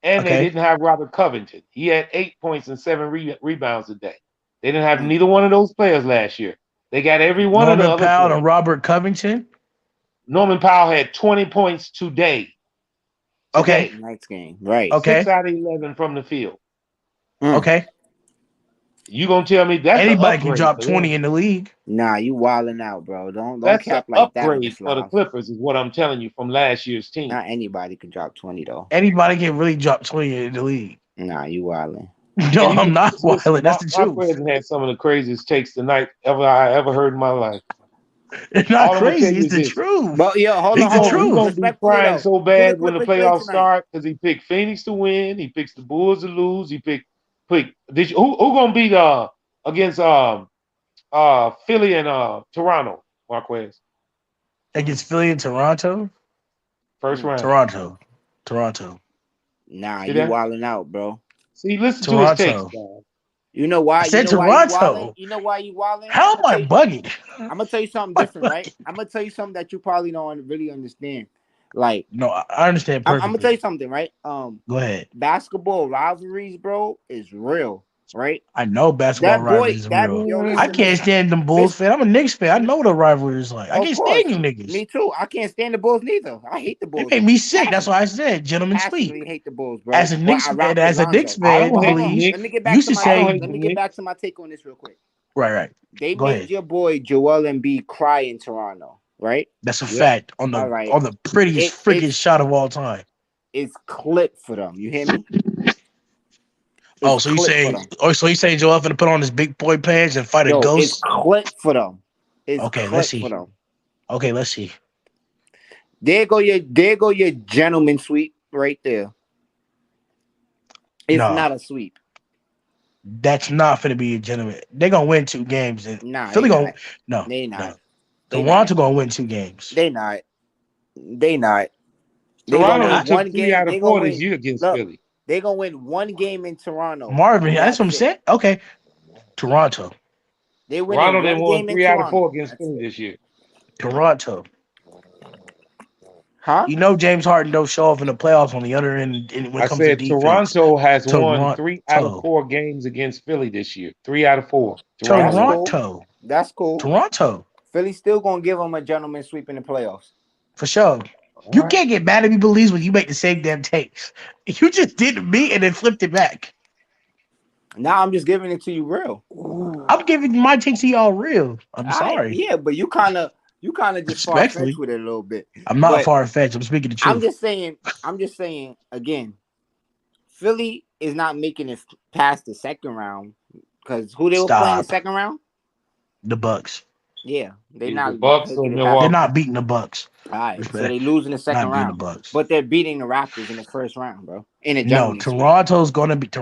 and they didn't have Robert Covington. He had 8 points and 7 rebounds a day. They didn't have neither one of those players last year. They got every one of the other Powell players. and Robert Covington. Norman Powell had 20 points today. Okay. Tonight's game, right? 6 out of 11 from the field. Okay. You gonna tell me that's anybody can drop 20 in the league? Nah, you wilding out, bro. Don't that's cap an like that. Upgrade for the Clippers is what I'm telling you from last year's team. Not anybody can drop 20 though. Anybody can really drop 20 in the league. Nah, you wilding. No, I'm not wilding. That's the truth. My president had some of the craziest takes tonight I ever heard in my life. It's not crazy. It's the truth. But yo, hold on. He's gonna be crying so bad when the playoffs start because he picked Phoenix to win. He picks the Bulls to lose. He picked. Who gonna beat against Philly and Toronto? Marquez against Philly and Toronto. First round. Toronto. Nah, See you that? wilding out, bro. See, listen to his takes, guys. You know why? I said you know Toronto. You know why you wilding? How am I bugging? I'm gonna tell you something different, right? I'm gonna tell you something that you probably don't really understand. Like, no, I understand perfectly. I'm gonna tell you something, right? Go ahead. Basketball rivalries, bro, is real, right? I know basketball rivalries is real. I can't stand them Bulls fan. I'm a Knicks fan. I know what a rivalry is like. I can't stand you niggas. Me too. I can't stand the Bulls neither. I hate the Bulls. They make me sick. That's why I said, gentlemen speak. I hate the Bulls, bro. As a Knicks fan, let me get back to my take on this real quick. Right. They made your boy Joel Embiid cry in Toronto, right? That's a fact. On the prettiest freaking shot of all time. It's clipped for them. You hear me? So you saying Joel finna put on his big boy pants and fight a ghost? It's clipped for them. Let's see. Okay, let's see. There go your gentleman sweep right there. It's not a sweep. That's not finna be a gentleman. They're gonna win 2 games. Philly gonna They not. Toronto gonna win 2 games. They not. Toronto took 3 out of 4 this year against Philly. They're gonna win 1 game in Toronto. Marvin, that's what I'm saying. Okay. Toronto. Toronto then won 3 out of 4 against Philly this year. Toronto. Huh? You know James Harden don't show off in the playoffs on the other end when it comes to defense. Toronto has won 3 out of 4 games against Philly this year. 3 out of 4. Toronto. That's cool. Toronto. Philly's still gonna give them a gentleman sweep in the playoffs. For sure. You can't get mad at me, Belize, when you make the same damn takes. You just did me and then flipped it back. Now I'm just giving it to you real. I'm giving my takes to y'all real. I'm sorry. Yeah, but you kind of just far fetched with it a little bit. I'm not far fetched. I'm speaking the truth. I'm just saying again. Philly is not making it past the second round because who they were playing in the second round? The Bucks. Yeah, they're not. The Bucks or Milwaukee. They're not beating the Bucks. All right, so they lose in the second round. But they're beating the Raptors in the first round, bro. Toronto's gonna beat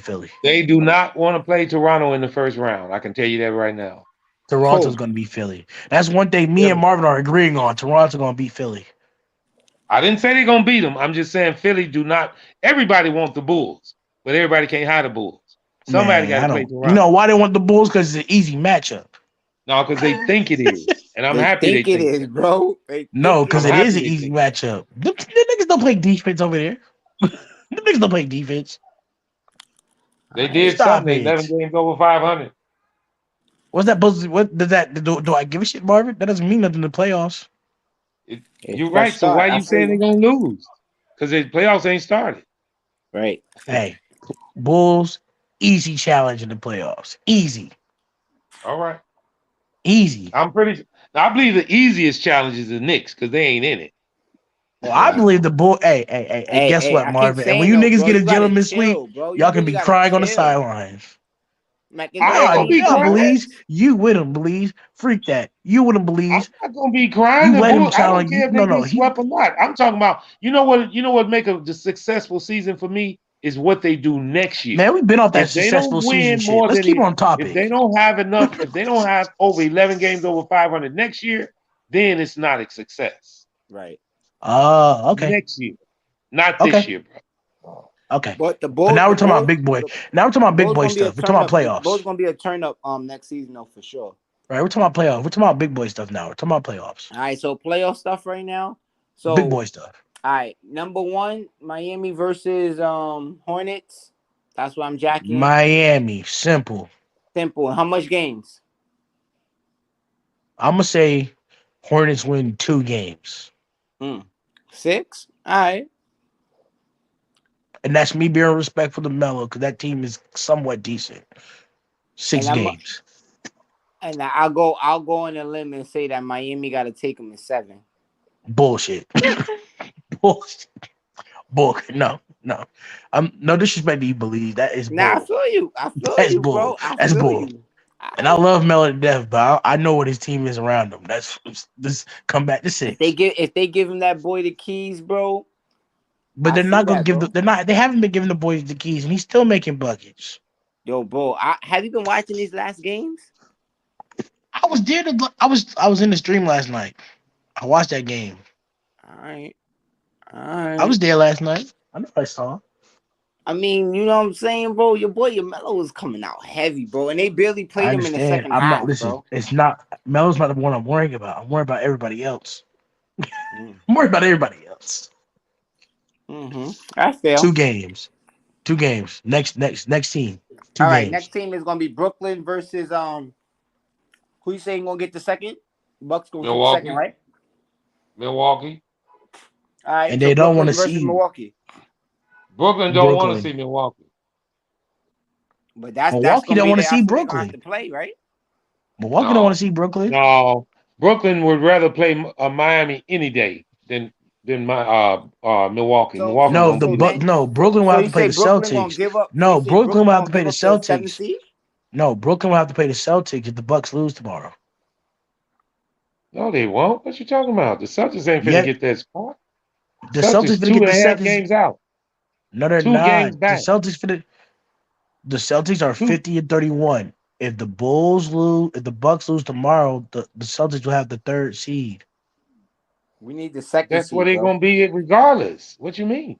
Philly. They do not want to play Toronto in the first round. I can tell you that right now. Toronto's gonna beat Philly. That's one thing me and Marvin are agreeing on. Toronto's gonna beat Philly. I didn't say they're gonna beat them. I'm just saying Philly do not. Everybody wants the Bulls, but everybody can't have the Bulls. Somebody got to play Toronto. You know why they want the Bulls? Because it's an easy matchup. No, because they think it is, and I'm happy they think it is, bro. No, because it is an easy matchup. The niggas don't play defense over there. The niggas don't play defense. They did something. 11 games over 500. What's that supposed to? What does that do? I give a shit, Marvin? That doesn't mean nothing in the playoffs. You're right. So why are you saying they're gonna lose? Because the playoffs ain't started. Right. Hey, Bulls, easy challenge in the playoffs. Easy. All right. Easy. I believe the easiest challenge is the Knicks because they ain't in it. Well, I believe the Bull. Hey, guess what, Marvin? And when you niggas get a gentleman's sweep, y'all can be crying on the sidelines. Y'all Belize. You wouldn't believe. Freak that. You wouldn't believe. I'm not gonna be crying. You let him I don't care if they get he swept or not. I'm talking about. You know what make a successful season for me is what they do next year. Man, we've been off that successful season shit. Let's keep on topic. If they don't have enough, if they don't have over 11 games over 500 next year, then it's not a success. Right. Okay. Next year, not this year, bro. Okay. But the Bulls. But now we're talking about big boy. Now we're talking about big boy stuff. We're talking about playoffs. Bulls gonna be a turn up next season though for sure. Right. We're talking about playoffs. We're talking about big boy stuff now. We're talking about playoffs. All right. So playoff stuff right now. So big boy stuff. All right. Number 1, Miami versus Hornets. That's what I'm jacking. Miami. Simple. How much games? I'm gonna say Hornets win 2 games. 6. All right. And that's me being respectful to Melo because that team is somewhat decent. 6 games. And I'll go on a limb and say that Miami got to take them in 7. Bullshit. Bullshit. No. No disrespect to you, Believe. That is bull. Nah, I feel you. That's bull. Bro. That's bull. And I love Melo to death, but I know what his team is around him. That's this come back to 6. If they give him that boy the keys, bro. But they're not gonna give they haven't been giving the boys the keys, and he's still making buckets. Yo, bro, have you been watching these last games? I was there I was in the stream last night. I watched that game. All right. I was there last night. I know I saw. I mean, you know what I'm saying, bro? Your Melo is coming out heavy, bro, and they barely played him in the second half, bro. It's not Melo's not the one I'm worrying about. I'm worried about everybody else. I'm worried about everybody else. I feel 2 games. Next team. 2 All right, games. next team is gonna be Brooklyn versus who you saying gonna get the second? Bucks gonna get the second, right? Milwaukee. All right, and they don't want to see Milwaukee. Brooklyn don't want to see Milwaukee. But that's Milwaukee don't want to see Brooklyn. To play, right? Milwaukee don't want to see Brooklyn. No, Brooklyn would rather play Miami any day than Milwaukee. Brooklyn will have to play the Celtics. No, Brooklyn will have to play the Celtics. No, Brooklyn will have to play the Celtics if the Bucks lose tomorrow. No, they won't. What you talking about? The Celtics ain't finna get that spot. The Celtics finna get the second games out. No, they're 2 not. games back. The Celtics are 50-31. If the Bucks lose tomorrow, the Celtics will have the 3rd seed. We need the second. That's what they're gonna be regardless. What you mean?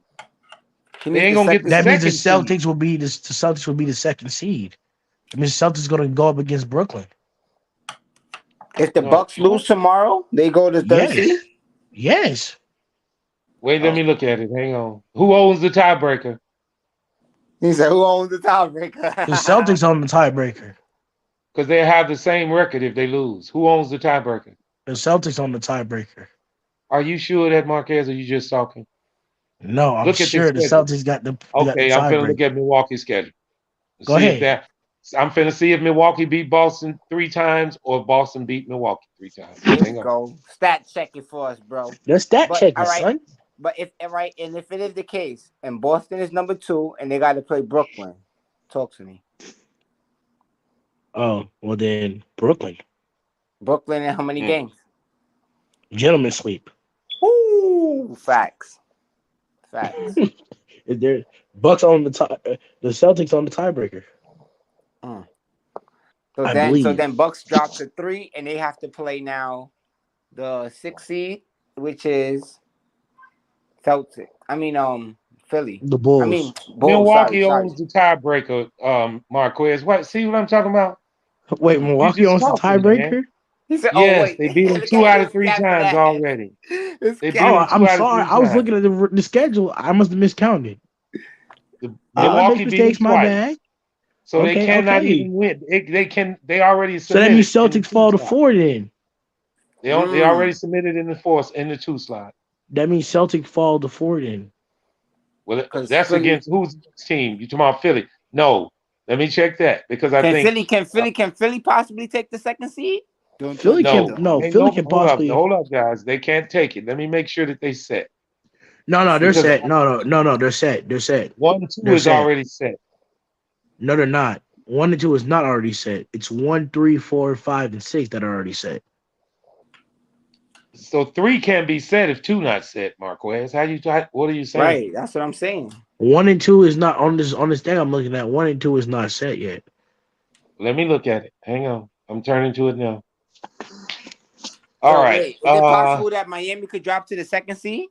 They ain't gonna get the second. That means the Celtics will be the Celtics will be the 2nd seed. It means the Celtics gonna go up against Brooklyn. If the Bucks lose tomorrow, they go to 3rd seed? Yes. Wait, let me look at it. Hang on. Who owns the tiebreaker? He said, "Who owns the tiebreaker?" The Celtics own the tiebreaker. Because they have the same record if they lose. Who owns the tiebreaker? The Celtics on the tiebreaker. Are you sure that, Marquez, or are you just talking? No, I'm Look at the sure the schedule. Celtics got the Okay, I'm finna look tiebreaker. at Milwaukee's schedule. Go ahead. I'm finna see if Milwaukee beat Boston 3 times or Boston beat Milwaukee 3 times. Let's Hang on. go. Stat check it for us, bro. Let's stat But check all it, right. son. But if it is the case, and Boston is number 2, and they got to play Brooklyn, talk to me. Oh, well then Brooklyn. Brooklyn in how many games? Gentlemen sweep. Ooh, facts. Is there Bucks on the the Celtics on the tiebreaker? So then Bucks drop to 3, and they have to play now the 6th seed, which is Celtic. Philly. The Bulls. Bulls. Milwaukee sorry. owns the tiebreaker, Marquez. What? See what I'm talking about? Wait, Milwaukee owns the tiebreaker? He said, yes, they beat them 2 out of 3 times already. I'm sorry. I was looking at the schedule. I must have miscounted. Milwaukee beat them mistakes, my twice. bad. So they cannot even win. They already submitted. So that means Celtics fall to 4 then. They already submitted in the 2 slot. That means Celtics fall to 4 then. Well, that's Philly. Against whose team? You talking about Philly? No. Let me check that because Can Philly possibly take the 2nd seed? Philly can possibly. Hold up, guys. They can't take it. Let me make sure that they set. No, they're set. No, they're set. They're set. 1 and 2 is already set. No, they're not. 1 and 2 is not already set. It's 1, 3, 4, 5, and 6 that are already set. So 3 can be set if 2 not set, Marquez. What are you saying? Right, that's what I'm saying. 1 and 2 is not on this thing I'm looking at. 1 and 2 is not set yet. Let me look at it. Hang on. I'm turning to it now. All right. Wait, is it possible that Miami could drop to the 2nd seed?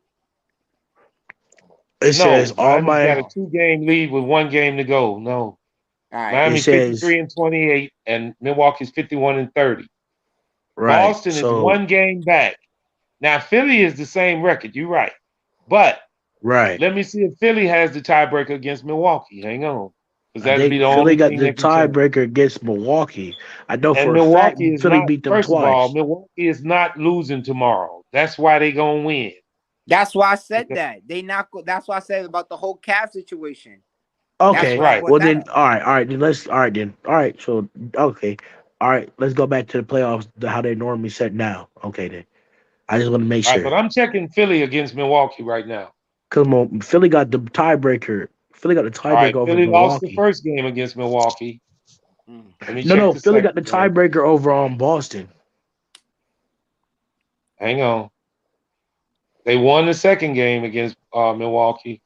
It says all Miami's got a 2-game lead with 1 game to go. No. All right. Miami's 53-28 and Milwaukee's 51-30. Right. Boston is 1 game back. Now Philly is the same record. You're right. But let me see if Philly has the tiebreaker against Milwaukee. Hang on. Because that'd be the only Philly thing got the tiebreaker against Milwaukee. I know for a fact Philly beat them twice. First of all, Milwaukee is not losing tomorrow. That's why they gonna win. That's why I said that. That's why I said about the whole Cavs situation. Okay, right. Well then, all right. So all right. Let's go back to the playoffs. How they normally set now. Okay, then. I just want to make sure. Right, but I'm checking Philly against Milwaukee right now. Come on, Philly got the tiebreaker. Philly got the tiebreaker over Philly Milwaukee. lost the first game against Milwaukee. No. Philly got the tiebreaker over on Boston. Hang on. They won the 2nd game against Milwaukee.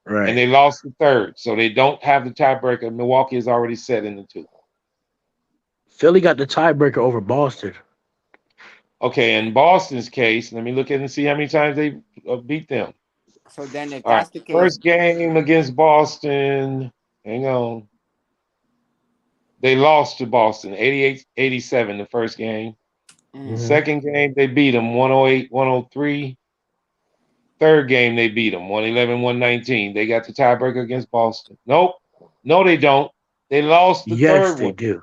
Right. And they lost the 3rd. So they don't have the tiebreaker. Milwaukee is already set in the 2. Philly got the tiebreaker over Boston. Okay, in Boston's case, let me look at and see how many times they beat them. So then if that's the case. First game against Boston, hang on. They lost to Boston, 88-87 the first game. Second game, they beat them 108-103. Third game, they beat them 111-119. They got the tiebreaker against Boston. Nope. No, they don't. They lost the third one. Yes, they do.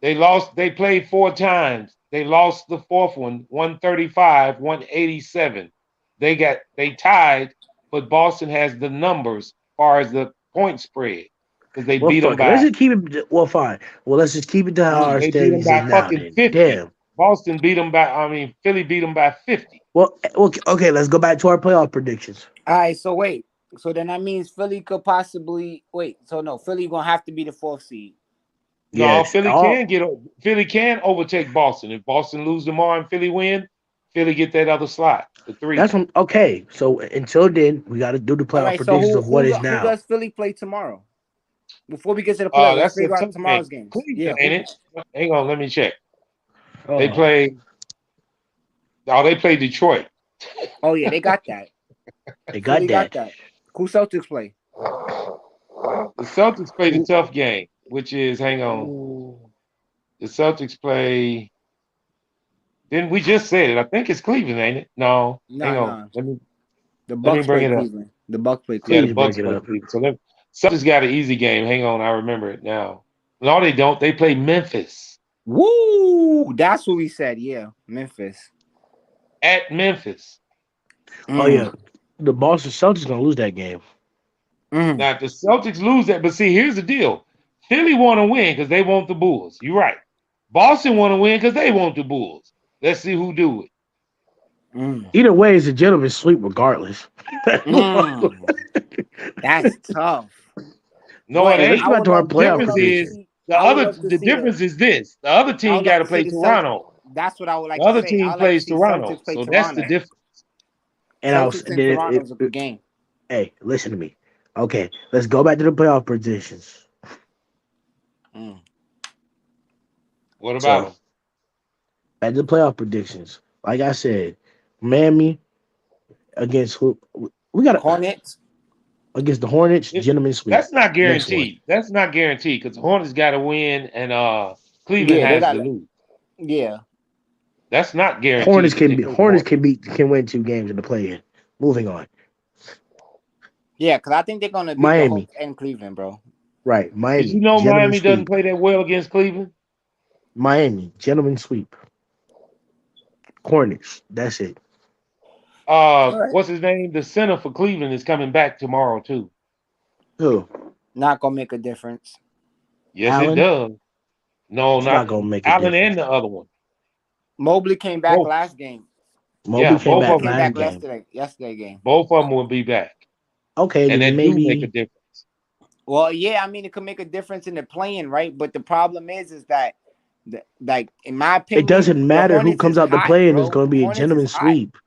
They played 4 times. They lost the 4th one, 135-187. They tied, but Boston has the numbers as far as the point spread. Because they beat them by. Let's just keep it. Well, fine. Well, let's just keep it to how our standings is now. Fucking 50. Damn. Boston beat them by. Philly beat them by 50. Well, okay. Let's go back to our playoff predictions. All right. So wait. So then that means Philly could possibly wait. So no, Philly gonna have to be the 4th seed. No, yes. Philly can overtake Boston. If Boston lose tomorrow and Philly win, Philly get that other slot, the 3. That's okay. So until then, we got to do the playoff predictions of what is now. Who does Philly play tomorrow? Before we get to the playoffs, let's figure out tomorrow's games. Yeah, ain't it? Hang on, let me check. They play Detroit. Oh yeah, they got that. They got that. Who Celtics play? The Celtics played a tough game, which is hang on. The Celtics play. Didn't we just said it? I think it's Cleveland, ain't it? No. Hang on. The Bucks play Cleveland. The Bucks play Cleveland. Yeah, the Bucks play Cleveland. So Celtics got an easy game. Hang on, I remember it now. No, they don't. They play Memphis. Woo! That's what we said. Yeah, Memphis. At Memphis. Oh yeah, the Boston Celtics gonna lose that game. Now, if the Celtics lose that, but see, here's the deal: Philly want to win because they want the Bulls. You're right. Boston want to win because they want the Bulls. Let's see who do it. Either way, it's a gentleman's sweep, regardless. That's tough. No, it ain't. Let's go back to our playoff The prediction. difference is this: the other team got to play Toronto. That's what I would like The other to say. team plays Toronto, so that's the difference. And Celtics and Toronto's a good game. Hey, listen to me. Okay, let's go back to the playoff predictions. What about them? Back to the playoff predictions. Like I said, Miami against who? We got Hornets against the Hornets. Gentlemen sweep. That's not guaranteed. That's not guaranteed because the Hornets got to win and Cleveland has to lose. Yeah, that's not guaranteed. Hornets can win 2 games in the play-in. Moving on. Yeah, because I think they're gonna beat Miami the Hawks and Cleveland, bro. Right, Miami. Did you know Miami sweep. doesn't play that well against Cleveland? Miami, gentlemen sweep. Hornets. That's it. What's his name? The center for Cleveland is coming back tomorrow too. Who? Not gonna make a difference. Yes, Allen? it does. No, It's not gonna make a Allen difference. and the other one. Mobley came back last game. Mobley came both back came last back game. yesterday game. Both of them will be back. Okay, and then that maybe do make a difference. Well, yeah, I mean it could make a difference in the playing, right? But the problem is that, like in my opinion, it doesn't matter who Hornets comes is out the hot, play-in. bro. It's going to be a Hornets gentleman's is hot. sweep.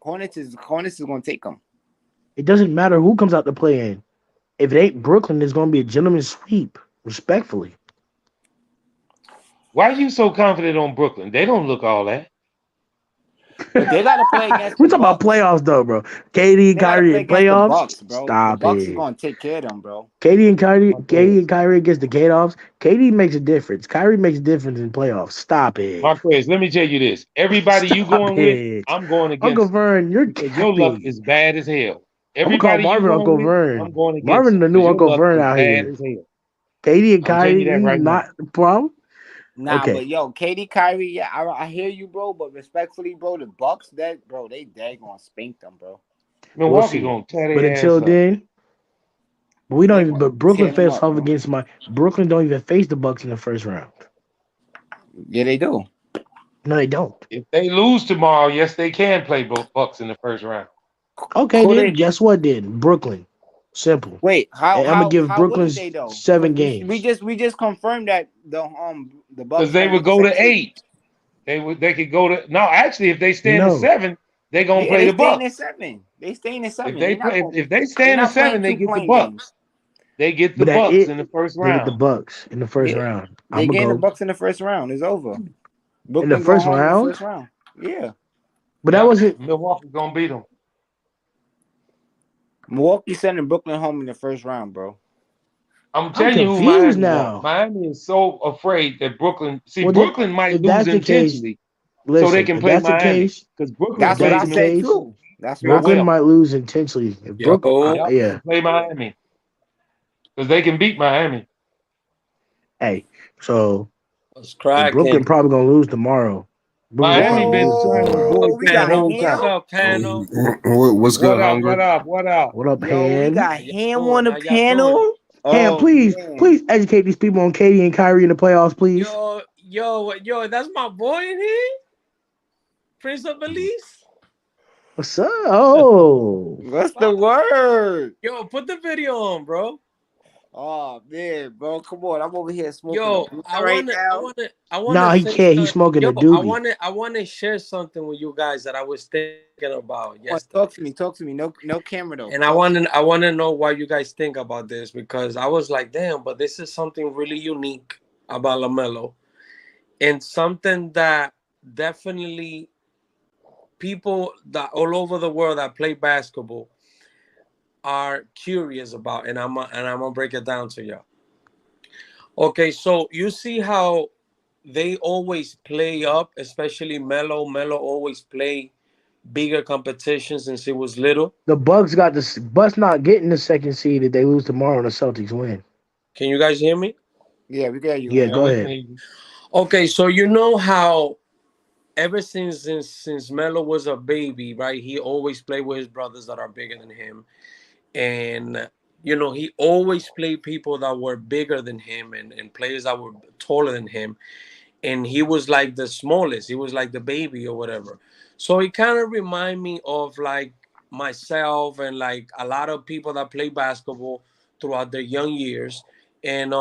Hornets is going to take them. It doesn't matter who comes out the play-in. If it ain't Brooklyn, it's going to be a gentleman's sweep. Respectfully. Why are you so confident on Brooklyn? They don't look all that. But they got to play against. We're talking about playoffs, though, bro. KD and Kyrie in playoffs. Bucks, bro. Stop the Bucks it. is going to take care of them, bro. KD and Kyrie against the playoffs. KD makes a difference. Kyrie makes a difference in playoffs. Stop it. Marquez, let me tell you this. Everybody you going with, I'm going against. Uncle Vern, you're your luck is bad as hell. I'm gonna call Marvin Uncle Vern. I'm going against Marvin, the new Uncle Vern out bad here. As hell. KD and Kyrie, right not the problem. Nah, okay. But yo, KD, Kyrie, yeah, I hear you, bro. But respectfully, bro, the Bucks, they gonna spank them, bro. Milwaukee gonna tear their But ass until up. then, we don't even. But Brooklyn tear them faced up, off bro. against Brooklyn. Don't even face the Bucks in the first round. Yeah, they do. No, they don't. If they lose tomorrow, yes, they can play both Bucks in the first round. Okay, then guess what? Then Brooklyn, simple. Wait, I'm gonna give Brooklyn they, though? 7 games. We just confirmed that the Bucks Because they would go to 8. They could go to actually if they stand at 7, they're gonna play the Bucks. They staying at 7. If they stand at 7, they get the Bucks. They get the Bucks in the first round. They get the Bucks in the first round. They get the Bucks in the first round. It's over. In the first round? Yeah. But that wasn't Milwaukee gonna beat them. Milwaukee sending Brooklyn home in the first round, bro. I'm telling you who Miami now. Miami is so afraid that Brooklyn. See, Brooklyn might lose intentionally, so they can play Miami. Because Brooklyn, that's what I said too. That's what Brooklyn might lose intentionally. Brooklyn, play Miami because they can beat Miami. Hey, so cracking? Brooklyn probably gonna lose tomorrow. Miami been trying to avoid that whole time. What's good, Hungry? What up? What up, Yo, Ham? we got Ham on the panel. Ham, please educate these people on KD and Kyrie in the playoffs, please. Yo, that's my boy in here, Prince of Belize. What's up? Oh, what's the word? Yo, put the video on, bro. Oh man, bro, come on! I'm over here smoking. I want. Nah, he can't. He's smoking a doobie. I want to share something with you guys that I was thinking about. Yes, talk to me. No camera though. And I want to know what you guys think about this because I was like, damn, but this is something really unique about Lamelo, and something that definitely people that all over the world that play basketball are curious about, and I'm gonna break it down to you. Okay, so you see how they always play up, especially Melo. Melo always play bigger competitions since he was little. The Bucks not getting the second seed if they lose tomorrow and the Celtics win. Can you guys hear me? Yeah, we got you. Yeah, go we can ahead. hear you. Okay, so you know how ever since Melo was a baby, right? He always played with his brothers that are bigger than him, and he always played people that were bigger than him and players that were taller than him, and he was like the smallest. He was like the baby or whatever. So he kind of remind me of like myself and like a lot of people that play basketball throughout their young years, and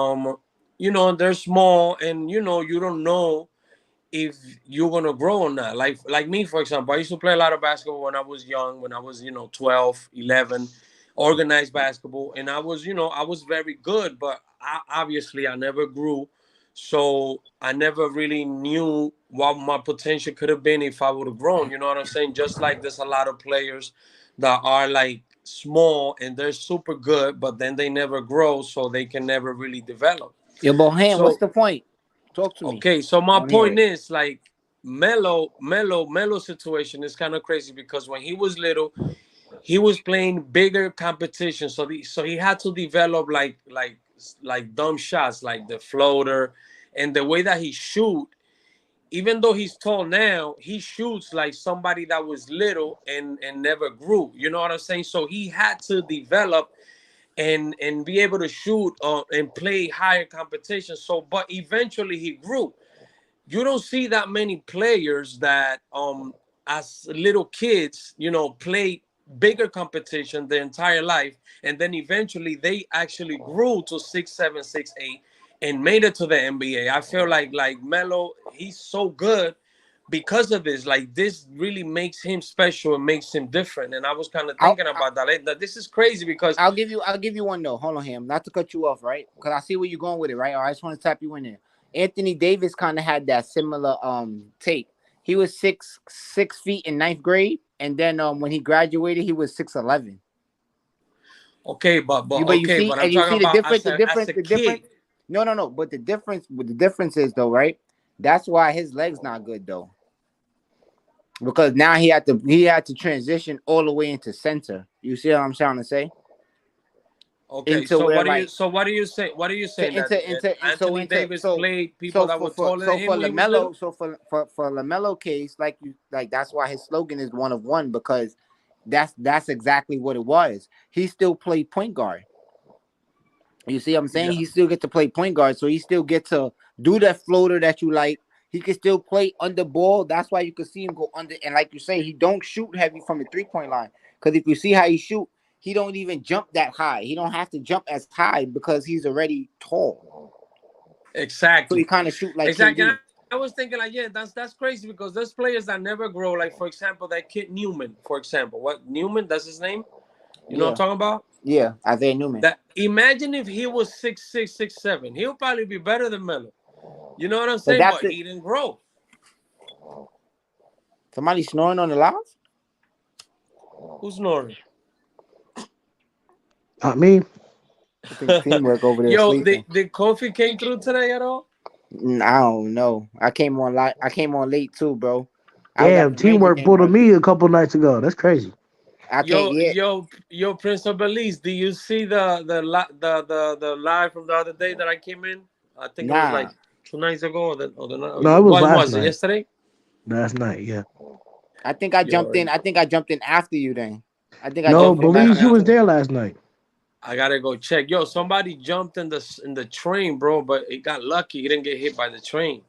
they're small, and you don't know if you're gonna grow or not. Like me, for example, I used to play a lot of basketball when I was young, when I was 12, 11, organized basketball, and I was very good, but obviously I never grew, so I never really knew what my potential could have been if I would have grown. You know what I'm saying? Just like there's a lot of players that are like small and they're super good, but then they never grow, so they can never really develop. Yo, Bohan, what's So the point? Talk to me. okay, so I my want to hear point it. is like Melo situation is kind of crazy because when he was little, he was playing bigger competition, so he had to develop like dumb shots, like the floater, and the way that he shoot. Even though he's tall now, he shoots like somebody that was little and never grew. You know what I'm saying? So he had to develop and be able to shoot and play higher competition. So, but eventually he grew. You don't see that many players that as little kids play bigger competition their entire life, and then eventually they actually grew to 6'7", 6'8", and made it to the NBA. I feel like Melo, he's so good because of this. Like, this really makes him special and makes him different, and I was kind of thinking about that. Like, this is crazy because I'll give you one though. Hold on, him. Not to cut you off, right? Because I see where you're going with it, right? All right, I just want to tap you in there. Anthony Davis kind of had that similar tape. He was 6 feet in ninth grade, and then when he graduated, he was 6'11". okay, but You okay, see, but I'm and you talking see the about difference, as a the kid. difference. No. But the difference is though, right? That's why his legs not good though, because now he had to transition all the way into center. You see what I'm trying to say? Okay, Into so where what are you like so what are you saying? What are you saying that so Anthony into Davis so played people so that for were for taller than so him for when he was little? Lamelo for Lamelo case, like that's why his slogan is one of one, because that's exactly what it was. He still played point guard. You see what I'm saying? Yeah. He still get to play point guard, so he still get to do that floater that you like. He can still play under ball. That's why you can see him go under. And like you say, he don't shoot heavy from the 3-point line. Because if you see how he shoot, he don't even jump that high. He don't have to jump as high because he's already tall. So he Exactly. kind of shoot like Exactly. And KD. I was thinking like, yeah, that's crazy because there's players that never grow. Like, for example, that kid Newman, for example. What Newman, that's his name? You know what I'm Yeah, talking about? yeah. Isaiah Newman. That imagine if he was 6'6", 6'7". He'll probably be better than Melo. You know what I'm But saying? that's But it. he didn't grow. Somebody snoring on the live? Who's snoring? Not me. I think teamwork over there Yo, sleeping. did Kofi came through today at all? I don't know. I came on late too, bro. I was at Damn, the Ranger teamwork game pulled on early. me a couple nights ago. That's crazy. I can't get. Yo, Prince of Belize. Do you see the live from the other day that I came in? I think it was Nah. like 2 nights ago, No, it was when last was it? night. Yesterday? Last night, yeah. I think I Yo, jumped in. I think I jumped in after you then. I think I No, jumped in okay, Belize, last you night was too. there last night. I gotta go check. Yo, somebody jumped in the train, bro, but it got lucky. He didn't get hit by the train.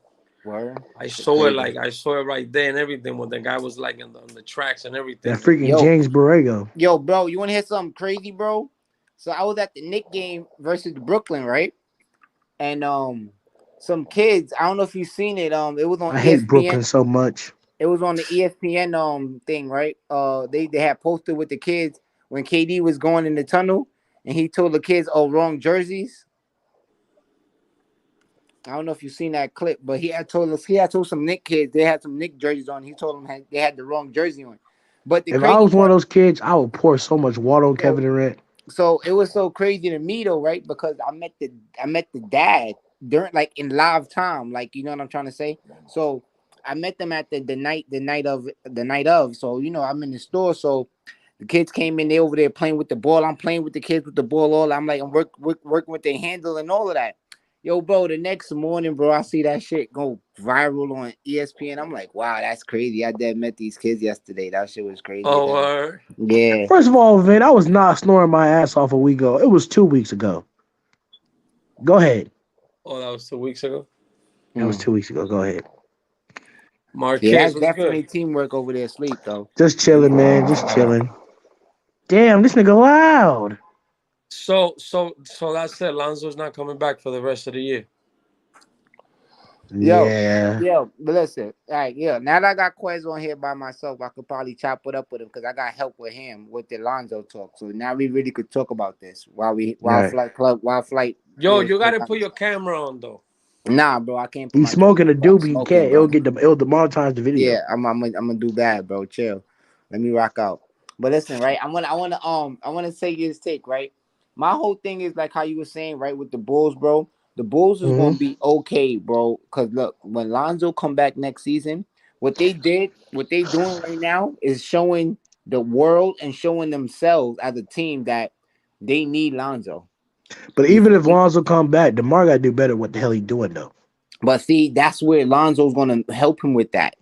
Word. I Shit saw it crazy. I saw it right there and everything when the guy was like on the tracks and That everything. freaking James Borrego. Yo, bro, you want to hear something crazy, bro? So I was at the Knicks game versus Brooklyn, right? And some kids. I don't know if you've seen it. It was on I hate ESPN. Brooklyn so much. It was on the ESPN thing, right? They had posted with the kids when KD was going in the tunnel, and he told the kids, "Oh, wrong jerseys." I don't know if you've seen that clip, but he had told some Nick kids they had some Nick jerseys on. He told them they had the wrong jersey on. But the If I crazy was one of part, those kids, I would pour so much water on so Kevin Durant. so it was so crazy to me though, right? Because I met the dad during like in live time, like you know what I'm trying to say. So I met them at the night of. So I'm in the store, so the kids came in, they over there playing with the ball. I'm playing with the kids with the ball. I'm like, working with their handle and all of that. Yo, bro, the next morning, bro, I see that shit go viral on ESPN. I'm like, wow, that's crazy. I dead met these kids yesterday. That shit was crazy. Oh, Yeah. First of all, Vin, I was not snoring my ass off a week ago. It was 2 weeks ago. Go ahead. oh, that was 2 weeks ago. That was 2 weeks ago. Go ahead. Yeah, Marquez that's was definitely good. teamwork over there. Sleep though. Just chilling, man. Just chilling. Damn, this nigga loud. So that's it. Lonzo's not coming back for the rest of the year. Yeah. But listen, all right, now that I got Quez on here by myself, I could probably chop it up with him because I got help with him with the Lonzo talk. So now we really could talk about this Right. while flight. Yo, you gotta put your camera on though. Nah, bro, I can't put He's my camera smoking a on, bro. I'm doobie. He smoking, can't. bro. It'll demonetize the video. Yeah, I'm gonna do that, bro. Chill. Let me rock out. But listen, right? I wanna say his take, right? My whole thing is like how you were saying, right, with the Bulls, bro. The Bulls is gonna be okay, bro. Cause look, when Lonzo come back next season, what they doing right now is showing the world and showing themselves as a team that they need Lonzo. But You even feel if me? Lonzo come back, DeMar gotta do better. What the hell he doing though? But see, that's where Lonzo's gonna help him with that.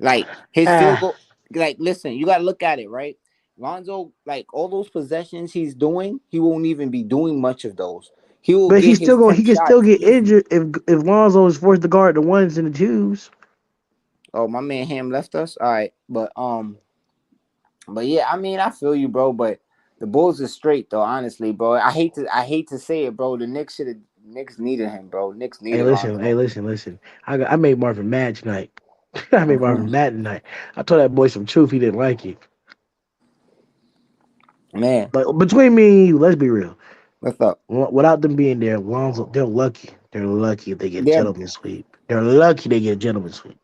Like his field Ah, goal, like listen, you gotta look at it, right? Lonzo, like all those possessions he's doing, he won't even be doing much of those. He will but get he's still his going. 10 He can still shots get easy. injured if Lonzo is forced to guard the ones and the twos. Oh, my man Ham left us. All right. But yeah, I mean, I feel you, bro. But the Bulls are straight though, honestly, bro. I hate to say it, bro. The Knicks needed him, bro. Knicks Hey, needed listen. Hey, Lonzo. listen. I made Marvin mad tonight. I made Marvin Mhm. mad tonight. I told that boy some truth. He didn't like it. Man, But between me and you, let's be real. what's up? Without them being there, Lonzo, they're lucky. They're lucky if they get a They're gentleman sweep. They're lucky they get a gentleman sweep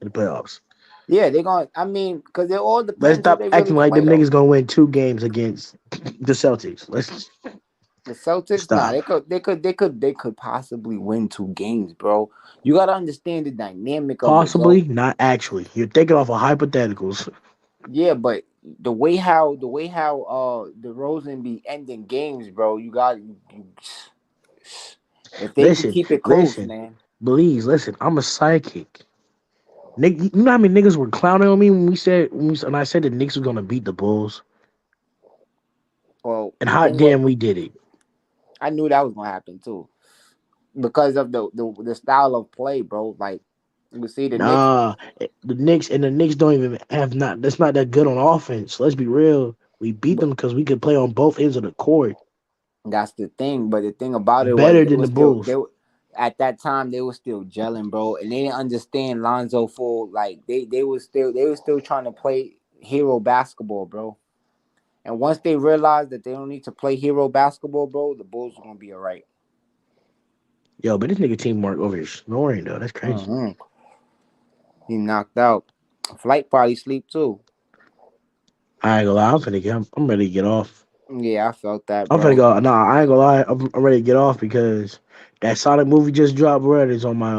in the playoffs. Yeah, they're going. I mean, because it all Let's depends who stop they really acting like play, them though. niggas gonna win 2 games against the Celtics. Let's The Celtics, nah, stop. they could possibly win 2 games, bro. You gotta understand the dynamic of it, bro. Possibly, not actually. You're thinking off of hypotheticals. Yeah, but the way how the Rosen be ending games, bro. If they could Listen, keep it close, listen, man. please listen. I'm a psychic. Nick, you know how many niggas were clowning on me when I said the Knicks were gonna beat the Bulls, Well, and the hot thing was, damn we did it. I knew that was gonna happen too because of the style of play, bro. Like you see the Knicks. Nah, the Knicks don't even have not. That's not that good on offense. Let's be real. We beat them because we could play on both ends of the court That's the thing. But the thing about it was better than the Bulls. at that time they were still gelling, bro, and they didn't understand Lonzo full. Like they were still trying to play hero basketball, bro. And once they realized that they don't need to play hero basketball, bro, the Bulls are gonna be all right. Yo, but this nigga teamwork over here snoring though. That's crazy. Mm-hmm. He knocked out. Flight probably sleep too. I ain't gonna lie. I'm ready to get off. Yeah, I felt that, I'm finna bro. go. Nah, I ain't gonna lie. I'm ready to get off because that Sonic movie just dropped. Where it is on my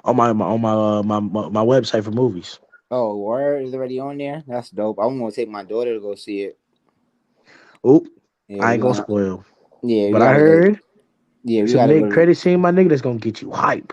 website for movies. Oh, word is already on there. That's dope. I'm gonna take my daughter to go see it. Oop, Yeah, I we ain't gonna gonna. spoil. Yeah, we But I gotta go. heard Yeah, we it's a gotta go mid to. credit scene, my nigga, that's gonna get you hype.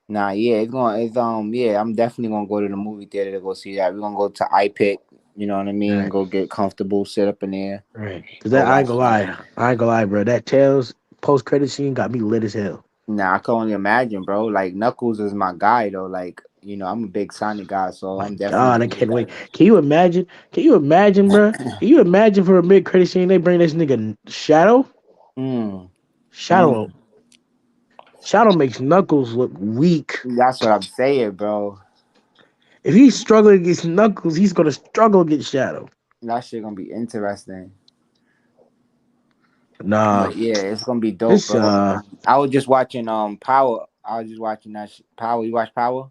Nah, yeah, yeah, I'm definitely gonna go to the movie theater to go see that. We're gonna go to iPick, you know what I mean? Right, Go get comfortable, sit up in there, right. Cause go that I ain't watch gonna that. lie. I ain't gonna lie, bro. That Tails post credit scene got me lit as hell. Nah, I can only imagine, bro. Like Knuckles is my guy though. Like, I'm a big Sonic guy, so My I'm definitely God, I gonna get can't wait. that. Can you imagine? Can you imagine, bro? Can you imagine for a mid credit scene they bring this nigga Shadow? Mm, Shadow, mm. Shadow makes Knuckles look weak. That's what I'm saying, bro. If he's struggling against Knuckles, he's gonna struggle against Shadow. That shit gonna be interesting. Nah, But yeah, it's gonna be dope, this bro. I was just watching Power. I was just watching Power. You watch Power?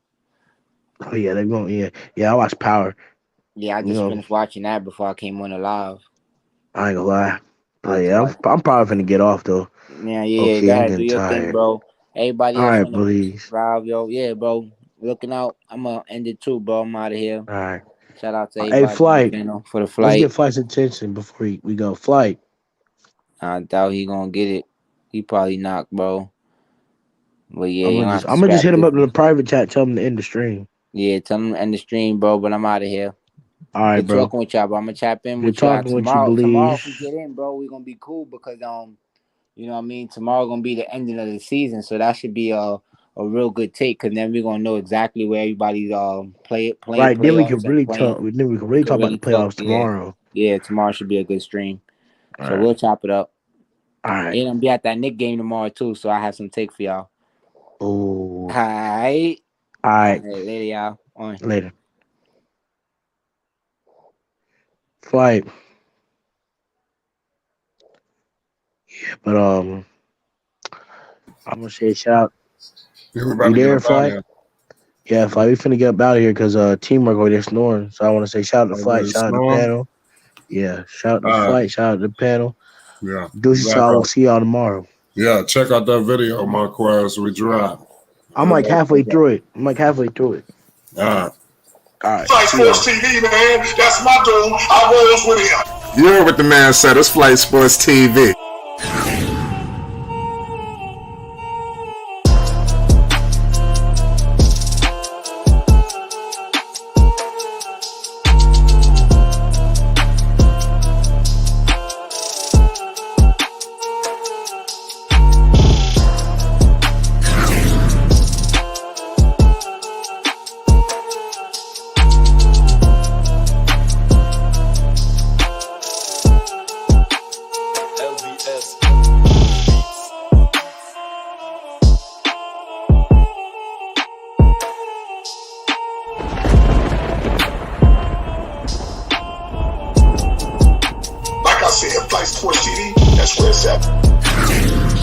oh yeah, they're going yeah. I watch Power. Yeah, I You just know, finished watching that before I came on the live. I ain't gonna lie. I But just yeah, watched. I'm probably finna get off though. Yeah. Go Okay, I'm ahead, do getting your thing, tired. bro. Everybody All else right, on the please. drive, yo. Yeah, bro. Looking out. I'm gonna end it too, bro. I'm out of here. All right. Shout out to Hey, everybody on the flight. channel for the Let's get flight. flight's attention before we go. Flight. I doubt he gonna get it. He probably knocked, bro. But yeah, I'm gonna just hit him up in the private chat. Tell him to end the stream. Yeah, tell him to end the stream, bro. But I'm out of here. All right, Good bro. talking with y'all, bro. I'm gonna chap in Good with y'all talking with you, tomorrow. Tomorrow, if Belize. we get in, bro, we're gonna be cool because you know what I mean. Tomorrow gonna be the ending of the season, so that should be a real good take. Because then we're gonna know exactly where everybody's playing Right, then we playoffs can and really playing. talk. Then we can really talk about the playoffs tomorrow. Yeah, tomorrow should be a good stream. All So right. we'll chop it up. All right. And I'm be at that Knick game tomorrow too, so I have some take for y'all. Oh. All right. All right. Later, y'all. Later. Flight. Yeah, but I'm gonna say shout. You there, Flight? Yeah, Flight. We finna get up out of here because teamwork over there snoring. So I want to say shout out to Flight, shout out to the panel. Yeah, shout out to Flight, shout out to the panel. Yeah. Deuces, so I will see y'all tomorrow. Yeah, check out that video, Marco, as we drop. I'm like halfway through it. All right. Flight Sports TV, man. That's my dude. I rolls with him. You heard what the man said. It's Flight Sports TV. Like I said, Flight Sports TV, that's where it's at.